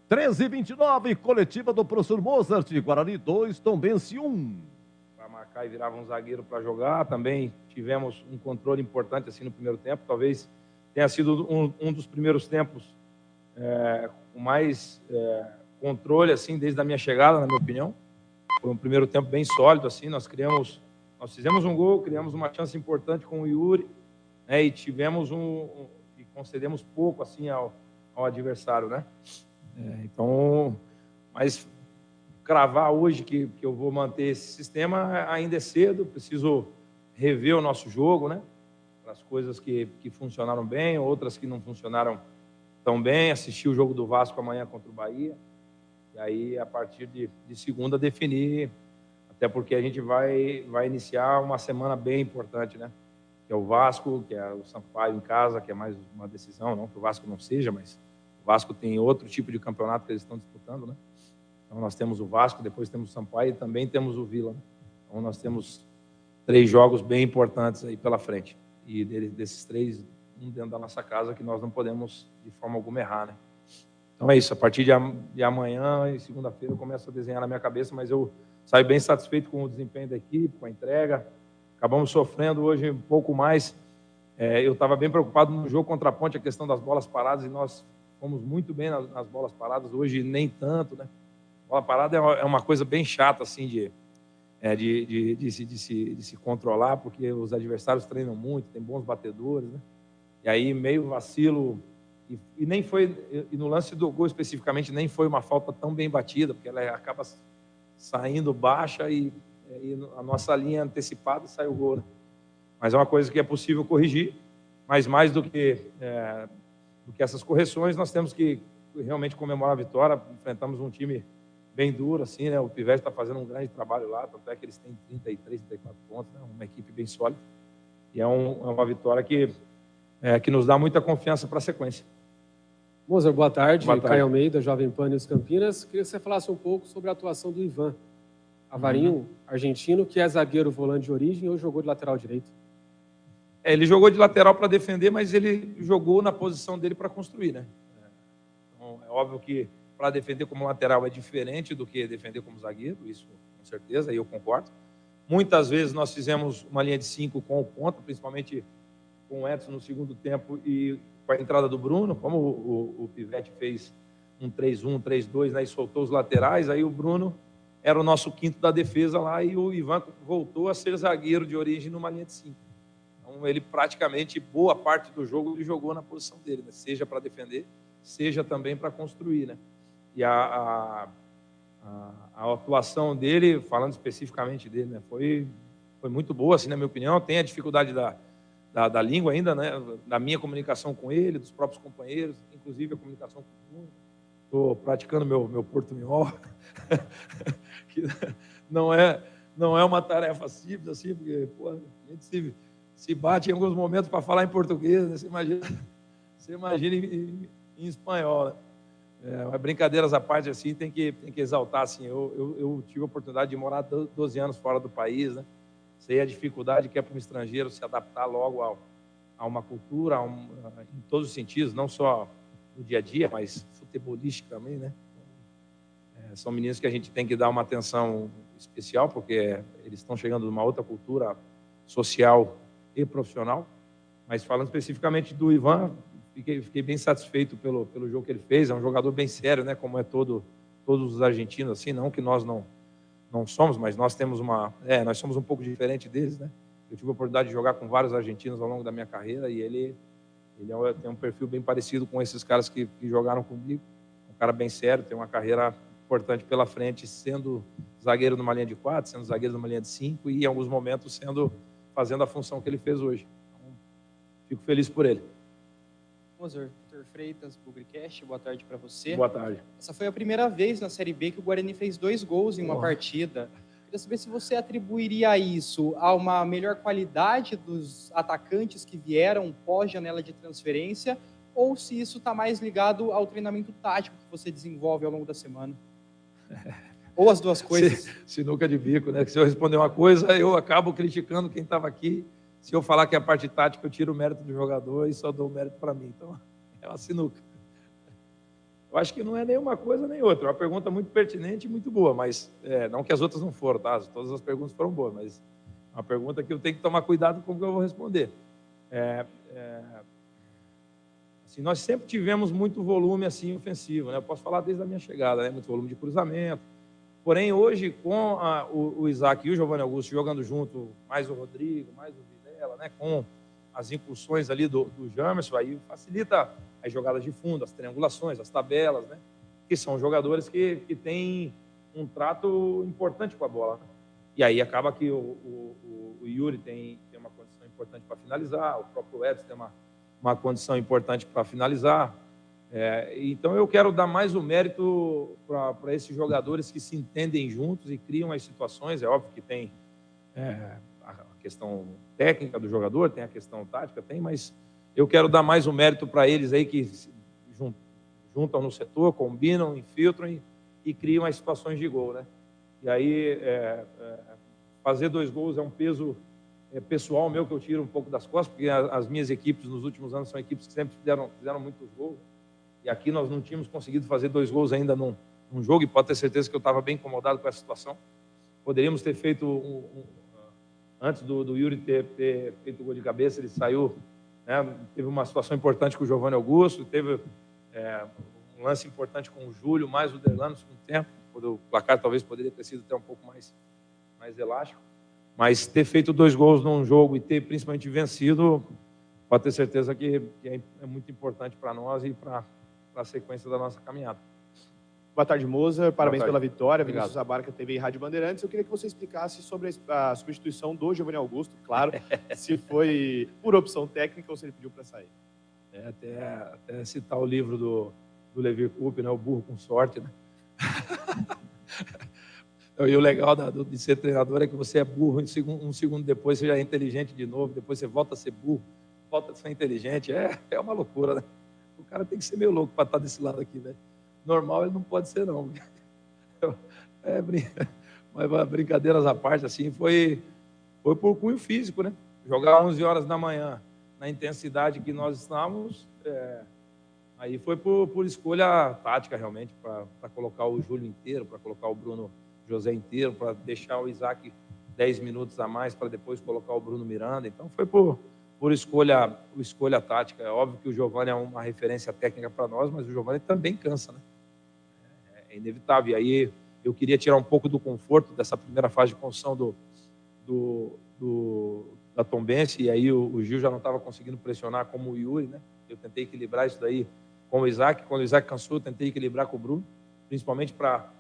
13h29, coletiva do professor Mozart. Guarani 2, Tombense 1. Para marcar e virava um zagueiro para jogar. Também tivemos um controle importante assim no primeiro tempo. Talvez tenha sido um dos primeiros tempos com mais controle assim desde a minha chegada, na minha opinião. Foi um primeiro tempo bem sólido assim. Nós fizemos um gol, criamos uma chance importante com o Yuri, né, e tivemos e concedemos pouco assim ao adversário, né? Então, mas cravar hoje que eu vou manter esse sistema ainda é cedo. Preciso rever o nosso jogo, né? As coisas que funcionaram bem, outras que não funcionaram tão bem. Assistir o jogo do Vasco amanhã contra o Bahia. E aí, a partir de segunda, definir até porque a gente vai iniciar uma semana bem importante, né? Que é o Vasco, que é o Sampaio em casa, que é mais uma decisão, não que o Vasco não seja, mas o Vasco tem outro tipo de campeonato que eles estão disputando, né? Então nós temos o Vasco, depois temos o Sampaio e também temos o Vila, né? Então nós temos 3 jogos bem importantes aí pela frente. E desses 3, um dentro da nossa casa, que nós não podemos de forma alguma errar, né? Então é isso, a partir de amanhã e segunda-feira eu começo a desenhar na minha cabeça, mas eu saio bem satisfeito com o desempenho da equipe, com a entrega. Acabamos sofrendo hoje um pouco mais. Eu estava bem preocupado no jogo contra a Ponte, a questão das bolas paradas, e nós fomos muito bem nas bolas paradas, hoje nem tanto, né? Bola parada é uma coisa bem chata, assim, de se controlar, porque os adversários treinam muito, tem bons batedores, né? E aí, meio vacilo, e nem foi, e no lance do gol especificamente, nem foi uma falta tão bem batida, porque ela acaba saindo baixa e a nossa linha antecipada sai o gol, né? Mas é uma coisa que é possível corrigir, mas mais do que essas correções, nós temos que realmente comemorar a vitória. Enfrentamos um time bem duro, assim, né? O Pivete está fazendo um grande trabalho lá, tanto é que eles têm 33, 34 pontos, né? Uma equipe bem sólida. E é uma vitória que nos dá muita confiança para a sequência. Moser, boa tarde. Boa tarde. Caio Almeida, Jovem Pan News Campinas. Queria que você falasse um pouco sobre a atuação do Ivan Avarinho, argentino, que é zagueiro volante de origem, ou jogou de lateral direito. Ele jogou de lateral para defender, mas ele jogou na posição dele para construir, né? Então, é óbvio que para defender como lateral é diferente do que defender como zagueiro, isso com certeza, e eu concordo. Muitas vezes nós fizemos uma linha de 5 com o ponta, principalmente com o Edson no segundo tempo e com a entrada do Bruno, como o Pivete fez um 3-1, 3-2, né, e soltou os laterais, aí o Bruno era o nosso quinto da defesa lá e o Ivan voltou a ser zagueiro de origem numa linha de 5. Então ele praticamente, boa parte do jogo, ele jogou na posição dele, né, seja para defender, seja também para construir, né? E a atuação dele, falando especificamente dele, né, foi muito boa, assim, na minha opinião. Tem a dificuldade da língua ainda, né, da minha comunicação com ele, dos próprios companheiros, inclusive a comunicação com o mundo. Estou praticando meu portunhol, que não é uma tarefa simples, assim, porque pô, a gente se bate em alguns momentos para falar em português, né? Você imagina em espanhol, né? Mas brincadeiras à parte, assim, tem que exaltar, assim. Eu tive a oportunidade de morar 12 anos fora do país, né? Sei a dificuldade que é para um estrangeiro se adaptar logo a uma cultura, em todos os sentidos, não só no dia a dia, mas futebolístico também, né? São meninos que a gente tem que dar uma atenção especial, porque eles estão chegando de uma outra cultura social e profissional. Mas falando especificamente do Ivan, fiquei bem satisfeito pelo jogo que ele fez. É um jogador bem sério, né? Como é todos os argentinos, assim, não que nós não somos, mas nós temos nós somos um pouco diferente deles, né? Eu tive a oportunidade de jogar com vários argentinos ao longo da minha carreira e ele tem um perfil bem parecido com esses caras que jogaram comigo. Um cara bem sério, tem uma carreira importante pela frente, sendo zagueiro numa linha de 4, sendo zagueiro numa linha de 5 e em alguns momentos fazendo a função que ele fez hoje. Então, fico feliz por ele. Moser, Dr. Freitas, Bugricast, boa tarde para você. Boa tarde. Essa foi a primeira vez na Série B que o Guarani fez 2 gols em uma partida. Queria saber se você atribuiria isso a uma melhor qualidade dos atacantes que vieram pós-janela de transferência ou se isso está mais ligado ao treinamento tático que você desenvolve ao longo da semana. Ou as duas coisas. Sinuca de bico, né? Que se eu responder uma coisa, eu acabo criticando quem estava aqui. Se eu falar que é a parte tática, eu tiro o mérito do jogador e só dou o mérito para mim. Então, é uma sinuca. Eu acho que não é nenhuma coisa nem outra. É uma pergunta muito pertinente e muito boa, mas não que as outras não foram, tá? Todas as perguntas foram boas, mas é uma pergunta que eu tenho que tomar cuidado com o que eu vou responder. Assim, nós sempre tivemos muito volume assim, ofensivo, né? Eu posso falar desde a minha chegada, né? Muito volume de cruzamento. Porém, hoje, com o Isaac e o Giovanni Augusto jogando junto, mais o Rodrigo, mais o Vilela, né? Com as incursões ali do Jamerson, aí facilita as jogadas de fundo, as triangulações, as tabelas, né? Que são jogadores que têm um trato importante com a bola, né? E aí acaba que o Yuri tem uma condição importante para finalizar, o próprio Edson tem uma condição importante para finalizar. Então, eu quero dar mais o mérito para esses jogadores que se entendem juntos e criam as situações. É óbvio que tem a questão técnica do jogador, tem a questão tática, mas eu quero dar mais o mérito para eles aí que se juntam no setor, combinam, infiltram e criam as situações de gol, né? E aí, fazer 2 gols é um peso pessoal meu que eu tiro um pouco das costas, porque as minhas equipes nos últimos anos são equipes que sempre fizeram muitos gols. E aqui nós não tínhamos conseguido fazer 2 gols ainda num jogo, e pode ter certeza que eu estava bem incomodado com essa situação. Poderíamos ter feito, antes do Yuri ter feito o gol de cabeça, ele saiu, né, teve uma situação importante com o Giovanni Augusto, teve um lance importante com o Júlio, mais o Derlan no segundo tempo, quando o placar talvez poderia ter sido até um pouco mais elástico. Mas ter feito 2 gols num jogo e ter principalmente vencido, pode ter certeza que é muito importante para nós e para a sequência da nossa caminhada. Boa tarde, Moza. Parabéns pela vitória. Obrigado. Vinícius Abarca, TV e Rádio Bandeirantes. Eu queria que você explicasse sobre a substituição do Giovanni Augusto, claro, se foi por opção técnica ou se ele pediu para sair. Até citar o livro do Levi Coupe, né? O burro com sorte, né? E o legal de ser treinador é que você é burro, um segundo depois você já é inteligente de novo, depois você volta a ser burro, volta a ser inteligente. É uma loucura, né? O cara tem que ser meio louco para estar desse lado aqui, né? Normal ele não pode ser, não. Mas brincadeiras à parte, assim, foi por cunho físico, né? Jogar 11 horas da manhã, na intensidade que nós estávamos, aí foi por escolha tática, realmente, para colocar o Júlio inteiro, para colocar o Bruno José inteiro, para deixar o Isaac 10 minutos a mais, para depois colocar o Bruno Miranda. Então, foi por escolha tática. É óbvio que o Giovanni é uma referência técnica para nós, mas o Giovanni também cansa, né? É inevitável. E aí eu queria tirar um pouco do conforto dessa primeira fase de construção da Tombense, e aí o Gil já não estava conseguindo pressionar como o Yuri, né? Eu tentei equilibrar isso daí com o Isaac. Quando o Isaac cansou, eu tentei equilibrar com o Bruno, principalmente para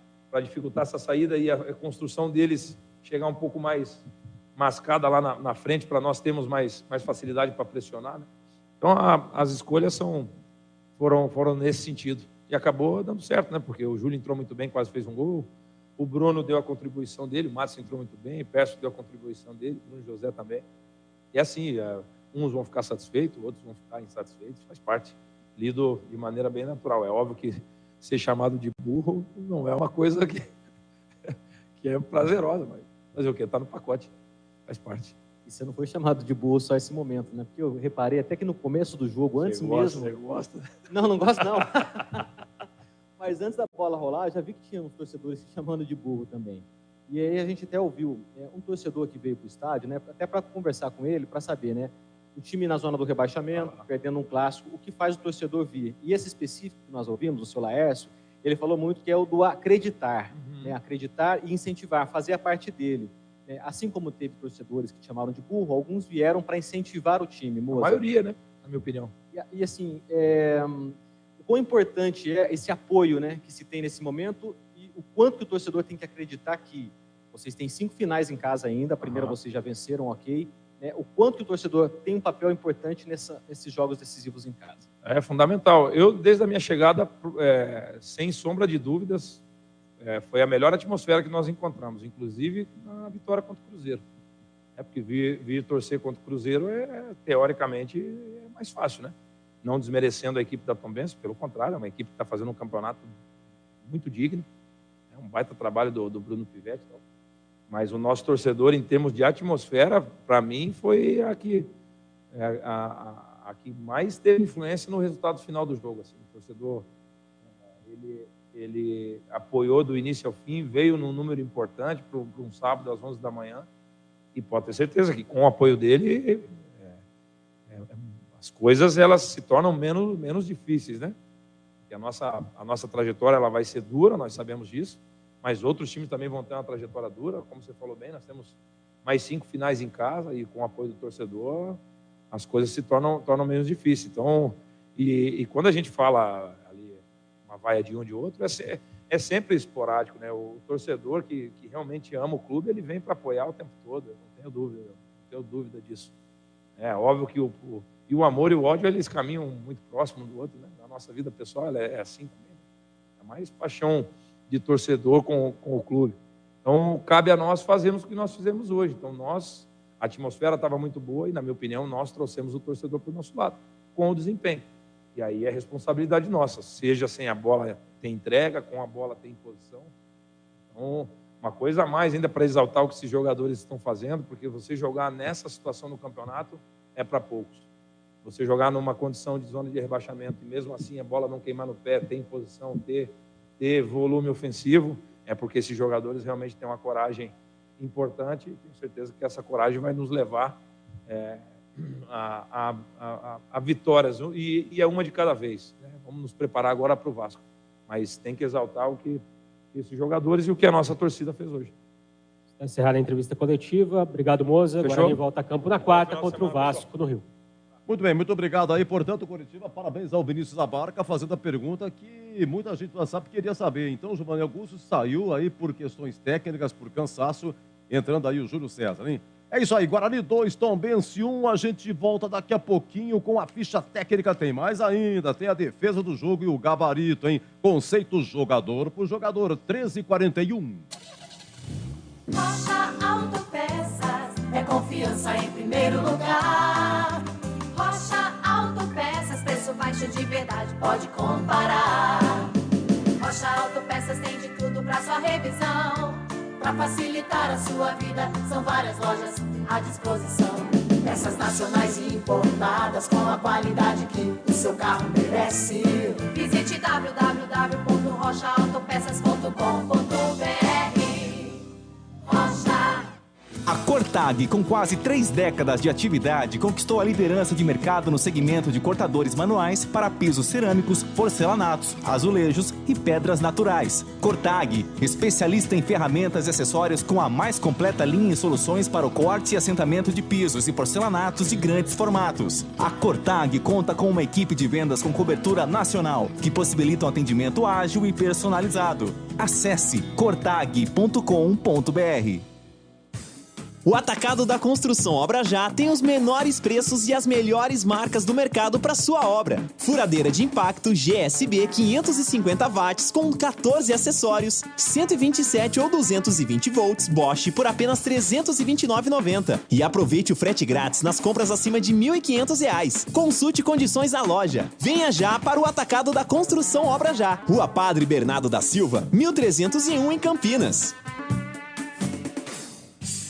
dificultar essa saída e a construção deles chegar um pouco mais mascada lá na frente, para nós termos mais facilidade para pressionar, né? Então, as escolhas foram nesse sentido. E acabou dando certo, né? Porque o Júlio entrou muito bem, quase fez um gol. O Bruno deu a contribuição dele, o Márcio entrou muito bem, o Pércio deu a contribuição dele, o Bruno José também. E assim, uns vão ficar satisfeitos, outros vão ficar insatisfeitos, faz parte. Lido de maneira bem natural. É óbvio que ser chamado de burro não é uma coisa que é prazerosa, mas fazer o quê? Está no pacote, faz parte. E você não foi chamado de burro só esse momento, né? Porque eu reparei até que no começo do jogo, antes mesmo... Você gosta? Não gosto não. Mas antes da bola rolar, eu já vi que tinha uns torcedores se chamando de burro também. E aí a gente até ouviu um torcedor que veio para o estádio, né? Até para conversar com ele, para saber, né? O time na zona do rebaixamento, perdendo um clássico, o que faz o torcedor vir? E esse específico que nós ouvimos, o seu Laércio, ele falou muito que é o do acreditar, né? Acreditar e incentivar, fazer a parte dele. Assim como teve torcedores que chamaram de burro, alguns vieram para incentivar o time. Moza. A maioria, né? Na minha opinião. E assim, o quão importante é esse apoio, né, que se tem nesse momento e o quanto que o torcedor tem que acreditar que vocês têm 5 finais em casa ainda, a primeira vocês já venceram, ok, né? O quanto que o torcedor tem um papel importante nesses jogos decisivos em casa. É fundamental. Eu, desde a minha chegada, sem sombra de dúvidas, foi a melhor atmosfera que nós encontramos, inclusive na vitória contra o Cruzeiro. Porque vir torcer contra o Cruzeiro teoricamente, é mais fácil, né? Não desmerecendo a equipe da Tombense, pelo contrário, é uma equipe que está fazendo um campeonato muito digno, é um baita trabalho do Bruno Pivetti. Então. Mas o nosso torcedor, em termos de atmosfera, para mim, foi a que mais teve influência no resultado final do jogo. Assim. O torcedor, ele apoiou do início ao fim, veio num número importante para um sábado às 11 da manhã, e pode ter certeza que com o apoio dele as coisas elas se tornam menos difíceis, né? Porque a nossa trajetória ela vai ser dura, nós sabemos disso, mas outros times também vão ter uma trajetória dura, como você falou bem, nós temos mais 5 finais em casa e com o apoio do torcedor as coisas se tornam menos difíceis. Então, e quando a gente fala ali uma vaia de um de outro, é sempre esporádico, né? O torcedor que realmente ama o clube, ele vem para apoiar o tempo todo, eu não tenho dúvida disso. É óbvio que e o amor e o ódio, eles caminham muito próximo um do outro, né? Na nossa vida pessoal, ela é assim também. É mais paixão de torcedor com o clube. Então, cabe a nós fazermos o que nós fizemos hoje. Então, a atmosfera estava muito boa e, na minha opinião, nós trouxemos o torcedor para o nosso lado, com o desempenho. E aí é responsabilidade nossa, seja sem a bola tem entrega, com a bola tem posição. Então, uma coisa a mais ainda para exaltar o que esses jogadores estão fazendo, porque você jogar nessa situação no campeonato é para poucos. Você jogar numa condição de zona de rebaixamento e mesmo assim a bola não queimar no pé, ter posição, ter volume ofensivo, é porque esses jogadores realmente têm uma coragem importante e tenho certeza que essa coragem vai nos levar a vitórias e é uma de cada vez, né? Vamos nos preparar agora para o Vasco, mas tem que exaltar o que esses jogadores e o que a nossa torcida fez hoje. Está encerrada a entrevista coletiva. Obrigado, Moza. Fechou? Guarani volta a campo na quarta contra o Vasco no Rio. Muito bem, muito obrigado aí. Portanto, Coritiba, parabéns ao Vinícius Abarca, fazendo a pergunta que muita gente do WhatsApp queria saber. Então, o Giovanni Augusto saiu aí por questões técnicas, por cansaço, entrando aí o Júlio César, hein? É isso aí, Guarani 2, Tombense 1, a gente volta daqui a pouquinho com a ficha técnica, tem mais ainda, tem a defesa do jogo e o gabarito, hein? Conceito jogador por jogador, 13h41. Rocha Autopeças é confiança em primeiro lugar. Rocha Autopeças, preço baixo de verdade, pode comparar. Rocha Autopeças tem de tudo pra sua revisão. Pra facilitar a sua vida, são várias lojas à disposição. Peças nacionais e importadas com a qualidade que o seu carro merece. Visite www.rochaautopeças.com.br. Rocha. A Cortag, com quase 3 décadas de atividade, conquistou a liderança de mercado no segmento de cortadores manuais para pisos cerâmicos, porcelanatos, azulejos e pedras naturais. Cortag, especialista em ferramentas e acessórios com a mais completa linha e soluções para o corte e assentamento de pisos e porcelanatos de grandes formatos. A Cortag conta com uma equipe de vendas com cobertura nacional, que possibilita um atendimento ágil e personalizado. Acesse cortag.com.br. O Atacado da Construção Obra Já tem os menores preços e as melhores marcas do mercado para sua obra. Furadeira de impacto GSB 550 watts com 14 acessórios, 127 ou 220 volts Bosch por apenas R$ 329,90. E aproveite o frete grátis nas compras acima de R$ 1.500. Consulte condições na loja. Venha já para o Atacado da Construção Obra Já. Rua Padre Bernardo da Silva, 1301 em Campinas.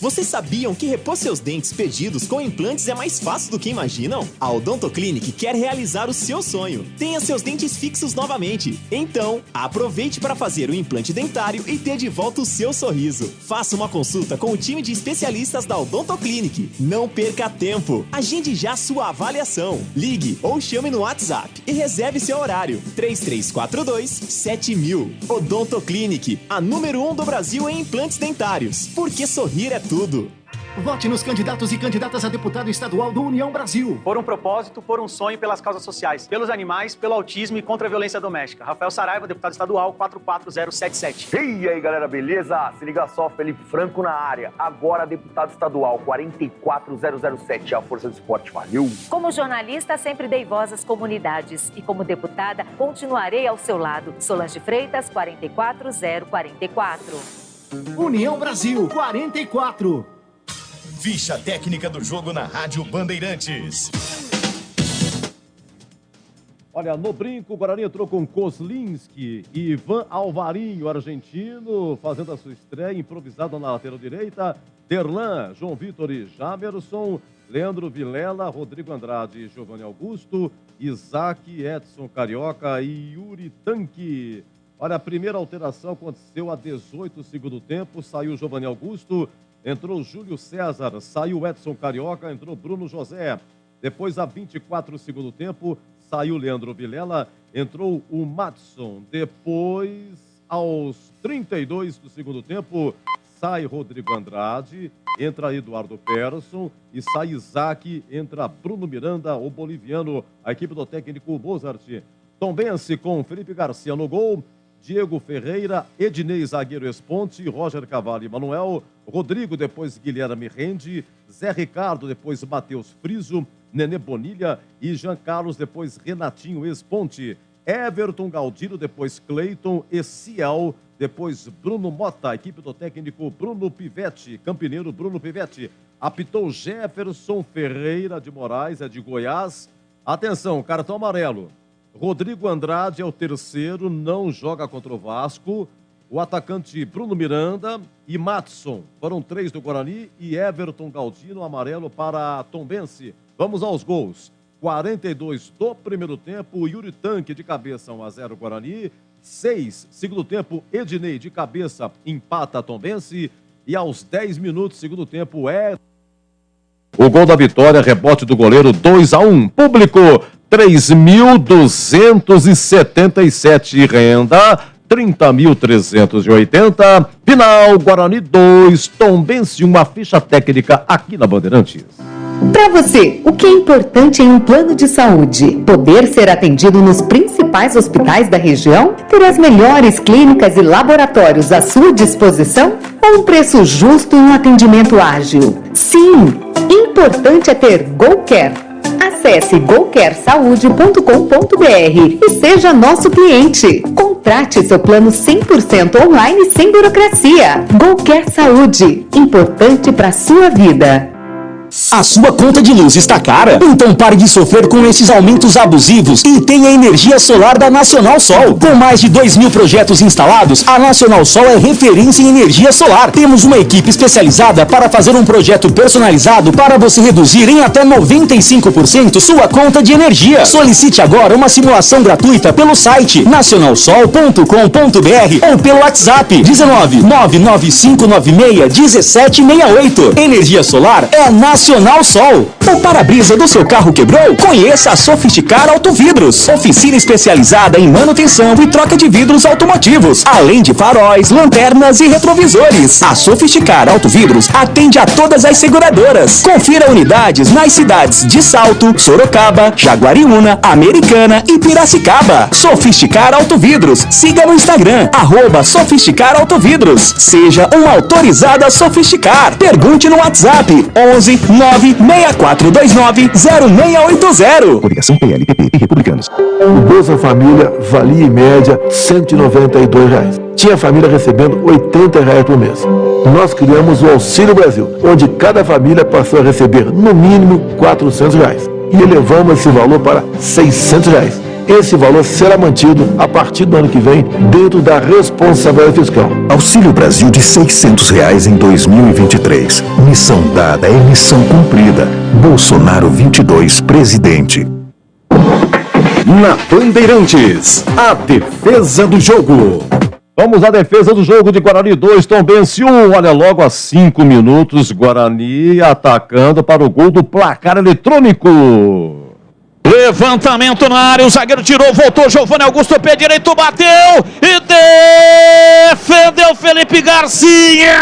Vocês sabiam que repor seus dentes perdidos com implantes é mais fácil do que imaginam? A Odontoclinic quer realizar o seu sonho. Tenha seus dentes fixos novamente. Então, aproveite para fazer o implante dentário e ter de volta o seu sorriso. Faça uma consulta com o time de especialistas da Odontoclinic. Não perca tempo. Agende já sua avaliação. Ligue ou chame no WhatsApp e reserve seu horário. 3342-7000. Odontoclinic, a número 1 do Brasil em implantes dentários. Porque sorrir é tudo. Vote nos candidatos e candidatas a deputado estadual do União Brasil. Por um propósito, por um sonho, pelas causas sociais, pelos animais, pelo autismo e contra a violência doméstica. Rafael Saraiva, deputado estadual, 44077. E aí, galera, beleza? Se liga só, Felipe Franco na área. Agora, deputado estadual, 44007. A Força do Esporte, valeu! Como jornalista, sempre dei voz às comunidades. E como deputada, continuarei ao seu lado. Solange Freitas, 44044. União Brasil, 44. Ficha técnica do jogo na Rádio Bandeirantes. Olha, no brinco, o Guarani entrou com Kozlinski e Ivan Alvarinho, argentino, fazendo a sua estreia, improvisado na lateral direita. Derlan, João Vitor e Jamerson, Leandro Vilela, Rodrigo Andrade, Giovanni Augusto, Isaac, Edson Carioca e Yuri Tanque. Olha, a primeira alteração aconteceu a 18 do segundo tempo, saiu Giovanni Augusto, entrou Júlio César, saiu Edson Carioca, entrou Bruno José. Depois, a 24 do segundo tempo, saiu Leandro Vilela, entrou o Matson. Depois, aos 32 do segundo tempo, sai Rodrigo Andrade, entra Eduardo Persson e sai Isaac, entra Bruno Miranda, o boliviano, a equipe do técnico Mozart. Tombense com Felipe Garcia no gol, Diego Ferreira, Ednei Zagueiro Esponte, Roger Cavalli Manuel, Rodrigo, depois Guilherme Rende, Zé Ricardo, depois Matheus Friso, Nenê Bonilha e Jean Carlos, depois Renatinho Esponte, Everton Galdino, depois Cleiton e Ciel, depois Bruno Mota, equipe do técnico Bruno Pivetti, campineiro Bruno Pivetti. Apitou Jefferson Ferreira de Moraes, é de Goiás. Atenção, cartão amarelo. Rodrigo Andrade é o terceiro, não joga contra o Vasco. O atacante Bruno Miranda e Matson foram 3 do Guarani e Everton Galdino, amarelo para Tombense. Vamos aos gols. 42 do primeiro tempo, Yuri Tanque de cabeça 1-0 Guarani. 6, segundo tempo, Ednei de cabeça empata Tombense. E aos 10 minutos, segundo tempo, o gol da vitória, rebote do goleiro 2-1. Público 3.277, renda 30.380. Final, Guarani 2, Tombense 1, ficha técnica aqui na Bandeirantes. Para você, o que é importante em um plano de saúde? Poder ser atendido nos principais hospitais da região? Ter as melhores clínicas e laboratórios à sua disposição? Ou um preço justo e um atendimento ágil? Sim, importante é ter GoCare. Acesse gocaresaude.com.br e seja nosso cliente. Contrate seu plano 100% online sem burocracia. GoCare Saúde, importante para a sua vida. A sua conta de luz está cara? Então pare de sofrer com esses aumentos abusivos e tenha a energia solar da Nacional Sol. Com mais de 2.000 projetos instalados, a Nacional Sol é referência em energia solar. Temos uma equipe especializada para fazer um projeto personalizado para você reduzir em até 95% sua conta de energia. Solicite agora uma simulação gratuita pelo site nacionalsol.com.br ou pelo WhatsApp 19 99596 1768. Energia solar é a Nacional Sol. O para-brisa do seu carro quebrou? Conheça a Sofisticar Autovidros. Oficina especializada em manutenção e troca de vidros automotivos, além de faróis, lanternas e retrovisores. A Sofisticar Autovidros atende a todas as seguradoras. Confira unidades nas cidades de Salto, Sorocaba, Jaguariúna, Americana e Piracicaba. Sofisticar Autovidros. Siga no Instagram, @Sofisticar Autovidros. Seja uma autorizada Sofisticar. Pergunte no WhatsApp 11 96429 0680. Coligação PLPP e Republicanos. O Bolsa Família valia em média R$ 192. Tinha família recebendo R$ 80 por mês. Nós criamos o Auxílio Brasil, onde cada família passou a receber no mínimo R$ 400 e elevamos esse valor para R$ 600. Esse valor será mantido a partir do ano que vem dentro da responsabilidade fiscal. Auxílio Brasil de R$ 600 em 2023. Missão dada é missão cumprida. Bolsonaro 22, presidente. Na Bandeirantes, a defesa do jogo. Vamos à defesa do jogo de Guarani 2, Tombense 1. Olha, logo a 5 minutos, Guarani atacando para o gol do placar eletrônico. Levantamento na área, o zagueiro tirou, voltou, Giovanni Augusto, pé direito, bateu e defendeu Felipe Garcia.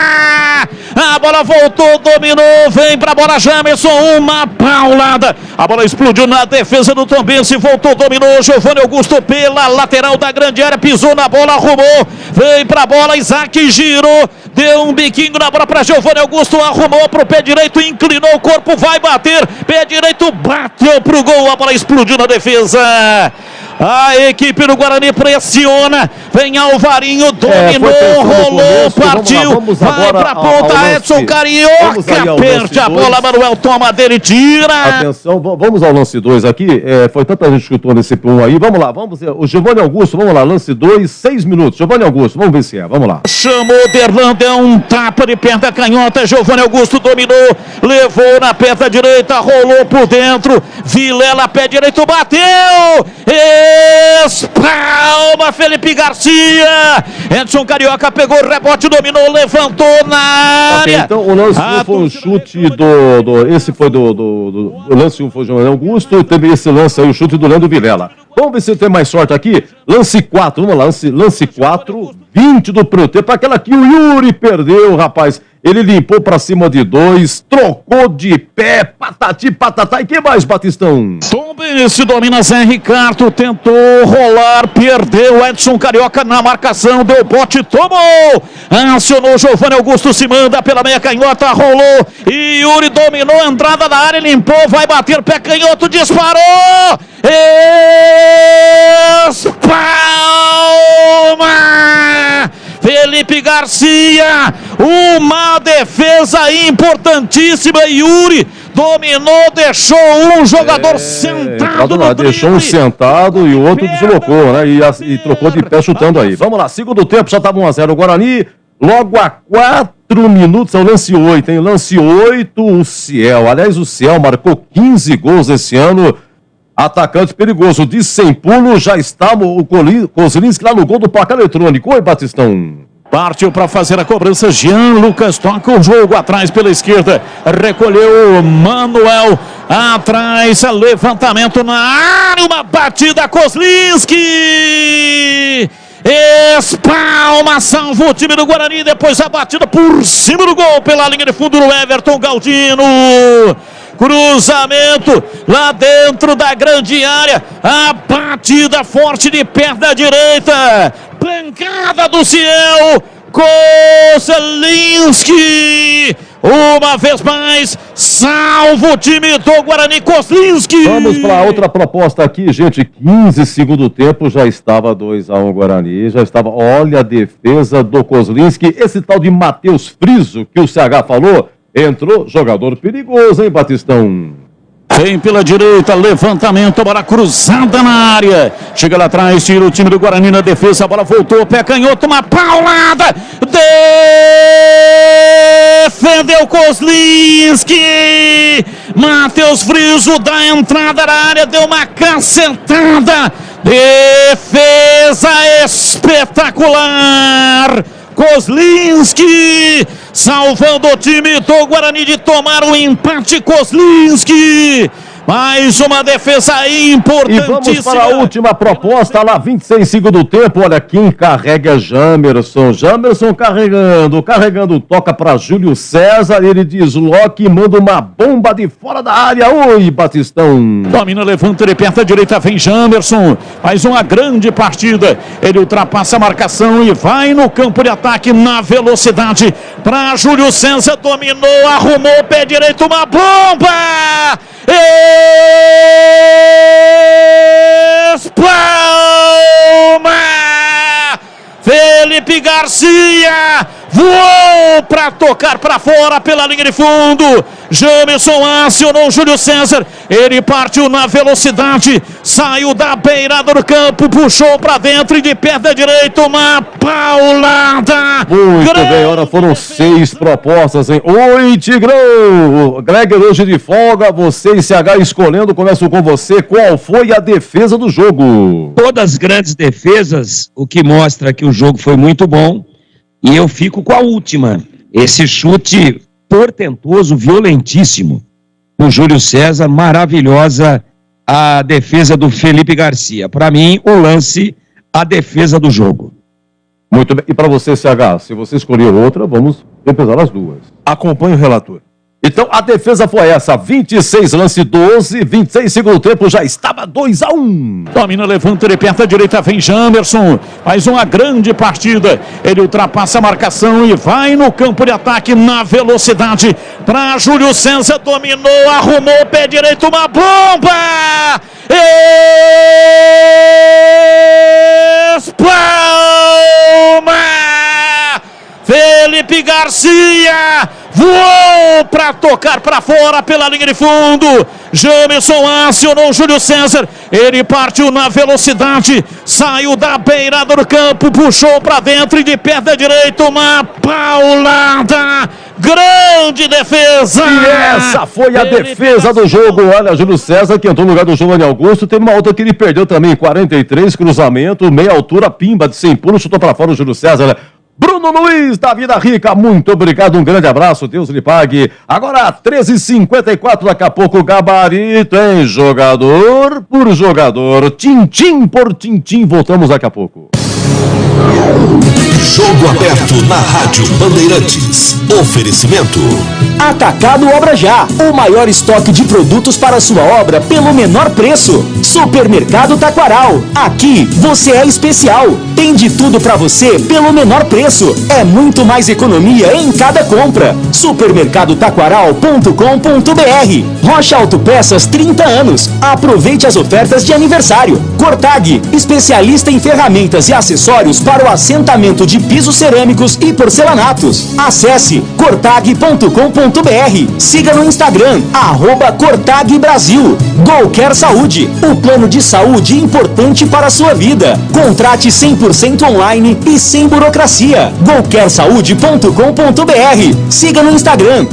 A bola voltou, dominou, vem pra bola Jamerson, uma paulada. A bola explodiu na defesa do Tombense, voltou, dominou, Giovanni Augusto pela lateral da grande área, pisou na bola, arrumou, vem pra bola, Isaac girou, deu um biquinho na bola pra Giovanni Augusto, arrumou pro pé direito, inclinou o corpo, vai bater, pé direito, bateu pro gol, a bola explodiu na defesa. A equipe do Guarani pressiona, vem Alvarinho, dominou, rolou, partiu, vai pra ponta, Edson Carioca, perde a bola, Manuel toma dele, tira. Atenção, vamos ao lance 2 aqui, foi tanta gente que chutou nesse 1 aí, vamos lá, vamos ver, o Giovanni Augusto, vamos lá, lance 2, 6 minutos, Giovanni Augusto, vamos ver se é, vamos lá. Chamou Derlan, deu um tapa de perna canhota, Giovanni Augusto dominou, levou na perna direita, rolou por dentro, Vilela, pé direito, bateu, espalma Felipe Garcia, Edson Carioca pegou o rebote, dominou, levantou na área. Então o lance 1 foi um chute esse foi o lance 1 foi o Giovanni Augusto, e teve esse lance aí, o chute do Leandro Vilela. Vamos ver se tem mais sorte aqui. Lance 4, vamos lá, lance 4, 20 do primeiro tempo, aquela que o Yuri perdeu, rapaz. Ele limpou pra cima de 2, trocou de pé, patati, patatá. E que mais, Batistão? Tombense domina Zé Ricardo, tentou rolar, perdeu. Edson Carioca na marcação, deu bote, tomou. Acionou Giovanni Augusto, se manda pela meia canhota, rolou. E Yuri dominou, entrada da área, limpou, vai bater, pé canhoto, disparou. Espalma! Felipe Garcia, uma defesa importantíssima. Yuri dominou, deixou um jogador sentado no deixou um sentado e o outro deslocou, né? E trocou de pé chutando aí. Vamos lá, segundo tempo, já estava 1-0 o Guarani. Logo a 4 minutos, é o lance 8, hein? Lance 8, o Ciel. Aliás, o Ciel marcou 15 gols esse ano. Atacante perigoso, de sem pulo, já está o Kozlinski lá no gol do placar eletrônico. Oi, Batistão. Partiu para fazer a cobrança, Jean Lucas toca o jogo atrás pela esquerda, recolheu o Manuel, atrás, levantamento na área, uma batida, Kozlinski! Espalma, salva o time do Guarani, depois a batida por cima do gol, pela linha de fundo do Everton Galdino. Cruzamento lá dentro da grande área, a batida forte de perna direita, pancada do Ciel, Kozlinski, uma vez mais, salva o time do Guarani, Kozlinski. Vamos para outra proposta aqui, gente, 15 segundo tempo, já estava 2-1 Guarani, já estava, olha a defesa do Kozlinski, esse tal de Matheus Friso, que o CH falou, entrou, jogador perigoso, hein, Batistão? Vem pela direita, levantamento, bola cruzada na área. Chega lá atrás, tira o time do Guarani na defesa, a bola voltou, pé canhoto, uma paulada. Defendeu Kozlinski. Matheus Friso dá entrada na área, deu uma cacetada. Defesa espetacular. Kozlinski salvando o time do Guarani de tomar o empate. Kozlinski, mais uma defesa importantíssima. E vamos para a última proposta lá, 26 segundos do tempo. Olha quem carrega, Jamerson. Jamerson carregando, toca para Júlio César. Ele desloca e manda uma bomba de fora da área. Oi, Batistão. Domina, levanta, ele perto à direita, vem Jamerson. Faz uma grande partida. Ele ultrapassa a marcação e vai no campo de ataque na velocidade para Júlio César. Dominou, arrumou o pé direito, uma bomba. Espalma! Felipe Garcia voou para tocar para fora pela linha de fundo. Jamerson acionou o Júlio César. Ele partiu na velocidade, saiu da beirada do campo, puxou para dentro e de perna direita uma paulada. Muito bem, ora foram 6 propostas, hein? Oi, Tigrão! Greger hoje de folga, você e CH escolhendo, começo com você. Qual foi a defesa do jogo? Todas as grandes defesas, o que mostra que o jogo foi muito bom. E eu fico com a última. Esse chute portentoso, violentíssimo do Júlio César, maravilhosa a defesa do Felipe Garcia. Para mim, o lance, a defesa do jogo. Muito bem. E para você, CH, se você escolher outra, vamos repesar as duas. Acompanhe o relator. Então, a defesa foi essa, 26 lance 12, 26 segundo tempo, já estava 2-1. Domina, levanta, ele perto à direita, vem Jamerson, faz uma grande partida, ele ultrapassa a marcação e vai no campo de ataque na velocidade para Júlio César, dominou, arrumou o pé direito, uma bomba! Espalma! Felipe Garcia voou para tocar para fora pela linha de fundo. Jamerson acionou o Júlio César. Ele partiu na velocidade, saiu da beirada do campo, puxou para dentro e de perna direita uma paulada. Grande defesa! E essa foi a defesa do jogo. Olha, Júlio César, que entrou no lugar do Giovanni Augusto. Teve uma outra que ele perdeu também, 43, cruzamento, meia altura, pimba de sem pulo, chutou para fora o Júlio César. Bruno Bruno Luiz da Vida Rica, muito obrigado, um grande abraço, Deus lhe pague. Agora, 13h54, daqui a pouco, gabarito, hein? Jogador por jogador, tintim por tintim, voltamos daqui a pouco. Jogo aberto na Rádio Bandeirantes. Oferecimento. Atacado Obra Já, o maior estoque de produtos para sua obra pelo menor preço. Supermercado Taquaral, aqui você é especial. Tem de tudo para você pelo menor preço. É muito mais economia em cada compra. Supermercadotaquaral.com.br. Rocha Autopeças 30 anos. Aproveite as ofertas de aniversário. Cortag, especialista em ferramentas e acessórios para o assentamento de pisos cerâmicos e porcelanatos. Acesse cortag.com.br. Siga no Instagram, @Cortag Brasil. Golcare Saúde, o plano de saúde importante para a sua vida. Contrate 100% online e sem burocracia. golcaresaude.com.br. Siga no Instagram,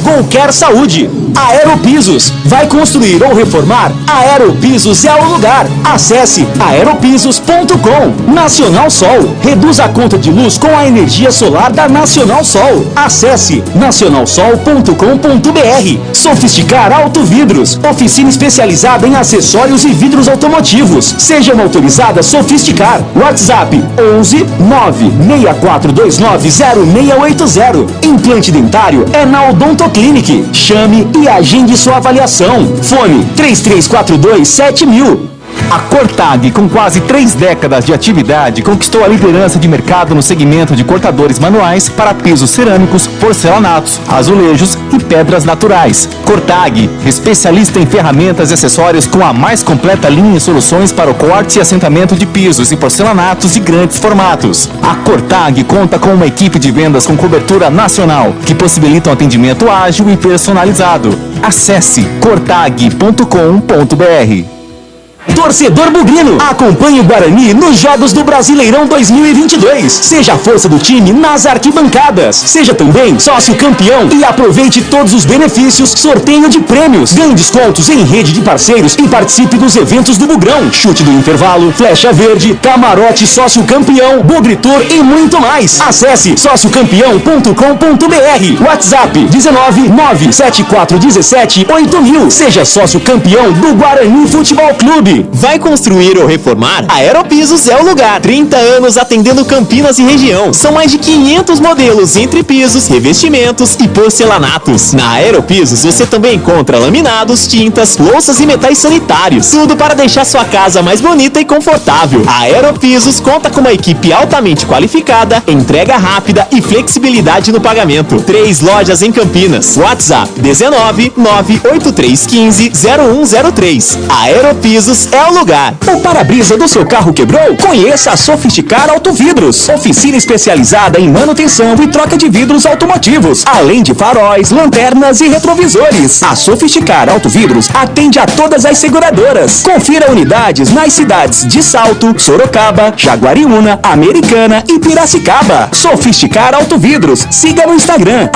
@Golcare Saúde. Aeropisos, vai construir ou reformar? Aeropisos é o lugar. Acesse aeropisos.com. Nacional Sol, reduz a conta de luz com a energia solar da Nacional Sol. Acesse nacionalsol.com.br. Sofisticar Autovidros, oficina especializada em acessórios e vidros automotivos. Seja uma autorizada Sofisticar. WhatsApp 11 96429 0680. Implante dentário é na Odontoclinic. Chame e agende sua avaliação. Fone 3342 7000. A Cortag, com quase 3 décadas de atividade, conquistou a liderança de mercado no segmento de cortadores manuais para pisos cerâmicos, porcelanatos, azulejos e pedras naturais. Cortag, especialista em ferramentas e acessórios com a mais completa linha de soluções para o corte e assentamento de pisos e porcelanatos de grandes formatos. A Cortag conta com uma equipe de vendas com cobertura nacional, que possibilita um atendimento ágil e personalizado. Acesse cortag.com.br. Torcedor bugrino, acompanhe o Guarani nos Jogos do Brasileirão 2022. Seja a força do time nas arquibancadas. Seja também sócio campeão e aproveite todos os benefícios, sorteio de prêmios, ganhe descontos em rede de parceiros e participe dos eventos do Bugrão, chute do intervalo, flecha verde, camarote sócio campeão, Bugritur e muito mais. Acesse sociocampeão.com.br. WhatsApp 19 97417 8000. Seja sócio campeão do Guarani Futebol Clube. Vai construir ou reformar? A Aeropisos é o lugar. 30 anos atendendo Campinas e região. São mais de 500 modelos entre pisos, revestimentos e porcelanatos. Na Aeropisos você também encontra laminados, tintas, louças e metais sanitários. Tudo para deixar sua casa mais bonita e confortável. A Aeropisos conta com uma equipe altamente qualificada, entrega rápida e flexibilidade no pagamento. 3 lojas em Campinas. WhatsApp 19 98315 0103. Aeropisos é o lugar. O para-brisa do seu carro quebrou? Conheça a Sofisticar Autovidros, oficina especializada em manutenção e troca de vidros automotivos, além de faróis, lanternas e retrovisores. A Sofisticar Autovidros atende a todas as seguradoras. Confira unidades nas cidades de Salto, Sorocaba, Jaguariúna, Americana e Piracicaba. Sofisticar Autovidros. Siga no Instagram,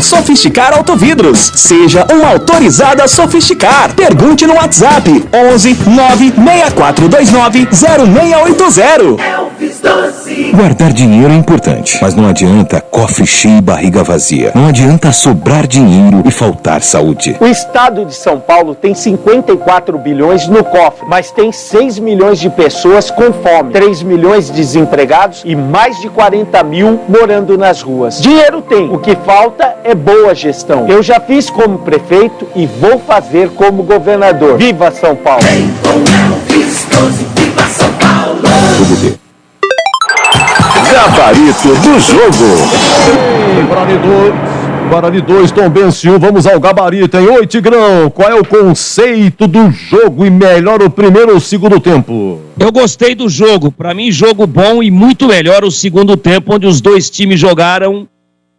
@Sofisticar Autovidros. Seja uma autorizada Sofisticar. Pergunte no WhatsApp 11 96429 0680. Guardar dinheiro é importante, mas não adianta cofre cheio e barriga vazia. Não adianta sobrar dinheiro e faltar saúde. O estado de São Paulo tem 54 bilhões no cofre, mas tem 6 milhões de pessoas com fome, 3 milhões de desempregados e mais de 40 mil morando nas ruas. Dinheiro tem, o que falta é boa gestão. Eu já fiz como prefeito e vou fazer como governador. Viva São Paulo! Viva São Paulo! Gabarito do jogo. Guarani 2, Tombense 1, vamos ao gabarito, hein? Oi, Tigrão, qual é o conceito do jogo e melhor o primeiro ou o segundo tempo? Eu gostei do jogo, pra mim jogo bom e muito melhor o segundo tempo, onde os dois times jogaram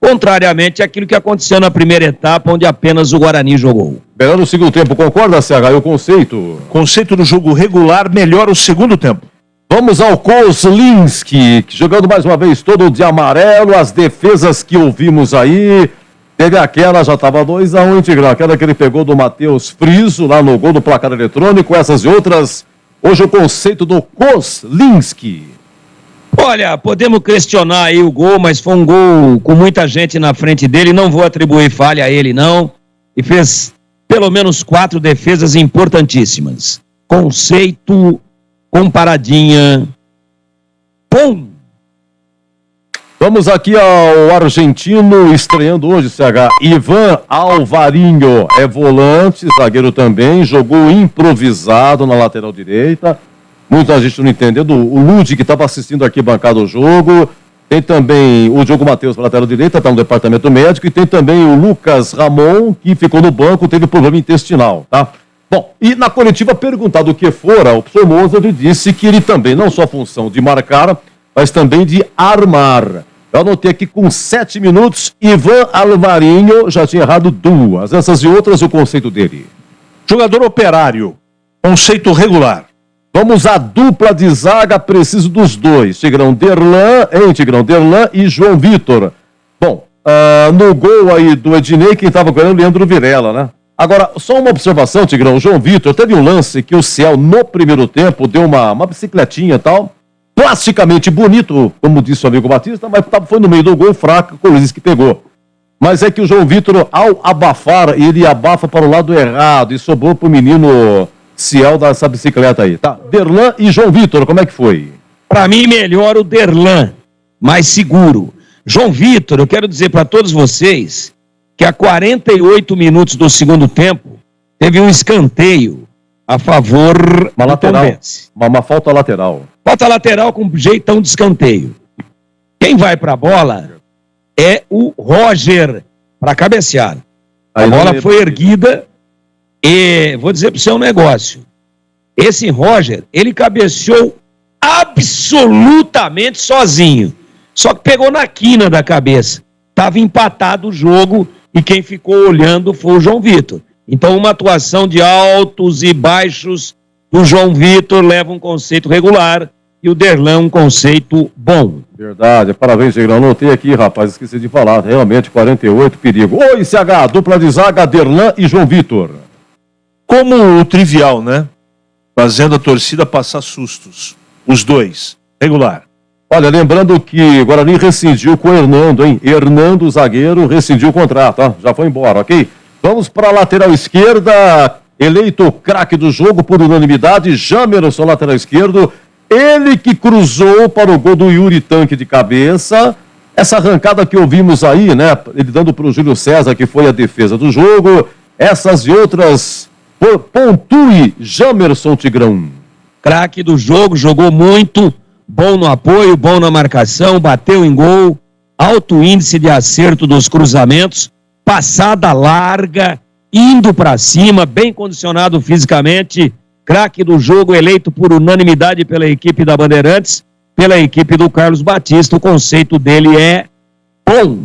contrariamente àquilo que aconteceu na primeira etapa, onde apenas o Guarani jogou. Melhor o segundo tempo, concorda, CH? E o conceito? Conceito do jogo regular, melhor o segundo tempo. Vamos ao Kozlinski, jogando mais uma vez todo de amarelo, as defesas que ouvimos aí. Teve aquela, já estava 2-1, Tigrão, aquela que ele pegou do Matheus Friso, lá no gol do placar eletrônico, essas e outras. Hoje o conceito do Kozlinski. Olha, podemos questionar aí o gol, mas foi um gol com muita gente na frente dele, não vou atribuir falha a ele não, e fez pelo menos 4 defesas importantíssimas. Conceito, comparadinha, pum! Vamos aqui ao argentino, estreando hoje, CH. Ivan Alvarinho é volante, zagueiro também, jogou improvisado na lateral direita. Muita gente não entendendo. O Ludi, que estava assistindo aqui, bancado o jogo. Tem também o Diogo Matheus para lateral direita, está no departamento médico. E tem também o Lucas Ramon, que ficou no banco, teve problema intestinal, tá? Bom, e na coletiva, perguntado o que fora, o professor Mozart disse que ele também, não só a função de marcar, mas também de armar. Eu anotei aqui com 7 minutos, Ivan Alvarinho já tinha errado 2. Essas e outras, o conceito dele. Jogador operário, conceito regular. Vamos à dupla de zaga, preciso dos dois. Tigrão Derlan e João Vitor. Bom, no gol aí do Ednei, quem estava ganhando, Leandro Vilela, né? Agora, só uma observação, Tigrão. O João Vitor teve um lance que o Ciel, no primeiro tempo, deu uma bicicletinha e tal, plasticamente bonito, como disse o amigo Batista, mas foi no meio do gol fraco, o Luiz que pegou. Mas é que o João Vitor, ao abafar, ele abafa para o lado errado e sobrou pro menino Ciel dessa bicicleta aí, tá? Derlan e João Vitor, como é que foi? Para mim, melhor o Derlan, mais seguro. João Vitor, eu quero dizer para todos vocês que a 48 minutos do segundo tempo teve um escanteio a favor uma lateral, uma falta lateral. Falta lateral com jeitão de escanteio. Quem vai para a bola é o Roger para cabecear. A bola foi erguida e vou dizer para você um negócio. Esse Roger, ele cabeceou absolutamente sozinho. Só que pegou na quina da cabeça. Estava empatado o jogo e quem ficou olhando foi o João Vitor. Então uma atuação de altos e baixos do João Vitor leva um conceito regular e o Derlan um conceito bom. Verdade, parabéns, Tigrão. Anotei aqui, rapaz, esqueci de falar. Realmente, 48, perigo. Oi, CH, dupla de zaga, Derlan e João Vitor. Como o trivial, né? Fazendo a torcida passar sustos. Os dois, regular. Olha, lembrando que o Guarani rescindiu com o Hernando, hein? Hernando, zagueiro, rescindiu o contrato, tá? Já foi embora, ok? Vamos para a lateral esquerda, eleito craque do jogo por unanimidade, Jamerson, lateral esquerdo. Ele que cruzou para o gol do Yuri Tanque de cabeça. Essa arrancada que ouvimos aí, né? Ele dando para o Júlio César, que foi a defesa do jogo. Essas e outras, pontue Jamerson, Tigrão. Craque do jogo, jogou muito, bom no apoio, bom na marcação, bateu em gol, alto índice de acerto dos cruzamentos, passada larga, indo para cima, bem condicionado fisicamente. Craque do jogo, eleito por unanimidade pela equipe da Bandeirantes, pela equipe do Carlos Batista. O conceito dele é bom.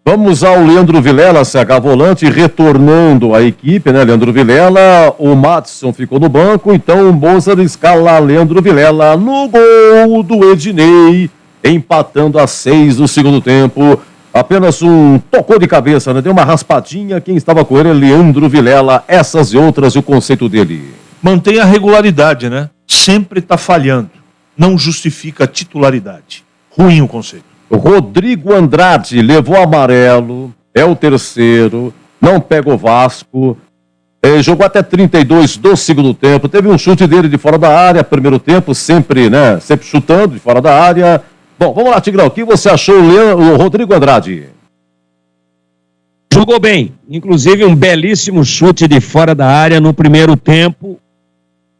Vamos ao Leandro Vilela, CH volante, retornando à equipe, né? Leandro Vilela, o Matson ficou no banco, então o Mozart escala Leandro Vilela no gol do Ednei, empatando a 6 do segundo tempo. Apenas tocou de cabeça, né? Deu uma raspadinha, quem estava com ele é Leandro Vilela. Essas e outras, o conceito dele. Mantém a regularidade, né? Sempre está falhando. Não justifica a titularidade. Ruim o conceito. Rodrigo Andrade levou amarelo, é o terceiro, não pega o Vasco, jogou até 32 do segundo tempo, teve um chute dele de fora da área, primeiro tempo, sempre, né? Sempre chutando de fora da área. Bom, vamos lá, Tigrão, o que você achou o Rodrigo Andrade? Jogou bem, inclusive um belíssimo chute de fora da área no primeiro tempo,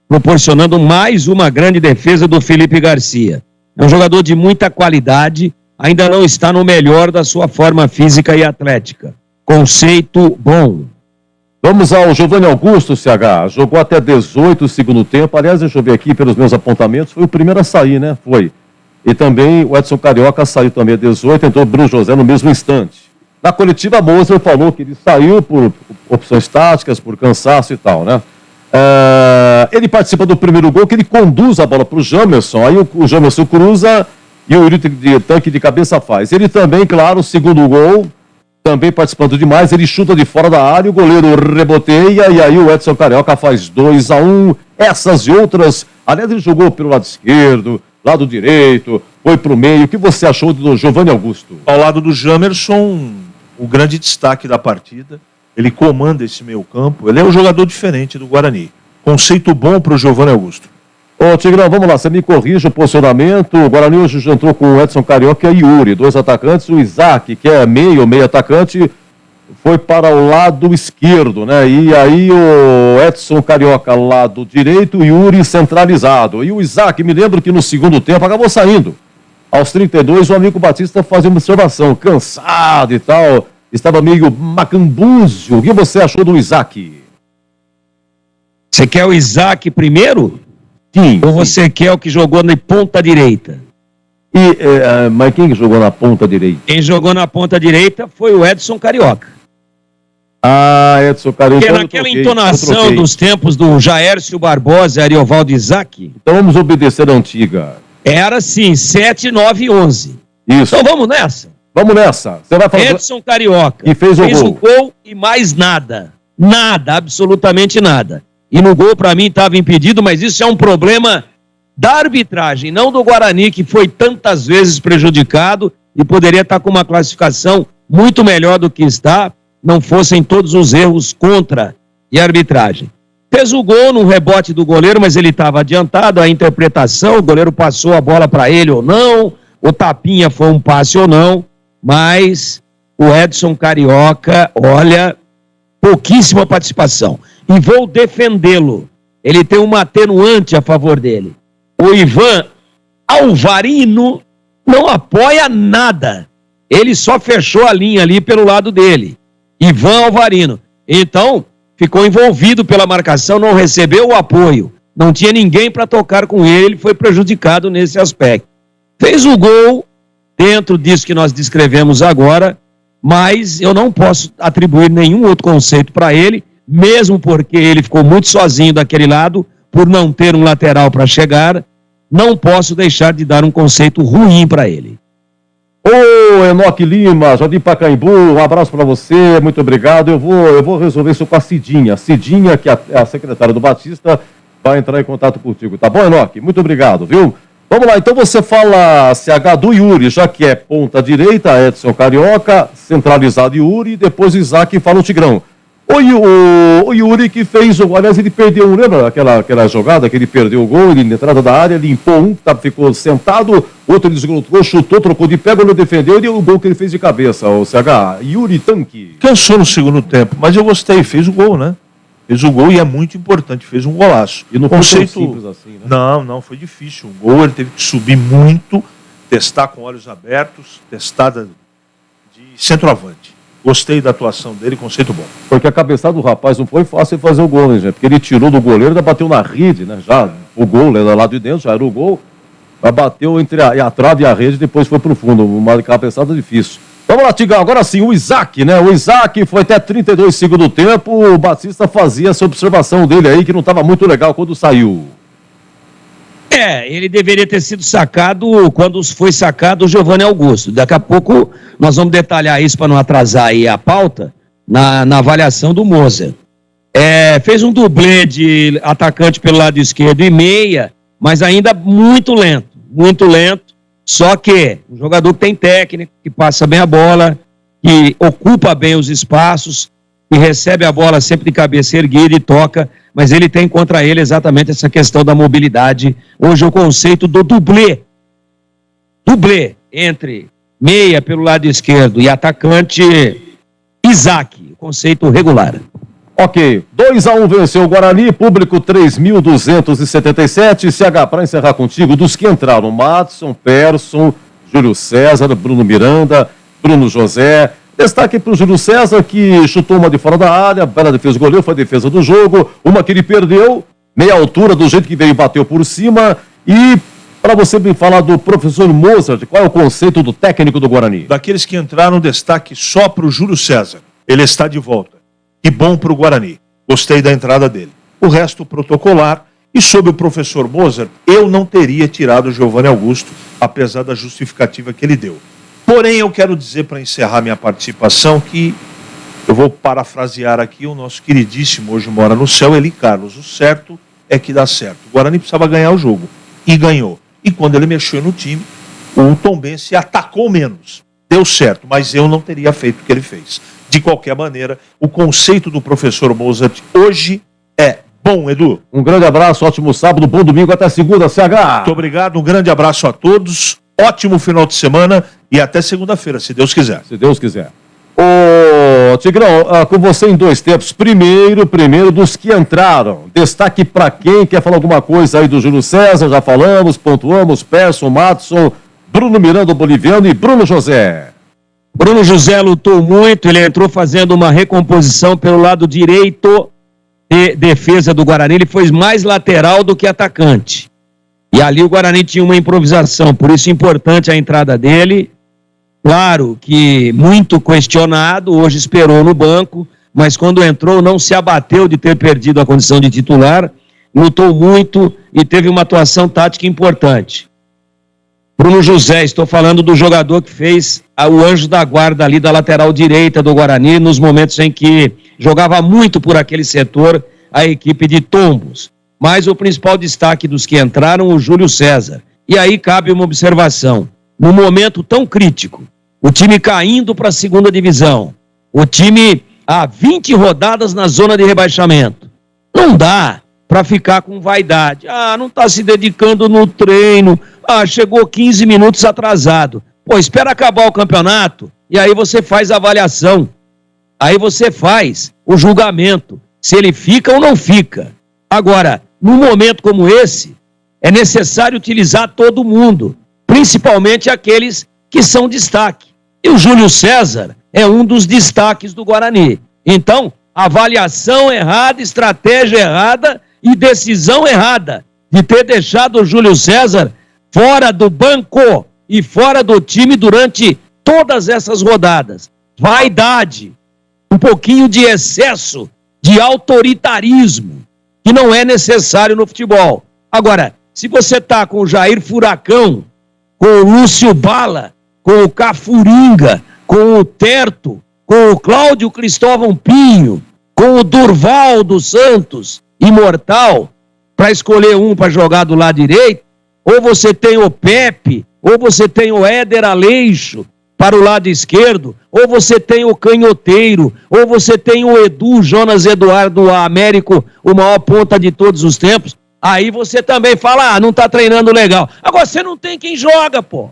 proporcionando mais uma grande defesa do Felipe Garcia. É um jogador de muita qualidade, ainda não está no melhor da sua forma física e atlética. Conceito bom. Vamos ao Giovanni Augusto, CH. Jogou até 18 o segundo tempo. Aliás, deixa eu ver aqui pelos meus apontamentos. Foi o primeiro a sair, né? Foi. E também o Edson Carioca saiu também a 18, entrou o Bruno José no mesmo instante. Na coletiva, Moser falou que ele saiu por opções táticas, por cansaço e tal, né? Ele participa do primeiro gol, que ele conduz a bola para o Jamerson. Aí o Jamerson cruza e o Yuri Tanque de cabeça faz. Ele também, claro, o segundo gol, também participando demais, ele chuta de fora da área, o goleiro reboteia e aí o Edson Carioca faz 2-1. Essas e outras, aliás, ele jogou pelo lado esquerdo, lado direito, foi pro meio. O que você achou do Giovanni Augusto? Ao lado do Jamerson, o grande destaque da partida. Ele comanda esse meio campo. Ele é um jogador diferente do Guarani. Conceito bom para o Giovanni Augusto. Ô, Tigrão, vamos lá, você me corrige o posicionamento. O Guarani hoje já entrou com o Edson Carioca e Yuri, 2 atacantes. O Isaac, que é meio atacante, foi para o lado esquerdo, né? E aí o Edson Carioca, lado direito, e Yuri centralizado. E o Isaac, me lembro que no segundo tempo acabou saindo. Aos 32, o amigo Batista fazia uma observação, cansado e tal, estava meio macambúzio. O que você achou do Isaac? Você quer o Isaac primeiro? Sim. Ou você quer o que jogou na ponta direita? Mas quem jogou na ponta direita? Quem jogou na ponta direita foi o Edson Carioca. Edson Carioca. Porque naquela entonação dos tempos do Jaércio Barbosa e Ariovaldo Isaac... Então vamos obedecer a antiga. Era assim, 7, 9 11. Isso. Então vamos nessa. Vamos nessa. Você vai falar Edson Carioca. E fez o gol e mais nada. Nada, absolutamente nada. E no gol, para mim, estava impedido, mas isso é um problema da arbitragem, não do Guarani, que foi tantas vezes prejudicado e poderia estar com uma classificação muito melhor do que está, não fossem todos os erros contra a arbitragem. Fez o gol num rebote do goleiro, mas ele estava adiantado, a interpretação, o goleiro passou a bola para ele ou não, o tapinha foi um passe ou não, mas o Edson Carioca, olha, pouquíssima participação. E vou defendê-lo. Ele tem uma atenuante a favor dele. O Ivan Alvarino não apoia nada. Ele só fechou a linha ali pelo lado dele. Ivan Alvarino. Então, ficou envolvido pela marcação, não recebeu o apoio. Não tinha ninguém para tocar com ele, ele foi prejudicado nesse aspecto. Fez o gol dentro disso que nós descrevemos agora, mas eu não posso atribuir nenhum outro conceito para ele, mesmo porque ele ficou muito sozinho daquele lado, por não ter um lateral para chegar, não posso deixar de dar um conceito ruim para ele. Ô, Enoque Lima, Jardim Pacaembu, um abraço para você, muito obrigado. Eu vou resolver isso com a Cidinha. Cidinha, que é a secretária do Batista, vai entrar em contato contigo, tá bom, Enoque? Muito obrigado, viu? Vamos lá, então você fala CH do Yuri, já que é ponta direita, Edson Carioca, centralizado Yuri, depois Isaac fala o Tigrão. O Yuri que fez, aliás, ele perdeu, lembra aquela jogada que ele perdeu o gol, ele na entrada da área, limpou um, ficou sentado, outro desgrudou, chutou, trocou de pé, quando defendeu, e deu o gol que ele fez de cabeça, o CH, Yuri Tanque. Cansou no segundo tempo, mas eu gostei, fez o gol, né? Fez o gol e é muito importante, fez um golaço. E não conceito... foi tão simples assim, né? Não, foi difícil. O gol ele teve que subir muito, testar com olhos abertos, testada de centroavante. Gostei da atuação dele, conceito bom. Porque a cabeçada do rapaz não foi fácil fazer o gol, né, gente? Porque ele tirou do goleiro, ainda bateu na rede, né? Já o gol, né, lá de dentro, já era o gol, mas bateu entre a trave e a rede, depois foi pro fundo. Uma cabeçada difícil. Vamos lá, Tigão, agora sim, o Isaac, né? O Isaac foi até 32 segundos do tempo, o Batista fazia essa observação dele aí, que não estava muito legal quando saiu. Ele deveria ter sido sacado quando foi sacado o Giovanni Augusto. Daqui a pouco nós vamos detalhar isso para não atrasar aí a pauta na avaliação do Moser. Fez um dublê de atacante pelo lado esquerdo e meia, mas ainda muito lento. Só que um jogador que tem técnica, que passa bem a bola, que ocupa bem os espaços, que recebe a bola sempre de cabeça erguida e toca, mas ele tem contra ele exatamente essa questão da mobilidade. Hoje o conceito do dublê entre meia pelo lado esquerdo e atacante Isaac, conceito regular. Ok, 2-1 venceu o Guarani, público 3.277, CH, para encerrar contigo, dos que entraram, Madison, Persson, Júlio César, Bruno Miranda, Bruno José. Destaque para o Júlio César, que chutou uma de fora da área, bela defesa do goleiro, foi a defesa do jogo, uma que ele perdeu, meia altura, do jeito que veio, bateu por cima. E para você me falar do professor Mozart, qual é o conceito do técnico do Guarani? Daqueles que entraram, destaque só para o Júlio César. Ele está de volta. Que bom para o Guarani. Gostei da entrada dele. O resto protocolar. E sobre o professor Mozart, eu não teria tirado o Giovanni Augusto, apesar da justificativa que ele deu. Porém, eu quero dizer, para encerrar minha participação, que eu vou parafrasear aqui o nosso queridíssimo, hoje mora no céu, Eli Carlos. O certo é que dá certo. O Guarani precisava ganhar o jogo. E ganhou. e quando ele mexeu no time, o Tombense atacou menos. Deu certo, mas eu não teria feito o que ele fez. De qualquer maneira, o conceito do professor Mozart hoje é bom, Edu. Um grande abraço, ótimo sábado, bom domingo, até segunda, CH. Muito obrigado, um grande abraço a todos, ótimo final de semana e até segunda-feira, se Deus quiser. Se Deus quiser. Ô, Tigrão, com você em 2 tempos. Primeiro dos que entraram. Destaque para quem quer falar alguma coisa aí do Júlio César, já falamos, pontuamos, Persson, Matson, Bruno Miranda, boliviano e Bruno José. Bruno José lutou muito, ele entrou fazendo uma recomposição pelo lado direito de defesa do Guarani, ele foi mais lateral do que atacante. E ali o Guarani tinha uma improvisação, por isso é importante a entrada dele. Claro que muito questionado, hoje esperou no banco, mas quando entrou não se abateu de ter perdido a condição de titular, lutou muito e teve uma atuação tática importante. Bruno José, estou falando do jogador que fez o anjo da guarda ali da lateral direita do Guarani, nos momentos em que jogava muito por aquele setor a equipe de Tombos. Mas o principal destaque dos que entraram, o Júlio César. E aí cabe uma observação. No momento tão crítico, o time caindo para a segunda divisão, o time há 20 rodadas na zona de rebaixamento, não dá para ficar com vaidade. Não está se dedicando no treino, chegou 15 minutos atrasado. Pô, espera acabar o campeonato e aí você faz a avaliação. Aí você faz o julgamento, se ele fica ou não fica. Agora, num momento como esse, é necessário utilizar todo mundo, principalmente aqueles que são destaque. E o Júlio César é um dos destaques do Guarani. Então, avaliação errada, estratégia errada e decisão errada de ter deixado o Júlio César fora do banco e fora do time durante todas essas rodadas. Vaidade, um pouquinho de excesso de autoritarismo, que não é necessário no futebol. Agora, se você está com o Jair Furacão, com o Lúcio Bala, com o Cafuringa, com o Terto, com o Cláudio Cristóvão Pinho, com o Durval dos Santos, imortal, para escolher um para jogar do lado direito, ou você tem o Pepe, ou você tem o Éder Aleixo para o lado esquerdo, ou você tem o Canhoteiro, ou você tem o Edu, Jonas Eduardo Américo, o maior ponta de todos os tempos, aí você também fala, não tá treinando legal. Agora você não tem quem joga, pô.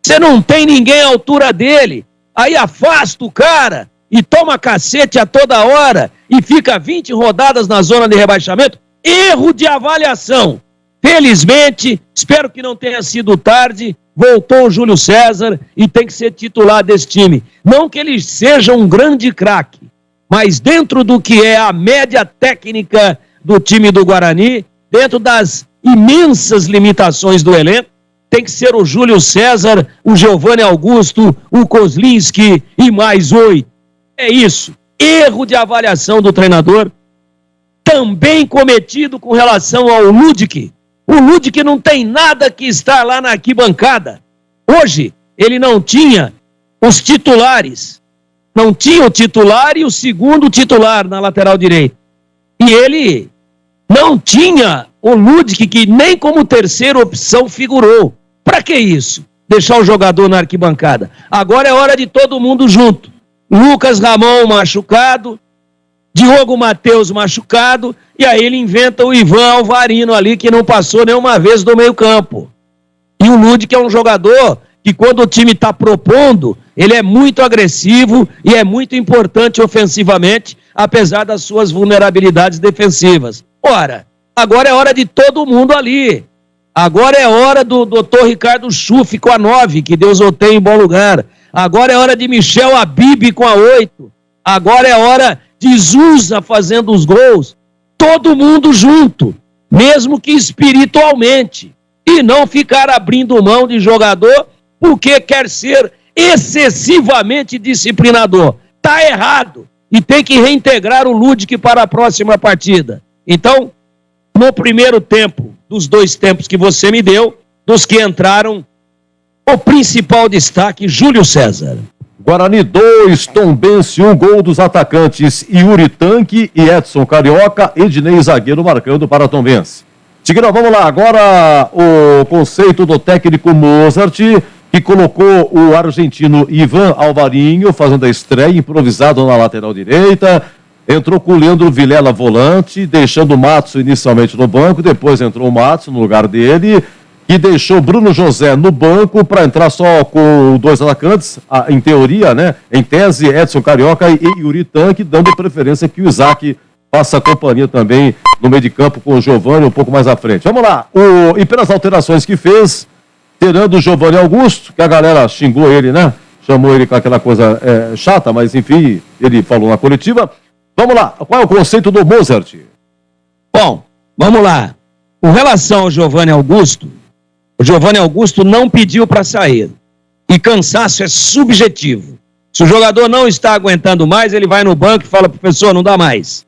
Você não tem ninguém à altura dele. Aí afasta o cara e toma cacete a toda hora e fica 20 rodadas na zona de rebaixamento. Erro de avaliação. Felizmente, espero que não tenha sido tarde, voltou o Júlio César e tem que ser titular desse time. Não que ele seja um grande craque, mas dentro do que é a média técnica do time do Guarani, dentro das imensas limitações do elenco, tem que ser o Júlio César, o Giovanni Augusto, o Kozlinski e mais 8. É isso. Erro de avaliação do treinador, também cometido com relação ao Ludic. O Ludic não tem nada que estar lá na arquibancada. Hoje, ele não tinha os titulares. Não tinha o titular e o segundo titular na lateral direita. E ele não tinha o Ludic, que nem como terceira opção figurou. Para que isso? Deixar o jogador na arquibancada. Agora é hora de todo mundo junto. Lucas Ramon machucado, Diogo Matheus machucado, e aí ele inventa o Ivan Alvarino ali, que não passou nenhuma vez do meio campo. E o Ludic é um jogador que quando o time está propondo, ele é muito agressivo e é muito importante ofensivamente, apesar das suas vulnerabilidades defensivas. Ora, agora é hora de todo mundo ali. Agora é hora do Dr. Ricardo Schuff com a 9, que Deus o tenha em bom lugar. Agora é hora de Michel Abib com a 8. Agora é hora de Zusa fazendo os gols. Todo mundo junto, mesmo que espiritualmente. E não ficar abrindo mão de jogador porque quer ser excessivamente disciplinador. Tá errado. E tem que reintegrar o Ludic para a próxima partida. Então, no primeiro tempo, dos 2 tempos que você me deu, dos que entraram, o principal destaque, Júlio César. Guarani 2, Tombense 1, gol dos atacantes Yuri Tanque e Edson Carioca, Ednei zagueiro marcando para Tombense. Tigrão, vamos lá. Agora o conceito do técnico Mozart, que colocou o argentino Ivan Alvarinho fazendo a estreia, improvisado na lateral direita. Entrou com o Leandro Vilela volante, deixando o Matos inicialmente no banco, depois entrou o Matos no lugar dele, e deixou Bruno José no banco para entrar só com 2 atacantes, em teoria, né? Em tese, Edson Carioca e Yuri Tanque, dando preferência que o Isaac faça companhia também no meio de campo com o Giovani um pouco mais à frente. Vamos lá, e pelas alterações que fez, tirando o Giovani Augusto, que a galera xingou ele, né? Chamou ele com aquela coisa chata, mas enfim, ele falou na coletiva. Vamos lá, qual é o conceito do Mozart? Bom, vamos lá. Com relação ao Giovani Augusto, o Giovani Augusto não pediu para sair. E cansaço é subjetivo. Se o jogador não está aguentando mais, ele vai no banco e fala, professor, não dá mais.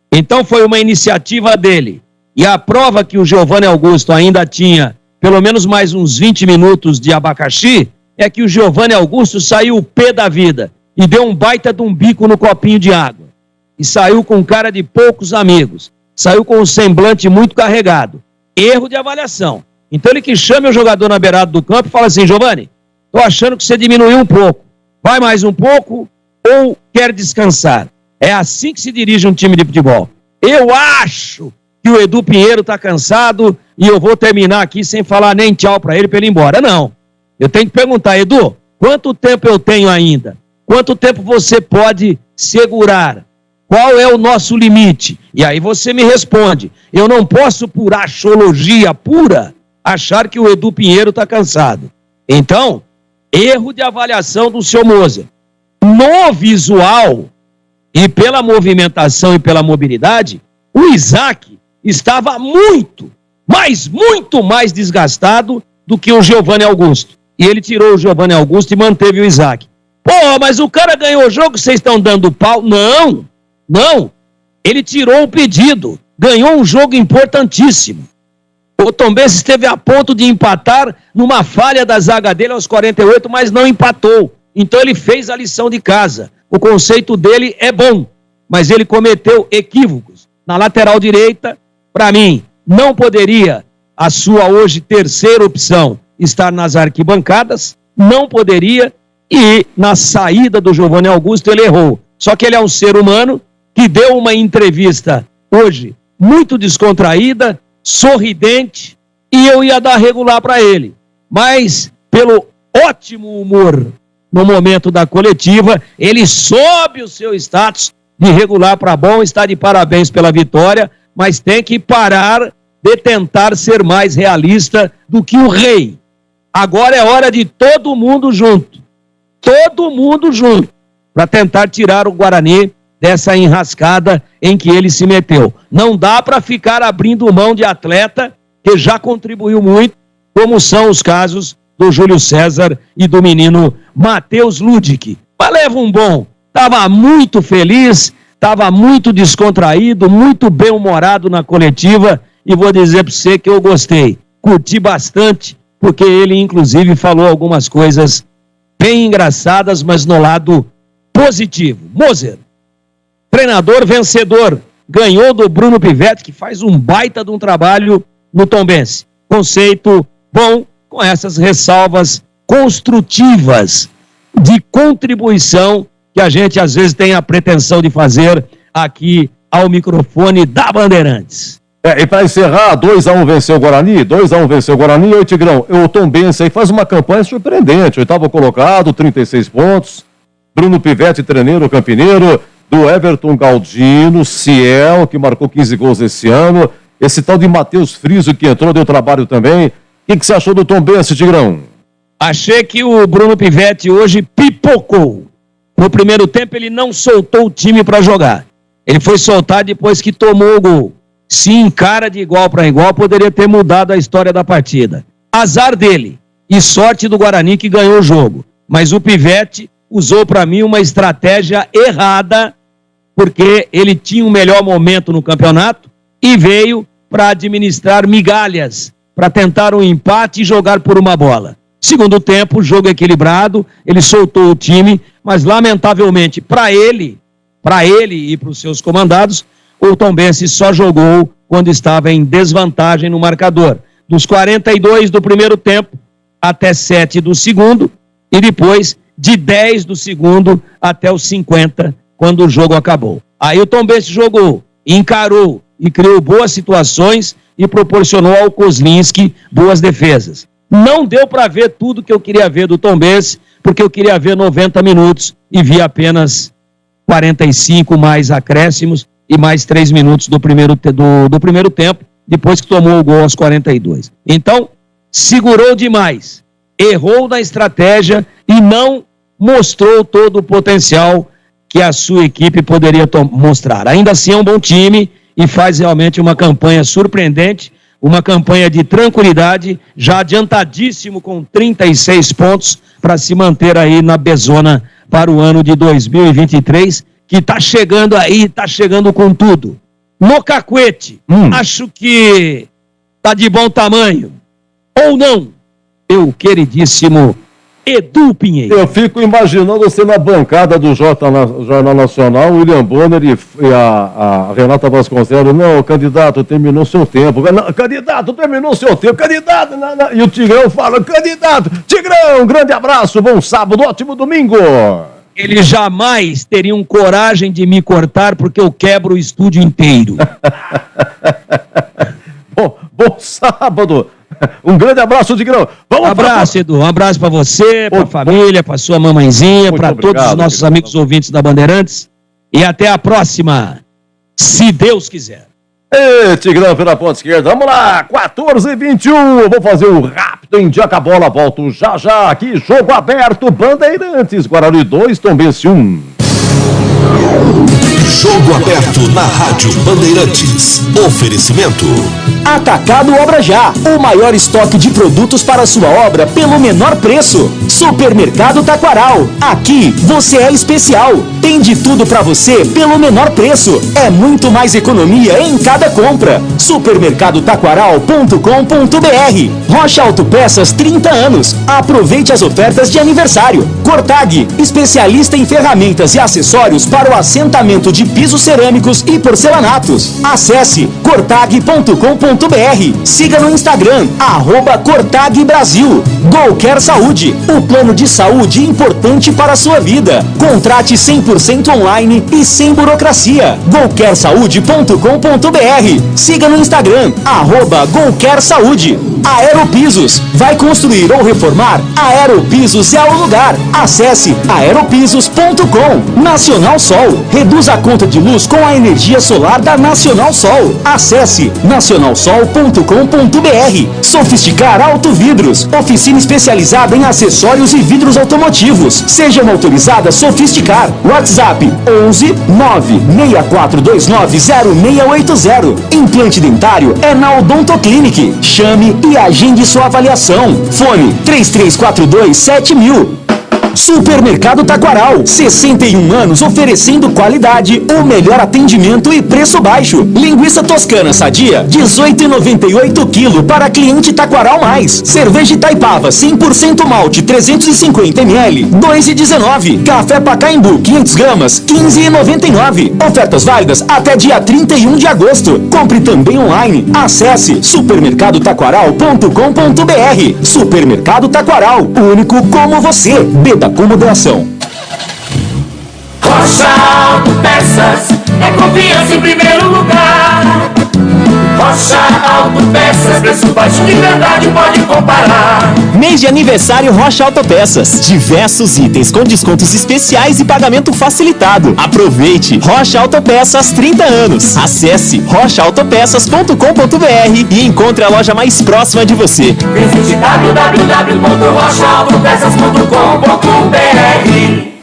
Então foi uma iniciativa dele. E a prova que o Giovani Augusto ainda tinha pelo menos mais uns 20 minutos de abacaxi é que o Giovani Augusto saiu o pé da vida e deu um baita de um bico no copinho de água. E saiu com cara de poucos amigos. Saiu com um semblante muito carregado. Erro de avaliação. Então ele que chame o jogador na beirada do campo e fala assim, Giovani, tô achando que você diminuiu um pouco. Vai mais um pouco ou quer descansar? É assim que se dirige um time de futebol. Eu acho que o Edu Pinheiro tá cansado e eu vou terminar aqui sem falar nem tchau para ele ir embora. Não. Eu tenho que perguntar, Edu, quanto tempo eu tenho ainda? Quanto tempo você pode segurar? Qual é o nosso limite? E aí você me responde. Eu não posso, por achologia pura, achar que o Edu Pinheiro está cansado. Então, erro de avaliação do seu Moser. No visual, e pela movimentação e pela mobilidade, o Isaac estava muito mais desgastado do que o Giovani Augusto. E ele tirou o Giovani Augusto e manteve o Isaac. Pô, mas o cara ganhou o jogo, vocês estão dando pau? Não, ele tirou o pedido, ganhou um jogo importantíssimo. O Tombense esteve a ponto de empatar numa falha da zaga dele aos 48, mas não empatou. Então ele fez a lição de casa. O conceito dele é bom, mas ele cometeu equívocos. Na lateral direita, para mim, não poderia a sua hoje terceira opção estar nas arquibancadas, não poderia, e na saída do Giovani Augusto ele errou. Só que ele é um ser humano que deu uma entrevista hoje muito descontraída, sorridente, e eu ia dar regular para ele. Mas, pelo ótimo humor no momento da coletiva, ele sobe o seu status de regular para bom, está de parabéns pela vitória, mas tem que parar de tentar ser mais realista do que o rei. Agora é hora de todo mundo junto, para tentar tirar o Guarani dessa enrascada em que ele se meteu. Não dá para ficar abrindo mão de atleta que já contribuiu muito, como são os casos do Júlio César e do menino Matheus Ludic. Mas leva um bom, estava muito feliz, estava muito descontraído, muito bem-humorado na coletiva, e vou dizer para você que eu gostei, curti bastante, porque ele inclusive falou algumas coisas bem engraçadas, mas no lado positivo. Moser, treinador vencedor, ganhou do Bruno Pivetti, que faz um baita de um trabalho no Tombense. Conceito bom, com essas ressalvas construtivas de contribuição que a gente às vezes tem a pretensão de fazer aqui ao microfone da Bandeirantes. E para encerrar, 2-1 venceu o Guarani, 2-1 venceu o Guarani, e o Tigrão, o Tombense aí faz uma campanha surpreendente, 8º colocado, 36 pontos, Bruno Pivetti, treneiro, campineiro, do Everton Galdino, Ciel, que marcou 15 gols esse ano, esse tal de Matheus Friso, que entrou, deu trabalho também. O que você achou do Tombense, Tigrão? Achei que o Bruno Pivetti hoje pipocou. No primeiro tempo ele não soltou o time para jogar. Ele foi soltar depois que tomou o gol. Se encara de igual para igual, poderia ter mudado a história da partida. Azar dele e sorte do Guarani que ganhou o jogo. Mas o Pivetti usou para mim uma estratégia errada, porque ele tinha um melhor momento no campeonato e veio para administrar migalhas, para tentar um empate e jogar por uma bola. Segundo tempo, jogo equilibrado, ele soltou o time, mas lamentavelmente para ele e para os seus comandados, o Tombense só jogou quando estava em desvantagem no marcador. Dos 42 do primeiro tempo até 7 do segundo, e depois de 10 do segundo até os 50, quando o jogo acabou. Aí o Tombense jogou, encarou e criou boas situações e proporcionou ao Kozlinski boas defesas. Não deu para ver tudo que eu queria ver do Tombense, porque eu queria ver 90 minutos e vi apenas 45 mais acréscimos e mais 3 minutos do primeiro tempo, depois que tomou o gol aos 42. Então, segurou demais, errou na estratégia e não mostrou todo o potencial que a sua equipe poderia mostrar. Ainda assim é um bom time e faz realmente uma campanha surpreendente, uma campanha de tranquilidade, já adiantadíssimo com 36 pontos para se manter aí na bezona para o ano de 2023, que está chegando aí, está chegando com tudo. No cacuete, acho que está de bom tamanho. Ou não, meu queridíssimo Edu Pinheiro. Eu fico imaginando você na bancada do Jornal Nacional, o William Bonner e a Renata Vasconcelos. Não, candidato, terminou seu tempo. Não, candidato, terminou seu tempo. Candidato, não. E o Tigrão fala, candidato, Tigrão, um grande abraço, bom sábado, ótimo domingo. Eles jamais teriam coragem de me cortar porque eu quebro o estúdio inteiro. Bom sábado. Um grande abraço, Tigrão. Um abraço, Edu. Um abraço para você, para a família, para sua mamãezinha, para todos os nossos amigos ouvintes da Bandeirantes. E até a próxima, se Deus quiser. Ei, Tigrão pela ponta esquerda. Vamos lá, 14h21. Eu vou fazer o rápido indica a bola. Volto já aqui. Jogo aberto. Bandeirantes, Guarani 2, Tombense 1. Jogo aberto na Rádio Bandeirantes. Oferecimento. Atacado Obra Já, o maior estoque de produtos para sua obra pelo menor preço. Supermercado Taquaral, aqui você é especial. Tem de tudo para você pelo menor preço. É muito mais economia em cada compra. Supermercadotaquaral.com.br. Rocha Autopeças 30 anos. Aproveite as ofertas de aniversário. Cortag, especialista em ferramentas e acessórios para o assentamento de pisos cerâmicos e porcelanatos. Acesse cortag.com.br. Siga no Instagram, @Cortag Brasil. Golquer Saúde, o plano de saúde importante para a sua vida. Contrate 100% online e sem burocracia. golquersaude.com.br. Siga no Instagram, @Golquer Saúde. Aeropisos, vai construir ou reformar? Aeropisos é o lugar. Acesse aeropisos.com. Nacional Sol, reduz a conta de luz com a energia solar da Nacional Sol. Acesse nacionalsol.com.br. Sofisticar Auto Vidros, oficina especializada em acessórios e vidros automotivos. Seja motorizada Sofisticar. WhatsApp 11 96429 0680. Implante dentário é na Odontoclinic. Chame e agende sua avaliação. Fone 3342 7000. Supermercado Taquaral, 61 anos oferecendo qualidade, o melhor atendimento e preço baixo. Linguiça toscana sadia, 18,98 kg para cliente Taquaral mais. Cerveja Itaipava, 100% malte, 350 ml, 2,19. Café Pacaembu, 500 gramas, 15,99. Ofertas válidas até dia 31 de agosto. Compre também online. Acesse supermercadotaquaral.com.br. Supermercado Taquaral, único como você. Beba com moderação. Rocha Autopeças é confiança em primeiro lugar. Rocha Autopeças, preço baixo de verdade, pode comparar. Mês de aniversário Rocha Autopeças. Diversos itens com descontos especiais e pagamento facilitado. Aproveite! Rocha Autopeças 30 anos. Acesse rochaautopeças.com.br e encontre a loja mais próxima de você. Visite www.rochaautopeças.com.br.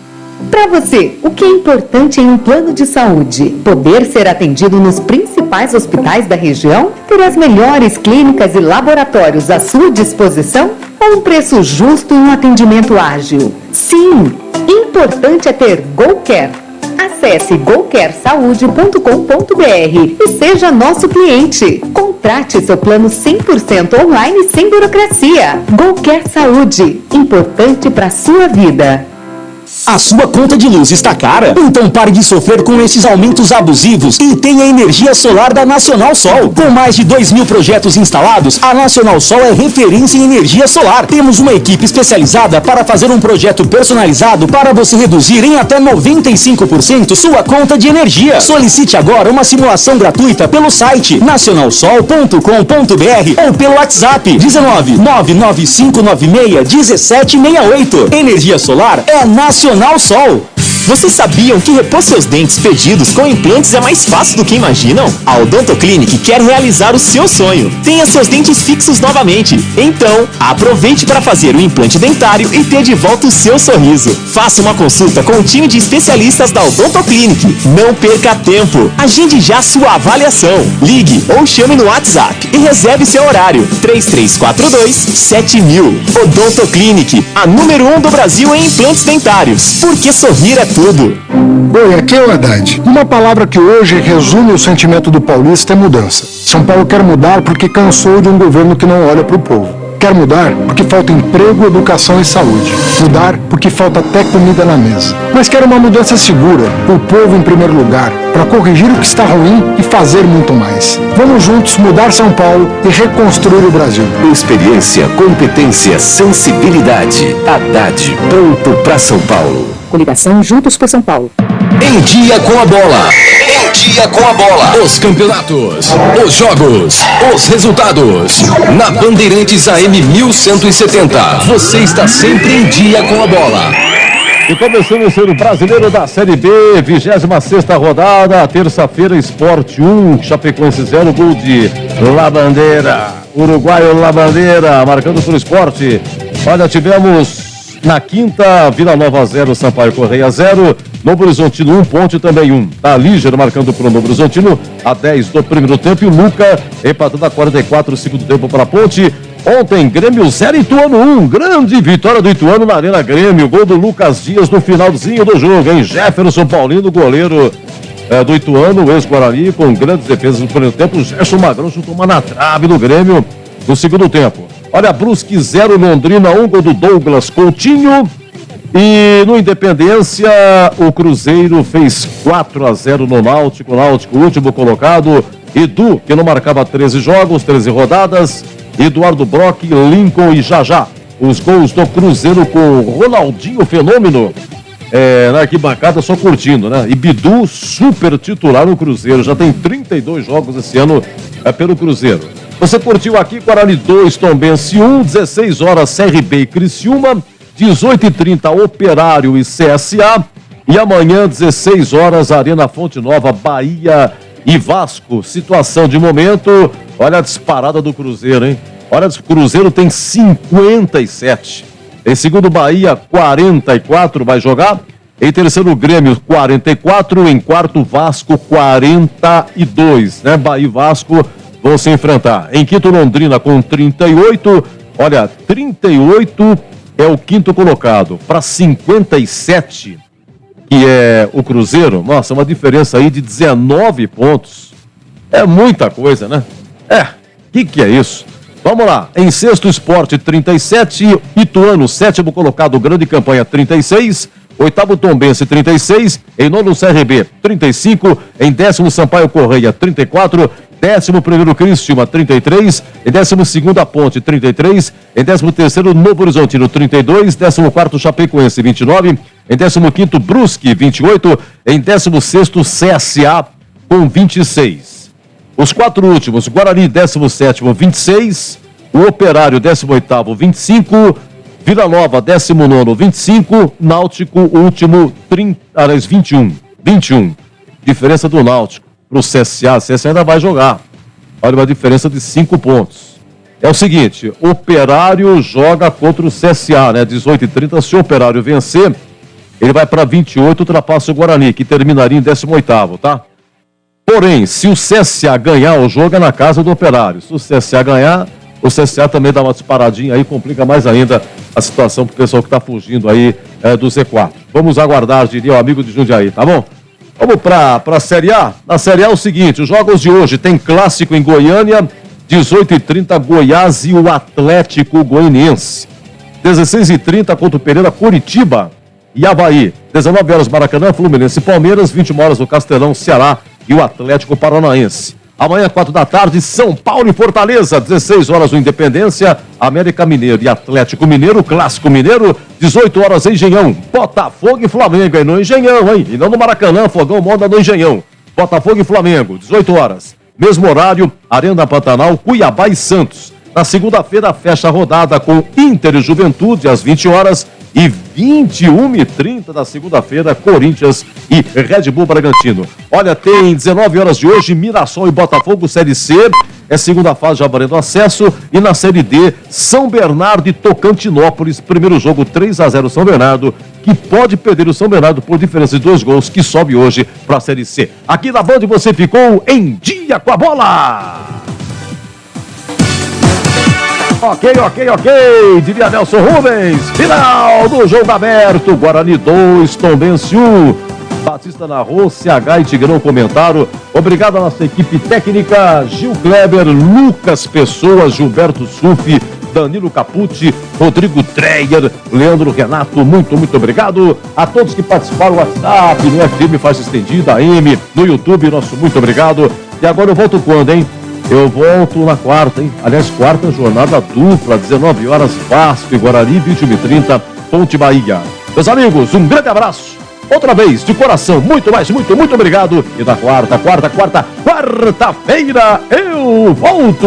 Para você, o que é importante em um plano de saúde? Poder ser atendido nos principais hospitais da região? Ter as melhores clínicas e laboratórios à sua disposição? Ou um preço justo e um atendimento ágil? Sim, importante é ter GoCare. Acesse golquersaude.com.br e seja nosso cliente. Contrate seu plano 100% online sem burocracia. GoCare Saúde, importante para a sua vida. A sua conta de luz está cara? Então pare de sofrer com esses aumentos abusivos e tenha energia solar da Nacional Sol. Com mais de 2.000 projetos instalados, a Nacional Sol é referência em energia solar. Temos uma equipe especializada para fazer um projeto personalizado para você reduzir em até 95% sua conta de energia. Solicite agora uma simulação gratuita pelo site nacionalsol.com.br ou pelo WhatsApp 19 99596 1768. Energia solar é Nacional Sol. Vocês sabiam que repor seus dentes perdidos com implantes é mais fácil do que imaginam? A Odonto Clinic quer realizar o seu sonho. Tenha seus dentes fixos novamente. Então, aproveite para fazer o implante dentário e ter de volta o seu sorriso. Faça uma consulta com o time de especialistas da Odonto Clinic. Não perca tempo. Agende já sua avaliação. Ligue ou chame no WhatsApp e reserve seu horário. 3342-7000. Odonto Clinic, a número 1 do Brasil em implantes dentários. Porque sorrir é tudo. Oi, aqui é o Haddad. Uma palavra que hoje resume o sentimento do paulista é mudança. São Paulo quer mudar porque cansou de um governo que não olha para o povo. Quer mudar porque falta emprego, educação e saúde. Mudar porque falta até comida na mesa. Mas quer uma mudança segura, o povo em primeiro lugar, para corrigir o que está ruim e fazer muito mais. Vamos juntos mudar São Paulo e reconstruir o Brasil. Experiência, competência, sensibilidade. Haddad, pronto para São Paulo. Coligação Juntos por São Paulo. Em dia com a bola. Em dia com a bola. Os campeonatos, os jogos, os resultados. Na Bandeirantes AM 1170. Você está sempre em dia com a bola. E começando o ser brasileiro da Série B, 26ª rodada, terça-feira, Sport 1, Chapecoense 0, gol de Labandeira. Uruguaio Labandeira, marcando para o Sport. Olha, tivemos na quinta, Vila Nova 0, Sampaio Correia 0, Novo Horizontino 1, Ponte também 1. Tá Líger marcando para o Novo Horizontino a 10 do primeiro tempo e o Luca empatando a 44 segundo tempo para a Ponte. Ontem, Grêmio 0, Ituano 1. Grande vitória do Ituano na Arena Grêmio. Gol do Lucas Dias no finalzinho do jogo, hein? Jefferson Paulino, goleiro do Ituano, o ex-Guarani, com grandes defesas no primeiro tempo. O Gerson Magrão chutou uma na trave do Grêmio no segundo tempo. Olha, Brusque 0, Londrina 1, gol do Douglas Coutinho. E no Independência, o Cruzeiro fez 4-0 no Náutico. Náutico, último colocado. Edu, que não marcava 13 jogos, 13 rodadas. Eduardo Brock, Lincoln e Jajá. Os gols do Cruzeiro com o Ronaldinho Fenômeno na arquibancada, só curtindo, né? E Bidu, super titular no Cruzeiro. Já tem 32 jogos esse ano pelo Cruzeiro. Você curtiu aqui, Guarani 2, Tombense 1, 16 horas, CRB e Criciúma, 18h30, Operário e CSA, e amanhã, 16 horas, Arena Fonte Nova, Bahia e Vasco. Situação de momento, olha a disparada do Cruzeiro, hein? Olha, o Cruzeiro tem 57. Em segundo, Bahia, 44, vai jogar. Em terceiro, Grêmio, 44. Em quarto, Vasco, 42, né? Bahia e Vasco vão se enfrentar. Em quinto, Londrina com 38. Olha, 38 é o quinto colocado. Para 57, que é o Cruzeiro, nossa, uma diferença aí de 19 pontos. É muita coisa, né? Que é isso? Vamos lá. Em sexto, Sport 37. Ituano, sétimo colocado, grande campanha, 36. Oitavo, Tombense, 36. Em nono, CRB, 35. Em décimo, Sampaio Correia, 34. 11º, Criciúma, 33. Em 12º, a Ponte, 33. Em 13º, Novo Horizontino, 32. 14º, Chapecoense, 29. Em 15º, Brusque, 28. Em 16º, CSA, com 26. Os quatro últimos, Guarani, 17º, 26. O Operário, 18º, 25. Vila Nova, 19º, 25. Náutico, último, 21. Diferença do Náutico para o CSA. O CSA ainda vai jogar. Olha, uma diferença de 5 pontos. É o seguinte, Operário joga contra o CSA, né? 18h30, se o Operário vencer, ele vai para 28, ultrapassa o Guarani, que terminaria em 18º, tá? Porém, se o CSA ganhar, o jogo é na casa do Operário. Se o CSA ganhar, o CSA também dá uma disparadinha aí, complica mais ainda a situação para o pessoal que está fugindo aí do Z4. Vamos aguardar, diria o amigo de Jundiaí, tá bom? Vamos para a Série A. Na Série A é o seguinte, os jogos de hoje tem clássico em Goiânia, 18h30, Goiás e o Atlético Goianiense. 16h30 contra o Pereira, Curitiba. e Avaí. 19 horas Maracanã, Fluminense e Palmeiras. 21 horas no Castelão, Ceará e o Atlético Paranaense. Amanhã, 4 da tarde, São Paulo e Fortaleza. 16 horas no Independência, América Mineiro e Atlético Mineiro, Clássico Mineiro. 18 horas Engenhão, Botafogo e Flamengo. Aí no Engenhão, hein? E não no Maracanã, Fogão manda no Engenhão. Botafogo e Flamengo, 18 horas. Mesmo horário, Arena Pantanal, Cuiabá e Santos. Na segunda-feira, fecha a rodada com Inter e Juventude, às 20 horas. E 21h30 da segunda-feira, Corinthians e Red Bull Bragantino. Olha, tem 19 horas de hoje, Mirassol e Botafogo, Série C. É segunda fase, já valendo acesso. E na Série D, São Bernardo e Tocantinópolis. Primeiro jogo, 3-0 São Bernardo, que pode perder o São Bernardo por diferença de 2 gols, que sobe hoje para a Série C. Aqui na Band você ficou em Dia com a Bola. Ok, diria Nelson Rubens. Final do jogo aberto. Guarani 2, Tombense 1. Batista narrou, CH e Tigrão comentaram. Obrigado à nossa equipe técnica. Gil Kleber, Lucas Pessoa, Gilberto Sufi, Danilo Capucci, Rodrigo Dreyer, Leandro Renato. Muito obrigado a todos que participaram do WhatsApp, no FM Faixa Estendida, AM, no YouTube. Nosso muito obrigado. E agora eu volto quando, hein? Eu volto na quarta, hein? Aliás, quarta jornada dupla, 19 horas, Vasco e Guarani, 21h30, Ponte Bahia. Meus amigos, um grande abraço. Outra vez, de coração, muito obrigado. E da quarta-feira, eu volto.